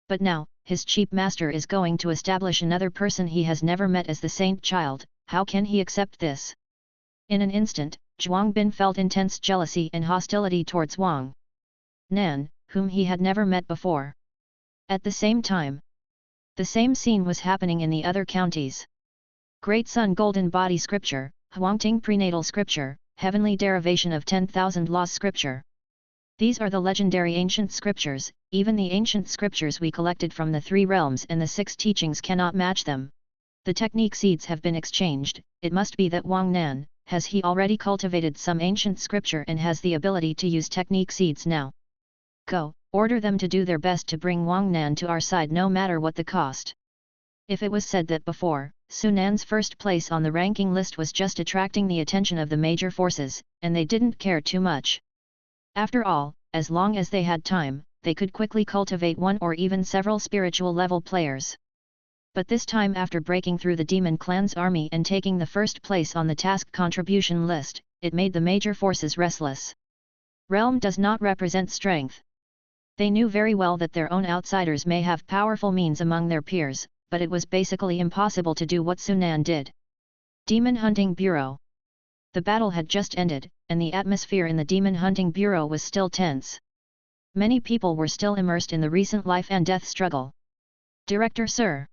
But now, his chief master is going to establish another person he has never met as the saint child. How can he accept this? In an instant, Zhuang Bin felt intense jealousy and hostility towards Wang Nan, whom he had never met before. At the same time, the same scene was happening in the other counties. Great Sun Golden Body Scripture, Huangting Prenatal Scripture, Heavenly Derivation of 10,000 Laws Scripture. These are the legendary ancient scriptures. Even the ancient scriptures we collected from the 3 realms and the 6 teachings cannot match them. The technique seeds have been exchanged, it must be that Wang Nan, has he already cultivated some ancient scripture and has the ability to use technique seeds now. Go, order them to do their best to bring Wang Nan to our side no matter what the cost. If it was said that before, Su Nan's first place on the ranking list was just attracting the attention of the major forces, and they didn't care too much. After all, as long as they had time, they could quickly cultivate one or even several spiritual level players. But this time, after breaking through the demon clan's army and taking the first place on the task contribution list, it made the major forces restless. Realm does not represent strength. They knew very well that their own outsiders may have powerful means among their peers, but it was basically impossible to do what Su Nan did. Demon Hunting Bureau. The battle had just ended, and the atmosphere in the Demon Hunting Bureau was still tense. Many people were still immersed in the recent life and death struggle. Director Sir.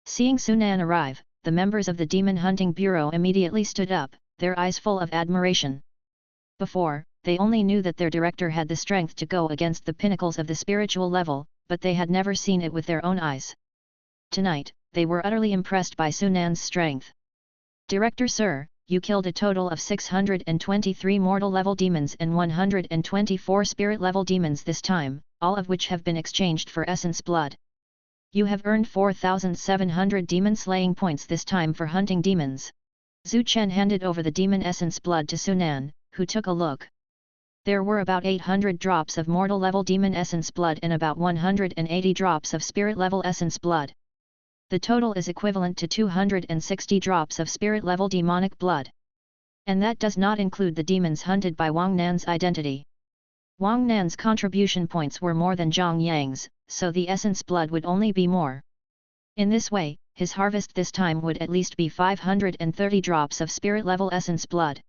Seeing Su Nan arrive, the members of the Demon Hunting Bureau immediately stood up, their eyes full of admiration. Before, they only knew that their director had the strength to go against the pinnacles of the spiritual level, but they had never seen it with their own eyes. Tonight, they were utterly impressed by Su Nan's strength. Director Sir, you killed a total of 623 mortal level demons and 124 spirit level demons this time, all of which have been exchanged for essence blood. You have earned 4,700 demon slaying points this time for hunting demons. Zhu Chen handed over the demon essence blood to Su Nan, who took a look. There were about 800 drops of mortal level demon essence blood and about 180 drops of spirit level essence blood. The total is equivalent to 260 drops of spirit level demonic blood. And that does not include the demons hunted by Wang Nan's identity. Wang Nan's contribution points were more than Zhang Yang's, so the essence blood would only be more. In this way, his harvest this time would at least be 530 drops of spirit level essence blood.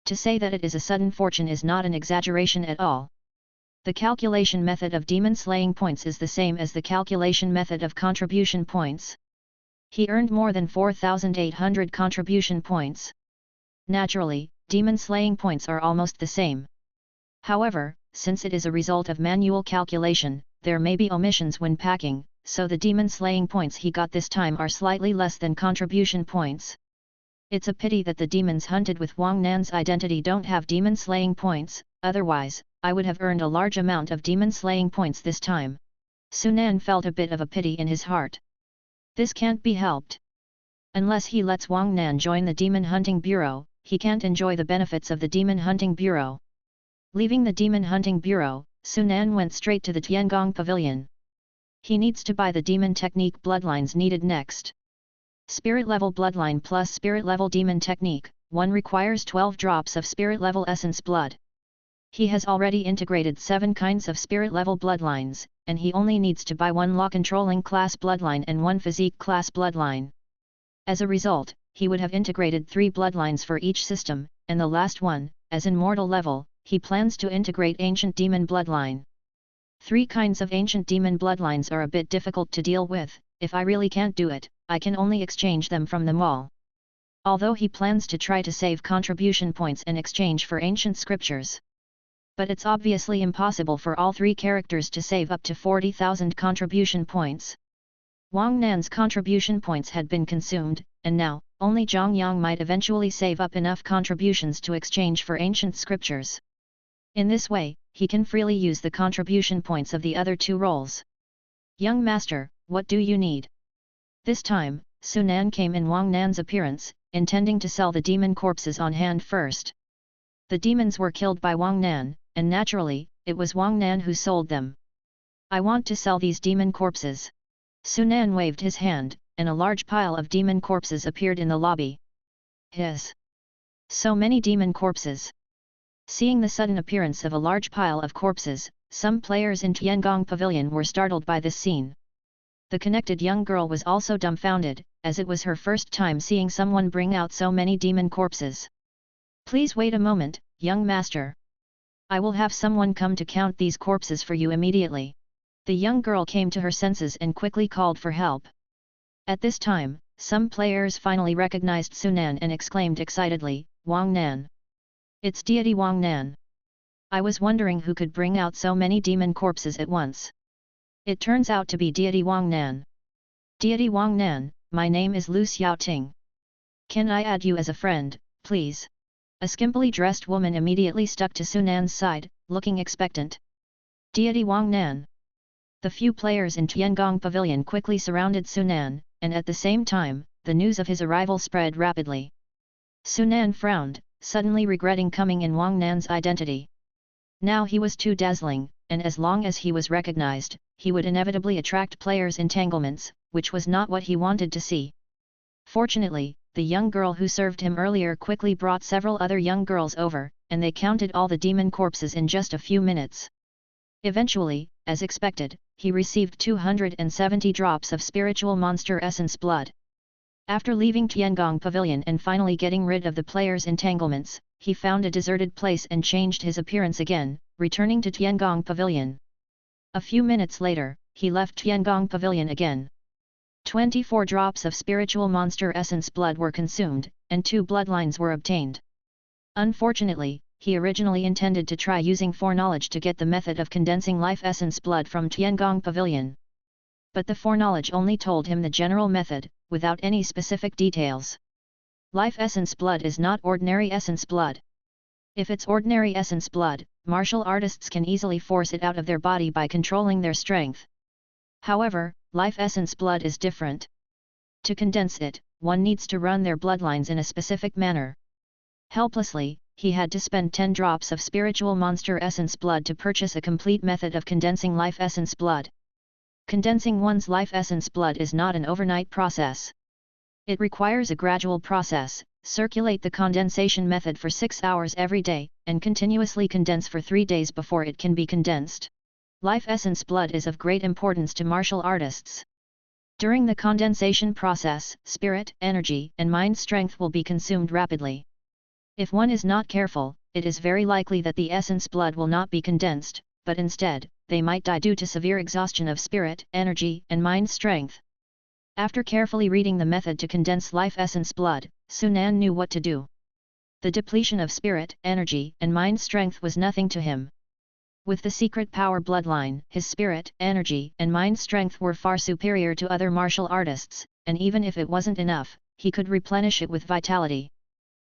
To say that it is a sudden fortune is not an exaggeration at all. The calculation method of demon slaying points is the same as the calculation method of contribution points. He earned more than 4,800 contribution points. Naturally, demon slaying points are almost the same. However, since it is a result of manual calculation, there may be omissions when packing, so the demon slaying points he got this time are slightly less than contribution points. It's a pity that the demons hunted with Wang Nan's identity don't have demon slaying points, otherwise, I would have earned a large amount of demon slaying points this time. Su Nan felt a bit of a pity in his heart. This can't be helped. Unless he lets Wang Nan join the Demon Hunting Bureau, he can't enjoy the benefits of the Demon Hunting Bureau. Leaving the Demon Hunting Bureau, Su Nan went straight to the Tiangong Pavilion. He needs to buy the demon technique bloodlines needed next. Spirit level bloodline plus spirit level demon technique, one requires 12 drops of spirit level essence blood. He has already integrated 7 kinds of spirit level bloodlines, and he only needs to buy 1 law controlling class bloodline and 1 physique class bloodline. As a result, he would have integrated 3 bloodlines for each system, and the last one, as in mortal level, he plans to integrate ancient demon bloodline. 3 kinds of ancient demon bloodlines are a bit difficult to deal with. If I really can't do it, I can only exchange them from them all. Although he plans to try to save contribution points in exchange for ancient scriptures. But it's obviously impossible for all 3 characters to save up to 40,000 contribution points. Wang Nan's contribution points had been consumed, and now, only Zhang Yang might eventually save up enough contributions to exchange for ancient scriptures. In this way, he can freely use the contribution points of the other 2 roles. Young Master, what do you need? This time, Su Nan came in Wang Nan's appearance, intending to sell the demon corpses on hand first. The demons were killed by Wang Nan, and naturally, it was Wang Nan who sold them. I want to sell these demon corpses. Su Nan waved his hand, and a large pile of demon corpses appeared in the lobby. Hiss! So many demon corpses! Seeing the sudden appearance of a large pile of corpses, some players in Tiangong Pavilion were startled by this scene. The connected young girl was also dumbfounded, as it was her first time seeing someone bring out so many demon corpses. Please wait a moment, young master. I will have someone come to count these corpses for you immediately. The young girl came to her senses and quickly called for help. At this time, some players finally recognized Su Nan and exclaimed excitedly, Wang Nan. It's deity Wang Nan. I was wondering who could bring out so many demon corpses at once. It turns out to be deity Wang Nan. Deity Wang Nan, my name is Lu Xiaoting. Can I add you as a friend, please? A skimpily dressed woman immediately stuck to Sunan's side, looking expectant. Deity Wang Nan. The few players in Tiangong Pavilion quickly surrounded Sunan, and at the same time, the news of his arrival spread rapidly. Sunan frowned, suddenly regretting coming in Wang Nan's identity. Now he was too dazzling, and as long as he was recognized, he would inevitably attract players' entanglements, which was not what he wanted to see. Fortunately, the young girl who served him earlier quickly brought several other young girls over, and they counted all the demon corpses in just a few minutes. Eventually, as expected, he received 270 drops of spiritual monster essence blood. After leaving Tiangong Pavilion and finally getting rid of the players' entanglements, he found a deserted place and changed his appearance again, returning to Tiangong Pavilion. A few minutes later, he left Tiangong Pavilion again. 24 drops of spiritual monster essence blood were consumed, and 2 bloodlines were obtained. Unfortunately, he originally intended to try using foreknowledge to get the method of condensing life essence blood from Tiangong Pavilion. But the foreknowledge only told him the general method, without any specific details. Life essence blood is not ordinary essence blood. If it's ordinary essence blood, martial artists can easily force it out of their body by controlling their strength. However, life essence blood is different. To condense it, one needs to run their bloodlines in a specific manner. Helplessly, he had to spend 10 drops of spiritual monster essence blood to purchase a complete method of condensing life essence blood. Condensing one's life essence blood is not an overnight process. It requires a gradual process. Circulate the condensation method for 6 hours every day, and continuously condense for 3 days before it can be condensed. Life essence blood is of great importance to martial artists. During the condensation process, spirit, energy, and mind strength will be consumed rapidly. If one is not careful, it is very likely that the essence blood will not be condensed, but instead, they might die due to severe exhaustion of spirit, energy, and mind strength. After carefully reading the method to condense life essence blood, Sunan knew what to do. The depletion of spirit, energy, and mind strength was nothing to him. With the secret power bloodline, his spirit, energy, and mind strength were far superior to other martial artists, and even if it wasn't enough, he could replenish it with vitality.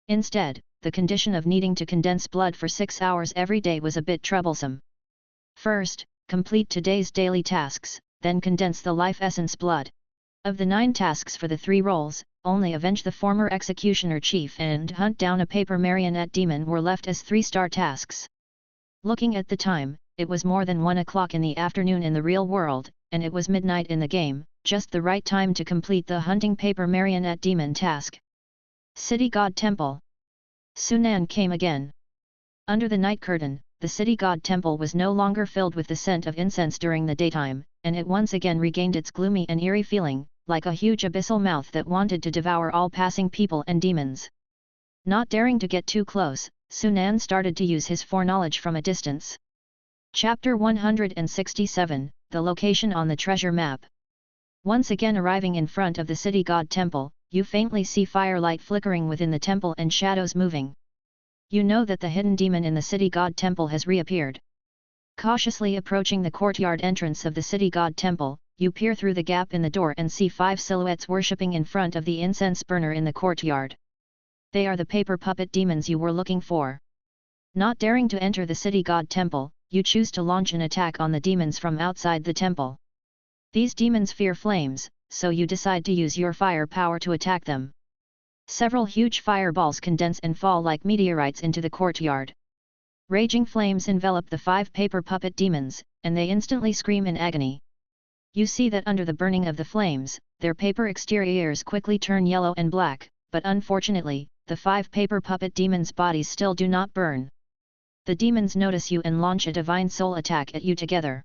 Instead, the condition of needing to condense blood for 6 hours every day was a bit troublesome. First, complete today's daily tasks, then condense the life essence blood. Of the 9 tasks for the 3 roles, only avenge the former executioner chief and hunt down a paper marionette demon were left as 3-star tasks. Looking at the time, it was more than 1 o'clock in the afternoon in the real world, and it was midnight in the game, just the right time to complete the hunting paper marionette demon task. City God Temple. Sunan came again. Under the night curtain, the city god temple was no longer filled with the scent of incense during the daytime, and it once again regained its gloomy and eerie feeling, like a huge abyssal mouth that wanted to devour all passing people and demons. Not daring to get too close, Sunan started to use his foreknowledge from a distance. Chapter 167, The Location on the Treasure Map. Once again arriving in front of the city god temple, you faintly see firelight flickering within the temple and shadows moving. You know that the hidden demon in the city god temple has reappeared. Cautiously approaching the courtyard entrance of the city god temple, you peer through the gap in the door and see 5 silhouettes worshipping in front of the incense burner in the courtyard. They are the paper puppet demons you were looking for. Not daring to enter the city god temple, you choose to launch an attack on the demons from outside the temple. These demons fear flames, so you decide to use your fire power to attack them. Several huge fireballs condense and fall like meteorites into the courtyard. Raging flames envelop the 5 paper puppet demons, and they instantly scream in agony. You see that under the burning of the flames, their paper exteriors quickly turn yellow and black, but unfortunately, the 5 paper puppet demons' bodies still do not burn. The demons notice you and launch a divine soul attack at you together.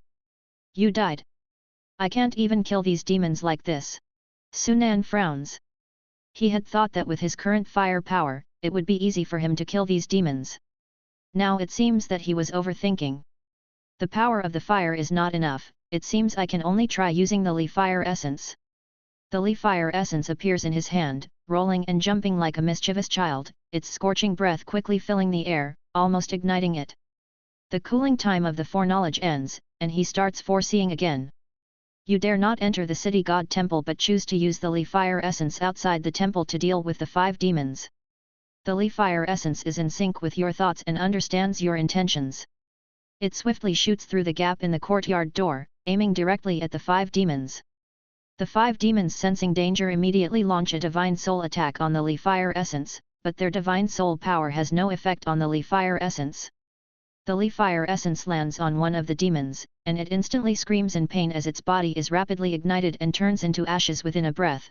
You died. I can't even kill these demons like this. Sunan frowns. He had thought that with his current fire power, it would be easy for him to kill these demons. Now it seems that he was overthinking. The power of the fire is not enough, it seems I can only try using the Li Fire Essence. The Li Fire Essence appears in his hand, rolling and jumping like a mischievous child, its scorching breath quickly filling the air, almost igniting it. The cooling time of the foreknowledge ends, and he starts foreseeing again. You dare not enter the city god temple but choose to use the Li fire essence outside the temple to deal with the 5 demons. The Li fire essence is in sync with your thoughts and understands your intentions. It swiftly shoots through the gap in the courtyard door, aiming directly at the 5 demons. The 5 demons, sensing danger, immediately launch a divine soul attack on the Li fire essence, but their divine soul power has no effect on the Li fire essence. The Li fire essence lands on one of the demons, and it instantly screams in pain as its body is rapidly ignited and turns into ashes within a breath.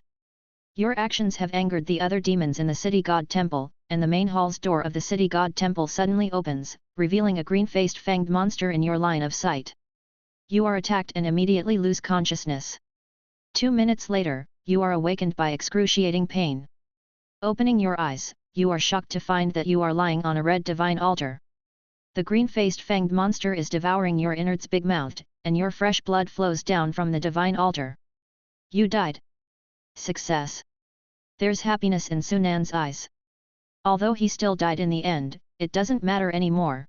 Your actions have angered the other demons in the city god temple, and the main hall's door of the city god temple suddenly opens, revealing a green-faced fanged monster in your line of sight. You are attacked and immediately lose consciousness. 2 minutes later, you are awakened by excruciating pain. Opening your eyes, you are shocked to find that you are lying on a red divine altar. The green-faced fanged monster is devouring your innards big-mouthed, and your fresh blood flows down from the divine altar. You died. Success. There's happiness in Sunan's eyes. Although he still died in the end, it doesn't matter anymore.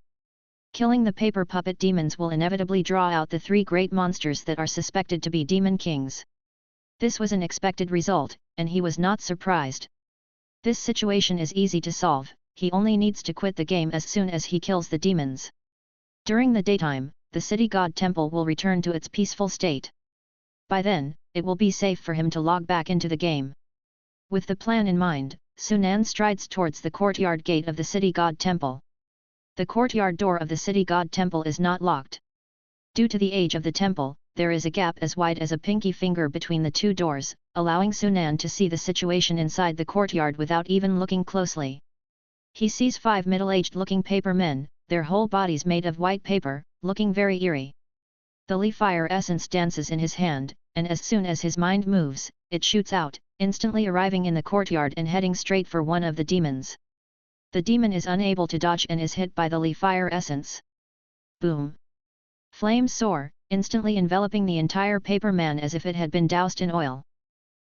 Killing the paper puppet demons will inevitably draw out the 3 great monsters that are suspected to be demon kings. This was an expected result, and he was not surprised. This situation is easy to solve. He only needs to quit the game as soon as he kills the demons. During the daytime, the city god temple will return to its peaceful state. By then, it will be safe for him to log back into the game. With the plan in mind, Sunan strides towards the courtyard gate of the city god temple. The courtyard door of the city god temple is not locked. Due to the age of the temple, there is a gap as wide as a pinky finger between the 2 doors, allowing Sunan to see the situation inside the courtyard without even looking closely. He sees 5 middle-aged looking paper men, their whole bodies made of white paper, looking very eerie. The Li fire essence dances in his hand, and as soon as his mind moves, it shoots out, instantly arriving in the courtyard and heading straight for one of the demons. The demon is unable to dodge and is hit by the Li fire essence. Boom! Flames soar, instantly enveloping the entire paper man as if it had been doused in oil.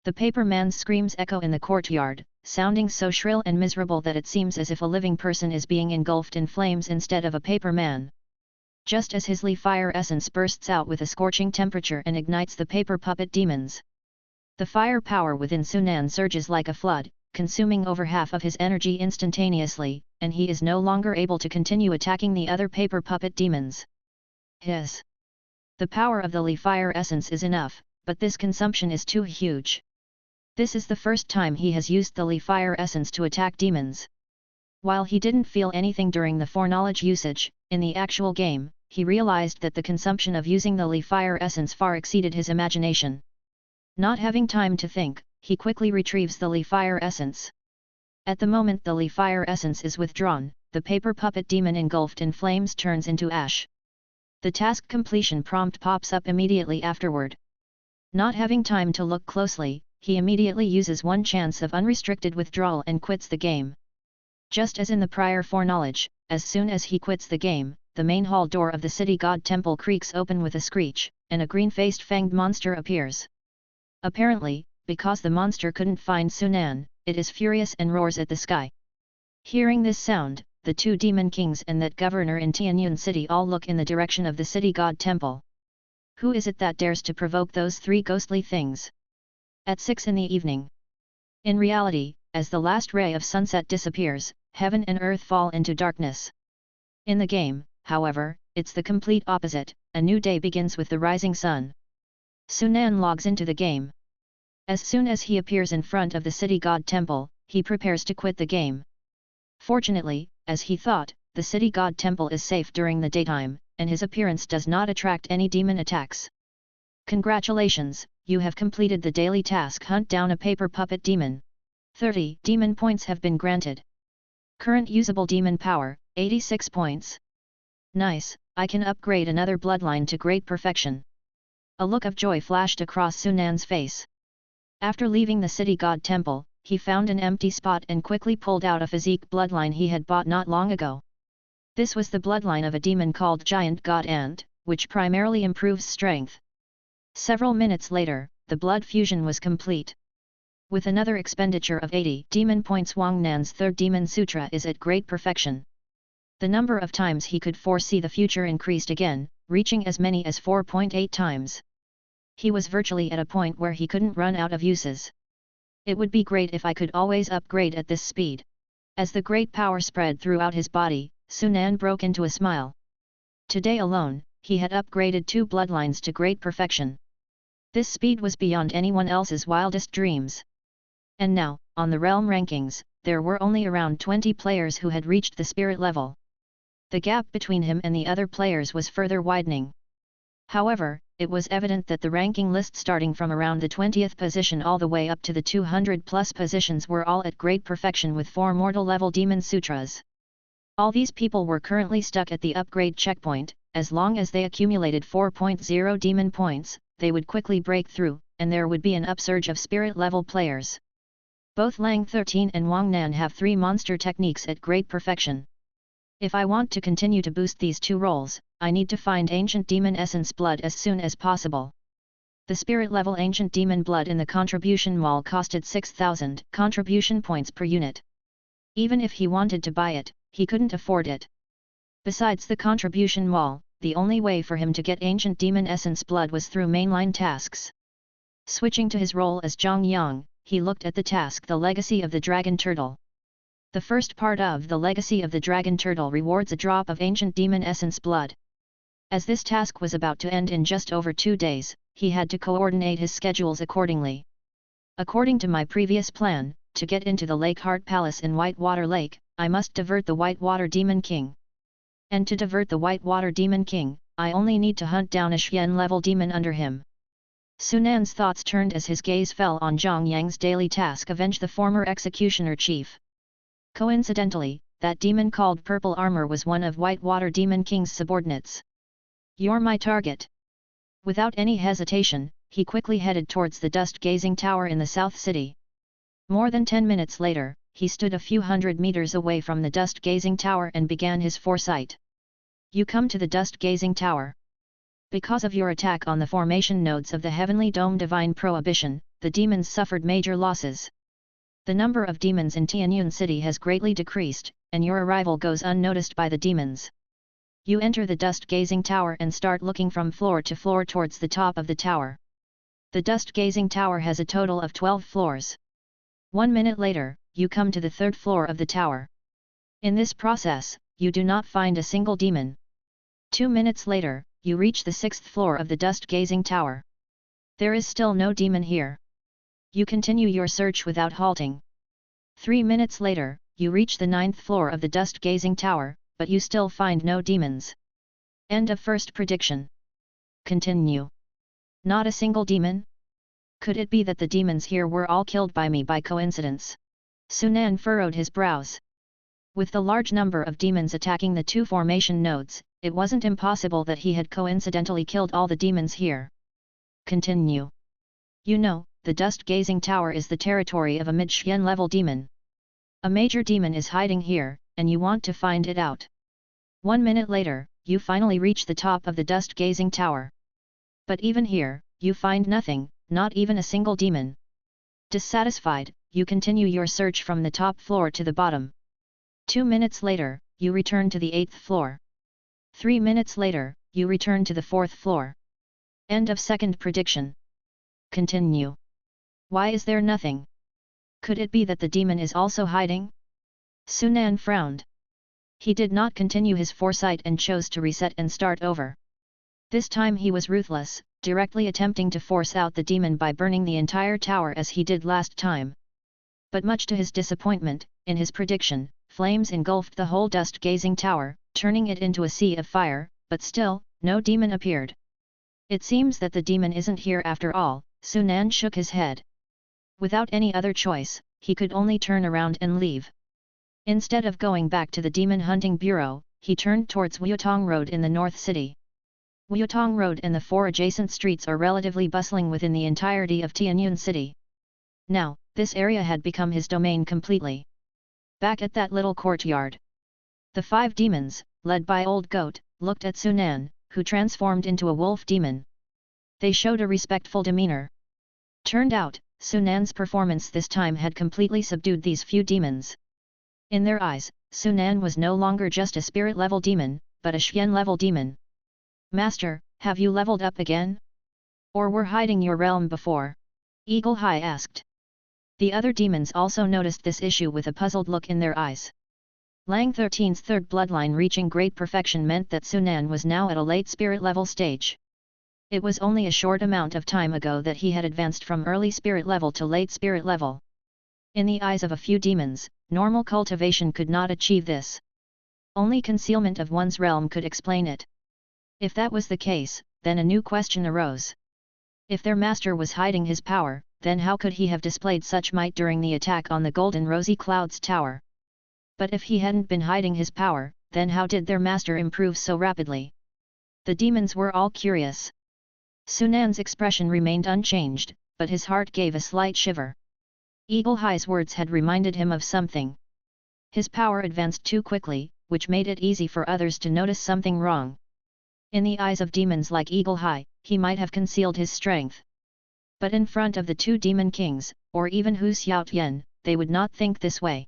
The paper man's screams echo in the courtyard, sounding so shrill and miserable that it seems as if a living person is being engulfed in flames instead of a paper man. Just as his Li fire essence bursts out with a scorching temperature and ignites the paper puppet demons. The fire power within Sunan surges like a flood, consuming over half of his energy instantaneously, and he is no longer able to continue attacking the other paper puppet demons. The power of the Li fire essence is enough, but this consumption is too huge. This is the first time he has used the Li fire essence to attack demons. While he didn't feel anything during the foreknowledge usage, in the actual game, he realized that the consumption of using the Li fire essence far exceeded his imagination. Not having time to think, he quickly retrieves the Li fire essence. At the moment the Li fire essence is withdrawn, the paper puppet demon engulfed in flames turns into ash. The task completion prompt pops up immediately afterward. Not having time to look closely, he immediately uses one chance of unrestricted withdrawal and quits the game. Just as in the prior foreknowledge, as soon as he quits the game, the main hall door of the city god temple creaks open with a screech, and a green-faced fanged monster appears. Apparently, because the monster couldn't find Sunan, it is furious and roars at the sky. Hearing this sound, the 2 demon kings and that governor in Tianyun City all look in the direction of the city god temple. Who is it that dares to provoke those 3 ghostly things? At 6 in the evening. In reality, as the last ray of sunset disappears, heaven and earth fall into darkness. In the game, however, it's the complete opposite, a new day begins with the rising sun. Sunan logs into the game. As soon as he appears in front of the city god temple, he prepares to quit the game. Fortunately, as he thought, the city god temple is safe during the daytime, and his appearance does not attract any demon attacks. Congratulations, you have completed the daily task hunt down a paper puppet demon. 30 demon points have been granted. Current usable demon power, 86 points. Nice, I can upgrade another bloodline to great perfection. A look of joy flashed across Sunan's face. After leaving the city god temple, he found an empty spot and quickly pulled out a physique bloodline he had bought not long ago. This was the bloodline of a demon called Giant God Ant, which primarily improves strength. Several minutes later, the blood fusion was complete. With another expenditure of 80 demon points, Wang Nan's third demon sutra is at great perfection. The number of times he could foresee the future increased again, reaching as many as 4.8 times. He was virtually at a point where he couldn't run out of uses. It would be great if I could always upgrade at this speed. As the great power spread throughout his body, Sunan broke into a smile. Today alone, he had upgraded 2 bloodlines to great perfection. This speed was beyond anyone else's wildest dreams. And now, on the realm rankings, there were only around 20 players who had reached the spirit level. The gap between him and the other players was further widening. However, it was evident that the ranking list starting from around the 20th position all the way up to the 200+ positions were all at great perfection with 4 mortal level demon sutras. All these people were currently stuck at the upgrade checkpoint. As long as they accumulated 4.0 demon points, they would quickly break through, and there would be an upsurge of spirit level players. Both Lang 13 and Wang Nan have 3 monster techniques at great perfection. If I want to continue to boost these 2 roles, I need to find ancient demon essence blood as soon as possible. The spirit level ancient demon blood in the contribution mall costed 6,000 contribution points per unit. Even if he wanted to buy it, he couldn't afford it. Besides the contribution mall, the only way for him to get ancient demon essence blood was through mainline tasks. Switching to his role as Zhang Yang, he looked at the task The Legacy of the Dragon Turtle. The first part of The Legacy of the Dragon Turtle rewards a drop of ancient demon essence blood. As this task was about to end in just over 2 days, he had to coordinate his schedules accordingly. According to my previous plan, to get into the Lake Heart Palace in Whitewater Lake, I must divert the Whitewater Demon King. And to divert the Whitewater Demon King, I only need to hunt down a Xian level demon under him. Sunan's thoughts turned as his gaze fell on Zhang Yang's daily task: avenge the former executioner chief. Coincidentally, that demon called Purple Armor was one of Whitewater Demon King's subordinates. You're my target. Without any hesitation, he quickly headed towards the dust-gazing tower in the South City. More than 10 minutes later, he stood a few hundred meters away from the dust-gazing tower and began his foresight. You come to the dust-gazing tower. Because of your attack on the formation nodes of the Heavenly Dome Divine Prohibition, the demons suffered major losses. The number of demons in Tianyun City has greatly decreased, and your arrival goes unnoticed by the demons. You enter the dust-gazing tower and start looking from floor to floor towards the top of the tower. The dust-gazing tower has a total of 12 floors. 1 minute later, you come to the 3rd floor of the tower. In this process, you do not find a single demon. 2 minutes later, you reach the 6th floor of the dust-gazing tower. There is still no demon here. You continue your search without halting. 3 minutes later, you reach the 9th floor of the dust-gazing tower, but you still find no demons. End of first prediction. Continue. Not a single demon? Could it be that the demons here were all killed by me by coincidence? Sunan furrowed his brows. With the large number of demons attacking the 2 formation nodes, it wasn't impossible that he had coincidentally killed all the demons here. Continue. You know, the dust-gazing tower is the territory of a mid-Xian level demon. A major demon is hiding here, and you want to find it out. 1 minute later, you finally reach the top of the dust-gazing tower. But even here, you find nothing, not even a single demon. Dissatisfied, you continue your search from the top floor to the bottom. 2 minutes later, you return to the 8th floor. 3 minutes later, you return to the 4th floor. End of second prediction. Continue. Why is there nothing? Could it be that the demon is also hiding? Sunan frowned. He did not continue his foresight and chose to reset and start over. This time he was ruthless, directly attempting to force out the demon by burning the entire tower as he did last time. But much to his disappointment, in his prediction, flames engulfed the whole dust-gazing tower, turning it into a sea of fire, but still, no demon appeared. It seems that the demon isn't here after all, Sunan shook his head. Without any other choice, he could only turn around and leave. Instead of going back to the Demon Hunting Bureau, he turned towards Wuyutong Road in the North City. Wuyutong Road and the 4 adjacent streets are relatively bustling within the entirety of Tianyun City. Now, this area had become his domain completely. Back at that little courtyard, the 5 demons, led by Old Goat, looked at Sunan, who transformed into a wolf demon. They showed a respectful demeanor. Turned out, Sunan's performance this time had completely subdued these few demons. In their eyes, Sunan was no longer just a spirit-level demon, but a Xian-level demon. Master, have you leveled up again? Or were hiding your realm before? Eagle High asked. The other demons also noticed this issue with a puzzled look in their eyes. Lang 13's third bloodline reaching great perfection meant that Sunan was now at a late spirit level stage. It was only a short amount of time ago that he had advanced from early spirit level to late spirit level. In the eyes of a few demons, normal cultivation could not achieve this. Only concealment of one's realm could explain it. If that was the case, then a new question arose. If their master was hiding his power, then how could he have displayed such might during the attack on the Golden Rosy Clouds Tower? But if he hadn't been hiding his power, then how did their master improve so rapidly? The demons were all curious. Sunan's expression remained unchanged, but his heart gave a slight shiver. Eagle High's words had reminded him of something. His power advanced too quickly, which made it easy for others to notice something wrong. In the eyes of demons like Eagle High, he might have concealed his strength. But in front of the two demon kings, or even Hu Xiaotian, they would not think this way.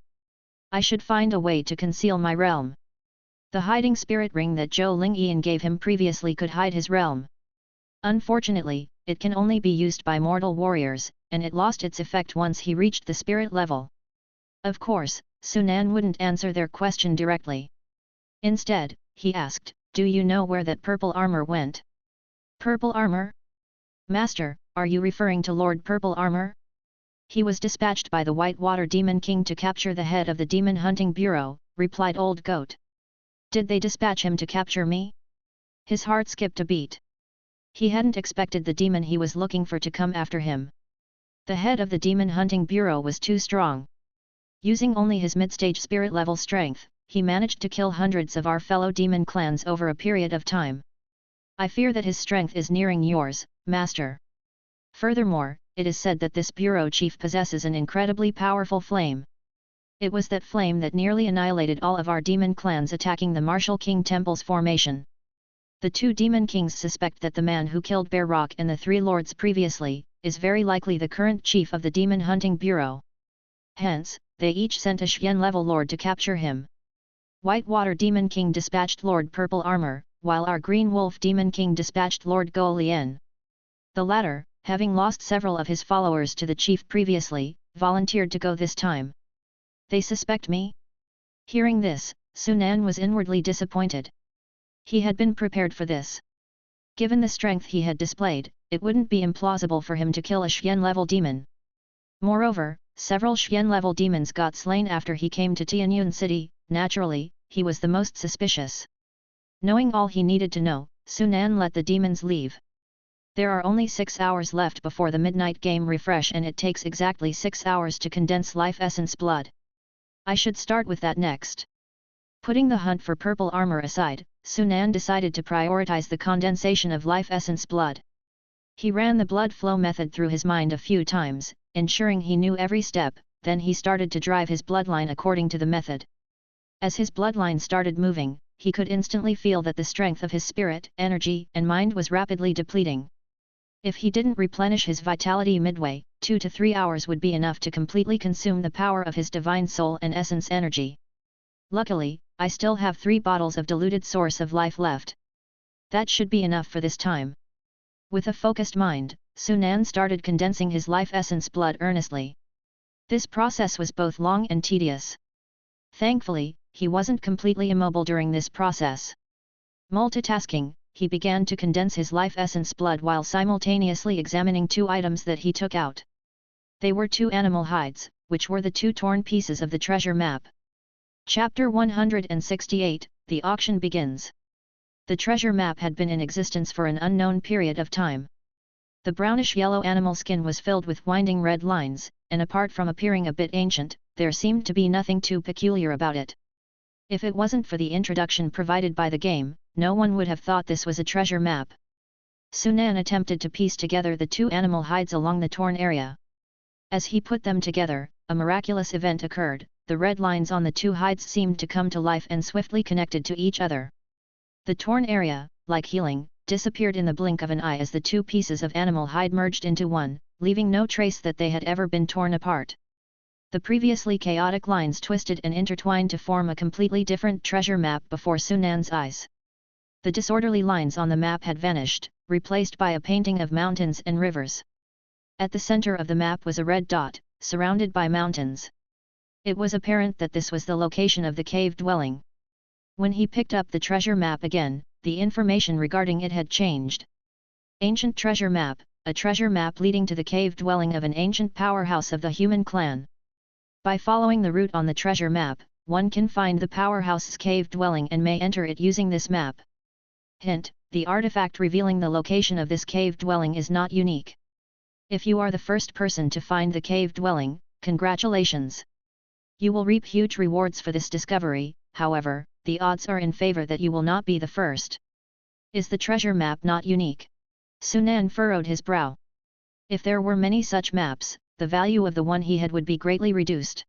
I should find a way to conceal my realm. The hiding spirit ring that Zhou Lingyan gave him previously could hide his realm. Unfortunately, it can only be used by mortal warriors, and it lost its effect once he reached the spirit level. Of course, Sunan wouldn't answer their question directly. Instead, he asked, "Do you know where that purple armor went?" Purple armor? Master, are you referring to Lord Purple Armor? He was dispatched by the Whitewater Demon King to capture the head of the Demon Hunting Bureau, replied Old Goat. Did they dispatch him to capture me? His heart skipped a beat. He hadn't expected the demon he was looking for to come after him. The head of the Demon Hunting Bureau was too strong. Using only his mid-stage spirit level strength, he managed to kill hundreds of our fellow demon clans over a period of time. I fear that his strength is nearing yours, Master. Furthermore, it is said that this bureau chief possesses an incredibly powerful flame. It was that flame that nearly annihilated all of our demon clans attacking the Martial King Temple's formation. The two demon kings suspect that the man who killed Bear Rock and the three lords previously, is very likely the current chief of the Demon Hunting Bureau. Hence, they each sent a Xian-level lord to capture him. Whitewater Demon King dispatched Lord Purple Armor, while our Green Wolf Demon King dispatched Lord Go Lien. The latter, having lost several of his followers to the chief previously, volunteered to go this time. They suspect me? Hearing this, Sunan was inwardly disappointed. He had been prepared for this. Given the strength he had displayed, it wouldn't be implausible for him to kill a Xian-level demon. Moreover, several Xian-level demons got slain after he came to Tianyun City. Naturally, he was the most suspicious. Knowing all he needed to know, Sunan let the demons leave. There are only 6 hours left before the midnight game refresh, and it takes exactly 6 hours to condense life essence blood. I should start with that next. Putting the hunt for purple armor aside, Sunan decided to prioritize the condensation of life essence blood. He ran the blood flow method through his mind a few times, ensuring he knew every step, then he started to drive his bloodline according to the method. As his bloodline started moving, he could instantly feel that the strength of his spirit, energy, and mind was rapidly depleting. If he didn't replenish his vitality midway, 2 to 3 hours would be enough to completely consume the power of his divine soul and essence energy. Luckily, I still have 3 bottles of diluted source of life left. That should be enough for this time. With a focused mind, Sunan started condensing his life essence blood earnestly. This process was both long and tedious. Thankfully, he wasn't completely immobile during this process. Multitasking, he began to condense his life essence blood while simultaneously examining 2 items that he took out. They were 2 animal hides, which were the 2 torn pieces of the treasure map. Chapter 168, The Auction Begins. The treasure map had been in existence for an unknown period of time. The brownish-yellow animal skin was filled with winding red lines, and apart from appearing a bit ancient, there seemed to be nothing too peculiar about it. If it wasn't for the introduction provided by the game, no one would have thought this was a treasure map. Sunan attempted to piece together the 2 animal hides along the torn area. As he put them together, a miraculous event occurred. The red lines on the 2 hides seemed to come to life and swiftly connected to each other. The torn area, like healing, disappeared in the blink of an eye as the 2 pieces of animal hide merged into one, leaving no trace that they had ever been torn apart. The previously chaotic lines twisted and intertwined to form a completely different treasure map before Sunan's eyes. The disorderly lines on the map had vanished, replaced by a painting of mountains and rivers. At the center of the map was a red dot, surrounded by mountains. It was apparent that this was the location of the cave dwelling. When he picked up the treasure map again, the information regarding it had changed. Ancient treasure map, a treasure map leading to the cave dwelling of an ancient powerhouse of the human clan. By following the route on the treasure map, one can find the powerhouse's cave dwelling and may enter it using this map. Hint: the artifact revealing the location of this cave dwelling is not unique. If you are the first person to find the cave dwelling, congratulations! You will reap huge rewards for this discovery. However, the odds are in favor that you will not be the first. Is the treasure map not unique? Sunan furrowed his brow. If there were many such maps, the value of the one he had would be greatly reduced.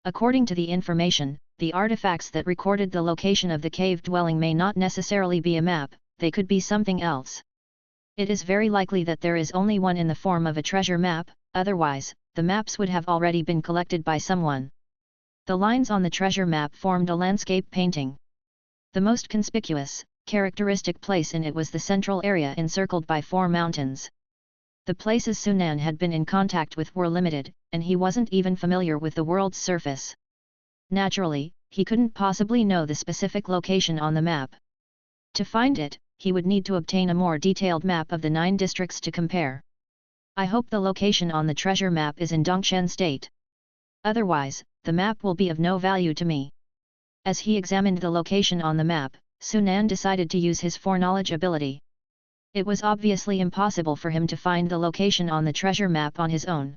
According to the information, the artifacts that recorded the location of the cave dwelling may not necessarily be a map, they could be something else. It is very likely that there is only one in the form of a treasure map, otherwise, the maps would have already been collected by someone. The lines on the treasure map formed a landscape painting. The most conspicuous, characteristic place in it was the central area encircled by 4 mountains. The places Sunan had been in contact with were limited, and he wasn't even familiar with the world's surface. Naturally, he couldn't possibly know the specific location on the map. To find it, he would need to obtain a more detailed map of the 9 districts to compare. I hope the location on the treasure map is in Dongshan State. Otherwise, the map will be of no value to me. As he examined the location on the map, Sunan decided to use his foreknowledge ability. It was obviously impossible for him to find the location on the treasure map on his own.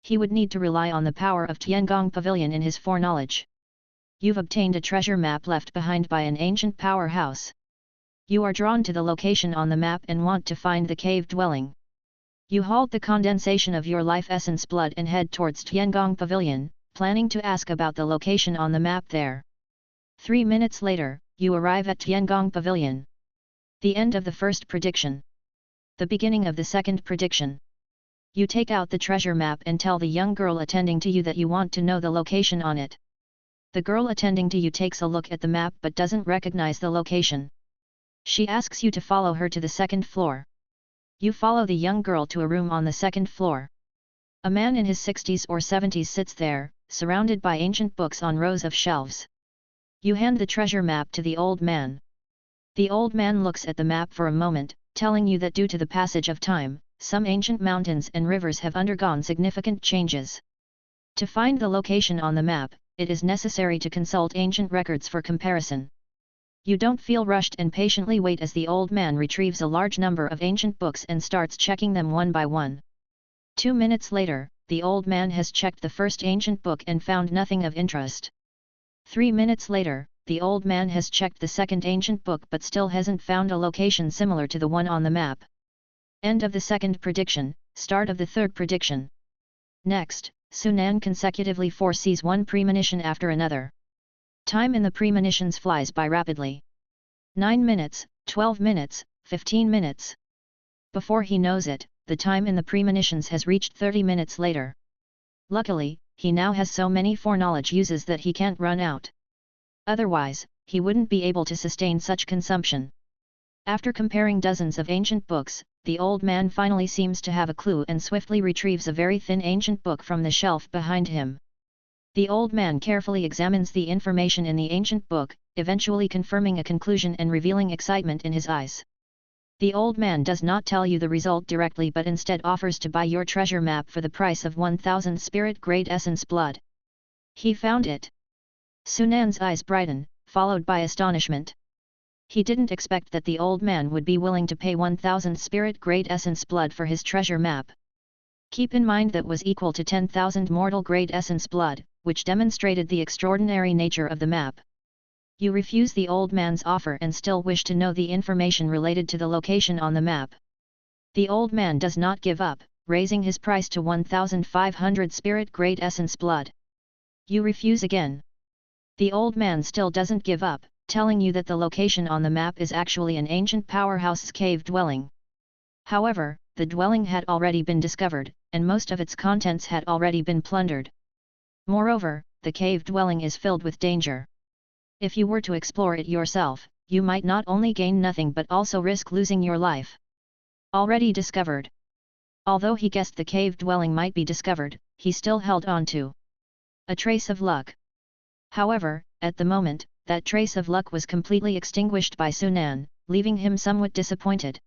He would need to rely on the power of Tiangong Pavilion in his foreknowledge. You've obtained a treasure map left behind by an ancient powerhouse. You are drawn to the location on the map and want to find the cave dwelling. You halt the condensation of your life essence blood and head towards Tiangong Pavilion, planning to ask about the location on the map there. 3 minutes later, you arrive at Tiangong Pavilion. The end of the first prediction. The beginning of the second prediction. You take out the treasure map and tell the young girl attending to you that you want to know the location on it. The girl attending to you takes a look at the map but doesn't recognize the location. She asks you to follow her to the second floor. You follow the young girl to a room on the second floor. A man in his 60s or 70s sits there, surrounded by ancient books on rows of shelves. You hand the treasure map to the old man. The old man looks at the map for a moment, telling you that due to the passage of time, some ancient mountains and rivers have undergone significant changes. To find the location on the map, it is necessary to consult ancient records for comparison. You don't feel rushed and patiently wait as the old man retrieves a large number of ancient books and starts checking them one by one. 2 minutes later, the old man has checked the first ancient book and found nothing of interest. 3 minutes later, the old man has checked the second ancient book but still hasn't found a location similar to the one on the map. End of the second prediction, start of the third prediction. Next, Sunan consecutively foresees one premonition after another. Time in the premonitions flies by rapidly. 9 minutes, 12 minutes, 15 minutes. Before he knows it, the time in the premonitions has reached 30 minutes later. Luckily, he now has so many foreknowledge uses that he can't run out. Otherwise, he wouldn't be able to sustain such consumption. After comparing dozens of ancient books, the old man finally seems to have a clue and swiftly retrieves a very thin ancient book from the shelf behind him. The old man carefully examines the information in the ancient book, eventually confirming a conclusion and revealing excitement in his eyes. The old man does not tell you the result directly but instead offers to buy your treasure map for the price of 1000 spirit-grade essence blood. He found it. Sunan's eyes brighten, followed by astonishment. He didn't expect that the old man would be willing to pay 1000 spirit-grade essence blood for his treasure map. Keep in mind that was equal to 10,000 mortal-grade essence blood, which demonstrated the extraordinary nature of the map. You refuse the old man's offer and still wish to know the information related to the location on the map. The old man does not give up, raising his price to 1500 spirit-grade essence blood. You refuse again. The old man still doesn't give up, telling you that the location on the map is actually an ancient powerhouse's cave dwelling. However, the dwelling had already been discovered, and most of its contents had already been plundered. Moreover, the cave dwelling is filled with danger. If you were to explore it yourself, you might not only gain nothing but also risk losing your life. Already discovered. Although he guessed the cave dwelling might be discovered, he still held on to a trace of luck. However, at the moment, that trace of luck was completely extinguished by Sunan, leaving him somewhat disappointed.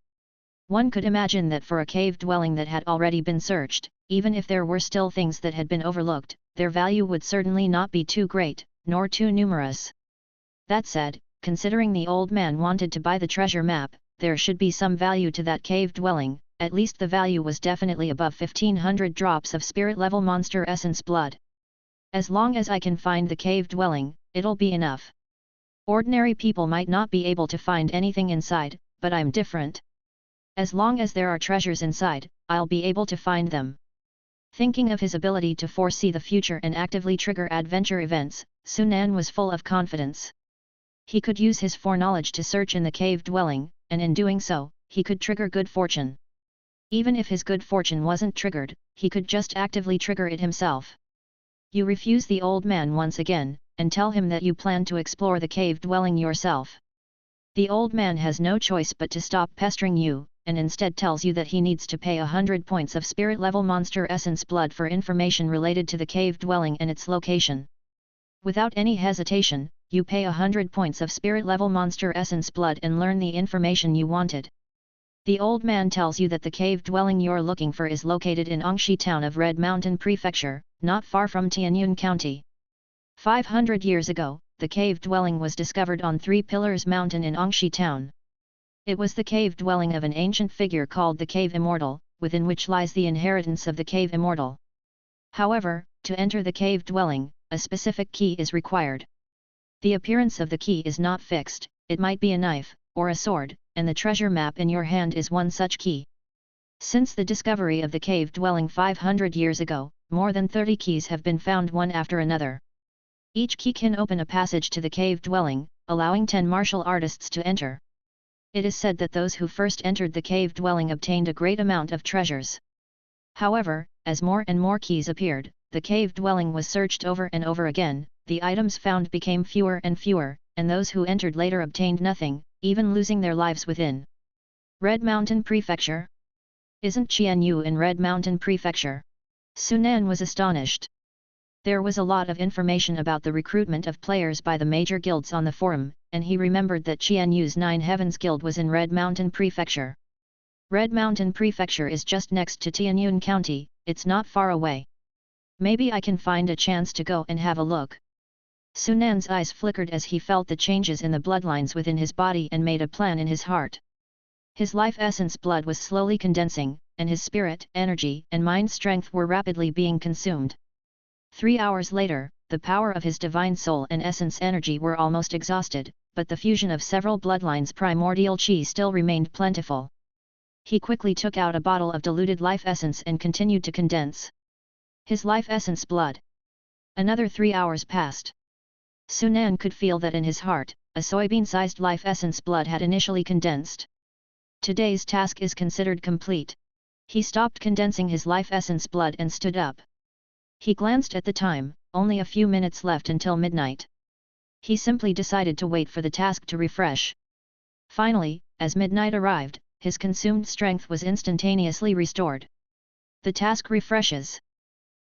One could imagine that for a cave dwelling that had already been searched, even if there were still things that had been overlooked, their value would certainly not be too great, nor too numerous. That said, considering the old man wanted to buy the treasure map, there should be some value to that cave dwelling. At least the value was definitely above 1500 drops of spirit-level monster essence blood. As long as I can find the cave dwelling, it'll be enough. Ordinary people might not be able to find anything inside, but I'm different. As long as there are treasures inside, I'll be able to find them. Thinking of his ability to foresee the future and actively trigger adventure events, Sunan was full of confidence. He could use his foreknowledge to search in the cave dwelling, and in doing so, he could trigger good fortune. Even if his good fortune wasn't triggered, he could just actively trigger it himself. You refuse the old man once again, and tell him that you plan to explore the cave dwelling yourself. The old man has no choice but to stop pestering you, and instead tells you that he needs to pay 100 points of spirit-level monster essence blood for information related to the cave dwelling and its location. Without any hesitation, you pay 100 points of spirit-level monster essence blood and learn the information you wanted. The old man tells you that the cave dwelling you're looking for is located in Angxi town of Red Mountain Prefecture, not far from Tianyun County. 500 years ago, the cave dwelling was discovered on Three Pillars Mountain in Angxi town. It was the cave dwelling of an ancient figure called the Cave Immortal, within which lies the inheritance of the Cave Immortal. However, to enter the cave dwelling, a specific key is required. The appearance of the key is not fixed, it might be a knife, or a sword, and the treasure map in your hand is one such key. Since the discovery of the cave dwelling 500 years ago, more than 30 keys have been found one after another. Each key can open a passage to the cave dwelling, allowing 10 martial artists to enter. It is said that those who first entered the cave dwelling obtained a great amount of treasures. However, as more and more keys appeared, the cave dwelling was searched over and over again, the items found became fewer and fewer, and those who entered later obtained nothing, even losing their lives within. Red Mountain Prefecture? Isn't Qianyu in Red Mountain Prefecture? Sunan was astonished. There was a lot of information about the recruitment of players by the major guilds on the forum, and he remembered that Qianyu's Nine Heavens Guild was in Red Mountain Prefecture. Red Mountain Prefecture is just next to Tianyun County, it's not far away. Maybe I can find a chance to go and have a look. Sunan's eyes flickered as he felt the changes in the bloodlines within his body and made a plan in his heart. His life essence blood was slowly condensing, and his spirit, energy, and mind strength were rapidly being consumed. 3 hours later, the power of his divine soul and essence energy were almost exhausted, but the fusion of several bloodlines' primordial chi still remained plentiful. He quickly took out a bottle of diluted life essence and continued to condense his life essence blood. Another 3 hours passed. Sunan could feel that in his heart, a soybean-sized life essence blood had initially condensed. Today's task is considered complete. He stopped condensing his life essence blood and stood up. He glanced at the time, only a few minutes left until midnight. He simply decided to wait for the task to refresh. Finally, as midnight arrived, his consumed strength was instantaneously restored. The task refreshes.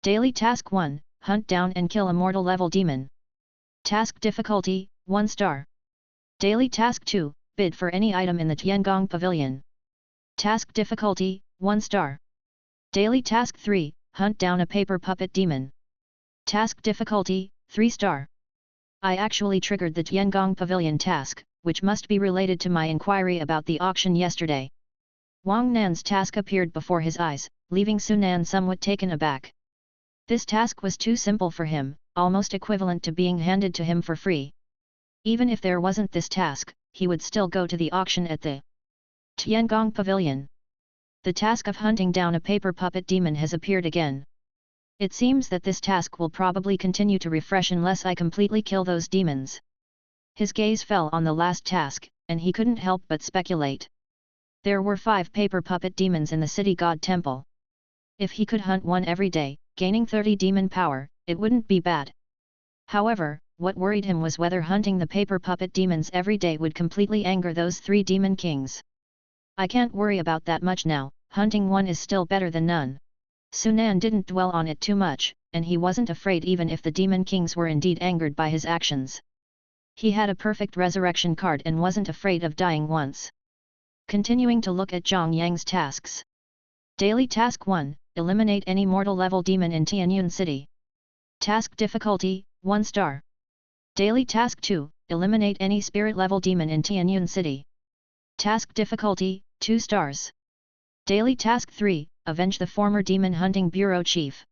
Daily Task 1, Hunt down and kill a mortal level demon. Task difficulty, 1 star. Daily Task 2, bid for any item in the Tiangong Pavilion. Task difficulty, 1 star. Daily Task 3, hunt down a paper puppet demon. Task difficulty, 3 star. I actually triggered the Tiangong Pavilion task, which must be related to my inquiry about the auction yesterday. Wang Nan's task appeared before his eyes, leaving Sunan somewhat taken aback. This task was too simple for him, almost equivalent to being handed to him for free. Even if there wasn't this task, he would still go to the auction at the Tiangong Pavilion. The task of hunting down a paper puppet demon has appeared again. It seems that this task will probably continue to refresh unless I completely kill those demons. His gaze fell on the last task, and he couldn't help but speculate. There were 5 paper puppet demons in the city god temple. If he could hunt one every day, gaining 30 demon power, it wouldn't be bad. However, what worried him was whether hunting the paper puppet demons every day would completely anger those 3 demon kings. I can't worry about that much now, hunting one is still better than none. Sunan didn't dwell on it too much, and he wasn't afraid even if the demon kings were indeed angered by his actions. He had a perfect resurrection card and wasn't afraid of dying once. Continuing to look at Zhang Yang's tasks. Daily Task 1, eliminate any mortal level demon in Tianyun City. Task difficulty, 1 star. Daily Task 2, eliminate any spirit level demon in Tianyun City. Task difficulty, 2 stars. Daily Task 3, avenge the former Demon Hunting Bureau Chief.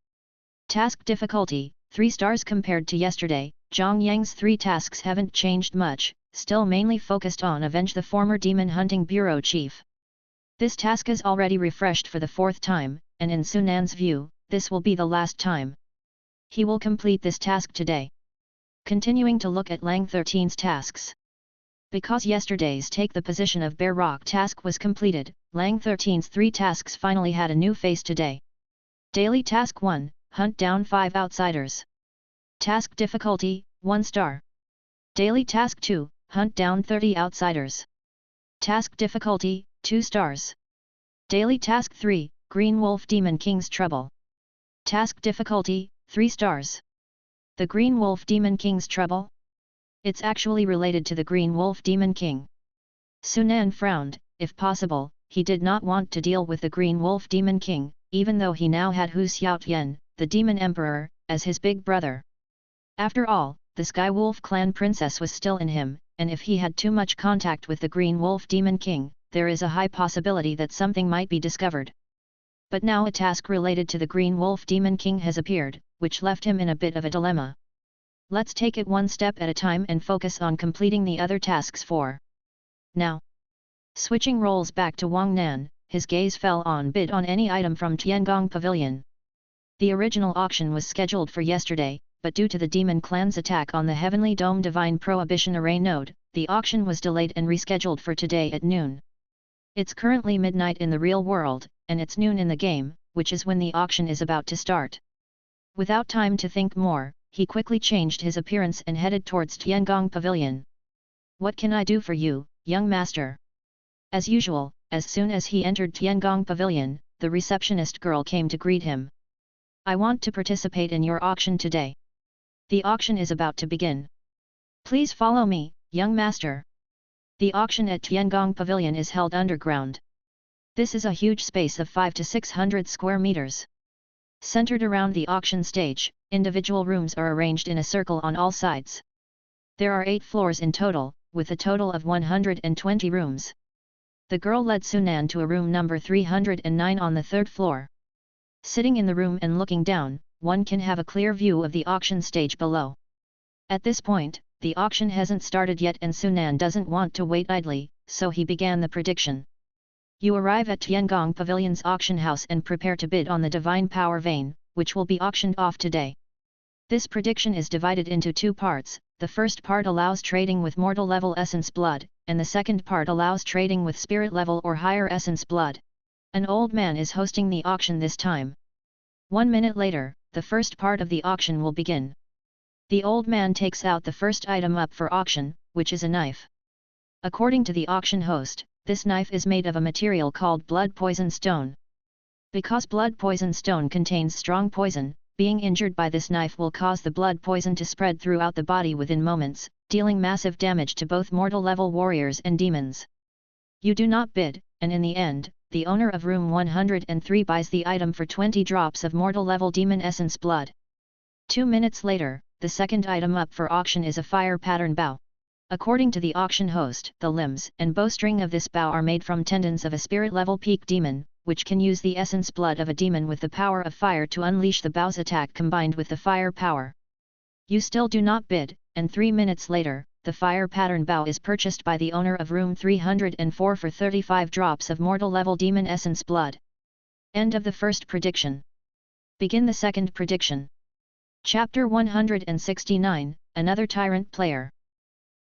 Task difficulty, 3 stars. Compared to yesterday, Zhang Yang's 3 tasks haven't changed much, still mainly focused on avenge the former Demon Hunting Bureau Chief. This task is already refreshed for the 4th time, and in Sunan's view, this will be the last time. He will complete this task today. Continuing to look at Lang 13's tasks. Because yesterday's take the position of Bear Rock task was completed, Lang 13's 3 tasks finally had a new face today. Daily Task 1, hunt down 5 outsiders. Task difficulty, 1 star. Daily Task 2, hunt down 30 outsiders. Task difficulty, 2 stars. Daily Task 3, Green Wolf Demon King's Trouble. Task difficulty, 3 stars. The Green Wolf Demon King's Trouble? It's actually related to the Green Wolf Demon King. Sunan frowned. If possible, he did not want to deal with the Green Wolf Demon King, even though he now had Hu Xiaotian, the Demon Emperor, as his big brother. After all, the Sky Wolf clan princess was still in him, and if he had too much contact with the Green Wolf Demon King, there is a high possibility that something might be discovered. But now a task related to the Green Wolf Demon King has appeared, which left him in a bit of a dilemma. Let's take it one step at a time and focus on completing the other tasks for now. Switching roles back to Wang Nan, his gaze fell on bid on any item from Tiangong Pavilion. The original auction was scheduled for yesterday, but due to the Demon Clan's attack on the Heavenly Dome Divine Prohibition Array node, the auction was delayed and rescheduled for today at noon. It's currently midnight in the real world, and it's noon in the game, which is when the auction is about to start. Without time to think more, he quickly changed his appearance and headed towards Tiangong Pavilion. What can I do for you, young master? As usual, as soon as he entered Tiangong Pavilion, the receptionist girl came to greet him. I want to participate in your auction today. The auction is about to begin. Please follow me, young master. The auction at Tiangong Pavilion is held underground. This is a huge space of 500 to 600 square meters. Centered around the auction stage, individual rooms are arranged in a circle on all sides. There are 8 floors in total, with a total of 120 rooms. The girl led Sunan to a room number 309 on the 3rd floor. Sitting in the room and looking down, one can have a clear view of the auction stage below. At this point, the auction hasn't started yet and Sunan doesn't want to wait idly, so he began the prediction. You arrive at Tiangong Pavilion's auction house and prepare to bid on the Divine Power Vein, which will be auctioned off today. This prediction is divided into 2 parts, the first part allows trading with mortal level essence blood, and the second part allows trading with spirit level or higher essence blood. An old man is hosting the auction this time. 1 minute later, the first part of the auction will begin. The old man takes out the first item up for auction, which is a knife. According to the auction host, this knife is made of a material called blood poison stone. Because blood poison stone contains strong poison, being injured by this knife will cause the blood poison to spread throughout the body within moments, dealing massive damage to both mortal level warriors and demons. You do not bid, and in the end, the owner of room 103 buys the item for 20 drops of mortal level demon essence blood. 2 minutes later, the second item up for auction is a fire pattern bow. According to the auction host, the limbs and bowstring of this bow are made from tendons of a spirit-level peak demon, which can use the essence blood of a demon with the power of fire to unleash the bow's attack combined with the fire power. You still do not bid, and 3 minutes later, the fire pattern bow is purchased by the owner of room 304 for 35 drops of mortal-level demon essence blood. End of the first prediction. Begin the second prediction. Chapter 169, Another Tyrant Player.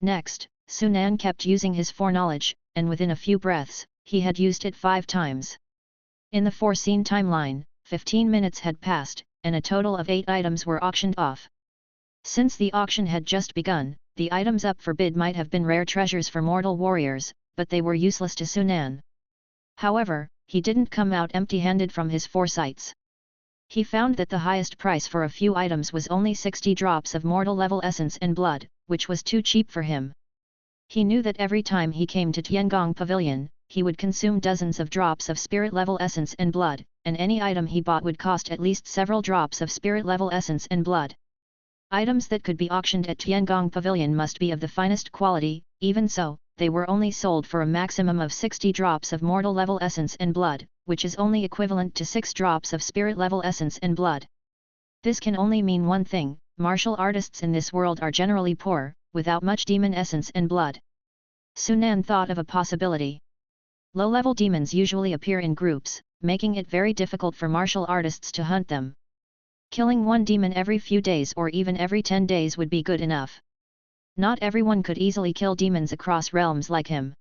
Next, Sunan kept using his foreknowledge, and within a few breaths, he had used it 5 times. In the foreseen timeline, 15 minutes had passed, and a total of 8 items were auctioned off. Since the auction had just begun, the items up for bid might have been rare treasures for mortal warriors, but they were useless to Sunan. However, he didn't come out empty-handed from his foresights. He found that the highest price for a few items was only 60 drops of mortal level essence and blood, which was too cheap for him. He knew that every time he came to Tiangong Pavilion, he would consume dozens of drops of spirit level essence and blood, and any item he bought would cost at least several drops of spirit level essence and blood. Items that could be auctioned at Tiangong Pavilion must be of the finest quality. Even so, they were only sold for a maximum of 60 drops of mortal level essence and blood, which is only equivalent to 6 drops of spirit level essence and blood. This can only mean one thing: martial artists in this world are generally poor, without much demon essence and blood. Sunan thought of a possibility. Low-level demons usually appear in groups, making it very difficult for martial artists to hunt them. Killing one demon every few days or even every 10 days would be good enough. Not everyone could easily kill demons across realms like him.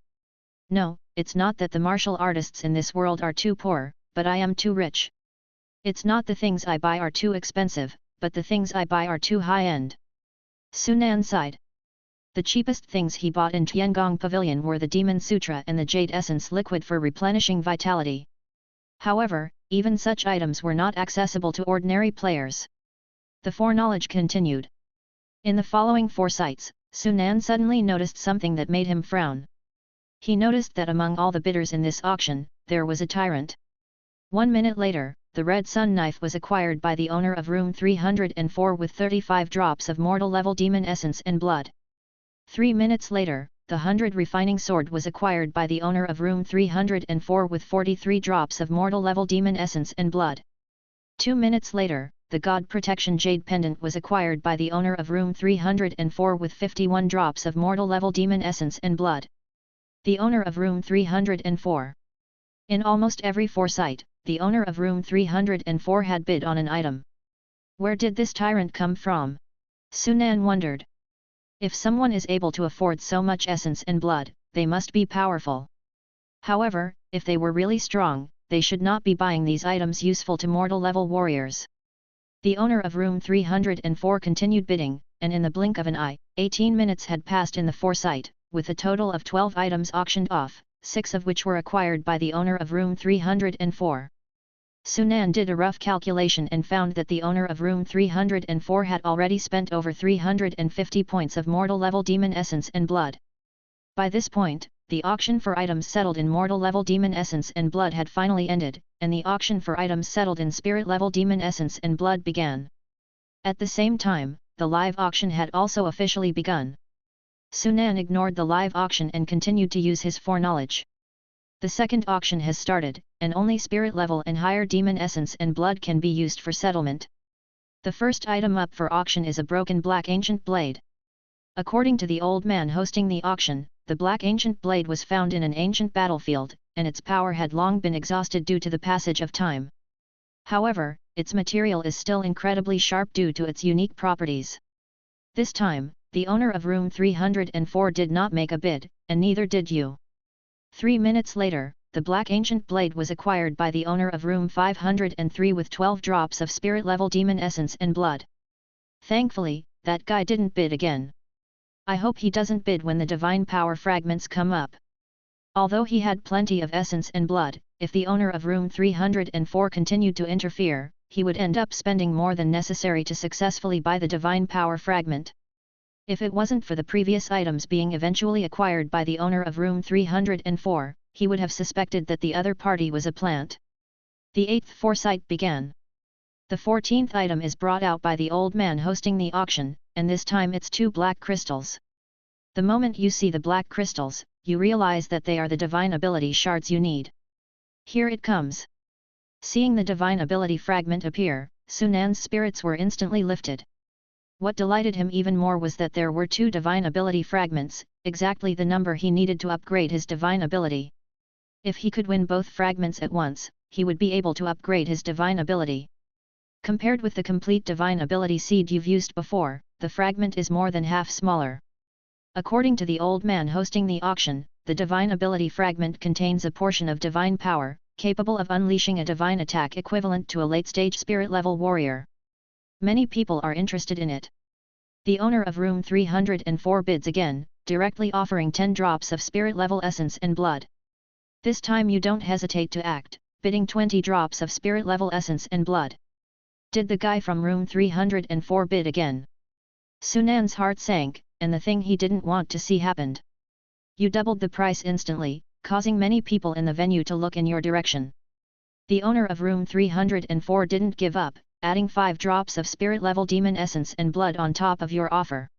No, it's not that the martial artists in this world are too poor, but I am too rich. It's not the things I buy are too expensive, but the things I buy are too high-end. Sunan sighed. The cheapest things he bought in Tiangong Pavilion were the Demon Sutra and the Jade Essence liquid for replenishing vitality. However, even such items were not accessible to ordinary players. The foreknowledge continued. In the following foresights, Sunan suddenly noticed something that made him frown. He noticed that among all the bidders in this auction, there was a tyrant. 1 minute later, the Red Sun knife was acquired by the owner of room 304 with 35 drops of mortal level demon essence and blood. 3 minutes later, the 100 refining sword was acquired by the owner of room 304 with 43 drops of mortal level demon essence and blood. 2 minutes later, the God Protection Jade Pendant was acquired by the owner of room 304 with 51 drops of mortal level demon essence and blood. The owner of room 304. In almost every foresight, the owner of room 304 had bid on an item. Where did this tyrant come from? Sunan wondered. If someone is able to afford so much essence and blood, they must be powerful. However, if they were really strong, they should not be buying these items useful to mortal level warriors. The owner of room 304 continued bidding, and in the blink of an eye, 18 minutes had passed in the foresight, with a total of 12 items auctioned off, 6 of which were acquired by the owner of room 304. Sunan did a rough calculation and found that the owner of room 304 had already spent over 350 points of mortal level demon essence and blood. By this point, the auction for items settled in mortal level demon essence and blood had finally ended, and the auction for items settled in spirit level demon essence and blood began. At the same time, the live auction had also officially begun. Sunan ignored the live auction and continued to use his foreknowledge. The second auction has started, and only spirit level and higher demon essence and blood can be used for settlement. The first item up for auction is a broken black ancient blade. According to the old man hosting the auction, the black ancient blade was found in an ancient battlefield, and its power had long been exhausted due to the passage of time. However, its material is still incredibly sharp due to its unique properties. This time, the owner of room 304 did not make a bid, and neither did you. 3 minutes later, the black ancient blade was acquired by the owner of room 503 with 12 drops of spirit level demon essence and blood. Thankfully, that guy didn't bid again. I hope he doesn't bid when the divine power fragments come up. Although he had plenty of essence and blood, if the owner of room 304 continued to interfere, he would end up spending more than necessary to successfully buy the divine power fragment. If it wasn't for the previous items being eventually acquired by the owner of room 304, he would have suspected that the other party was a plant. The 8th foresight began. The 14th item is brought out by the old man hosting the auction, and this time it's 2 black crystals. The moment you see the black crystals, you realize that they are the divine ability shards you need. Here it comes. Seeing the divine ability fragment appear, Sunan's spirits were instantly lifted. What delighted him even more was that there were 2 divine ability fragments, exactly the number he needed to upgrade his divine ability. If he could win both fragments at once, he would be able to upgrade his divine ability. Compared with the complete divine ability seed you've used before, the fragment is more than half smaller. According to the old man hosting the auction, the divine ability fragment contains a portion of divine power, capable of unleashing a divine attack equivalent to a late-stage spirit level warrior. Many people are interested in it. The owner of room 304 bids again, directly offering 10 drops of spirit level essence and blood. This time you don't hesitate to act, bidding 20 drops of spirit level essence and blood. Did the guy from room 304 bid again? Sunan's heart sank, and the thing he didn't want to see happened. You doubled the price instantly, causing many people in the venue to look in your direction. The owner of room 304 didn't give up, adding 5 drops of spirit level demon essence and blood on top of your offer.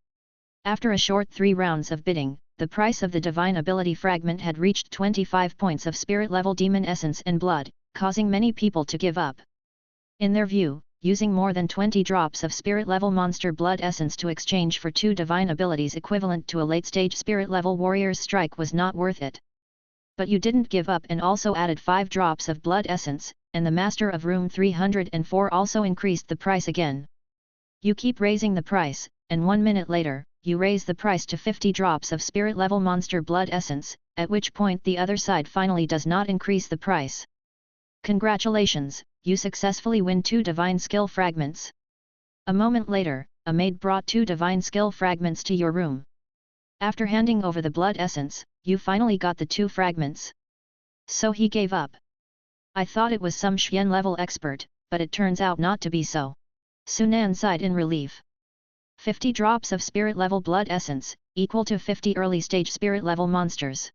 After a short 3 rounds of bidding, the price of the divine ability fragment had reached 25 points of spirit level demon essence and blood, causing many people to give up. In their view, using more than 20 drops of spirit level monster blood essence to exchange for 2 divine abilities equivalent to a late stage spirit level warrior's strike was not worth it. But you didn't give up and also added 5 drops of blood essence, and the master of room 304 also increased the price again. You keep raising the price, and 1 minute later, you raise the price to 50 drops of spirit level monster blood essence, at which point the other side finally does not increase the price. Congratulations, you successfully win 2 divine skill fragments. A moment later, a maid brought 2 divine skill fragments to your room. After handing over the blood essence, you finally got the 2 fragments. So he gave up. I thought it was some Xian level expert, but it turns out not to be so. Sunan sighed in relief. 50 drops of spirit level blood essence, equal to 50 early stage spirit level monsters.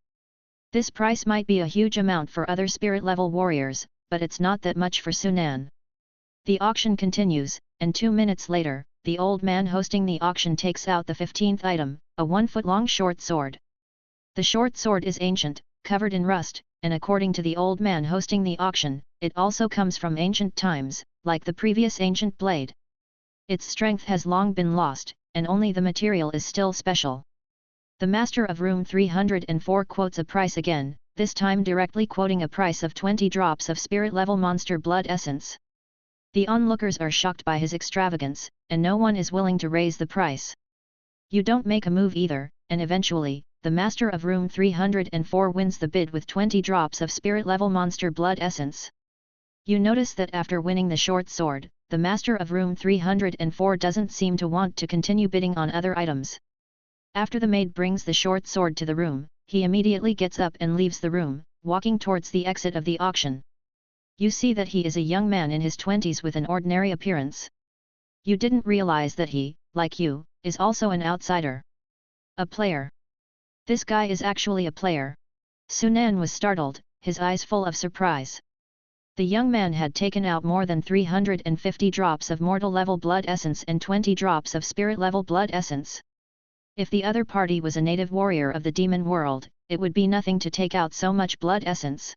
This price might be a huge amount for other spirit level warriors, but it's not that much for Sunan. The auction continues, and 2 minutes later, the old man hosting the auction takes out the 15th item, a 1-foot-long short sword. The short sword is ancient, covered in rust, and according to the old man hosting the auction, it also comes from ancient times, like the previous ancient blade. Its strength has long been lost, and only the material is still special. The master of room 304 quotes a price again, this time directly quoting a price of 20 drops of spirit level monster blood essence. The onlookers are shocked by his extravagance, and no one is willing to raise the price. You don't make a move either, and eventually, the master of room 304 wins the bid with 20 drops of spirit level monster blood essence. You notice that after winning the short sword, the master of room 304 doesn't seem to want to continue bidding on other items. After the maid brings the short sword to the room, he immediately gets up and leaves the room, walking towards the exit of the auction. You see that he is a young man in his 20s with an ordinary appearance. You didn't realize that he, like you, is also an outsider. A player. This guy is actually a player. Sunan was startled, his eyes full of surprise. The young man had taken out more than 350 drops of mortal level blood essence and 20 drops of spirit level blood essence. If the other party was a native warrior of the demon world, it would be nothing to take out so much blood essence.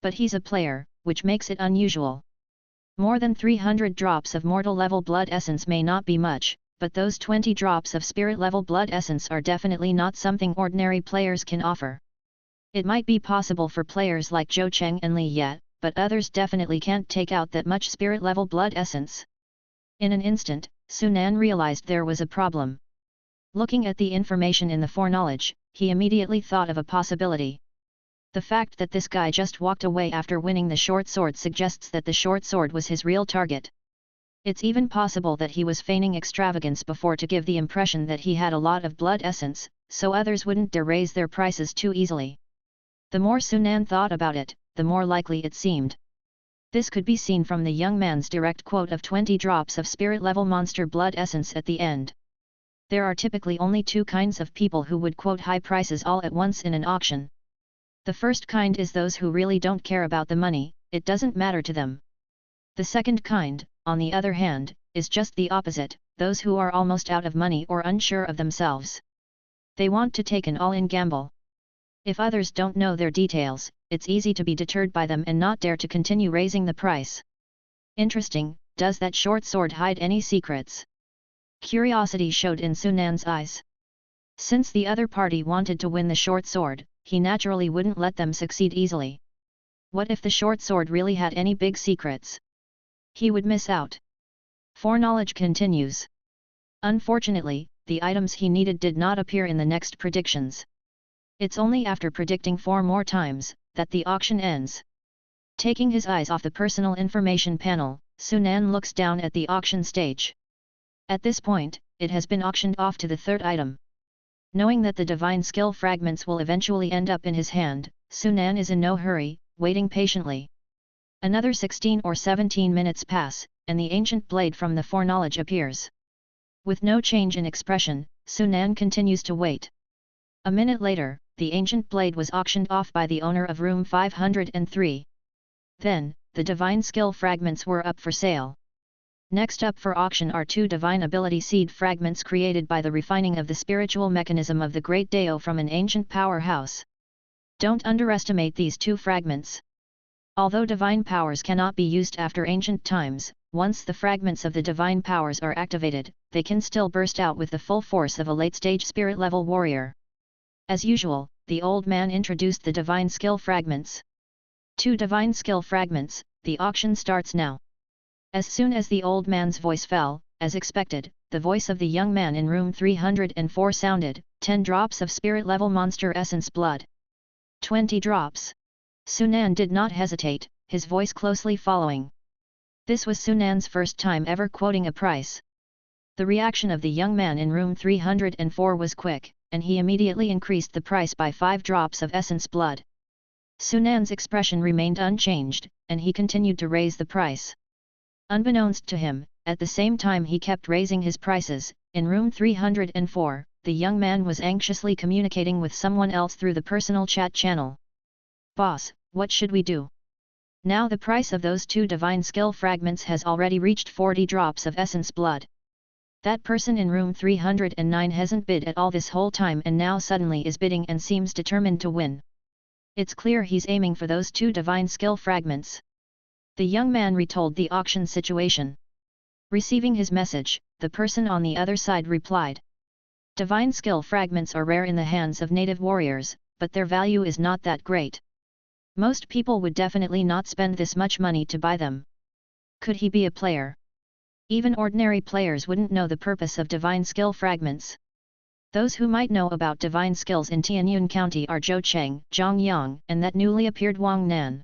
But he's a player, which makes it unusual. More than 300 drops of mortal level blood essence may not be much, but those 20 drops of spirit level blood essence are definitely not something ordinary players can offer. It might be possible for players like Zhou Cheng and Li Ye, but others definitely can't take out that much spirit level blood essence. In an instant, Sunan realized there was a problem. Looking at the information in the foreknowledge, he immediately thought of a possibility. The fact that this guy just walked away after winning the short sword suggests that the short sword was his real target. It's even possible that he was feigning extravagance before to give the impression that he had a lot of blood essence, so others wouldn't dare raise their prices too easily. The more Sunan thought about it, the more likely it seemed. This could be seen from the young man's direct quote of 20 drops of spirit level monster blood essence at the end. There are typically only 2 kinds of people who would quote high prices all at once in an auction. The first kind is those who really don't care about the money, it doesn't matter to them. The second kind, on the other hand, is just the opposite, those who are almost out of money or unsure of themselves. They want to take an all-in gamble. If others don't know their details, it's easy to be deterred by them and not dare to continue raising the price. Interesting, does that short sword hide any secrets? Curiosity showed in Sunan's eyes. Since the other party wanted to win the short sword, he naturally wouldn't let them succeed easily. What if the short sword really had any big secrets? He would miss out. Foreknowledge continues. Unfortunately, the items he needed did not appear in the next predictions. It's only after predicting 4 more times, that the auction ends. Taking his eyes off the personal information panel, Sunan looks down at the auction stage. At this point, it has been auctioned off to the third item. Knowing that the divine skill fragments will eventually end up in his hand, Sunan is in no hurry, waiting patiently. Another 16 or 17 minutes pass, and the ancient blade from the foreknowledge appears. With no change in expression, Sunan continues to wait. A minute later, the ancient blade was auctioned off by the owner of room 503. Then, the divine skill fragments were up for sale. Next up for auction are 2 divine ability seed fragments created by the refining of the spiritual mechanism of the Great Dao from an ancient powerhouse. Don't underestimate these 2 fragments. Although divine powers cannot be used after ancient times, once the fragments of the divine powers are activated, they can still burst out with the full force of a late-stage spirit-level warrior. As usual, the old man introduced the divine skill fragments. 2 divine skill fragments, the auction starts now. As soon as the old man's voice fell, as expected, the voice of the young man in room 304 sounded, 10 drops of spirit-level monster essence blood. 20 drops. Sunan did not hesitate, his voice closely following. This was Sunan's first time ever quoting a price. The reaction of the young man in room 304 was quick, and he immediately increased the price by 5 drops of essence blood. Sunan's expression remained unchanged, and he continued to raise the price. Unbeknownst to him, at the same time he kept raising his prices, in room 304, the young man was anxiously communicating with someone else through the personal chat channel. "Boss, what should we do? Now the price of those 2 divine skill fragments has already reached 40 drops of essence blood. That person in room 309 hasn't bid at all this whole time and now suddenly is bidding and seems determined to win. It's clear he's aiming for those 2 divine skill fragments." The young man retold the auction situation. Receiving his message, the person on the other side replied. "Divine skill fragments are rare in the hands of native warriors, but their value is not that great. Most people would definitely not spend this much money to buy them. Could he be a player? Even ordinary players wouldn't know the purpose of divine skill fragments. Those who might know about divine skills in Tianyun County are Zhou Cheng, Zhang Yang, and that newly appeared Wang Nan.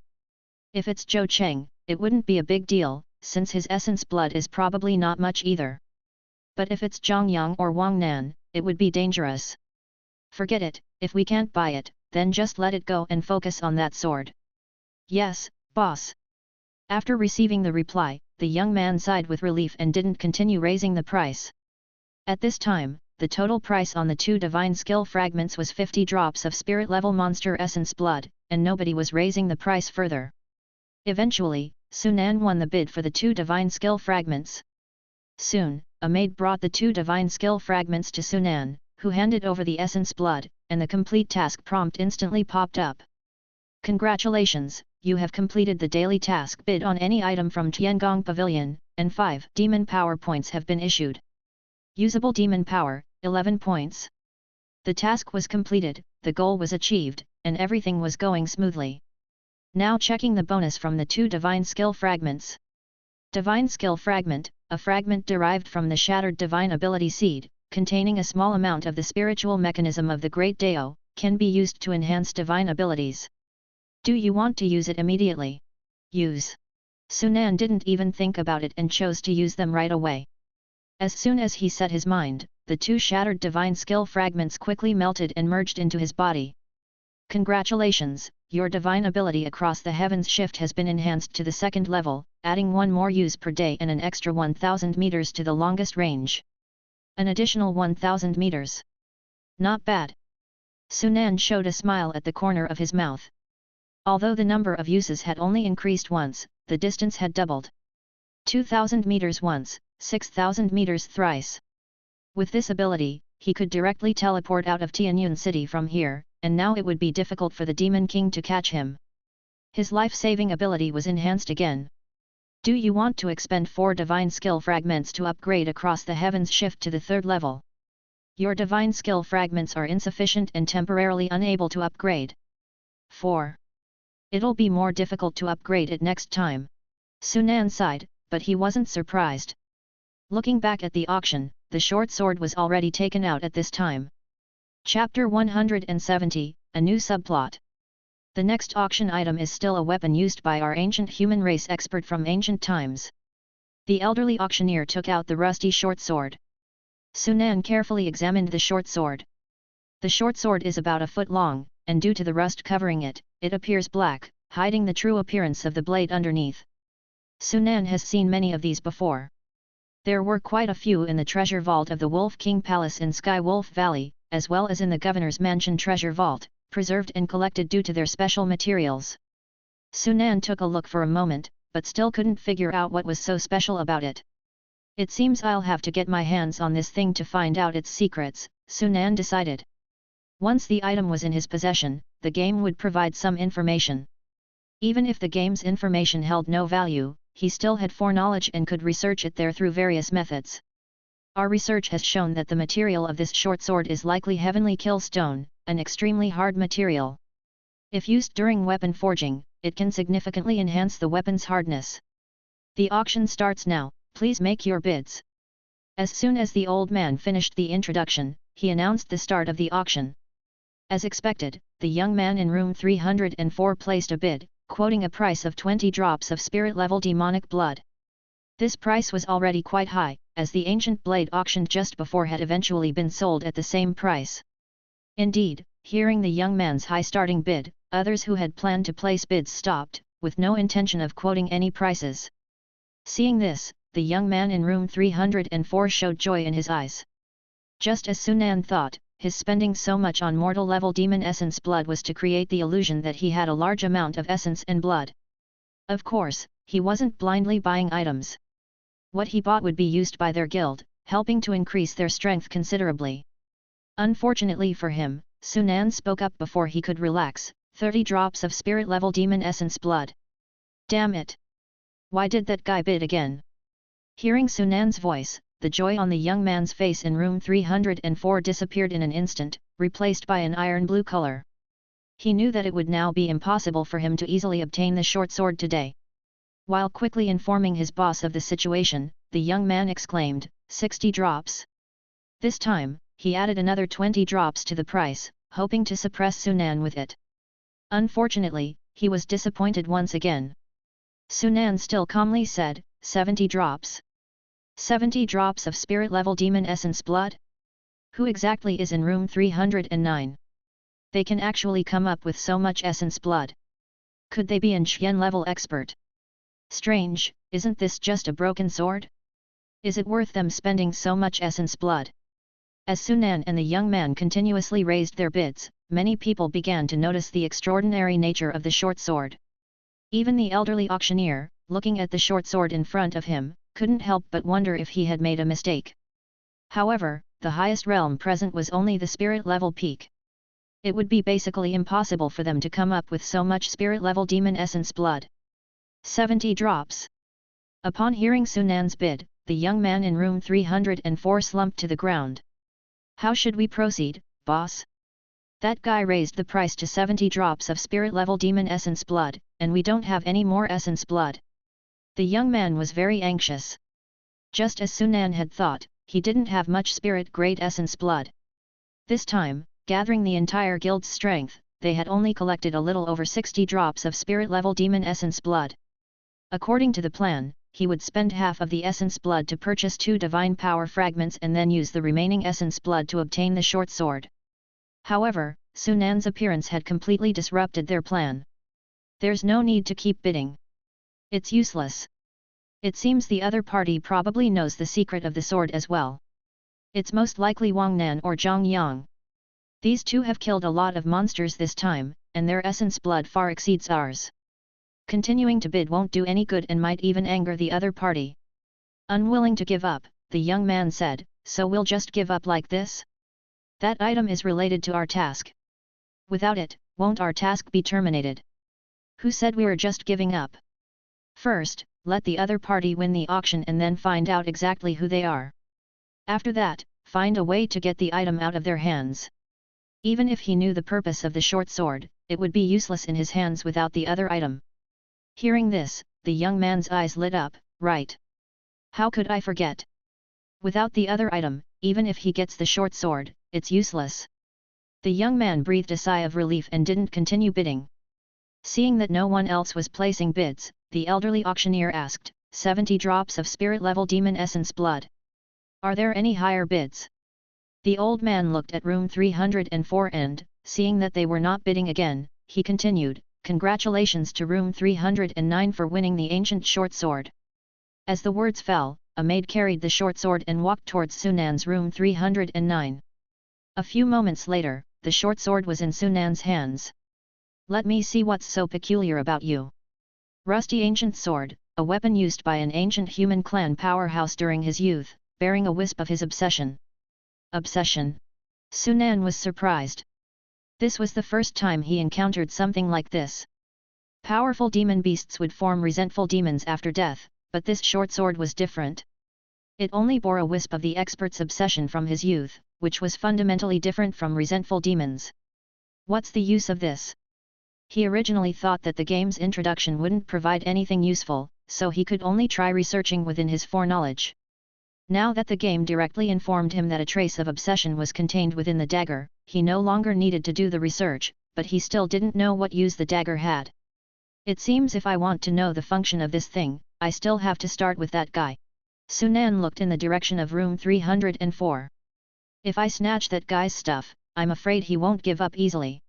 If it's Zhou Cheng, it wouldn't be a big deal, since his essence blood is probably not much either. But if it's Zhang Yang or Wang Nan, it would be dangerous. Forget it, if we can't buy it, then just let it go and focus on that sword." "Yes, boss." After receiving the reply, the young man sighed with relief and didn't continue raising the price. At this time, the total price on the 2 divine skill fragments was 50 drops of spirit-level monster essence blood, and nobody was raising the price further. Eventually, Sunan won the bid for the 2 divine skill fragments. Soon, a maid brought the 2 divine skill fragments to Sunan, who handed over the essence blood, and the complete task prompt instantly popped up. "Congratulations, you have completed the daily task bid on any item from Tiangong Pavilion, and 5 demon power points have been issued. Usable demon power, 11 points. The task was completed, the goal was achieved, and everything was going smoothly. Now checking the bonus from the 2 divine skill fragments. Divine skill fragment, a fragment derived from the shattered divine ability seed, containing a small amount of the spiritual mechanism of the Great Dao, can be used to enhance divine abilities. Do you want to use it immediately? Use. Sunan didn't even think about it and chose to use them right away. As soon as he set his mind, the 2 shattered divine skill fragments quickly melted and merged into his body. Congratulations, your divine ability across the heavens shift has been enhanced to the 2nd level, adding 1 more use per day and an extra 1000 meters to the longest range. An additional 1000 meters. Not bad. Sunan showed a smile at the corner of his mouth. Although the number of uses had only increased once, the distance had doubled. 2000 meters once, 6000 meters thrice. With this ability, he could directly teleport out of Tianyun City from here, and now it would be difficult for the Demon King to catch him. His life-saving ability was enhanced again. Do you want to expend 4 divine skill fragments to upgrade across the heavens shift to the 3rd level? Your divine skill fragments are insufficient and temporarily unable to upgrade. 4. It'll be more difficult to upgrade it next time. Sunan sighed, but he wasn't surprised. Looking back at the auction, the short sword was already taken out at this time. Chapter 170, a new subplot. The next auction item is still a weapon used by our ancient human race expert from ancient times. The elderly auctioneer took out the rusty short sword. Sunan carefully examined the short sword. The short sword is about a foot long, and due to the rust covering it, it appears black, hiding the true appearance of the blade underneath. Sunan has seen many of these before. There were quite a few in the treasure vault of the Wolf King Palace in Sky Wolf Valley, as well as in the Governor's Mansion treasure vault, preserved and collected due to their special materials. Sunan took a look for a moment, but still couldn't figure out what was so special about it. It seems I'll have to get my hands on this thing to find out its secrets, Sunan decided. Once the item was in his possession, the game would provide some information. Even if the game's information held no value, he still had foreknowledge and could research it there through various methods. Our research has shown that the material of this short sword is likely heavenly kill stone, an extremely hard material. If used during weapon forging, it can significantly enhance the weapon's hardness. The auction starts now, please make your bids. As soon as the old man finished the introduction, he announced the start of the auction. As expected, the young man in room 304 placed a bid, quoting a price of 20 drops of spirit-level demonic blood. This price was already quite high, as the ancient blade auctioned just before had eventually been sold at the same price. Indeed, hearing the young man's high starting bid, others who had planned to place bids stopped, with no intention of quoting any prices. Seeing this, the young man in room 304 showed joy in his eyes. Just as Sunan thought, his spending so much on mortal-level demon essence blood was to create the illusion that he had a large amount of essence and blood. Of course, he wasn't blindly buying items. What he bought would be used by their guild, helping to increase their strength considerably. Unfortunately for him, Sunan spoke up before he could relax, 30 drops of spirit-level demon essence blood. Damn it! Why did that guy bid again? Hearing Sunan's voice, the joy on the young man's face in room 304 disappeared in an instant, replaced by an iron blue color. He knew that it would now be impossible for him to easily obtain the short sword today. While quickly informing his boss of the situation, the young man exclaimed, 60 drops. This time, he added another 20 drops to the price, hoping to suppress Sunan with it. Unfortunately, he was disappointed once again. Sunan still calmly said, 70 drops. 70 drops of spirit-level demon essence blood? Who exactly is in room 309? They can actually come up with so much essence blood. Could they be an Xian-level expert? Strange, isn't this just a broken sword? Is it worth them spending so much essence blood? As Sunan and the young man continuously raised their bids, many people began to notice the extraordinary nature of the short sword. Even the elderly auctioneer, looking at the short sword in front of him, couldn't help but wonder if he had made a mistake. However, the highest realm present was only the spirit-level peak. It would be basically impossible for them to come up with so much spirit-level demon essence blood. 70 drops. Upon hearing Sunan's bid, the young man in room 304 slumped to the ground. How should we proceed, boss? That guy raised the price to 70 drops of spirit-level demon essence blood, and we don't have any more essence blood. The young man was very anxious. Just as Sunan had thought, he didn't have much spirit-grade essence blood. This time, gathering the entire guild's strength, they had only collected a little over 60 drops of spirit-level demon essence blood. According to the plan, he would spend half of the essence blood to purchase 2 divine power fragments and then use the remaining essence blood to obtain the short sword. However, Sunan's appearance had completely disrupted their plan. There's no need to keep bidding. It's useless. It seems the other party probably knows the secret of the sword as well. It's most likely Wang Nan or Zhang Yang. These two have killed a lot of monsters this time, and their essence blood far exceeds ours. Continuing to bid won't do any good and might even anger the other party. Unwilling to give up, the young man said, so we'll just give up like this? That item is related to our task. Without it, won't our task be terminated? Who said we were just giving up? First, let the other party win the auction and then find out exactly who they are. After that, find a way to get the item out of their hands. Even if he knew the purpose of the short sword, it would be useless in his hands without the other item. Hearing this, the young man's eyes lit up, right. How could I forget? Without the other item, even if he gets the short sword, it's useless. The young man breathed a sigh of relief and didn't continue bidding. Seeing that no one else was placing bids, the elderly auctioneer asked, 70 drops of spirit-level demon essence blood. Are there any higher bids? The old man looked at room 304 and, seeing that they were not bidding again, he continued, "Congratulations to room 309 for winning the ancient short sword." As the words fell, a maid carried the short sword and walked towards Sunan's room 309. A few moments later, the short sword was in Sunan's hands. "Let me see what's so peculiar about you." Rusty ancient sword, a weapon used by an ancient human clan powerhouse during his youth, bearing a wisp of his obsession. Obsession? Sunan was surprised. This was the first time he encountered something like this. Powerful demon beasts would form resentful demons after death, but this short sword was different. It only bore a wisp of the expert's obsession from his youth, which was fundamentally different from resentful demons. What's the use of this? He originally thought that the game's introduction wouldn't provide anything useful, so he could only try researching within his foreknowledge. Now that the game directly informed him that a trace of obsession was contained within the dagger, he no longer needed to do the research, but he still didn't know what use the dagger had. It seems if I want to know the function of this thing, I still have to start with that guy. Sunan looked in the direction of room 304. If I snatch that guy's stuff, I'm afraid he won't give up easily.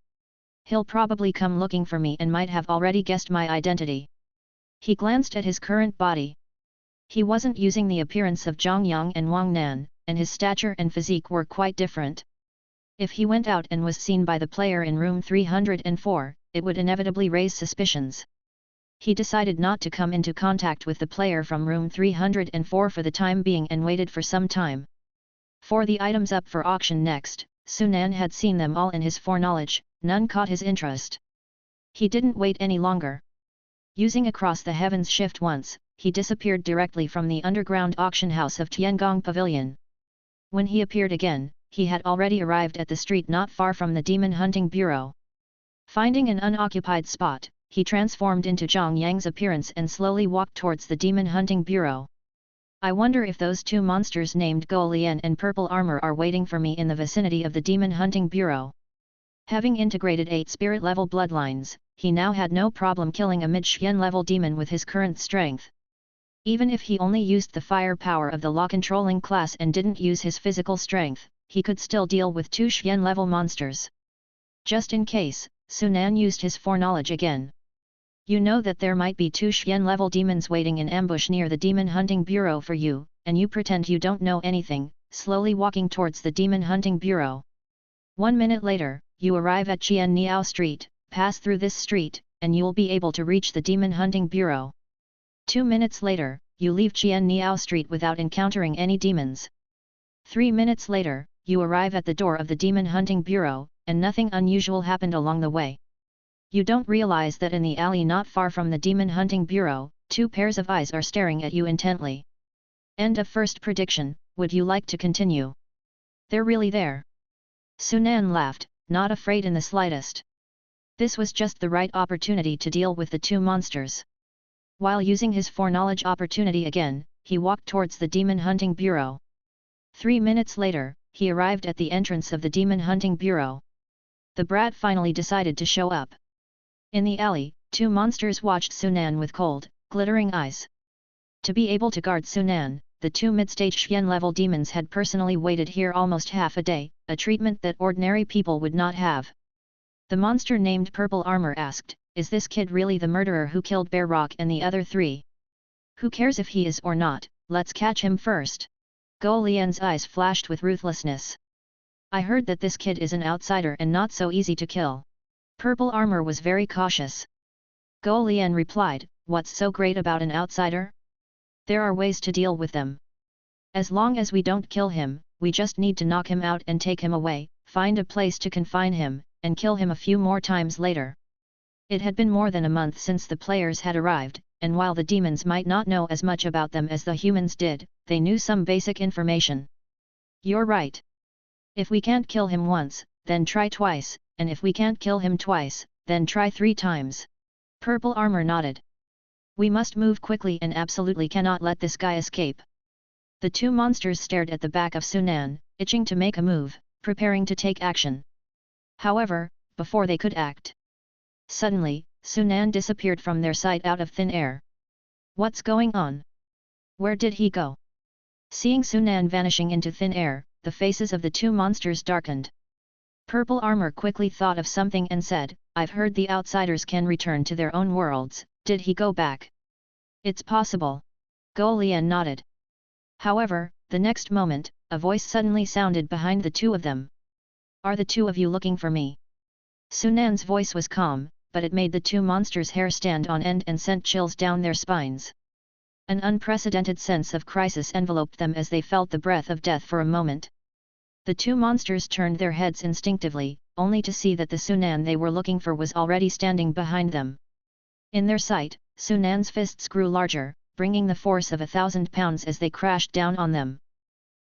He'll probably come looking for me and might have already guessed my identity. He glanced at his current body. He wasn't using the appearance of Zhang Yang and Wang Nan, and his stature and physique were quite different. If he went out and was seen by the player in room 304, it would inevitably raise suspicions. He decided not to come into contact with the player from room 304 for the time being and waited for some time. For the items up for auction next, Sunan had seen them all in his foreknowledge, none caught his interest. He didn't wait any longer. Using Across the Heavens shift once, he disappeared directly from the underground auction house of Tiangong Pavilion. When he appeared again, he had already arrived at the street not far from the Demon Hunting Bureau. Finding an unoccupied spot, he transformed into Zhang Yang's appearance and slowly walked towards the Demon Hunting Bureau. I wonder if those two monsters named Golian and Purple Armor are waiting for me in the vicinity of the Demon Hunting Bureau. Having integrated 8 spirit-level bloodlines, he now had no problem killing a mid-Xian-level demon with his current strength. Even if he only used the firepower of the law-controlling class and didn't use his physical strength, he could still deal with 2 Xian-level monsters. Just in case, Sunan used his foreknowledge again. You know that there might be 2 Xian-level demons waiting in ambush near the Demon Hunting Bureau for you, and you pretend you don't know anything, slowly walking towards the Demon Hunting Bureau. 1 minute later, you arrive at Qian Niao Street, pass through this street, and you'll be able to reach the Demon Hunting Bureau. 2 minutes later, you leave Qian Niao Street without encountering any demons. 3 minutes later, you arrive at the door of the Demon Hunting Bureau, and nothing unusual happened along the way. You don't realize that in the alley not far from the Demon Hunting Bureau, 2 pairs of eyes are staring at you intently. End of first prediction. Would you like to continue? They're really there. Sunan laughed, not afraid in the slightest. This was just the right opportunity to deal with the 2 monsters. While using his foreknowledge opportunity again, he walked towards the Demon Hunting Bureau. 3 minutes later, he arrived at the entrance of the Demon Hunting Bureau. The brat finally decided to show up. In the alley, 2 monsters watched Sunan with cold, glittering eyes. To be able to guard Sunan, the 2 mid-stage Xian-level demons had personally waited here almost half a day, a treatment that ordinary people would not have. The monster named Purple Armor asked, "Is this kid really the murderer who killed Bear Rock and the other 3? Who cares if he is or not, let's catch him first." Go Lian's eyes flashed with ruthlessness. "I heard that this kid is an outsider and not so easy to kill." Purple Armor was very cautious. Go Lian replied, "What's so great about an outsider? There are ways to deal with them. As long as we don't kill him, we just need to knock him out and take him away, find a place to confine him, and kill him a few more times later." It had been more than a month since the players had arrived, and while the demons might not know as much about them as the humans did, they knew some basic information. "You're right. If we can't kill him once, then try twice, and if we can't kill him twice, then try 3 times. Purple Armor nodded. "We must move quickly and absolutely cannot let this guy escape." The 2 monsters stared at the back of Sunan, itching to make a move, preparing to take action. However, before they could act, suddenly, Sunan disappeared from their sight out of thin air. "What's going on? Where did he go?" Seeing Sunan vanishing into thin air, the faces of the two monsters darkened. Purple Armor quickly thought of something and said, "I've heard the outsiders can return to their own worlds, did he go back?" "It's possible." Go Lian nodded. However, the next moment, a voice suddenly sounded behind the two of them. "Are the two of you looking for me?" Sunan's voice was calm, but it made the two monsters' hair stand on end and sent chills down their spines. An unprecedented sense of crisis enveloped them as they felt the breath of death for a moment. The two monsters turned their heads instinctively, only to see that the Sunan they were looking for was already standing behind them. In their sight, Sunan's fists grew larger, bringing the force of 1,000 pounds as they crashed down on them.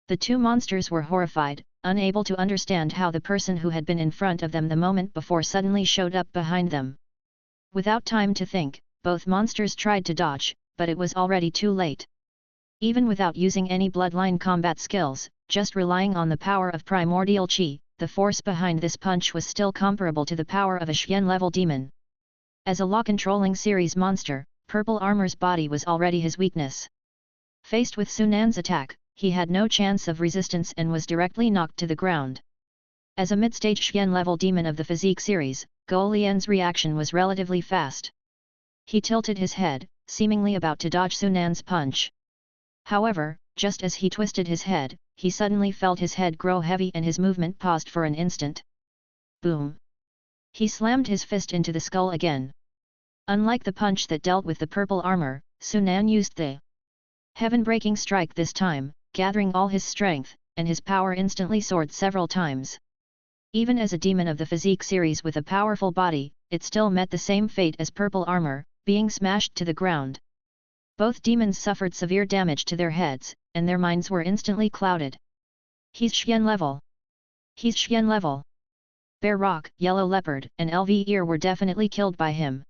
The two monsters were horrified, unable to understand how the person who had been in front of them the moment before suddenly showed up behind them. Without time to think, both monsters tried to dodge, but it was already too late. Even without using any bloodline combat skills, just relying on the power of primordial qi, the force behind this punch was still comparable to the power of a Xian-level demon. As a law-controlling series monster, Purple Armor's body was already his weakness. Faced with Sunan's attack, he had no chance of resistance and was directly knocked to the ground. As a mid-stage Xian-level demon of the physique series, Go Lian's reaction was relatively fast. He tilted his head, seemingly about to dodge Sunan's punch. However, just as he twisted his head, he suddenly felt his head grow heavy and his movement paused for an instant. Boom! He slammed his fist into the skull again. Unlike the punch that dealt with the purple armor, Sunan used the heaven-breaking strike this time, gathering all his strength, and his power instantly soared several times. Even as a demon of the physique series with a powerful body, it still met the same fate as purple armor, being smashed to the ground. Both demons suffered severe damage to their heads, and their minds were instantly clouded. He's Xian level. He's Xian level. Bear Rock, Yellow Leopard, and LV Ear were definitely killed by him.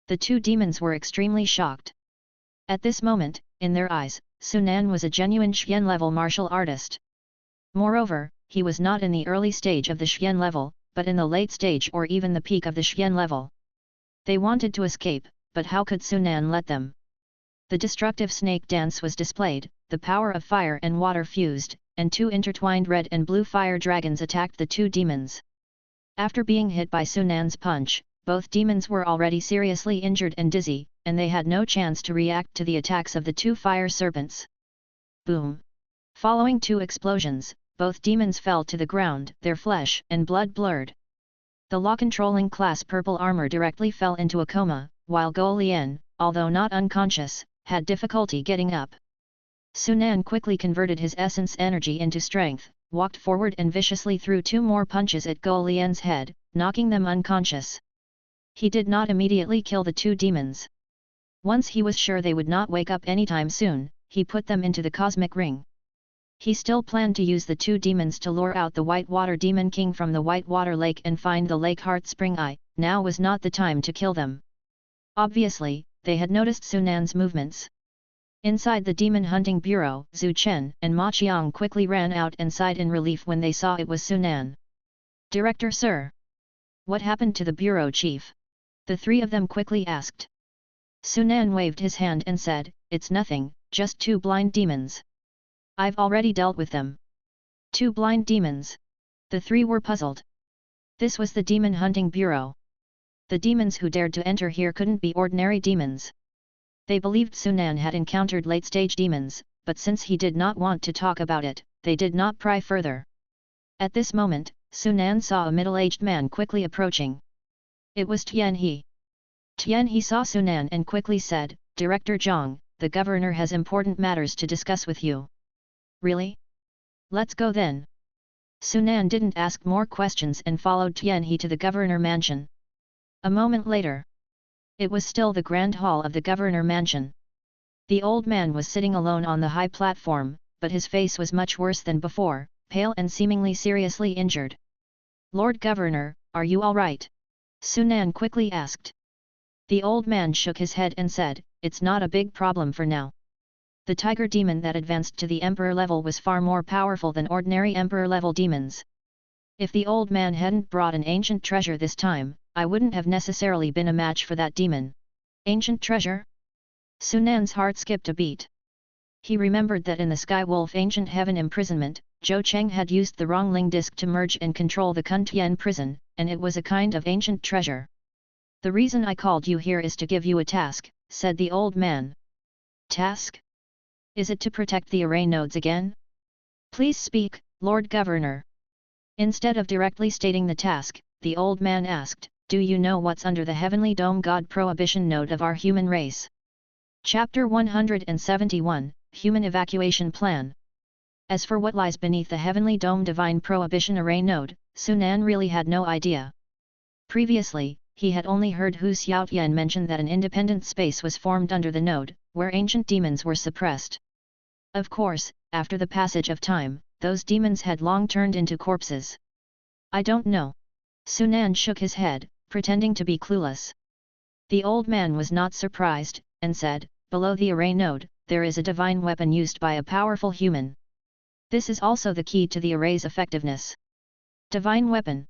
The two demons were extremely shocked. At this moment, in their eyes, Sunan was a genuine Xian level martial artist. Moreover, he was not in the early stage of the Xian level, but in the late stage or even the peak of the Xian level. They wanted to escape, but how could Sunan let them? The destructive snake dance was displayed, the power of fire and water fused, and two intertwined red and blue fire dragons attacked the two demons. After being hit by Sunan's punch, both demons were already seriously injured and dizzy, and they had no chance to react to the attacks of the two fire serpents. Boom! Following two explosions, both demons fell to the ground, their flesh and blood blurred. The law-controlling class purple armor directly fell into a coma, while Go Lian, although not unconscious, had difficulty getting up. Sunan quickly converted his essence energy into strength, walked forward and viciously threw two more punches at Go Lian's head, knocking them unconscious. He did not immediately kill the two demons. Once he was sure they would not wake up anytime soon, he put them into the cosmic ring. He still planned to use the two demons to lure out the Whitewater Demon King from the Whitewater Lake and find the Lake Heart Spring Eye. Now was not the time to kill them. Obviously, they had noticed Sunan's movements. Inside the Demon Hunting Bureau, Zhu Chen and Ma Qiang quickly ran out and sighed in relief when they saw it was Sunan. "Director Sir! What happened to the bureau chief?" the three of them quickly asked. Sunan waved his hand and said, "It's nothing, just two blind demons. I've already dealt with them." Two blind demons? The three were puzzled. This was the Demon Hunting Bureau. The demons who dared to enter here couldn't be ordinary demons. They believed Sunan had encountered late-stage demons, but since he did not want to talk about it, they did not pry further. At this moment, Sunan saw a middle-aged man quickly approaching. It was Tian He. Tian He saw Sunan and quickly said, "Director Zhang, the governor has important matters to discuss with you." "Really? Let's go then." Sunan didn't ask more questions and followed Tian He to the governor mansion. A moment later, it was still the grand hall of the governor mansion. The old man was sitting alone on the high platform, but his face was much worse than before, pale and seemingly seriously injured. "Lord Governor, are you all right?" Sunan quickly asked. The old man shook his head and said, "It's not a big problem for now. The tiger demon that advanced to the emperor level was far more powerful than ordinary emperor level demons. If the old man hadn't brought an ancient treasure this time, I wouldn't have necessarily been a match for that demon." "Ancient treasure?" Sunan's heart skipped a beat. He remembered that in the Skywolf Ancient Heaven imprisonment, Zhou Cheng had used the wrong Ling disc to merge and control the Kuntian prison, and it was a kind of ancient treasure. "The reason I called you here is to give you a task," said the old man. "Task? Is it to protect the array nodes again? Please speak, Lord Governor." Instead of directly stating the task, the old man asked, "Do you know what's under the Heavenly Dome God Prohibition node of our human race?" Chapter 171, Human Evacuation Plan. As for what lies beneath the Heavenly Dome Divine Prohibition Array node, Sunan really had no idea. Previously, he had only heard Hu Xiaotian mention that an independent space was formed under the node, where ancient demons were suppressed. Of course, after the passage of time, those demons had long turned into corpses. "I don't know." Sunan shook his head, pretending to be clueless. The old man was not surprised, and said, "Below the array node, there is a divine weapon used by a powerful human. This is also the key to the array's effectiveness." Divine weapon?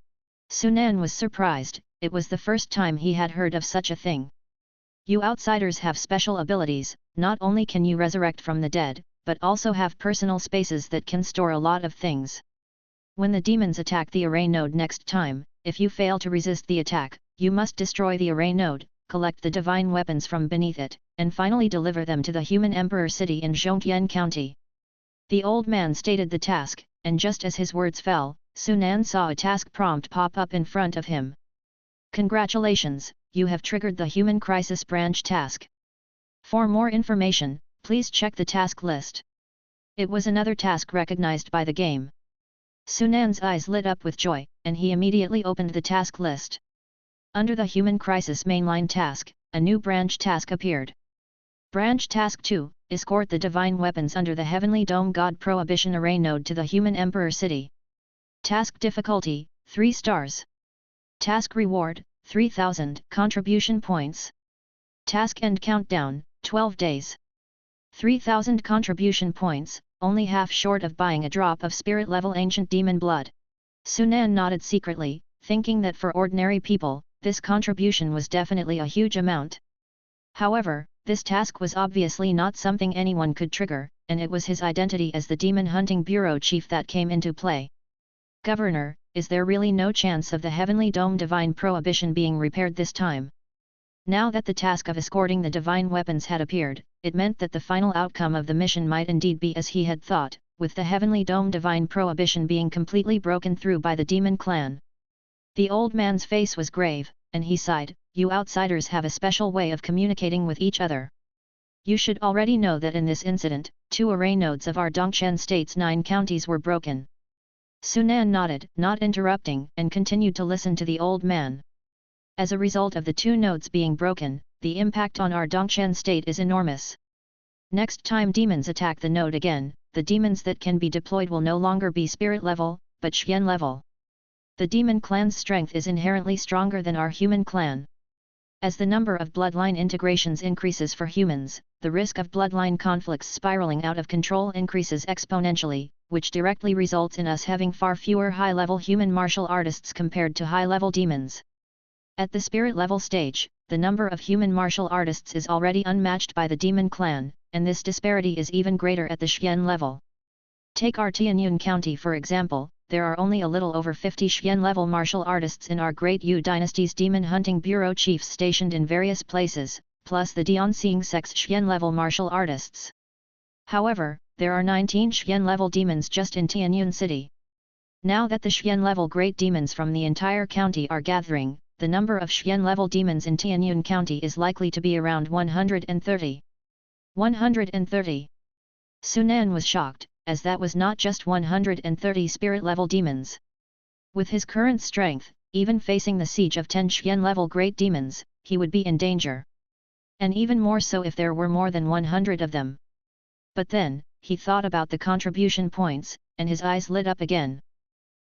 Sunan was surprised, it was the first time he had heard of such a thing. "You outsiders have special abilities, not only can you resurrect from the dead, but also have personal spaces that can store a lot of things. When the demons attack the array node next time, if you fail to resist the attack, you must destroy the array node, collect the divine weapons from beneath it, and finally deliver them to the human emperor city in Zhongtian County." The old man stated the task, and just as his words fell, Sunan saw a task prompt pop up in front of him. "Congratulations, you have triggered the Human Crisis Branch task. For more information, please check the task list." It was another task recognized by the game. Sunan's eyes lit up with joy, and he immediately opened the task list. Under the Human Crisis mainline task, a new branch task appeared. Branch Task 2, escort the divine weapons under the Heavenly Dome God Prohibition Array node to the Human Emperor City. Task difficulty, 3 stars. Task reward, 3000 contribution points. Task end countdown, 12 days. 3000 contribution points, only half short of buying a drop of spirit-level ancient demon blood. Sunan nodded secretly, thinking that for ordinary people, this contribution was definitely a huge amount. However, this task was obviously not something anyone could trigger, and it was his identity as the Demon Hunting Bureau chief that came into play. "Governor, is there really no chance of the Heavenly Dome Divine Prohibition being repaired this time?" Now that the task of escorting the divine weapons had appeared, it meant that the final outcome of the mission might indeed be as he had thought, with the Heavenly Dome Divine Prohibition being completely broken through by the demon clan. The old man's face was grave, and he sighed, "You outsiders have a special way of communicating with each other. You should already know that in this incident, 2 array nodes of our Dongchen state's 9 counties were broken." Sunan nodded, not interrupting, and continued to listen to the old man. "As a result of the 2 nodes being broken, the impact on our Dongchen state is enormous. Next time demons attack the node again, the demons that can be deployed will no longer be spirit level, but Xian level. The demon clan's strength is inherently stronger than our human clan. As the number of bloodline integrations increases for humans, the risk of bloodline conflicts spiraling out of control increases exponentially, which directly results in us having far fewer high-level human martial artists compared to high-level demons. At the spirit-level stage, the number of human martial artists is already unmatched by the demon clan, and this disparity is even greater at the Xian level. Take our Tianyun County for example. There are only a little over 50 Xian-level martial artists in our Great Yu Dynasty's Demon Hunting Bureau chiefs stationed in various places, plus the Dianxing Sect's Xian-level martial artists. However, there are 19 Xian-level demons just in Tianyun City. Now that the Xian-level great demons from the entire county are gathering, the number of Xian-level demons in Tianyun County is likely to be around 130. 130. Sunan was shocked, as that was not just 130 spirit-level demons. With his current strength, even facing the siege of 10 Xian-level great demons, he would be in danger. And even more so if there were more than 100 of them. But then, he thought about the contribution points, and his eyes lit up again.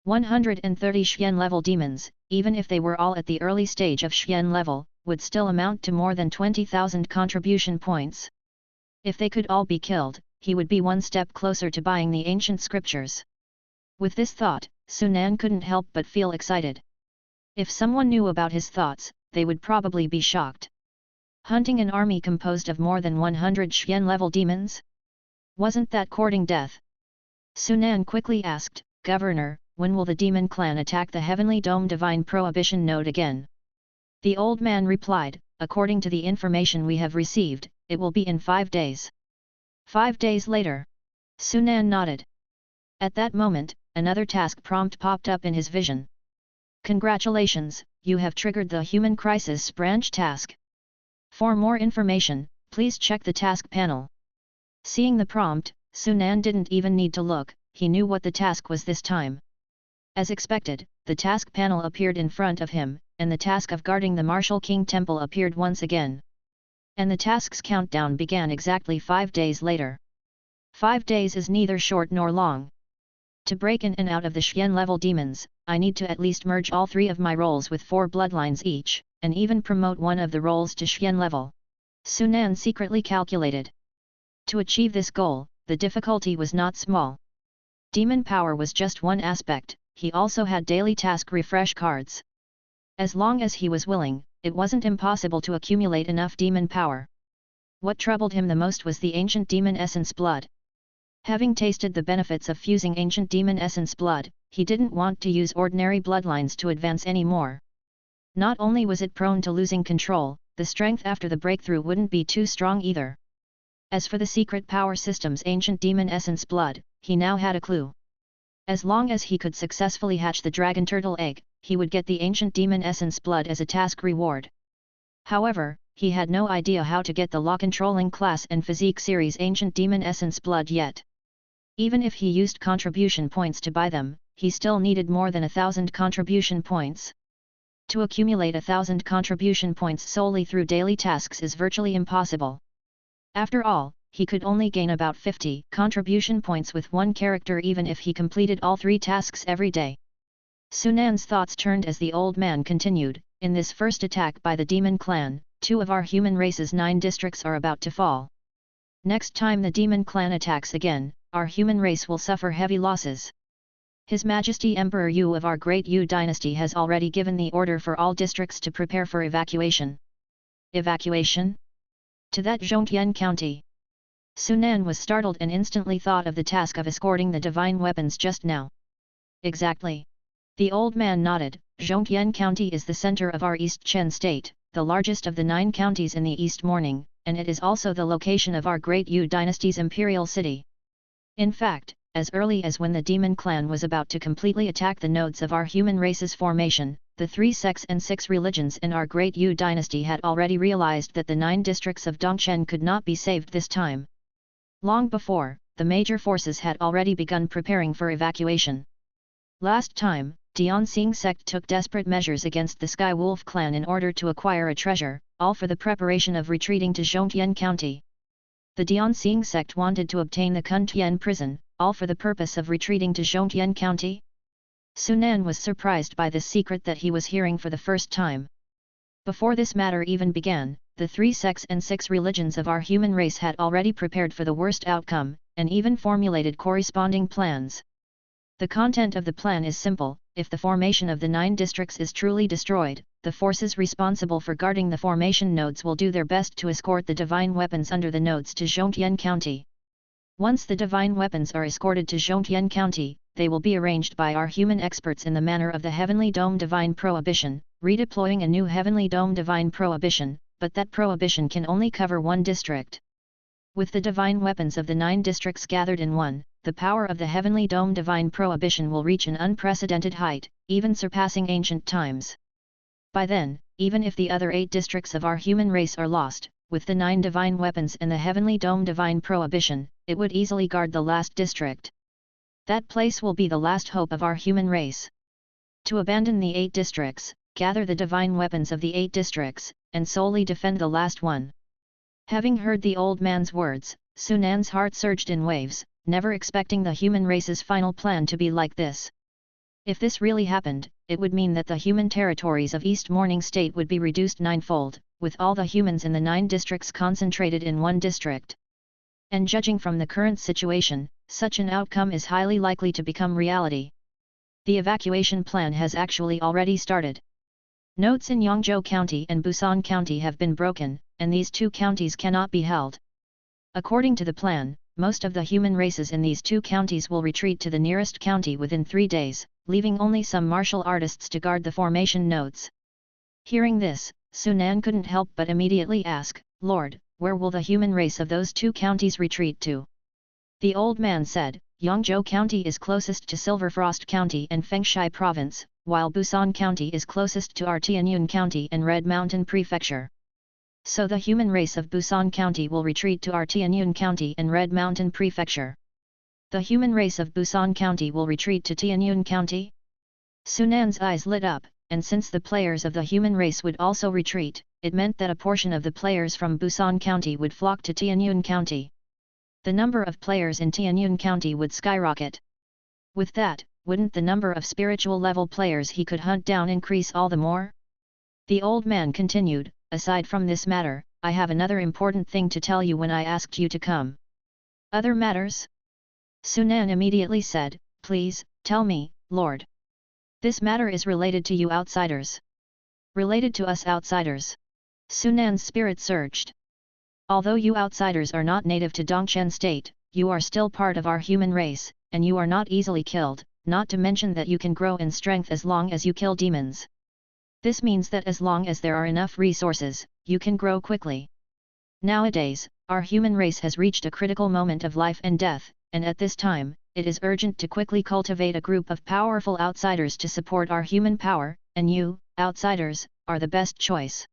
130 Xian-level demons, even if they were all at the early stage of Xian level, would still amount to more than 20,000 contribution points. If they could all be killed, he would be one step closer to buying the ancient scriptures. With this thought, Sunan couldn't help but feel excited. If someone knew about his thoughts, they would probably be shocked. Hunting an army composed of more than 100 Xian-level demons? Wasn't that courting death? Sunan quickly asked, Governor, when will the demon clan attack the Heavenly Dome Divine Prohibition Node again? The old man replied, according to the information we have received, it will be in 5 days. 5 days later. Sunan nodded. At that moment, another task prompt popped up in his vision. Congratulations, you have triggered the Human Crisis Branch task. For more information, please check the task panel. Seeing the prompt, Sunan didn't even need to look, he knew what the task was this time. As expected, the task panel appeared in front of him, and the task of guarding the Martial King Temple appeared once again. And the task's countdown began exactly 5 days later. 5 days is neither short nor long. To break in and out of the Xian level demons, I need to at least merge all 3 of my roles with 4 bloodlines each, and even promote one of the roles to Xian level. Sunan secretly calculated. To achieve this goal, the difficulty was not small. Demon power was just one aspect, he also had daily task refresh cards. As long as he was willing, it wasn't impossible to accumulate enough demon power. What troubled him the most was the ancient demon essence blood. Having tasted the benefits of fusing ancient demon essence blood, he didn't want to use ordinary bloodlines to advance anymore. Not only was it prone to losing control, the strength after the breakthrough wouldn't be too strong either. As for the secret power system's ancient demon essence blood, he now had a clue. As long as he could successfully hatch the dragon turtle egg, he would get the ancient demon essence blood as a task reward. However, he had no idea how to get the law-controlling class and physique series ancient demon essence blood yet. Even if he used contribution points to buy them, he still needed more than 1,000 contribution points. To accumulate 1,000 contribution points solely through daily tasks is virtually impossible. After all, he could only gain about 50 contribution points with one character even if he completed all 3 tasks every day. Sunan's thoughts turned as the old man continued, in this first attack by the demon clan, 2 of our human race's 9 districts are about to fall. Next time the demon clan attacks again, our human race will suffer heavy losses. His Majesty Emperor Yu of our Great Yu dynasty has already given the order for all districts to prepare for evacuation. Evacuation? To that Zhongtian County. Sunan was startled and instantly thought of the task of escorting the divine weapons just now. Exactly. The old man nodded. Zhongtian County is the center of our East Chen state, the largest of the 9 counties in the East Morning, and it is also the location of our Great Yu dynasty's imperial city. In fact, as early as when the demon clan was about to completely attack the nodes of our human race's formation, the 3 sects and 6 religions in our Great Yu dynasty had already realized that the 9 districts of Dongchen could not be saved this time. Long before, the major forces had already begun preparing for evacuation. Last time, Dianxing sect took desperate measures against the Sky Wolf clan in order to acquire a treasure, all for the preparation of retreating to Zhongtian County. The Dianxing sect wanted to obtain the Kuntian prison, all for the purpose of retreating to Zhongtian County. Sunan was surprised by this secret that he was hearing for the first time. Before this matter even began, the 3 sects and 6 religions of our human race had already prepared for the worst outcome, and even formulated corresponding plans. The content of the plan is simple: if the formation of the 9 districts is truly destroyed, the forces responsible for guarding the formation nodes will do their best to escort the divine weapons under the nodes to Zhongtian County. Once the divine weapons are escorted to Zhongtian County, they will be arranged by our human experts in the manner of the Heavenly Dome Divine Prohibition, redeploying a new Heavenly Dome Divine Prohibition, but that prohibition can only cover 1 district. With the divine weapons of the 9 districts gathered in one, the power of the Heavenly Dome Divine Prohibition will reach an unprecedented height, even surpassing ancient times. By then, even if the other 8 districts of our human race are lost, with the 9 divine weapons and the Heavenly Dome Divine Prohibition, it would easily guard the last district. That place will be the last hope of our human race. To abandon the 8 districts, gather the divine weapons of the 8 districts, and solely defend the last one. Having heard the old man's words, Sunan's heart surged in waves, never expecting the human race's final plan to be like this. If this really happened, it would mean that the human territories of East Morning State would be reduced 9-fold, with all the humans in the 9 districts concentrated in 1 district. And judging from the current situation, such an outcome is highly likely to become reality. The evacuation plan has actually already started. Nodes in Yangzhou County and Busan County have been broken, and these 2 counties cannot be held. According to the plan, most of the human races in these 2 counties will retreat to the nearest county within 3 days, leaving only some martial artists to guard the formation nodes. Hearing this, Sunan couldn't help but immediately ask, Lord, where will the human race of those 2 counties retreat to? The old man said, Yangzhou County is closest to Silverfrost County and Fengshai Province, while Busan County is closest to Artianyun County and Red Mountain Prefecture. So the human race of Busan County will retreat to Artianyun County and Red Mountain Prefecture. The human race of Busan County will retreat to Tianyun County? Sunan's eyes lit up, and since the players of the human race would also retreat, it meant that a portion of the players from Busan County would flock to Tianyun County. The number of players in Tianyun County would skyrocket. With that, wouldn't the number of spiritual level players he could hunt down increase all the more? The old man continued, aside from this matter, I have another important thing to tell you when I asked you to come. Other matters? Sunan immediately said, Please, tell me, Lord. This matter is related to you outsiders. Related to us outsiders. Sunan's spirit surged. Although you outsiders are not native to Dongchen State, you are still part of our human race, and you are not easily killed, not to mention that you can grow in strength as long as you kill demons. This means that as long as there are enough resources, you can grow quickly. Nowadays, our human race has reached a critical moment of life and death, and at this time, it is urgent to quickly cultivate a group of powerful outsiders to support our human power, and you, outsiders, are the best choice.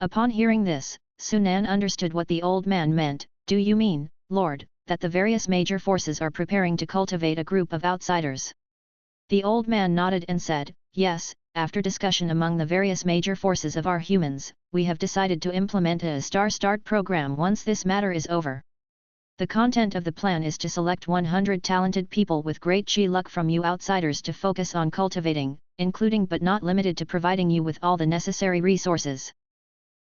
Upon hearing this, Sunan understood what the old man meant. Do you mean, Lord, that the various major forces are preparing to cultivate a group of outsiders? The old man nodded and said, Yes, after discussion among the various major forces of our humans, we have decided to implement a Star Start program once this matter is over. The content of the plan is to select 100 talented people with great chi luck from you outsiders to focus on cultivating, including but not limited to providing you with all the necessary resources.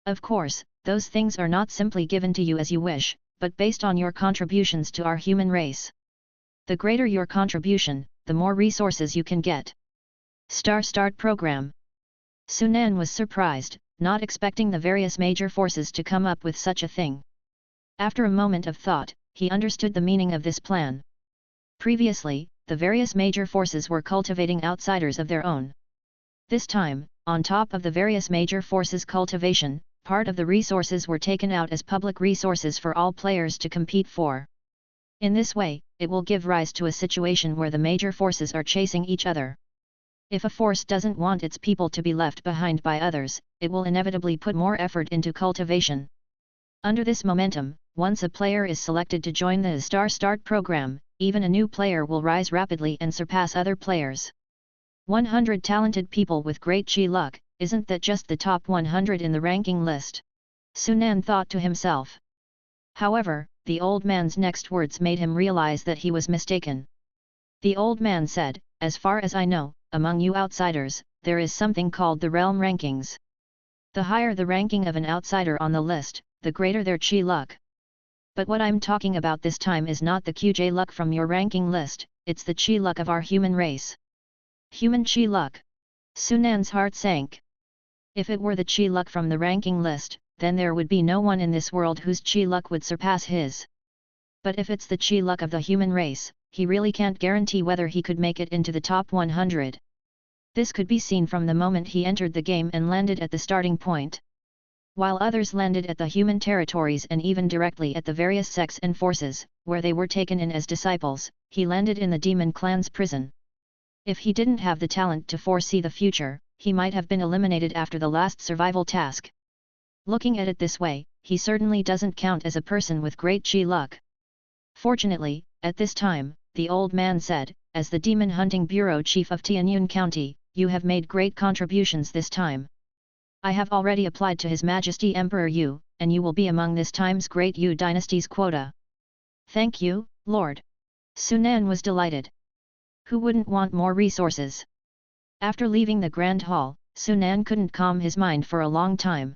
Of course, those things are not simply given to you as you wish, but based on your contributions to our human race. The greater your contribution, the more resources you can get. Star Start Program. Sunan was surprised, not expecting the various major forces to come up with such a thing. After a moment of thought, he understood the meaning of this plan. Previously, the various major forces were cultivating outsiders of their own. This time, on top of the various major forces' cultivation, part of the resources were taken out as public resources for all players to compete for. In this way, it will give rise to a situation where the major forces are chasing each other. If a force doesn't want its people to be left behind by others, it will inevitably put more effort into cultivation. Under this momentum, once a player is selected to join the Star Start program, even a new player will rise rapidly and surpass other players. 100 talented people with great chi luck, isn't that just the top 100 in the ranking list? Sunan thought to himself. However, the old man's next words made him realize that he was mistaken. The old man said, As far as I know, among you outsiders, there is something called the realm rankings. The higher the ranking of an outsider on the list, the greater their chi luck. But what I'm talking about this time is not the QJ luck from your ranking list, it's the chi luck of our human race. Human chi luck. Sunan's heart sank. If it were the chi luck from the ranking list, then there would be no one in this world whose chi luck would surpass his. But if it's the chi luck of the human race, he really can't guarantee whether he could make it into the top 100. This could be seen from the moment he entered the game and landed at the starting point. While others landed at the human territories and even directly at the various sects and forces, where they were taken in as disciples, he landed in the demon clan's prison. If he didn't have the talent to foresee the future, he might have been eliminated after the last survival task. Looking at it this way, he certainly doesn't count as a person with great chi luck. Fortunately, at this time, the old man said, as the Demon Hunting Bureau Chief of Tianyun County, you have made great contributions this time. I have already applied to His Majesty Emperor Yu, and you will be among this time's great Yu dynasty's quota. Thank you, Lord. Sunan was delighted. Who wouldn't want more resources? After leaving the Grand Hall, Sunan couldn't calm his mind for a long time.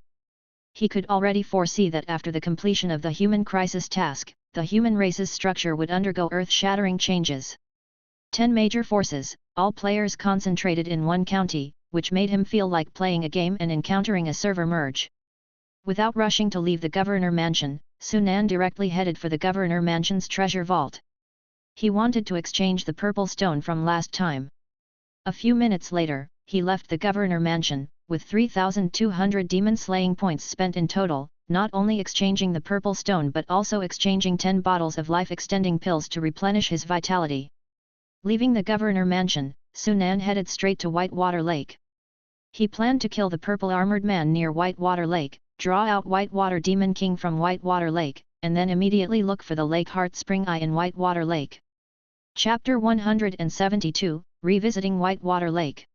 He could already foresee that after the completion of the human crisis task, the human race's structure would undergo earth-shattering changes. 10 major forces, all players concentrated in one county, which made him feel like playing a game and encountering a server merge. Without rushing to leave the governor mansion, Sunan directly headed for the governor mansion's treasure vault. He wanted to exchange the purple stone from last time. A few minutes later, he left the governor mansion, with 3,200 demon-slaying points spent in total, not only exchanging the purple stone but also exchanging 10 bottles of life-extending pills to replenish his vitality. Leaving the governor mansion, Sunan headed straight to Whitewater Lake. He planned to kill the purple-armored man near Whitewater Lake, draw out Whitewater Demon King from Whitewater Lake, and then immediately look for the Lake Heart Spring Eye in Whitewater Lake. Chapter 172, Revisiting Whitewater Lake.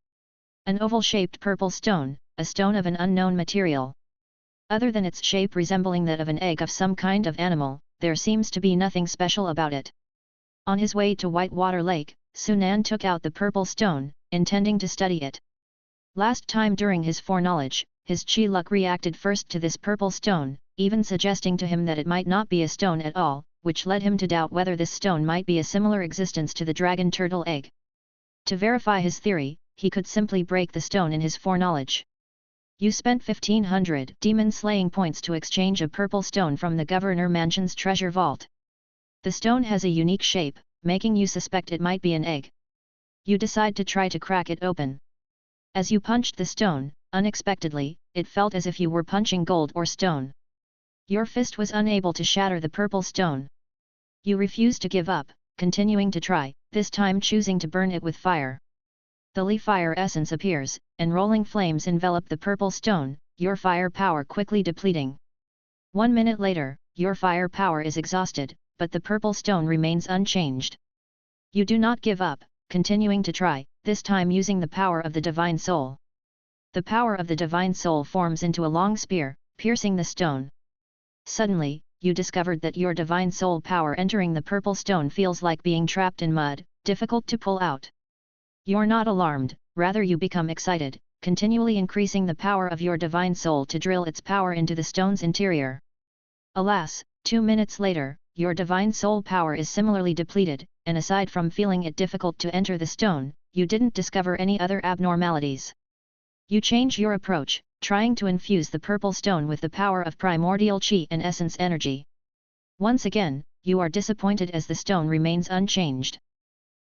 An oval-shaped purple stone, a stone of an unknown material. Other than its shape resembling that of an egg of some kind of animal, there seems to be nothing special about it. On his way to Whitewater Lake, Sunan took out the purple stone, intending to study it. Last time during his foreknowledge, his chi luck reacted first to this purple stone, even suggesting to him that it might not be a stone at all, which led him to doubt whether this stone might be a similar existence to the dragon turtle egg. To verify his theory, he could simply break the stone in his foreknowledge. You spent 1,500 demon-slaying points to exchange a purple stone from the governor mansion's treasure vault. The stone has a unique shape, making you suspect it might be an egg. You decide to try to crack it open. As you punched the stone, unexpectedly, it felt as if you were punching gold or stone. Your fist was unable to shatter the purple stone. You refused to give up, continuing to try, this time choosing to burn it with fire. The Li fire essence appears, and rolling flames envelop the purple stone, your fire power quickly depleting. 1 minute later, your fire power is exhausted, but the purple stone remains unchanged. You do not give up, continuing to try, this time using the power of the Divine Soul. The power of the Divine Soul forms into a long spear, piercing the stone. Suddenly, you discovered that your Divine Soul power entering the purple stone feels like being trapped in mud, difficult to pull out. You're not alarmed, rather you become excited, continually increasing the power of your Divine Soul to drill its power into the stone's interior. Alas, 2 minutes later, your Divine Soul power is similarly depleted, and aside from feeling it difficult to enter the stone, you didn't discover any other abnormalities. You change your approach, trying to infuse the purple stone with the power of primordial chi and essence energy. Once again, you are disappointed as the stone remains unchanged.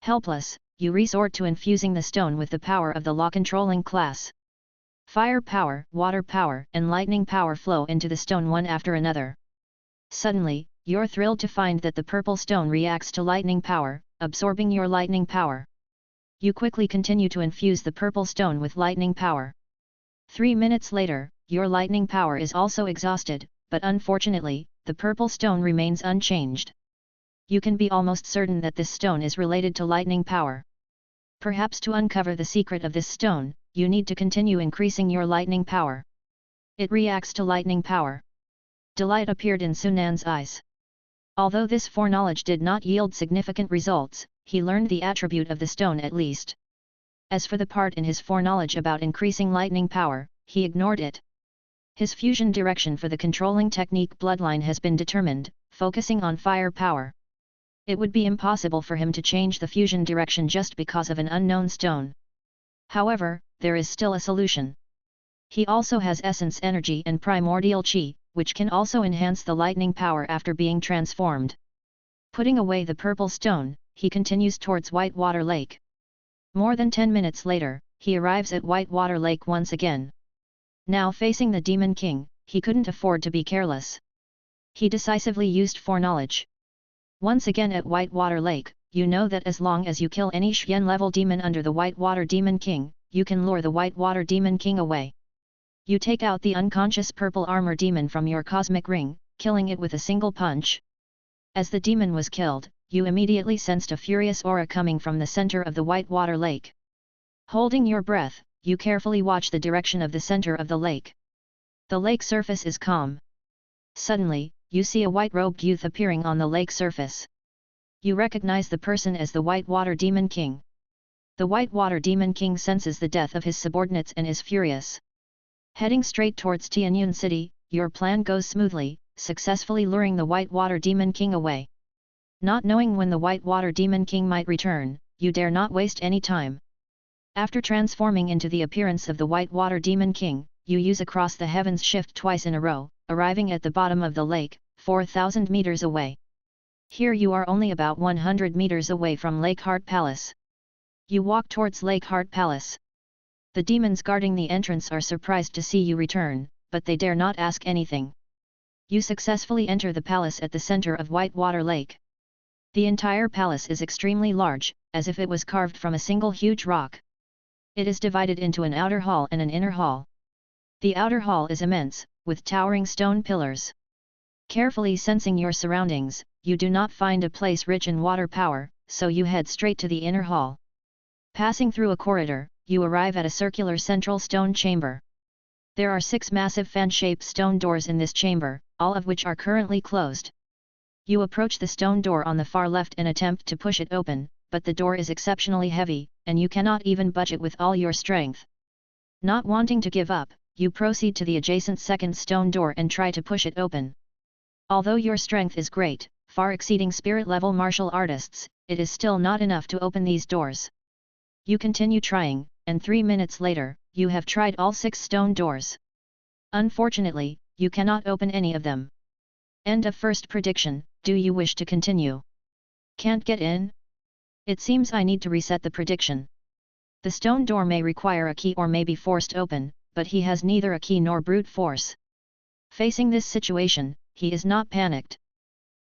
Helpless, you resort to infusing the stone with the power of the law-controlling class. Fire power, water power, and lightning power flow into the stone one after another. Suddenly, you're thrilled to find that the purple stone reacts to lightning power, absorbing your lightning power. You quickly continue to infuse the purple stone with lightning power. 3 minutes later, your lightning power is also exhausted, but unfortunately, the purple stone remains unchanged. You can be almost certain that this stone is related to lightning power. Perhaps to uncover the secret of this stone, you need to continue increasing your lightning power. It reacts to lightning power. Delight appeared in Sunan's eyes. Although this foreknowledge did not yield significant results, he learned the attribute of the stone at least. As for the part in his foreknowledge about increasing lightning power, he ignored it. His fusion direction for the controlling technique bloodline has been determined, focusing on fire power. It would be impossible for him to change the fusion direction just because of an unknown stone. However, there is still a solution. He also has essence energy and primordial chi, which can also enhance the lightning power after being transformed. Putting away the purple stone, he continues towards Whitewater Lake. More than 10 minutes later, he arrives at Whitewater Lake once again. Now facing the Demon King, he couldn't afford to be careless. He decisively used foreknowledge. Once again at Whitewater Lake, you know that as long as you kill any Xian-level demon under the Whitewater Demon King, you can lure the Whitewater Demon King away. You take out the unconscious purple armor demon from your cosmic ring, killing it with a single punch. As the demon was killed, you immediately sensed a furious aura coming from the center of the Whitewater Lake. Holding your breath, you carefully watch the direction of the center of the lake. The lake surface is calm. Suddenly, you see a white-robed youth appearing on the lake surface. You recognize the person as the Whitewater Demon King. The Whitewater Demon King senses the death of his subordinates and is furious. Heading straight towards Tianyun City, your plan goes smoothly, successfully luring the Whitewater Demon King away. Not knowing when the Whitewater Demon King might return, you dare not waste any time. After transforming into the appearance of the Whitewater Demon King, you use Across the Heavens shift twice in a row, arriving at the bottom of the lake, 4,000 meters away. Here you are only about 100 meters away from Lake Heart Palace. You walk towards Lake Heart Palace. The demons guarding the entrance are surprised to see you return, but they dare not ask anything. You successfully enter the palace at the center of Whitewater Lake. The entire palace is extremely large, as if it was carved from a single huge rock. It is divided into an outer hall and an inner hall. The outer hall is immense, with towering stone pillars. Carefully sensing your surroundings, you do not find a place rich in water power, so you head straight to the inner hall. Passing through a corridor, you arrive at a circular central stone chamber. There are 6 massive fan-shaped stone doors in this chamber, all of which are currently closed. You approach the stone door on the far left and attempt to push it open, but the door is exceptionally heavy, and you cannot even budge it with all your strength. Not wanting to give up, you proceed to the adjacent second stone door and try to push it open. Although your strength is great, far exceeding spirit-level martial artists, it is still not enough to open these doors. You continue trying, and 3 minutes later, you have tried all 6 stone doors. Unfortunately, you cannot open any of them. End of first prediction. Do you wish to continue? Can't get in? It seems I need to reset the prediction. The stone door may require a key or may be forced open, but he has neither a key nor brute force. Facing this situation, he is not panicked.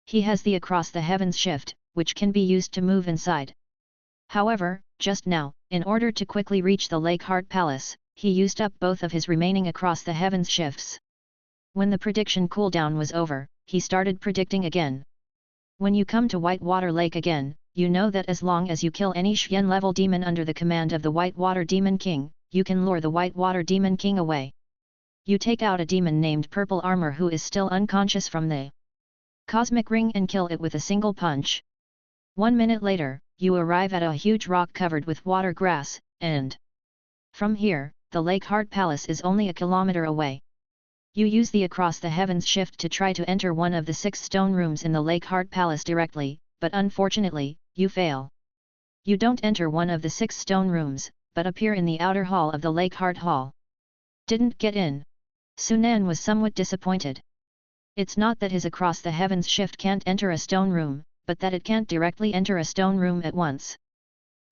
He has the Across the Heavens shift, which can be used to move inside. However, just now, in order to quickly reach the Lake Heart Palace, he used up both of his remaining Across the Heavens shifts. When the prediction cooldown was over, he started predicting again. When you come to Whitewater Lake again, you know that as long as you kill any Xian level demon under the command of the Whitewater Demon King, you can lure the Whitewater Demon King away. You take out a demon named Purple Armor who is still unconscious from the cosmic ring and kill it with a single punch. 1 minute later, you arrive at a huge rock covered with water grass, and from here, the Lake Heart Palace is only a kilometer away. You use the Across the Heavens shift to try to enter one of the 6 stone rooms in the Lake Heart Palace directly, but unfortunately, you fail. You don't enter one of the 6 stone rooms, but appear in the outer hall of the Lake Heart Hall. Didn't get in. Sunan was somewhat disappointed. It's not that his Across the Heavens shift can't enter a stone room, but that it can't directly enter a stone room at once.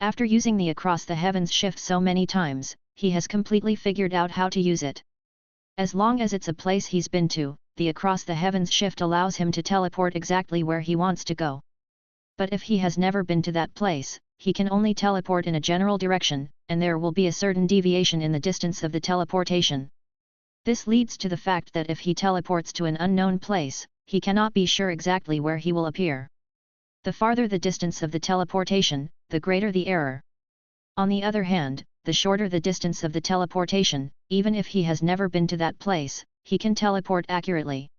After using the Across the Heavens shift so many times, he has completely figured out how to use it. As long as it's a place he's been to, the Across the Heavens shift allows him to teleport exactly where he wants to go. But if he has never been to that place, he can only teleport in a general direction, and there will be a certain deviation in the distance of the teleportation. This leads to the fact that if he teleports to an unknown place, he cannot be sure exactly where he will appear. The farther the distance of the teleportation, the greater the error. On the other hand, the shorter the distance of the teleportation, even if he has never been to that place, he can teleport accurately.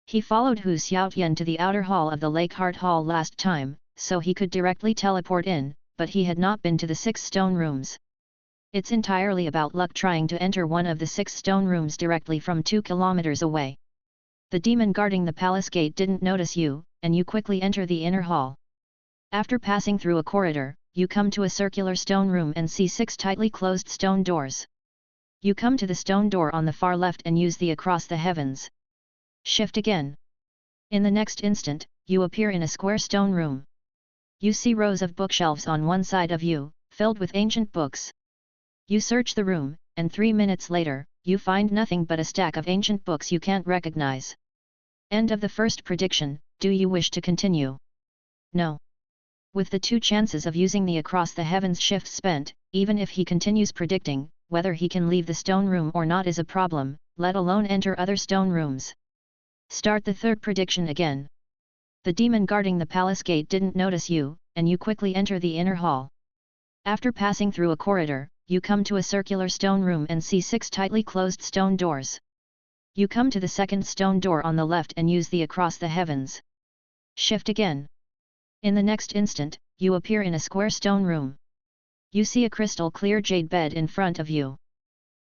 He followed Hu Xiaotian to the outer hall of the Lake Heart Hall last time, so he could directly teleport in, but he had not been to the 6 stone rooms. It's entirely about luck trying to enter one of the 6 stone rooms directly from 2 kilometers away. The demon guarding the palace gate didn't notice you, and you quickly enter the inner hall. After passing through a corridor, you come to a circular stone room and see 6 tightly closed stone doors. You come to the stone door on the far left and use the Across the Heavens shift again. In the next instant, you appear in a square stone room. You see rows of bookshelves on one side of you, filled with ancient books. You search the room, and 3 minutes later, you find nothing but a stack of ancient books you can't recognize. End of the first prediction. Do you wish to continue? No. With the 2 chances of using the Across the Heavens shift spent, even if he continues predicting, whether he can leave the stone room or not is a problem, let alone enter other stone rooms. Start the third prediction again. The demon guarding the palace gate didn't notice you, and you quickly enter the inner hall. After passing through a corridor, you come to a circular stone room and see 6 tightly closed stone doors. You come to the second stone door on the left and use the Across the Heavens shift again. In the next instant, you appear in a square stone room. You see a crystal clear jade bed in front of you.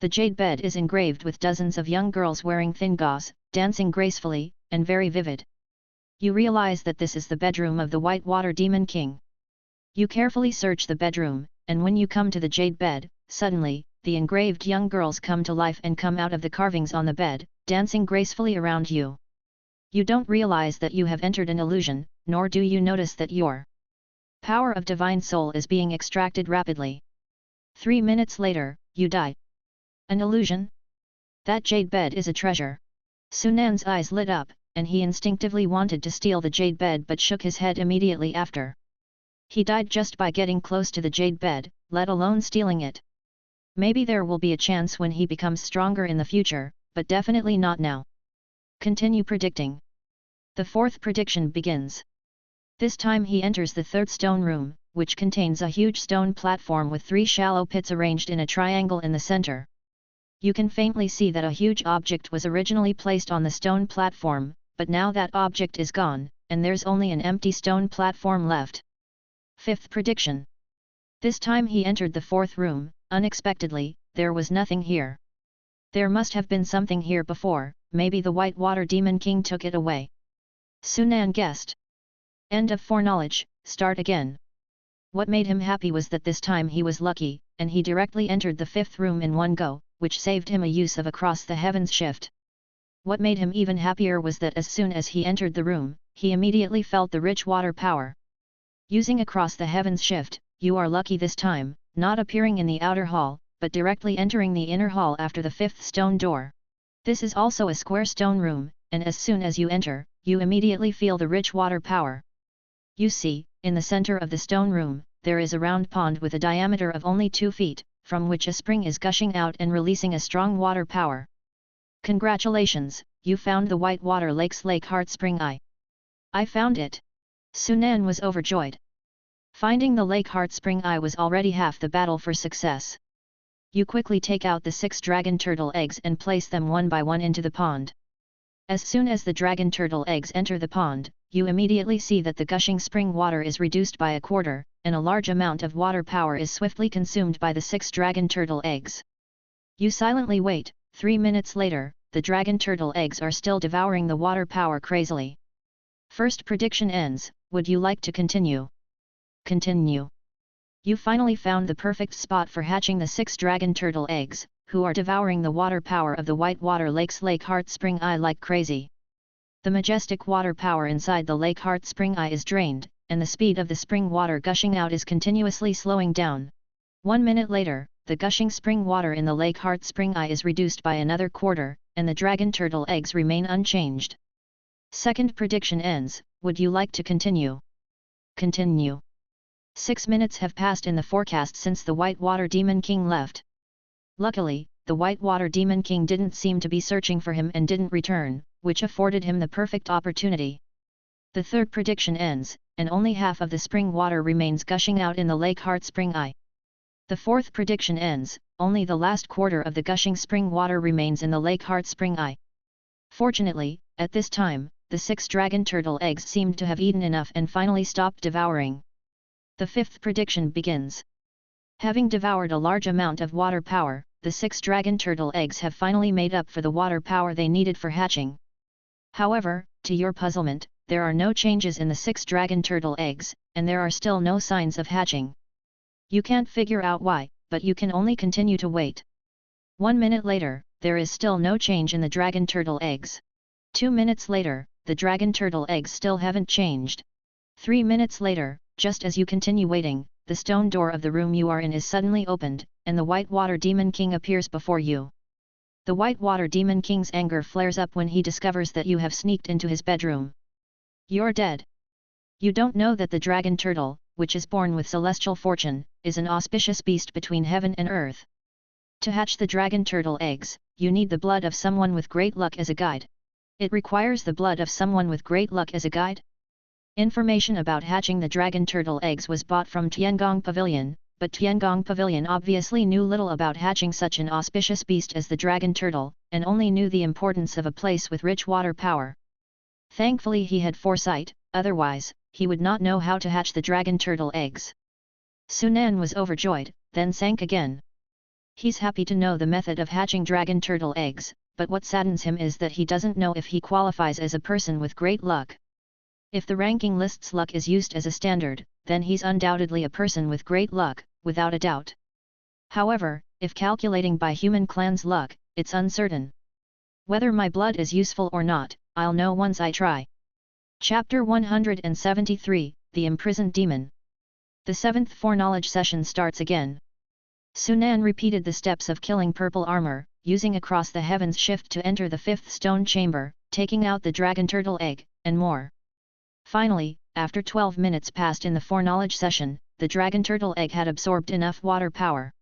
The jade bed is engraved with dozens of young girls wearing thin gauze, dancing gracefully, and very vivid. You realize that this is the bedroom of the Whitewater Demon King. You carefully search the bedroom, and when you come to the jade bed, suddenly, the engraved young girls come to life and come out of the carvings on the bed, dancing gracefully around you. You don't realize that you have entered an illusion, nor do you notice that your power of divine soul is being extracted rapidly. 3 minutes later, you die. An illusion? That jade bed is a treasure. Sunan's eyes lit up, and he instinctively wanted to steal the jade bed but shook his head immediately after. He died just by getting close to the jade bed, let alone stealing it. Maybe there will be a chance when he becomes stronger in the future, but definitely not now. Continue predicting. The fourth prediction begins. This time he enters the third stone room, which contains a huge stone platform with 3 shallow pits arranged in a triangle in the center. You can faintly see that a huge object was originally placed on the stone platform, but now that object is gone, and there's only an empty stone platform left. Fifth prediction. This time he entered the fourth room, unexpectedly, there was nothing here. There must have been something here before, maybe the White Water Demon King took it away. Sunan guessed. End of foreknowledge, start again. What made him happy was that this time he was lucky, and he directly entered the fifth room in one go, which saved him a use of Across the Heavens shift. What made him even happier was that as soon as he entered the room, he immediately felt the rich water power. Using Across the Heavens shift, you are lucky this time, not appearing in the outer hall, but directly entering the inner hall after the fifth stone door. This is also a square stone room, and as soon as you enter, you immediately feel the rich water power. You see, in the center of the stone room, there is a round pond with a diameter of only 2 feet, from which a spring is gushing out and releasing a strong water power. Congratulations, you found the White Water Lake's Lake Heart Spring Eye. I found it. Sunan was overjoyed. Finding the Lake Heart Spring Eye was already half the battle for success. You quickly take out the 6 dragon turtle eggs and place them one by one into the pond. As soon as the dragon turtle eggs enter the pond, you immediately see that the gushing spring water is reduced by a quarter, and a large amount of water power is swiftly consumed by the 6 dragon turtle eggs. You silently wait. 3 minutes later, the dragon turtle eggs are still devouring the water power crazily. First prediction ends. Would you like to continue? Continue. You finally found the perfect spot for hatching the 6 dragon turtle eggs, who are devouring the water power of the White Water Lake's Lake Heart Spring Eye like crazy. The majestic water power inside the Lake Heart Spring Eye is drained, and the speed of the spring water gushing out is continuously slowing down. 1 minute later, the gushing spring water in the Lake Heart Spring Eye is reduced by another quarter, and the dragon turtle eggs remain unchanged. Second prediction ends. Would you like to continue? Continue. 6 minutes have passed in the forecast since the White Water Demon King left. Luckily, the White Water Demon King didn't seem to be searching for him and didn't return, which afforded him the perfect opportunity. The third prediction ends, and only half of the spring water remains gushing out in the Lake Heart Spring Eye. The fourth prediction ends, only the last quarter of the gushing spring water remains in the Lake Heart Spring Eye. Fortunately, at this time, the 6 dragon turtle eggs seemed to have eaten enough and finally stopped devouring. The fifth prediction begins. Having devoured a large amount of water power, the 6 dragon turtle eggs have finally made up for the water power they needed for hatching. However, to your puzzlement, there are no changes in the 6 dragon turtle eggs, and there are still no signs of hatching. You can't figure out why, but you can only continue to wait. 1 minute later, there is still no change in the dragon turtle eggs. 2 minutes later, the dragon turtle eggs still haven't changed. 3 minutes later, just as you continue waiting, the stone door of the room you are in is suddenly opened, and the White Water Demon King appears before you. The White Water Demon King's anger flares up when he discovers that you have sneaked into his bedroom. You're dead. You don't know that the dragon turtle, which is born with celestial fortune, is an auspicious beast between heaven and earth. To hatch the dragon turtle eggs, you need the blood of someone with great luck as a guide. It requires the blood of someone with great luck as a guide? Information about hatching the dragon turtle eggs was bought from Tiangong Pavilion, but Tiangong Pavilion obviously knew little about hatching such an auspicious beast as the dragon turtle, and only knew the importance of a place with rich water power. Thankfully he had foresight, otherwise, he would not know how to hatch the dragon turtle eggs. Sunan was overjoyed, then sank again. He's happy to know the method of hatching dragon turtle eggs, but what saddens him is that he doesn't know if he qualifies as a person with great luck. If the ranking list's luck is used as a standard, then he's undoubtedly a person with great luck, without a doubt. However, if calculating by human clan's luck, it's uncertain. Whether my blood is useful or not, I'll know once I try. Chapter 173, The Imprisoned Demon. The seventh foreknowledge session starts again. Sunan repeated the steps of killing purple armor, using across the heavens shift to enter the fifth stone chamber, taking out the dragon turtle egg, and more. Finally, after 12 minutes passed in the foreknowledge session, the dragon turtle egg had absorbed enough water power.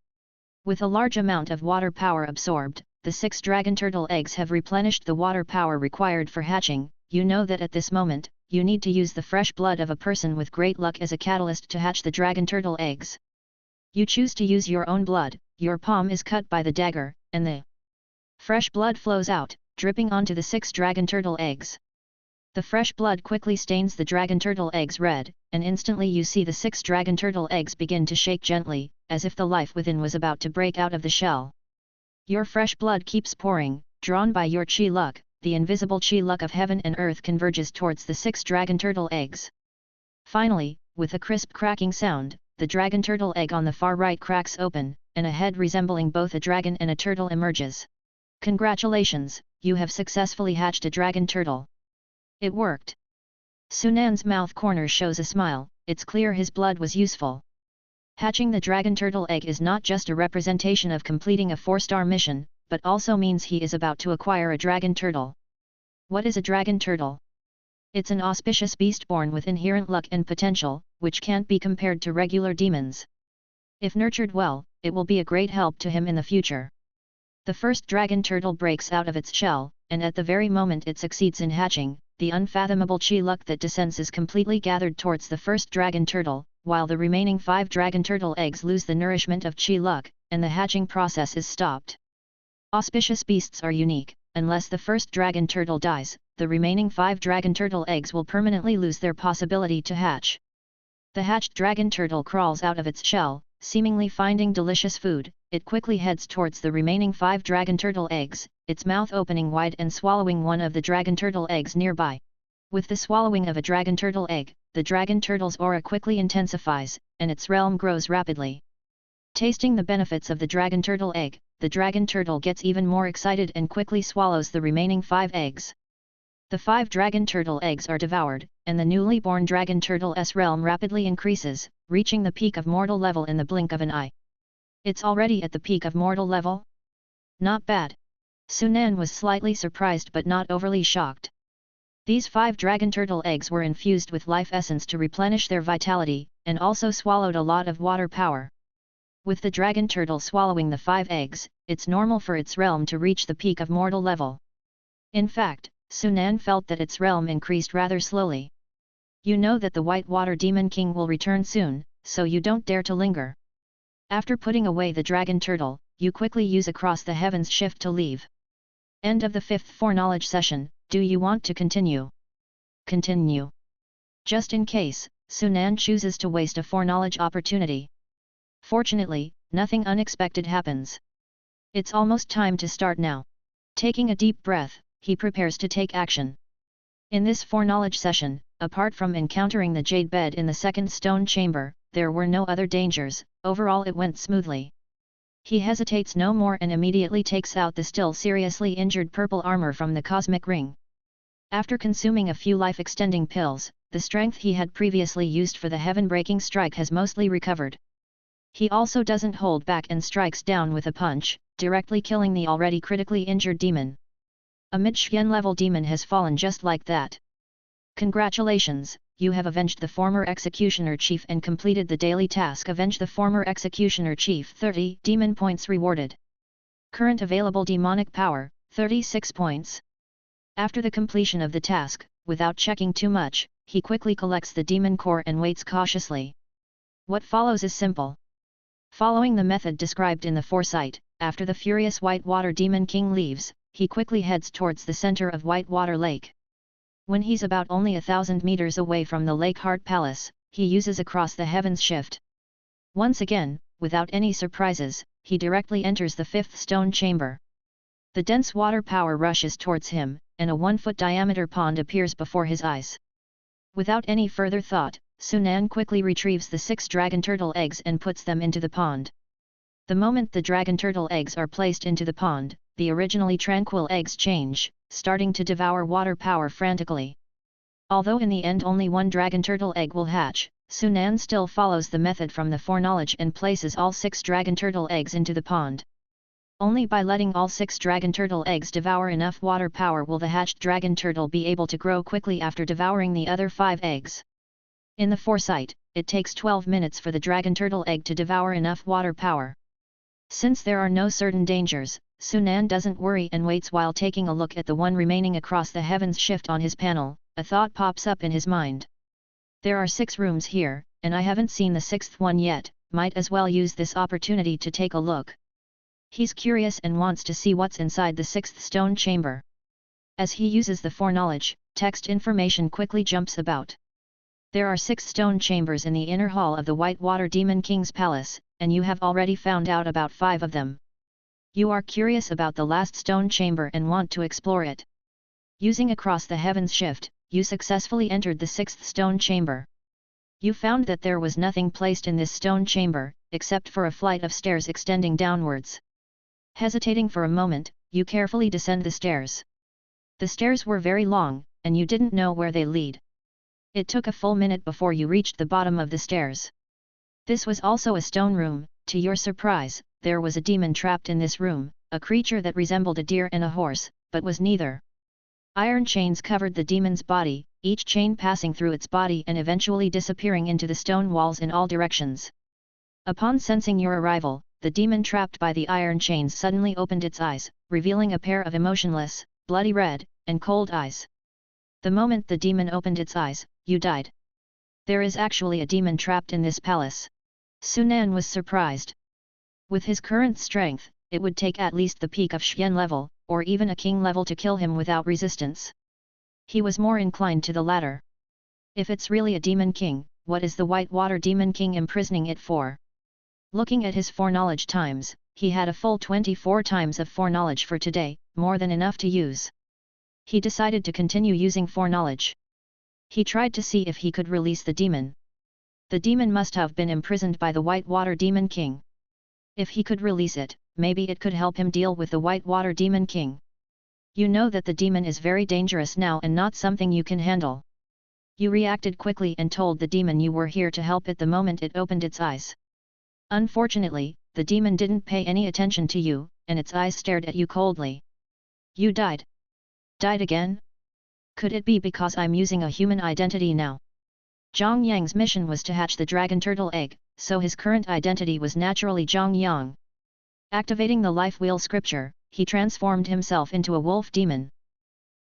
With a large amount of water power absorbed, the 6 dragon turtle eggs have replenished the water power required for hatching. You know that at this moment, you need to use the fresh blood of a person with great luck as a catalyst to hatch the dragon turtle eggs. You choose to use your own blood, your palm is cut by the dagger, and the fresh blood flows out, dripping onto the 6 dragon turtle eggs. The fresh blood quickly stains the dragon turtle eggs red, and instantly you see the 6 dragon turtle eggs begin to shake gently, as if the life within was about to break out of the shell. Your fresh blood keeps pouring, drawn by your chi luck. The invisible chi luck of heaven and earth converges towards the 6 dragon turtle eggs. Finally, with a crisp cracking sound, the dragon turtle egg on the far right cracks open, and a head resembling both a dragon and a turtle emerges. Congratulations, you have successfully hatched a dragon turtle. It worked. Sunan's mouth corner shows a smile. It's clear his blood was useful. Hatching the dragon turtle egg is not just a representation of completing a 4-star mission, but also means he is about to acquire a dragon turtle. What is a dragon turtle? It's an auspicious beast born with inherent luck and potential, which can't be compared to regular demons. If nurtured well, it will be a great help to him in the future. The first dragon turtle breaks out of its shell, and at the very moment it succeeds in hatching, the unfathomable chi luck that descends is completely gathered towards the first dragon turtle, while the remaining 5 dragon turtle eggs lose the nourishment of chi luck, and the hatching process is stopped. Auspicious beasts are unique. Unless the first dragon turtle dies, the remaining 5 dragon turtle eggs will permanently lose their possibility to hatch. The hatched dragon turtle crawls out of its shell, seemingly finding delicious food. It quickly heads towards the remaining 5 dragon turtle eggs, its mouth opening wide and swallowing one of the dragon turtle eggs nearby. With the swallowing of a dragon turtle egg, the dragon turtle's aura quickly intensifies, and its realm grows rapidly. Tasting the benefits of the dragon turtle egg, the dragon turtle gets even more excited and quickly swallows the remaining 5 eggs. The 5 dragon turtle eggs are devoured, and the newly born dragon turtle's realm rapidly increases, reaching the peak of mortal level in the blink of an eye. It's already at the peak of mortal level? Not bad. Sunan was slightly surprised but not overly shocked. These 5 dragon turtle eggs were infused with life essence to replenish their vitality, and also swallowed a lot of water power. With the dragon turtle swallowing the 5 eggs, it's normal for its realm to reach the peak of mortal level. In fact, Sunan felt that its realm increased rather slowly. You know that the White Water Demon King will return soon, so you don't dare to linger. After putting away the dragon turtle, you quickly use across the heavens shift to leave. End of the 5th foreknowledge session. Do you want to continue? Continue. Just in case, Sunan chooses to waste a foreknowledge opportunity. Fortunately, nothing unexpected happens. It's almost time to start now. Taking a deep breath, he prepares to take action. In this foreknowledge session, apart from encountering the jade bed in the 2nd stone chamber, there were no other dangers. Overall it went smoothly. He hesitates no more and immediately takes out the still seriously injured purple armor from the cosmic ring. After consuming a few life-extending pills, the strength he had previously used for the heaven-breaking strike has mostly recovered. He also doesn't hold back and strikes down with a punch, directly killing the already critically injured demon. A mid-Xian level demon has fallen just like that. Congratulations, you have avenged the former executioner chief and completed the daily task. Avenge the former executioner chief. 30 demon points rewarded. Current available demonic power, 36 points. After the completion of the task, without checking too much, he quickly collects the demon core and waits cautiously. What follows is simple. Following the method described in the foresight, after the furious White Water Demon King leaves, he quickly heads towards the center of White Water Lake. When he's about only 1,000 meters away from the Lake Heart Palace, he uses across the heavens shift. Once again, without any surprises, he directly enters the 5th stone chamber. The dense water power rushes towards him, and a 1-foot diameter pond appears before his eyes. Without any further thought, Sunan quickly retrieves the 6 dragon turtle eggs and puts them into the pond. The moment the dragon turtle eggs are placed into the pond, the originally tranquil eggs change, starting to devour water power frantically. Although in the end only one dragon turtle egg will hatch, Sunan still follows the method from the foreknowledge and places all 6 dragon turtle eggs into the pond. Only by letting all 6 dragon turtle eggs devour enough water power will the hatched dragon turtle be able to grow quickly after devouring the other 5 eggs. In the foresight, it takes 12 minutes for the dragon turtle egg to devour enough water power. Since there are no certain dangers, Sunan doesn't worry and waits while taking a look at the one remaining across the heavens shift on his panel. A thought pops up in his mind. There are 6 rooms here, and I haven't seen the 6th one yet, might as well use this opportunity to take a look. He's curious and wants to see what's inside the 6th stone chamber. As he uses the foreknowledge, text information quickly jumps about. There are 6 stone chambers in the inner hall of the White Water Demon King's palace, and you have already found out about 5 of them. You are curious about the last stone chamber and want to explore it. Using Across the Heavens shift, you successfully entered the 6th stone chamber. You found that there was nothing placed in this stone chamber, except for a flight of stairs extending downwards. Hesitating for a moment, you carefully descend the stairs. The stairs were very long, and you didn't know where they lead. It took a full minute before you reached the bottom of the stairs. This was also a stone room. To your surprise, there was a demon trapped in this room, a creature that resembled a deer and a horse, but was neither. Iron chains covered the demon's body, each chain passing through its body and eventually disappearing into the stone walls in all directions. Upon sensing your arrival, the demon trapped by the iron chains suddenly opened its eyes, revealing a pair of emotionless, bloody red, and cold eyes. The moment the demon opened its eyes, you died. There is actually a demon trapped in this palace. Sunan was surprised. With his current strength, it would take at least the peak of Xian level, or even a king level to kill him without resistance. He was more inclined to the latter. If it's really a demon king, what is the White Water Demon King imprisoning it for? Looking at his foreknowledge times, he had a full 24 times of foreknowledge for today, more than enough to use. He decided to continue using foreknowledge. He tried to see if he could release the demon. The demon must have been imprisoned by the White Water Demon King. If he could release it, maybe it could help him deal with the White Water Demon King. You know that the demon is very dangerous now and not something you can handle. You reacted quickly and told the demon you were here to help it the moment it opened its eyes. Unfortunately, the demon didn't pay any attention to you, and its eyes stared at you coldly. You died. Died again? Could it be because I'm using a human identity now? Zhang Yang's mission was to hatch the dragon turtle egg, so his current identity was naturally Zhang Yang. Activating the life wheel scripture, he transformed himself into a wolf demon.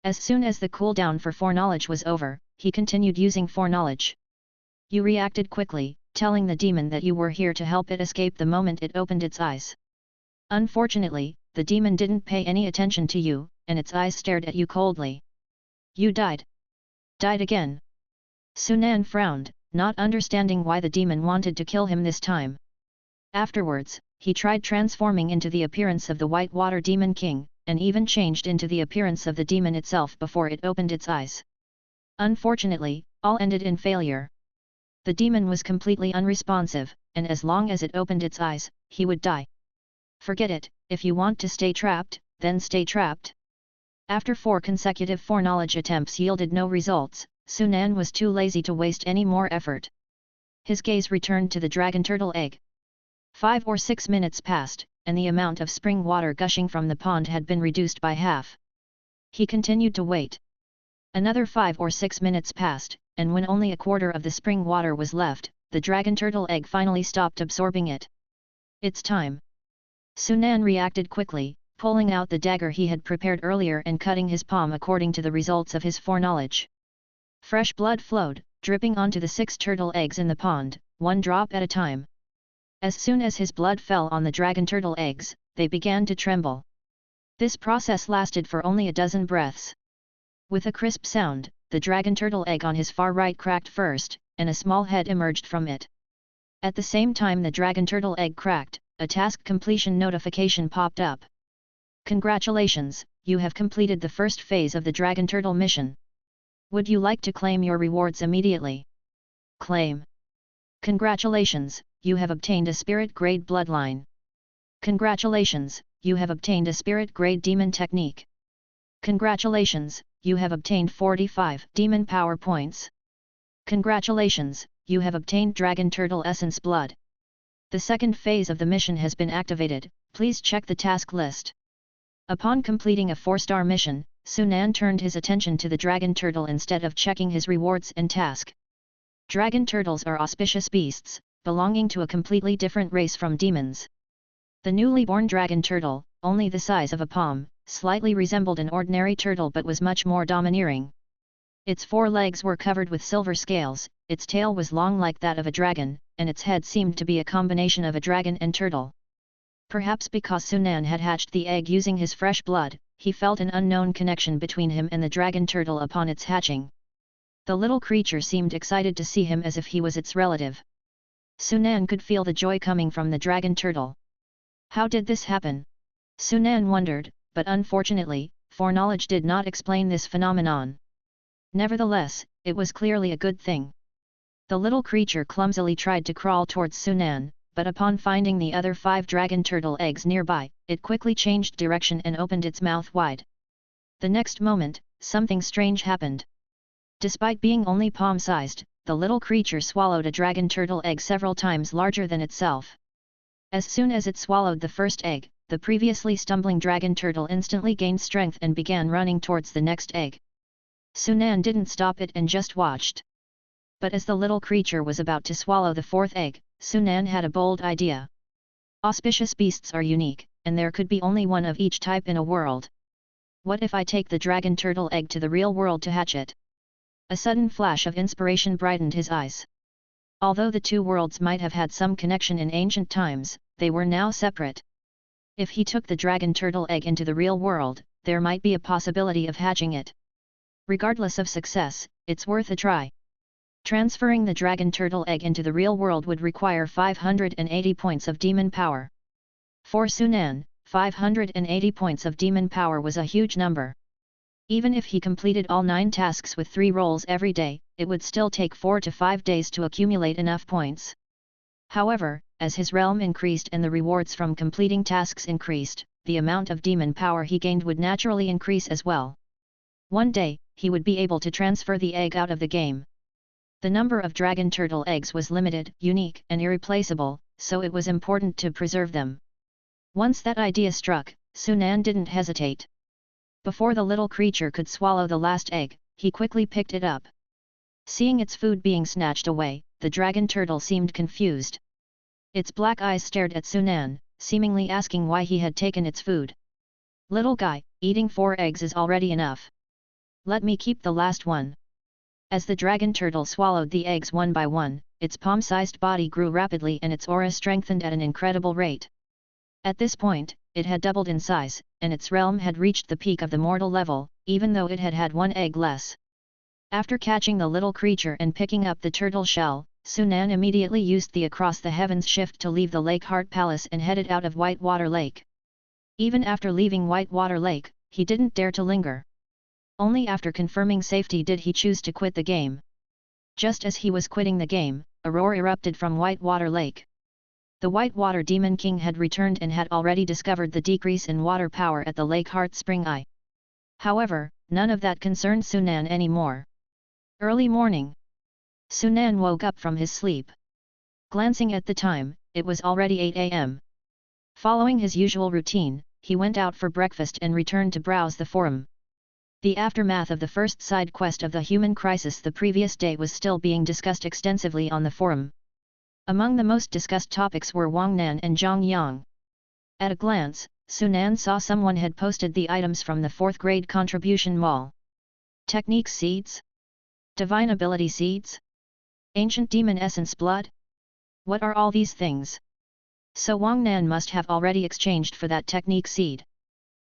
As soon as the cooldown for foreknowledge was over, he continued using foreknowledge. You reacted quickly, telling the demon that you were here to help it escape the moment it opened its eyes. Unfortunately, the demon didn't pay any attention to you, and its eyes stared at you coldly. You died. Died again. Sunan frowned, not understanding why the demon wanted to kill him this time. Afterwards, he tried transforming into the appearance of the White Water Demon King, and even changed into the appearance of the demon itself before it opened its eyes. Unfortunately, all ended in failure. The demon was completely unresponsive, and as long as it opened its eyes, he would die. Forget it, if you want to stay trapped, then stay trapped. After 4 consecutive foreknowledge attempts yielded no results, Sunan was too lazy to waste any more effort. His gaze returned to the dragon turtle egg. 5 or 6 minutes passed, and the amount of spring water gushing from the pond had been reduced by half. He continued to wait. Another 5 or 6 minutes passed, and when only a quarter of the spring water was left, the dragon turtle egg finally stopped absorbing it. It's time. Sunan reacted quickly, pulling out the dagger he had prepared earlier and cutting his palm according to the results of his foreknowledge. Fresh blood flowed, dripping onto the 6 turtle eggs in the pond, 1 drop at a time. As soon as his blood fell on the dragon turtle eggs, they began to tremble. This process lasted for only a dozen breaths. With a crisp sound, the dragon turtle egg on his far right cracked first, and a small head emerged from it. At the same time the dragon turtle egg cracked, a task completion notification popped up. Congratulations, you have completed the first phase of the dragon turtle mission. Would you like to claim your rewards immediately? Claim. Congratulations, you have obtained a spirit grade bloodline. Congratulations, you have obtained a spirit grade demon technique. Congratulations, you have obtained 45 demon power points. Congratulations, you have obtained Dragon Turtle Essence Blood. The second phase of the mission has been activated, please check the task list. Upon completing a 4-star mission, Sunan turned his attention to the Dragon Turtle instead of checking his rewards and task. Dragon Turtles are auspicious beasts, belonging to a completely different race from demons. The newly born Dragon Turtle, only the size of a palm, slightly resembled an ordinary turtle but was much more domineering. Its 4 legs were covered with silver scales, its tail was long like that of a dragon, and its head seemed to be a combination of a dragon and turtle. Perhaps because Sunan had hatched the egg using his fresh blood, he felt an unknown connection between him and the dragon turtle upon its hatching. The little creature seemed excited to see him as if he was its relative. Sunan could feel the joy coming from the dragon turtle. How did this happen? Sunan wondered, but unfortunately, foreknowledge did not explain this phenomenon. Nevertheless, it was clearly a good thing. The little creature clumsily tried to crawl towards Sunan, but upon finding the other 5 dragon turtle eggs nearby, it quickly changed direction and opened its mouth wide. The next moment, something strange happened. Despite being only palm-sized, the little creature swallowed a dragon turtle egg several times larger than itself. As soon as it swallowed the first egg, the previously stumbling dragon turtle instantly gained strength and began running towards the next egg. Sunan didn't stop it and just watched. But as the little creature was about to swallow the 4th egg, Sunan had a bold idea. Auspicious beasts are unique, and there could be only one of each type in a world. What if I take the dragon turtle egg to the real world to hatch it? A sudden flash of inspiration brightened his eyes. Although the 2 worlds might have had some connection in ancient times, they were now separate. If he took the dragon turtle egg into the real world, there might be a possibility of hatching it. Regardless of success, it's worth a try. Transferring the dragon turtle egg into the real world would require 580 points of demon power. For Sunan, 580 points of demon power was a huge number. Even if he completed all 9 tasks with 3 rolls every day, it would still take 4 to 5 days to accumulate enough points. However, as his realm increased and the rewards from completing tasks increased, the amount of demon power he gained would naturally increase as well. One day, he would be able to transfer the egg out of the game. The number of dragon turtle eggs was limited, unique and irreplaceable, so it was important to preserve them. Once that idea struck, Sunan didn't hesitate. Before the little creature could swallow the last egg, he quickly picked it up. Seeing its food being snatched away, the dragon turtle seemed confused. Its black eyes stared at Sunan, seemingly asking why he had taken its food. "Little guy, eating 4 eggs is already enough. Let me keep the last one." As the dragon turtle swallowed the eggs one by one, its palm-sized body grew rapidly and its aura strengthened at an incredible rate. At this point, it had doubled in size, and its realm had reached the peak of the mortal level, even though it had had 1 egg less. After catching the little creature and picking up the turtle shell, Sunan immediately used the Across the Heavens shift to leave the Lake Heart Palace and headed out of Whitewater Lake. Even after leaving Whitewater Lake, he didn't dare to linger. Only after confirming safety did he choose to quit the game. Just as he was quitting the game, a roar erupted from Whitewater Lake. The Whitewater Demon King had returned and had already discovered the decrease in water power at the Lake Heart Spring Eye. However, none of that concerned Sunan anymore. Early morning. Sunan woke up from his sleep. Glancing at the time, it was already 8 a.m. Following his usual routine, he went out for breakfast and returned to browse the forum. The aftermath of the first side quest of the human crisis the previous day was still being discussed extensively on the forum. Among the most discussed topics were Wang Nan and Zhang Yang. At a glance, Sunan saw someone had posted the items from the 4th grade contribution mall. Technique seeds? Divine ability seeds? Ancient demon essence blood? What are all these things? So Wang Nan must have already exchanged for that technique seed.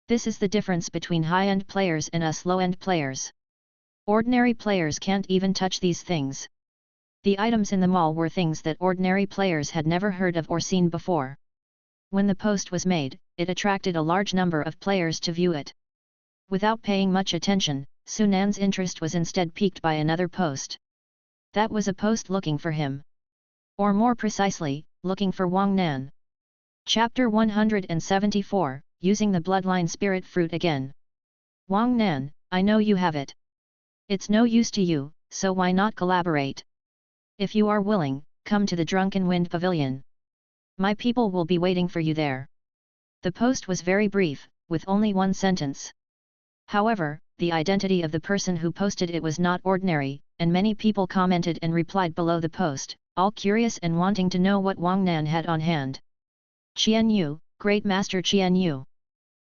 This is the difference between high-end players and us low-end players. Ordinary players can't even touch these things. The items in the mall were things that ordinary players had never heard of or seen before. When the post was made, it attracted a large number of players to view it. Without paying much attention, Sunan's interest was instead piqued by another post. That was a post looking for him. Or more precisely, looking for Wang Nan. Chapter 174, Using the Bloodline Spirit Fruit Again. Wang Nan, I know you have it. It's no use to you, so why not collaborate? If you are willing, come to the Drunken Wind Pavilion. My people will be waiting for you there. The post was very brief, with only one sentence. However, the identity of the person who posted it was not ordinary, and many people commented and replied below the post, all curious and wanting to know what Wang Nan had on hand. Qian Yu, Great Master Qian Yu.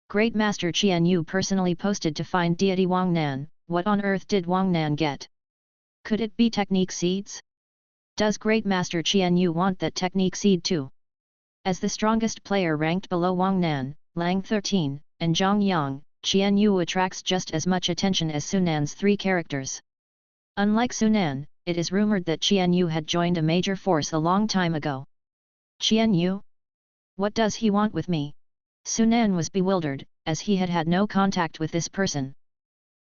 Great Master Qian Yu personally posted to find deity Wang Nan. What on earth did Wang Nan get? Could it be technique seeds? Does Great Master Qian Yu want that technique seed too? As the strongest player ranked below Wang Nan, Lang 13, and Zhang Yang, Qian Yu attracts just as much attention as Sunan's three characters. Unlike Sunan, it is rumored that Qian Yu had joined a major force a long time ago. Qian Yu? What does he want with me? Sunan was bewildered, as he had had no contact with this person.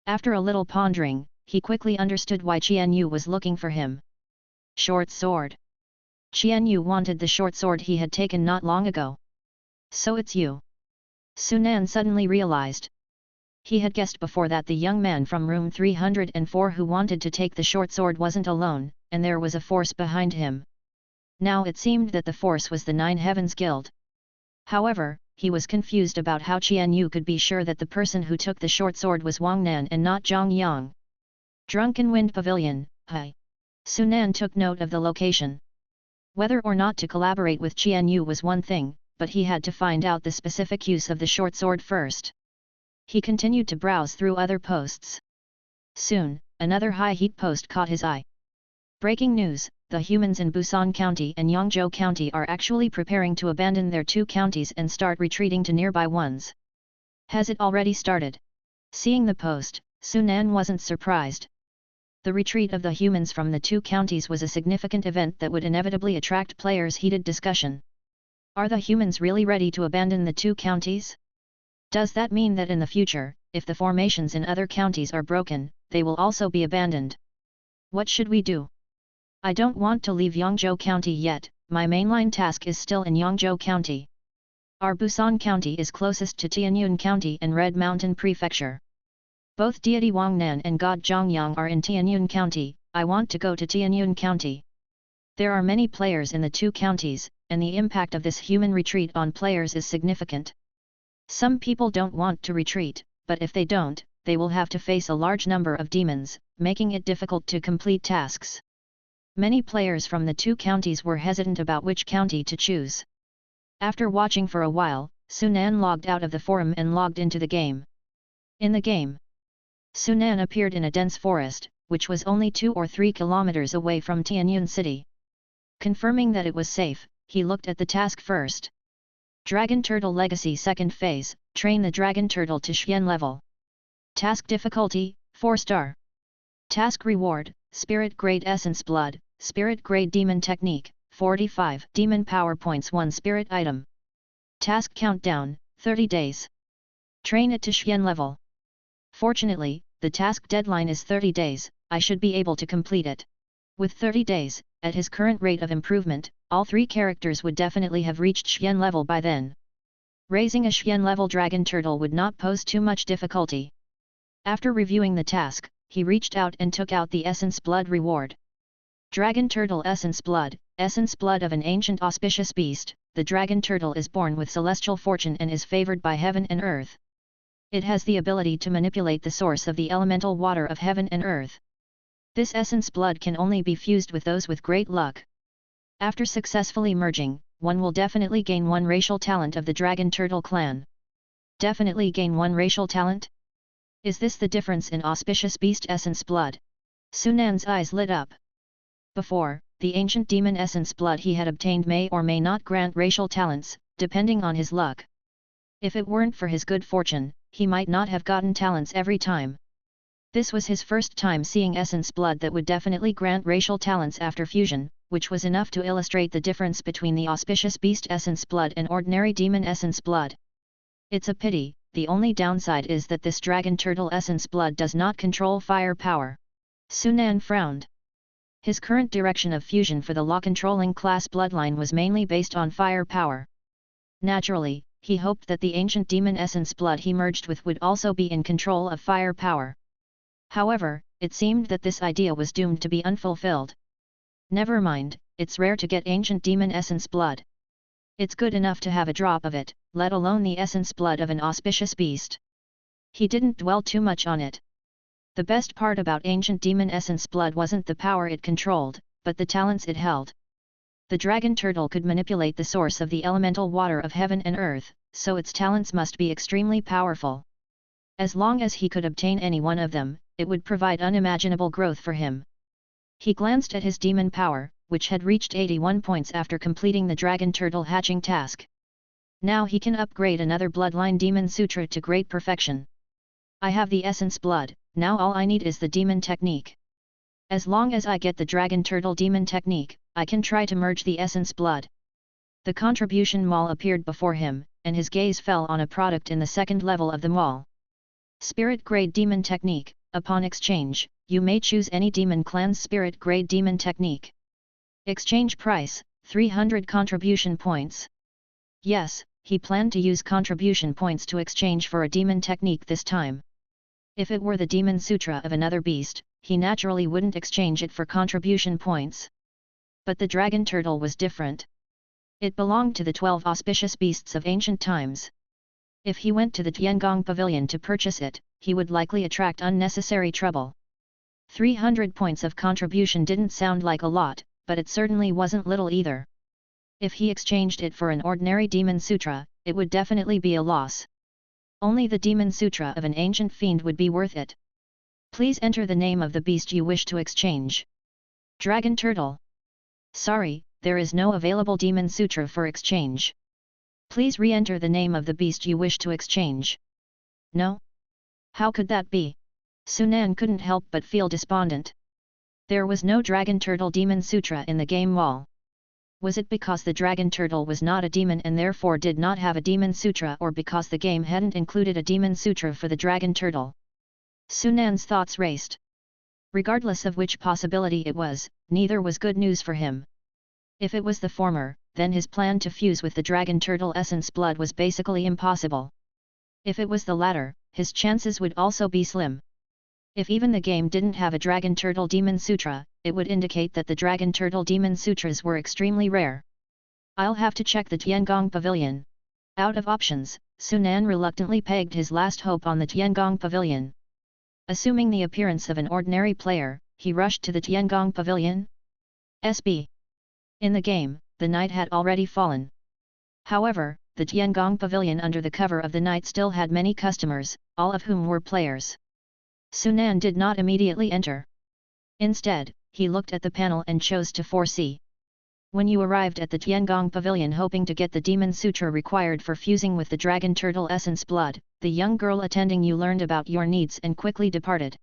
After a little pondering, he quickly understood why Qian Yu was looking for him. Short sword. Qian Yu wanted the short sword he had taken not long ago. So it's you. Sunan suddenly realized. He had guessed before that the young man from room 304 who wanted to take the short sword wasn't alone, and there was a force behind him. Now it seemed that the force was the Nine Heavens Guild. However, he was confused about how Qian Yu could be sure that the person who took the short sword was Wang Nan and not Zhang Yang. Drunken Wind Pavilion, Hai. Sunan took note of the location. Whether or not to collaborate with Qian Yu was one thing, but he had to find out the specific use of the short sword first. He continued to browse through other posts. Soon, another high-heat post caught his eye. Breaking news, the humans in Busan County and Yangzhou County are actually preparing to abandon their two counties and start retreating to nearby ones. Has it already started? Seeing the post, Sunan wasn't surprised. The retreat of the humans from the two counties was a significant event that would inevitably attract players' heated discussion. Are the humans really ready to abandon the two counties? Does that mean that in the future, if the formations in other counties are broken, they will also be abandoned? What should we do? I don't want to leave Yangzhou County yet, my mainline task is still in Yangzhou County. Our Busan County is closest to Tianyun County and Red Mountain Prefecture. Both deity Wang Nan and god Zhongyang are in Tianyun County, I want to go to Tianyun County. There are many players in the two counties, and the impact of this human retreat on players is significant. Some people don't want to retreat, but if they don't, they will have to face a large number of demons, making it difficult to complete tasks. Many players from the two counties were hesitant about which county to choose. After watching for a while, Sunan logged out of the forum and logged into the game. In the game, Sunan appeared in a dense forest, which was only 2 or 3 kilometers away from Tianyun City. Confirming that it was safe, he looked at the task first. Dragon Turtle Legacy Second Phase, train the Dragon Turtle to Xian level. Task difficulty, 4-star. Task reward, Spirit Grade Essence Blood, Spirit Grade Demon Technique, 45 Demon Power Points 1 Spirit Item. Task countdown, 30 days. Train it to Xian level. Fortunately, the task deadline is 30 days, I should be able to complete it. With 30 days, at his current rate of improvement, all 3 characters would definitely have reached Xian level by then. Raising a Xian level Dragon Turtle would not pose too much difficulty. After reviewing the task, he reached out and took out the Essence Blood reward. Dragon Turtle Essence Blood of an ancient auspicious beast, the Dragon Turtle is born with celestial fortune and is favored by heaven and earth. It has the ability to manipulate the source of the elemental water of heaven and earth. This Essence Blood can only be fused with those with great luck. After successfully merging, one will definitely gain 1 racial talent of the Dragon Turtle clan. Definitely gain 1 racial talent? Is this the difference in Auspicious Beast Essence Blood? Sunan's eyes lit up. Before, the ancient demon Essence Blood he had obtained may or may not grant racial talents, depending on his luck. If it weren't for his good fortune, he might not have gotten talents every time. This was his first time seeing Essence Blood that would definitely grant racial talents after fusion, which was enough to illustrate the difference between the Auspicious Beast Essence Blood and ordinary Demon Essence Blood. It's a pity, the only downside is that this Dragon Turtle Essence Blood does not control fire power. Sunan frowned. His current direction of fusion for the law-controlling class bloodline was mainly based on fire power. Naturally, he hoped that the ancient demon essence blood he merged with would also be in control of fire power. However, it seemed that this idea was doomed to be unfulfilled. Never mind, it's rare to get ancient demon essence blood. It's good enough to have a drop of it, let alone the essence blood of an auspicious beast. He didn't dwell too much on it. The best part about ancient demon essence blood wasn't the power it controlled, but the talents it held. The dragon turtle could manipulate the source of the elemental water of heaven and earth, so its talents must be extremely powerful. As long as he could obtain any one of them, it would provide unimaginable growth for him. He glanced at his demon power, which had reached 81 points after completing the dragon turtle hatching task. Now he can upgrade another bloodline demon sutra to great perfection. I have the essence blood, now all I need is the demon technique. As long as I get the dragon turtle demon technique, I can try to merge the essence blood. The contribution mall appeared before him, and his gaze fell on a product in the second level of the mall. Spirit Grade Demon Technique. Upon exchange, you may choose any demon clan's Spirit Grade Demon Technique. Exchange price, 300 contribution points. Yes, he planned to use contribution points to exchange for a demon technique this time. If it were the Demon Sutra of another beast, he naturally wouldn't exchange it for contribution points. But the dragon turtle was different. It belonged to the 12 auspicious beasts of ancient times. If he went to the Tiangong Pavilion to purchase it, he would likely attract unnecessary trouble. 300 points of contribution didn't sound like a lot, but it certainly wasn't little either. If he exchanged it for an ordinary Demon Sutra, it would definitely be a loss. Only the Demon Sutra of an ancient fiend would be worth it. Please enter the name of the beast you wish to exchange. Dragon Turtle. Sorry, there is no available Demon Sutra for exchange. Please re-enter the name of the beast you wish to exchange. No? How could that be? Sunan couldn't help but feel despondent. There was no Dragon Turtle Demon Sutra in the game wall. Was it because the Dragon Turtle was not a demon and therefore did not have a Demon Sutra, or because the game hadn't included a Demon Sutra for the Dragon Turtle? Sunan's thoughts raced. Regardless of which possibility it was, neither was good news for him. If it was the former, then his plan to fuse with the Dragon Turtle essence blood was basically impossible. If it was the latter, his chances would also be slim. If even the game didn't have a Dragon Turtle Demon Sutra, it would indicate that the Dragon Turtle Demon Sutras were extremely rare. I'll have to check the Tiangong Pavilion. Out of options, Sunan reluctantly pegged his last hope on the Tiangong Pavilion. Assuming the appearance of an ordinary player, he rushed to the Tiangong Pavilion. SB. In the game, the night had already fallen. However, the Tiangong Pavilion under the cover of the night still had many customers, all of whom were players. Sunan did not immediately enter. Instead, he looked at the panel and chose to foresee. When you arrived at the Tiangong Pavilion hoping to get the Demon Sutra required for fusing with the Dragon Turtle Essence Blood, the young girl attending you learned about your needs and quickly departed.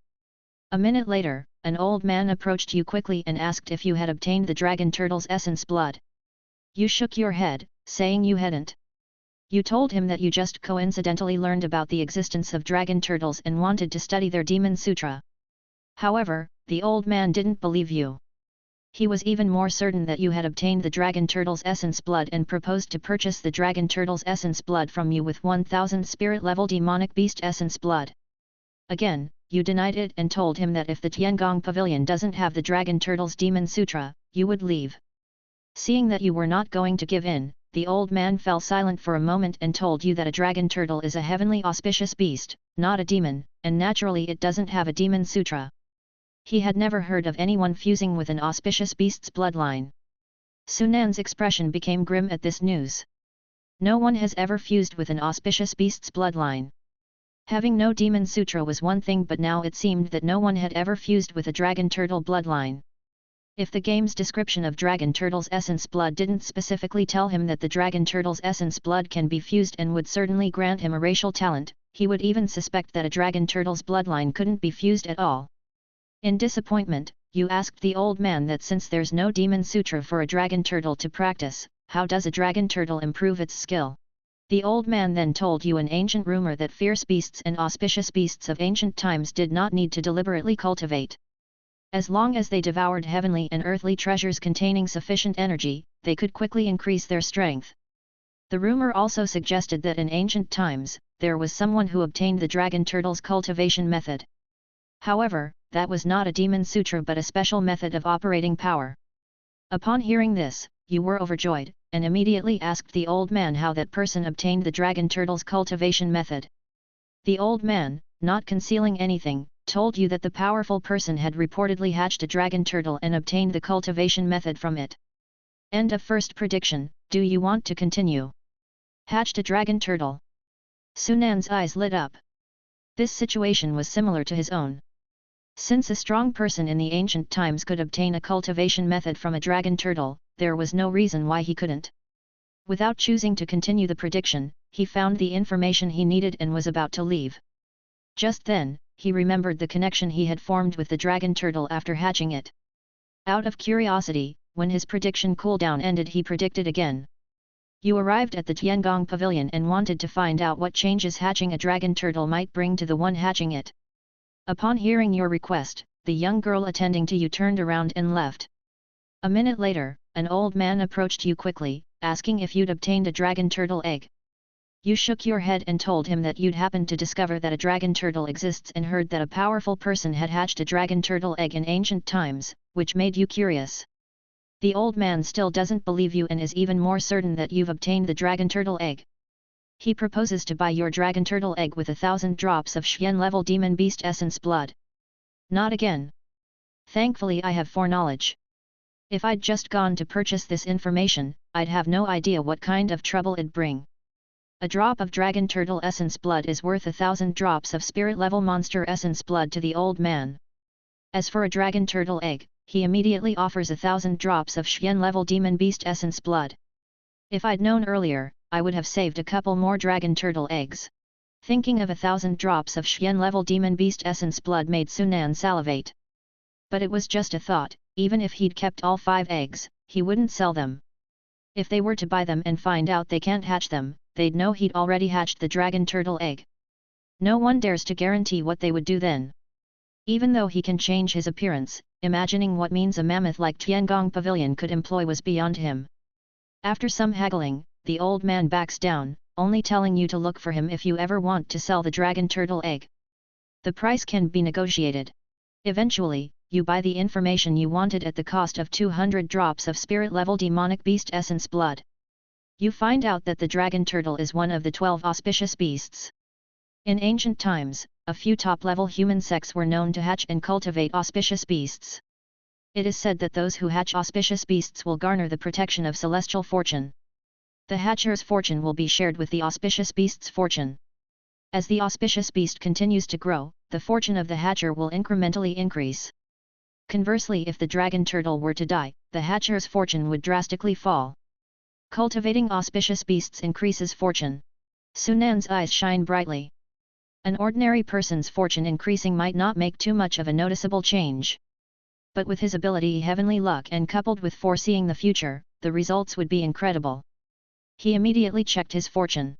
A minute later, an old man approached you quickly and asked if you had obtained the Dragon Turtle's Essence Blood. You shook your head, saying you hadn't. You told him that you just coincidentally learned about the existence of dragon turtles and wanted to study their Demon Sutra. However, the old man didn't believe you. He was even more certain that you had obtained the Dragon Turtle's Essence Blood and proposed to purchase the Dragon Turtle's Essence Blood from you with 1000 Spirit-level Demonic Beast Essence Blood. Again, you denied it and told him that if the Tiangong Pavilion doesn't have the Dragon Turtle's Demon Sutra, you would leave. Seeing that you were not going to give in, the old man fell silent for a moment and told you that a dragon turtle is a heavenly auspicious beast, not a demon, and naturally it doesn't have a Demon Sutra. He had never heard of anyone fusing with an auspicious beast's bloodline. Sunan's expression became grim at this news. No one has ever fused with an auspicious beast's bloodline. Having no Demon Sutra was one thing, but now it seemed that no one had ever fused with a dragon turtle bloodline. If the game's description of Dragon Turtle's Essence Blood didn't specifically tell him that the Dragon Turtle's Essence Blood can be fused and would certainly grant him a racial talent, he would even suspect that a Dragon Turtle's bloodline couldn't be fused at all. In disappointment, you asked the old man that since there's no Demon Sutra for a Dragon Turtle to practice, how does a Dragon Turtle improve its skill? The old man then told you an ancient rumor that fierce beasts and auspicious beasts of ancient times did not need to deliberately cultivate. As long as they devoured heavenly and earthly treasures containing sufficient energy, they could quickly increase their strength. The rumor also suggested that in ancient times, there was someone who obtained the dragon turtle's cultivation method. However, that was not a demon sutra but a special method of operating power. Upon hearing this, you were overjoyed, and immediately asked the old man how that person obtained the dragon turtle's cultivation method. The old man, not concealing anything, told you that the powerful person had reportedly hatched a dragon turtle and obtained the cultivation method from it. End of first prediction. Do you want to continue? Hatched a dragon turtle. Sunan's eyes lit up. This situation was similar to his own. Since a strong person in the ancient times could obtain a cultivation method from a dragon turtle, there was no reason why he couldn't. Without choosing to continue the prediction, he found the information he needed and was about to leave. Just then, he remembered the connection he had formed with the dragon turtle after hatching it. Out of curiosity, when his prediction cooldown ended, he predicted again. You arrived at the Tiangong Pavilion and wanted to find out what changes hatching a dragon turtle might bring to the one hatching it. Upon hearing your request, the young girl attending to you turned around and left. A minute later, an old man approached you quickly, asking if you'd obtained a dragon turtle egg. You shook your head and told him that you'd happened to discover that a dragon turtle exists and heard that a powerful person had hatched a dragon turtle egg in ancient times, which made you curious. The old man still doesn't believe you and is even more certain that you've obtained the dragon turtle egg. He proposes to buy your dragon turtle egg with 1,000 drops of Xian level demon beast essence blood. Not again. Thankfully I have foreknowledge. If I'd just gone to purchase this information, I'd have no idea what kind of trouble it'd bring. A drop of dragon turtle essence blood is worth 1,000 drops of spirit level monster essence blood to the old man. As for a dragon turtle egg, he immediately offers 1,000 drops of Xian level demon beast essence blood. If I'd known earlier, I would have saved a couple more dragon turtle eggs. Thinking of 1,000 drops of Xian level demon beast essence blood made Sunan salivate. But it was just a thought. Even if he'd kept all 5 eggs, he wouldn't sell them. If they were to buy them and find out they can't hatch them, they'd know he'd already hatched the dragon turtle egg. No one dares to guarantee what they would do then. Even though he can change his appearance, imagining what means a mammoth like Tiangong Pavilion could employ was beyond him. After some haggling, the old man backs down, only telling you to look for him if you ever want to sell the dragon turtle egg. The price can be negotiated. Eventually, you buy the information you wanted at the cost of 200 drops of spirit-level demonic beast essence blood. You find out that the dragon turtle is one of the 12 auspicious beasts. In ancient times, a few top-level human sects were known to hatch and cultivate auspicious beasts. It is said that those who hatch auspicious beasts will garner the protection of celestial fortune. The hatcher's fortune will be shared with the auspicious beast's fortune. As the auspicious beast continues to grow, the fortune of the hatcher will incrementally increase. Conversely, if the dragon turtle were to die, the hatcher's fortune would drastically fall. Cultivating auspicious beasts increases fortune. Sunan's eyes shine brightly. An ordinary person's fortune increasing might not make too much of a noticeable change. But with his ability heavenly luck and coupled with foreseeing the future, the results would be incredible. He immediately checked his fortune.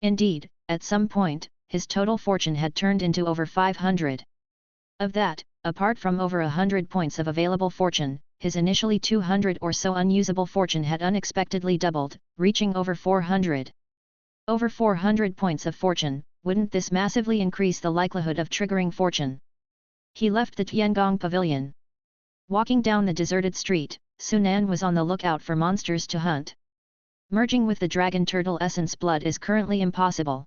Indeed, at some point, his total fortune had turned into over 500. Of that, apart from over 100 points of available fortune, his initially 200 or so unusable fortune had unexpectedly doubled, reaching over 400. Over 400 points of fortune, wouldn't this massively increase the likelihood of triggering fortune? He left the Tiangong Pavilion. Walking down the deserted street, Sunan was on the lookout for monsters to hunt. Merging with the dragon turtle essence blood is currently impossible.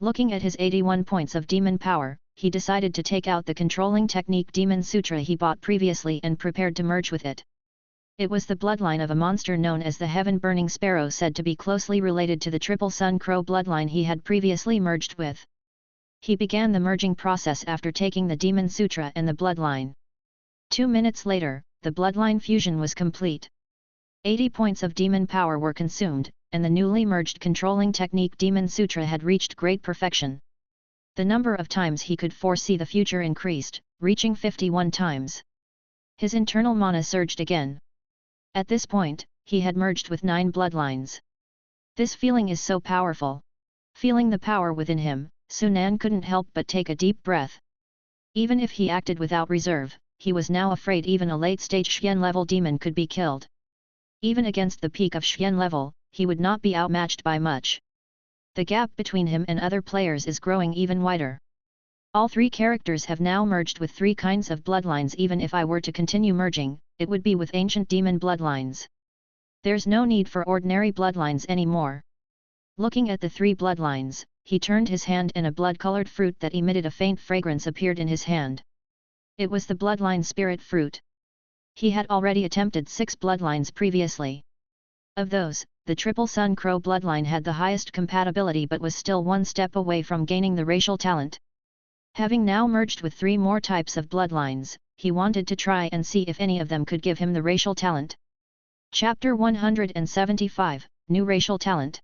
Looking at his 81 points of demon power, he decided to take out the controlling technique Demon Sutra he bought previously and prepared to merge with it. It was the bloodline of a monster known as the Heaven-Burning Sparrow, said to be closely related to the Triple Sun Crow bloodline he had previously merged with. He began the merging process after taking the Demon Sutra and the bloodline. 2 minutes later, the bloodline fusion was complete. 80 points of demon power were consumed, and the newly merged controlling technique Demon Sutra had reached great perfection. The number of times he could foresee the future increased, reaching 51 times. His internal mana surged again. At this point, he had merged with 9 bloodlines. This feeling is so powerful. Feeling the power within him, Sunan couldn't help but take a deep breath. Even if he acted without reserve, he was now afraid even a late-stage Xian level demon could be killed. Even against the peak of Xian level, he would not be outmatched by much. The gap between him and other players is growing even wider. All three characters have now merged with three kinds of bloodlines. Even if I were to continue merging, it would be with ancient demon bloodlines. There's no need for ordinary bloodlines anymore. Looking at the three bloodlines, he turned his hand and a blood-colored fruit that emitted a faint fragrance appeared in his hand. It was the bloodline spirit fruit. He had already attempted 6 bloodlines previously. Of those, the Triple Sun Crow bloodline had the highest compatibility but was still one step away from gaining the racial talent. Having now merged with 3 more types of bloodlines, he wanted to try and see if any of them could give him the racial talent. Chapter 175, New Racial Talent.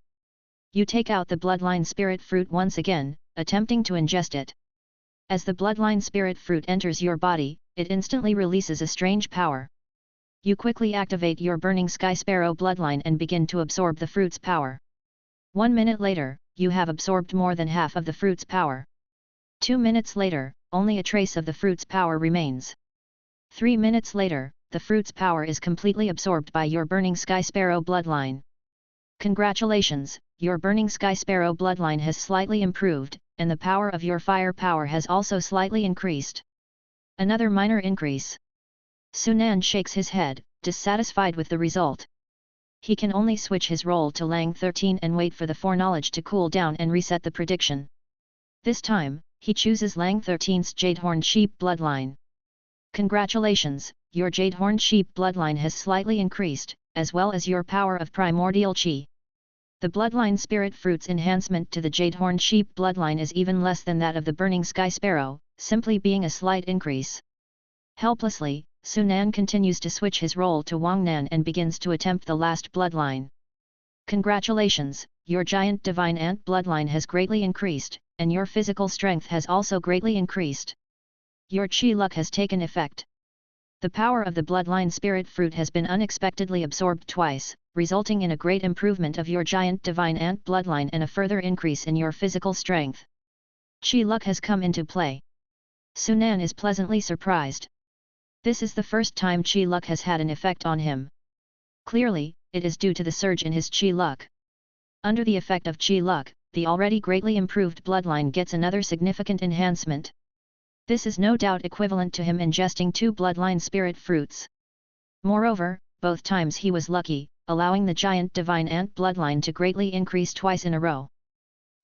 You take out the bloodline spirit fruit once again, attempting to ingest it. As the bloodline spirit fruit enters your body, it instantly releases a strange power. You quickly activate your Burning Sky Sparrow bloodline and begin to absorb the fruit's power. 1 minute later, you have absorbed more than half of the fruit's power. 2 minutes later, only a trace of the fruit's power remains. 3 minutes later, the fruit's power is completely absorbed by your Burning Sky Sparrow bloodline. Congratulations, your Burning Sky Sparrow bloodline has slightly improved, and the power of your fire power has also slightly increased. Another minor increase. Sunan shakes his head, dissatisfied with the result. He can only switch his role to Lang 13 and wait for the foreknowledge to cool down and reset the prediction. This time, he chooses Lang 13's Jadehorned Sheep bloodline. Congratulations, your Jadehorned Sheep bloodline has slightly increased, as well as your power of primordial chi. The bloodline spirit fruit's enhancement to the Jadehorned Sheep bloodline is even less than that of the Burning Sky Sparrow, simply being a slight increase. Helplessly, Sunan continues to switch his role to Wangnan and begins to attempt the last bloodline. Congratulations, your giant divine ant bloodline has greatly increased, and your physical strength has also greatly increased. Your chi luck has taken effect. The power of the bloodline spirit fruit has been unexpectedly absorbed twice, resulting in a great improvement of your giant divine ant bloodline and a further increase in your physical strength. Chi luck has come into play. Sunan is pleasantly surprised. This is the first time chi luck has had an effect on him. Clearly, it is due to the surge in his chi luck. Under the effect of chi luck, the already greatly improved bloodline gets another significant enhancement. This is no doubt equivalent to him ingesting 2 bloodline spirit fruits. Moreover, both times he was lucky, allowing the giant divine ant bloodline to greatly increase twice in a row.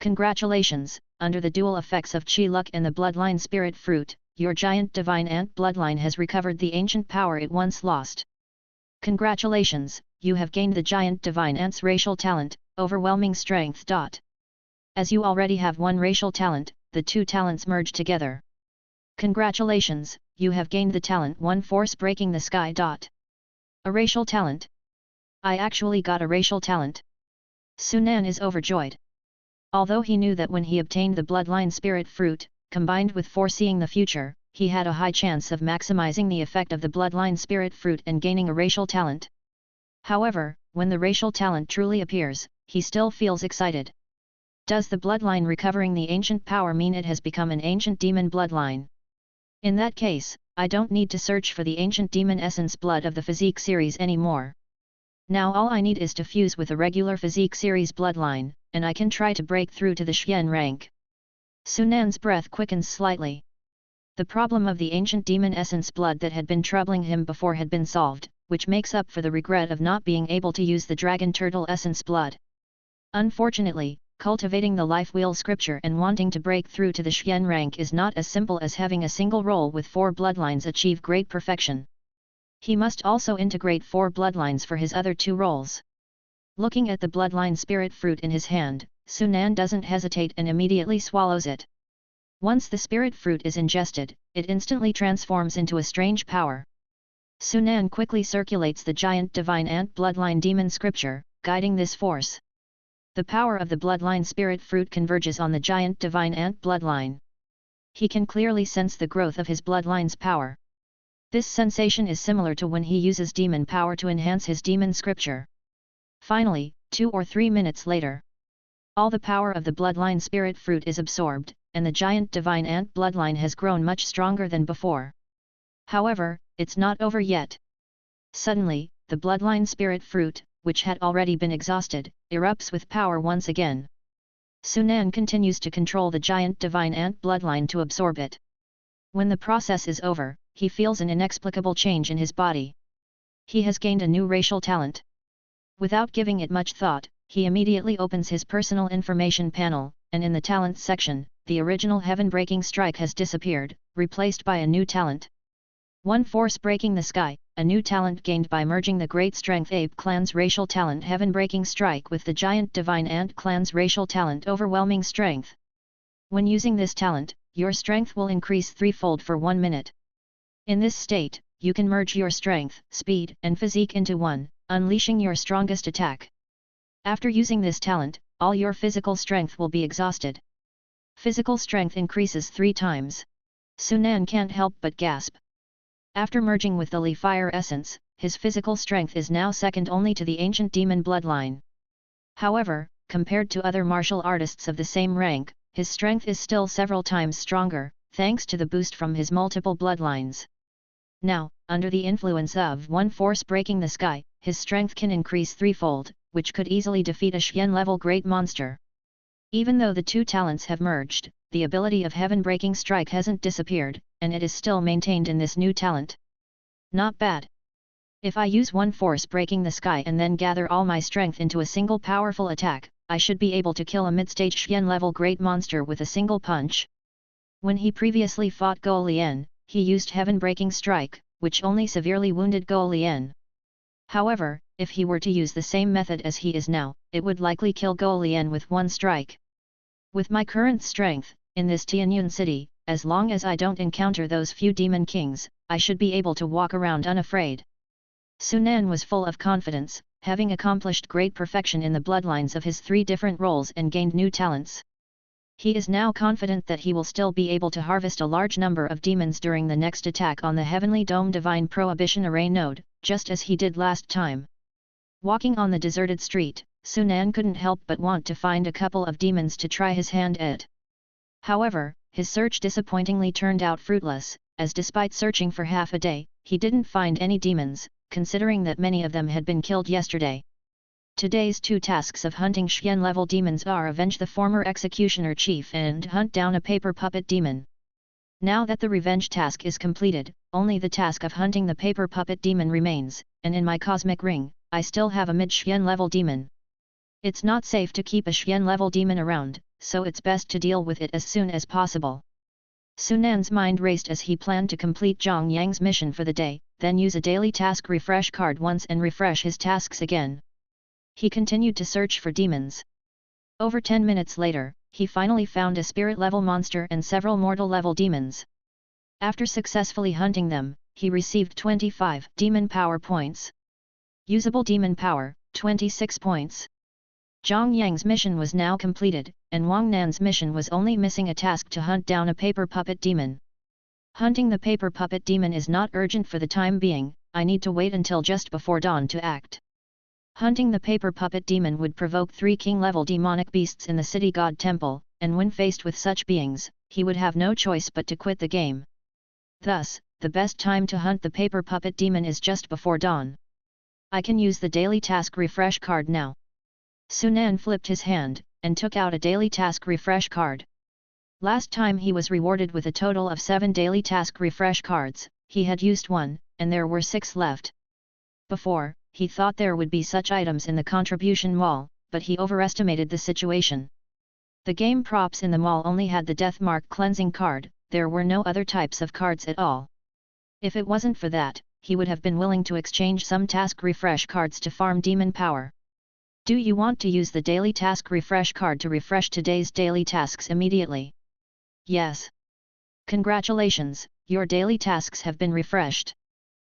Congratulations, under the dual effects of chi luck and the bloodline spirit fruit, your giant divine ant bloodline has recovered the ancient power it once lost. Congratulations, you have gained the giant divine ant's racial talent, overwhelming strength. As you already have one racial talent, the 2 talents merge together. Congratulations, you have gained the talent 1 force breaking the sky. A racial talent? I actually got a racial talent. Sunan is overjoyed. Although he knew that when he obtained the bloodline spirit fruit, combined with foreseeing the future, he had a high chance of maximizing the effect of the bloodline spirit fruit and gaining a racial talent. However, when the racial talent truly appears, he still feels excited. Does the bloodline recovering the ancient power mean it has become an ancient demon bloodline? In that case, I don't need to search for the ancient demon essence blood of the physique series anymore. Now all I need is to fuse with a regular physique series bloodline, and I can try to break through to the Xian rank. Sunan's breath quickens slightly. The problem of the ancient demon essence blood that had been troubling him before had been solved, which makes up for the regret of not being able to use the dragon turtle essence blood. Unfortunately, cultivating the life wheel scripture and wanting to break through to the Xian rank is not as simple as having a single role with 4 bloodlines achieve great perfection. He must also integrate 4 bloodlines for his other 2 roles. Looking at the bloodline spirit fruit in his hand, Sunan doesn't hesitate and immediately swallows it. Once the spirit fruit is ingested, it instantly transforms into a strange power. Sunan quickly circulates the giant divine ant bloodline demon scripture, guiding this force. The power of the bloodline spirit fruit converges on the giant divine ant bloodline. He can clearly sense the growth of his bloodline's power. This sensation is similar to when he uses demon power to enhance his demon scripture. Finally, 2 or 3 minutes later, all the power of the bloodline spirit fruit is absorbed, and the giant divine ant bloodline has grown much stronger than before. However, it's not over yet. Suddenly, the bloodline spirit fruit, which had already been exhausted, erupts with power once again. Sunan continues to control the giant divine ant bloodline to absorb it. When the process is over, he feels an inexplicable change in his body. He has gained a new racial talent. Without giving it much thought, he immediately opens his personal information panel, and in the talents section, the original heaven-breaking strike has disappeared, replaced by a new talent. One force breaking the sky, a new talent gained by merging the Great Strength Ape Clan's racial talent heaven-breaking strike with the giant divine ant clan's racial talent overwhelming strength. When using this talent, your strength will increase threefold for 1 minute. In this state, you can merge your strength, speed, and physique into one, unleashing your strongest attack. After using this talent, all your physical strength will be exhausted. Physical strength increases 3 times. Sunan can't help but gasp. After merging with the Li Fire essence, his physical strength is now second only to the ancient demon bloodline. However, compared to other martial artists of the same rank, his strength is still several times stronger, thanks to the boost from his multiple bloodlines. Now, under the influence of one force breaking the sky, his strength can increase threefold, which could easily defeat a Xian-level great monster. Even though the two talents have merged, the ability of heaven-breaking strike hasn't disappeared, and it is still maintained in this new talent. Not bad. If I use one force breaking the sky and then gather all my strength into a single powerful attack, I should be able to kill a mid-stage Xian-level great monster with a single punch. When he previously fought Go Lian, he used heaven-breaking strike, which only severely wounded Go Lian. However, if he were to use the same method as he is now, it would likely kill Go Lian with one strike. With my current strength, in this Tianyun city, as long as I don't encounter those few demon kings, I should be able to walk around unafraid. Sunan was full of confidence, having accomplished great perfection in the bloodlines of his 3 different roles and gained new talents. He is now confident that he will still be able to harvest a large number of demons during the next attack on the Heavenly Dome Divine Prohibition Array node, just as he did last time. Walking on the deserted street, Sunan couldn't help but want to find a couple of demons to try his hand at. However, his search disappointingly turned out fruitless, as despite searching for half a day, he didn't find any demons, considering that many of them had been killed yesterday. Today's 2 tasks of hunting Xian-level demons are avenge the former executioner chief and hunt down a paper puppet demon. Now that the revenge task is completed, only the task of hunting the paper puppet demon remains, and in my cosmic ring, I still have a mid-Xian-level demon. It's not safe to keep a Xian-level demon around, so it's best to deal with it as soon as possible. Sunan's mind raced as he planned to complete Zhang Yang's mission for the day, then use a daily task refresh card once and refresh his tasks again. He continued to search for demons. Over 10 minutes later, he finally found a spirit-level monster and several mortal-level demons. After successfully hunting them, he received 25 demon power points. Usable demon power, 26 points. Zhang Yang's mission was now completed, and Wang Nan's mission was only missing a task to hunt down a paper puppet demon. Hunting the paper puppet demon is not urgent for the time being, I need to wait until just before dawn to act. Hunting the paper puppet demon would provoke 3 king-level demonic beasts in the city god temple, and when faced with such beings, he would have no choice but to quit the game. Thus, the best time to hunt the paper puppet demon is just before dawn. I can use the daily task refresh card now. Sunan flipped his hand, and took out a daily task refresh card. Last time he was rewarded with a total of 7 daily task refresh cards, he had used 1, and there were 6 left. Before, he thought there would be such items in the contribution mall, but he overestimated the situation. The game props in the mall only had the Death Mark cleansing card, there were no other types of cards at all. If it wasn't for that, he would have been willing to exchange some task refresh cards to farm demon power. Do you want to use the daily task refresh card to refresh today's daily tasks immediately? Yes. Congratulations, your daily tasks have been refreshed.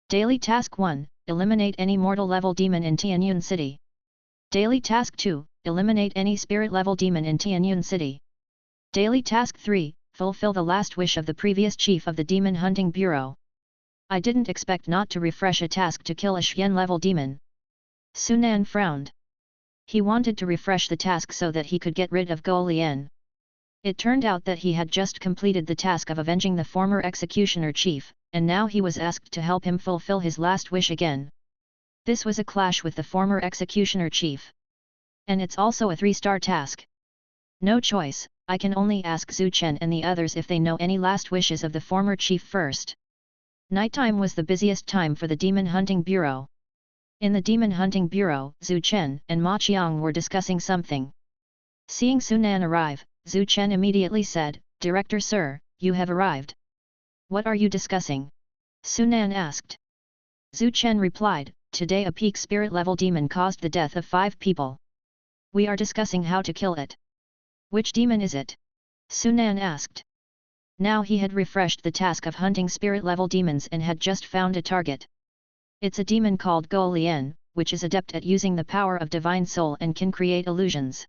Daily Task 1, eliminate any mortal-level demon in Tianyun City. Daily Task 2, eliminate any spirit-level demon in Tianyun City. Daily Task 3, fulfill the last wish of the previous chief of the Demon Hunting Bureau. I didn't expect not to refresh a task to kill a Xian-level demon. Sunan frowned. He wanted to refresh the task so that he could get rid of Go Lian. It turned out that he had just completed the task of avenging the former executioner chief, and now he was asked to help him fulfill his last wish again. This was a clash with the former executioner chief. And it's also a 3-star task. No choice, I can only ask Zhu Chen and the others if they know any last wishes of the former chief first. Nighttime was the busiest time for the Demon Hunting Bureau. In the Demon Hunting Bureau, Zhu Chen and Ma Qiang were discussing something. Seeing Sun Nan arrive, Zhu Chen immediately said, "Director sir, you have arrived. What are you discussing?" Sun Nan asked. Zhu Chen replied, "Today a peak spirit level demon caused the death of 5 people. We are discussing how to kill it." "Which demon is it?" Sun Nan asked. Now he had refreshed the task of hunting spirit level demons and had just found a target. It's a demon called Go Lian, which is adept at using the power of divine soul and can create illusions.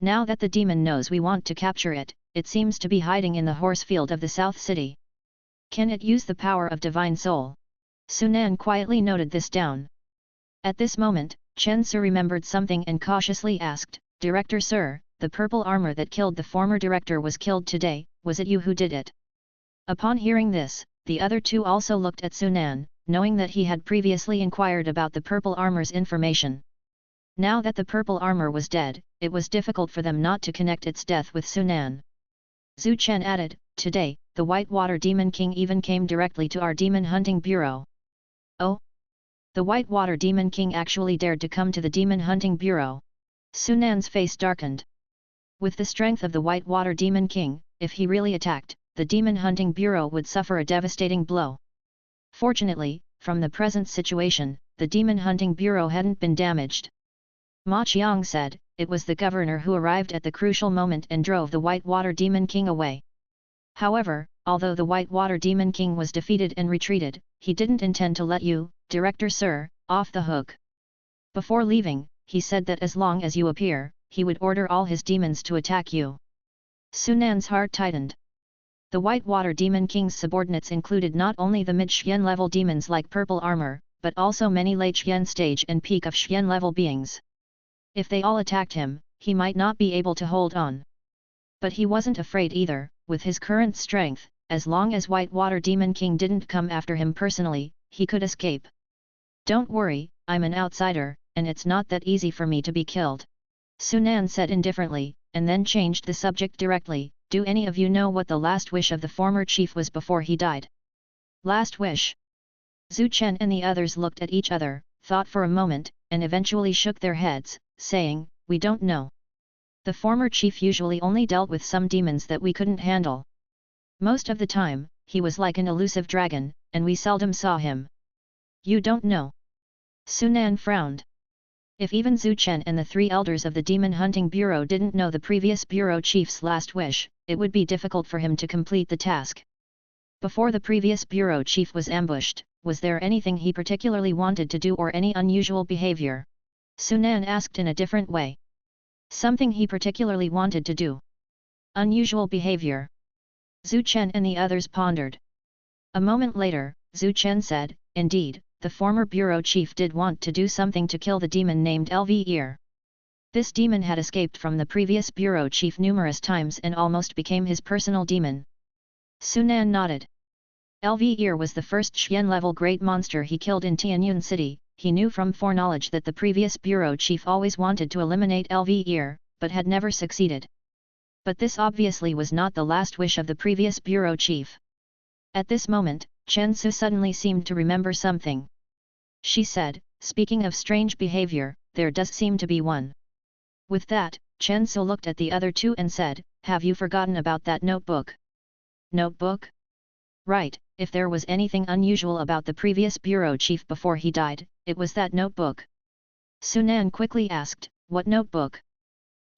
Now that the demon knows we want to capture it, it seems to be hiding in the horse field of the South City. Can it use the power of divine soul? Sun Nan quietly noted this down. At this moment, Chen Su remembered something and cautiously asked, "Director sir, the purple armor that killed the former director was killed today, was it you who did it?" Upon hearing this, the other two also looked at Sun Nan, knowing that he had previously inquired about the purple armor's information. Now that the purple armor was dead, it was difficult for them not to connect its death with Sun Nan. Zhu Chen added, "Today, the Whitewater Demon King even came directly to our Demon Hunting Bureau." "Oh? The Whitewater Demon King actually dared to come to the Demon Hunting Bureau?" Sun Nan's face darkened. With the strength of the Whitewater Demon King, if he really attacked, the Demon Hunting Bureau would suffer a devastating blow. Fortunately, from the present situation, the Demon Hunting Bureau hadn't been damaged. Ma Qiang said, "It was the governor who arrived at the crucial moment and drove the Whitewater Demon King away." However, although the Whitewater Demon King was defeated and retreated, he didn't intend to let you, Director sir, off the hook. Before leaving, he said that as long as you appear, he would order all his demons to attack you. Sun Nan's heart tightened. The Whitewater Demon King's subordinates included not only the mid-Xian level demons like Purple Armor, but also many late Xian stage and peak of Xian level beings. If they all attacked him, he might not be able to hold on. But he wasn't afraid either, with his current strength, as long as Whitewater Demon King didn't come after him personally, he could escape. "Don't worry, I'm an outsider, and it's not that easy for me to be killed," Sun Nan said indifferently, and then changed the subject directly. "Do any of you know what the last wish of the former chief was before he died?" "Last wish?" Zhu Chen and the others looked at each other, thought for a moment, and eventually shook their heads, saying, "We don't know. The former chief usually only dealt with some demons that we couldn't handle. Most of the time, he was like an elusive dragon, and we seldom saw him." "You don't know?" Sun Nan frowned. If even Zhu Chen and the 3 elders of the Demon Hunting Bureau didn't know the previous bureau chief's last wish, it would be difficult for him to complete the task. Before the previous bureau chief was ambushed, was there anything he particularly wanted to do or any unusual behavior? Sun Nan asked in a different way. Something he particularly wanted to do. Unusual behavior. Zhu Chen and the others pondered. A moment later, Zhu Chen said, "Indeed, the former bureau chief did want to do something to kill the demon named LV Ear. This demon had escaped from the previous bureau chief numerous times and almost became his personal demon." Sun Nan nodded. LV Ear was the first Xian-level great monster he killed in Tianyun City. He knew from foreknowledge that the previous bureau chief always wanted to eliminate LV Ear, but had never succeeded. But this obviously was not the last wish of the previous bureau chief. At this moment, Chen Su suddenly seemed to remember something. She said, "Speaking of strange behavior, there does seem to be one." With that, Chen Su looked at the other two and said, "Have you forgotten about that notebook?" "Notebook?" "Right, if there was anything unusual about the previous bureau chief before he died, it was that notebook." Sun Nan quickly asked, "What notebook?"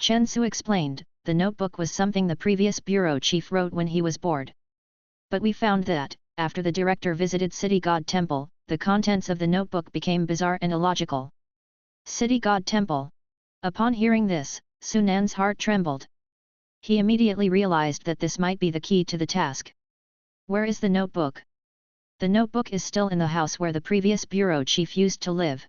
Chen Su explained, "The notebook was something the previous bureau chief wrote when he was bored. But we found that, after the director visited City God Temple, the contents of the notebook became bizarre and illogical." City God Temple. Upon hearing this, Sun Nan's heart trembled. He immediately realized that this might be the key to the task. "Where is the notebook?" "The notebook is still in the house where the previous bureau chief used to live."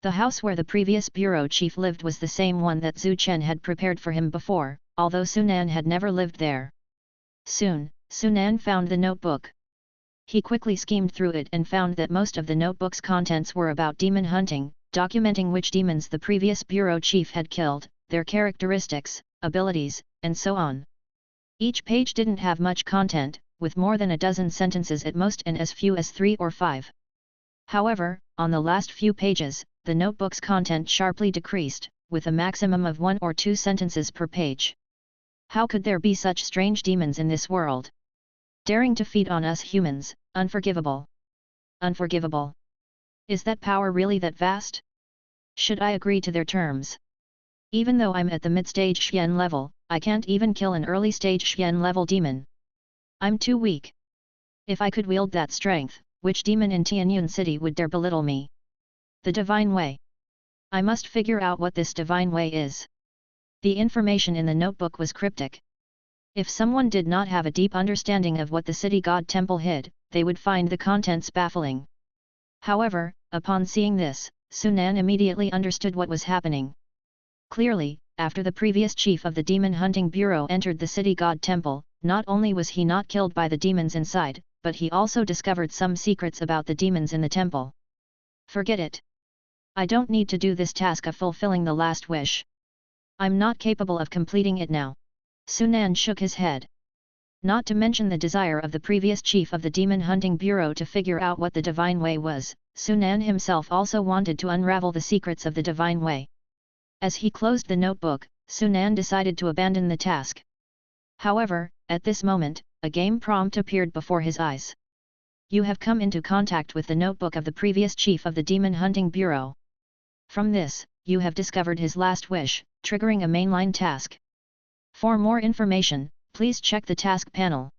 The house where the previous bureau chief lived was the same one that Zhu Chen had prepared for him before, although Sun Nan had never lived there. Soon, Sun Nan found the notebook. He quickly schemed through it and found that most of the notebook's contents were about demon hunting, documenting which demons the previous bureau chief had killed, their characteristics, abilities, and so on. Each page didn't have much content, with more than a dozen sentences at most and as few as 3 or 5. However, on the last few pages, the notebook's content sharply decreased, with a maximum of 1 or 2 sentences per page. How could there be such strange demons in this world? Daring to feed on us humans, unforgivable. Unforgivable. Is that power really that vast? Should I agree to their terms? Even though I'm at the mid-stage Xian level, I can't even kill an early-stage Xian level demon. I'm too weak. If I could wield that strength, which demon in Tianyun City would dare belittle me? The Divine Way. I must figure out what this Divine Way is. The information in the notebook was cryptic. If someone did not have a deep understanding of what the city god temple hid, they would find the contents baffling. However, upon seeing this, Sunan immediately understood what was happening. Clearly, after the previous chief of the Demon Hunting Bureau entered the city god temple, not only was he not killed by the demons inside, but he also discovered some secrets about the demons in the temple. Forget it. I don't need to do this task of fulfilling the last wish. I'm not capable of completing it now. Sunan shook his head. Not to mention the desire of the previous chief of the Demon Hunting Bureau to figure out what the Divine Way was, Sunan himself also wanted to unravel the secrets of the Divine Way. As he closed the notebook, Sunan decided to abandon the task. However, at this moment, a game prompt appeared before his eyes. You have come into contact with the notebook of the previous chief of the Demon Hunting Bureau. From this, you have discovered his last wish, triggering a mainline task. For more information, please check the task panel.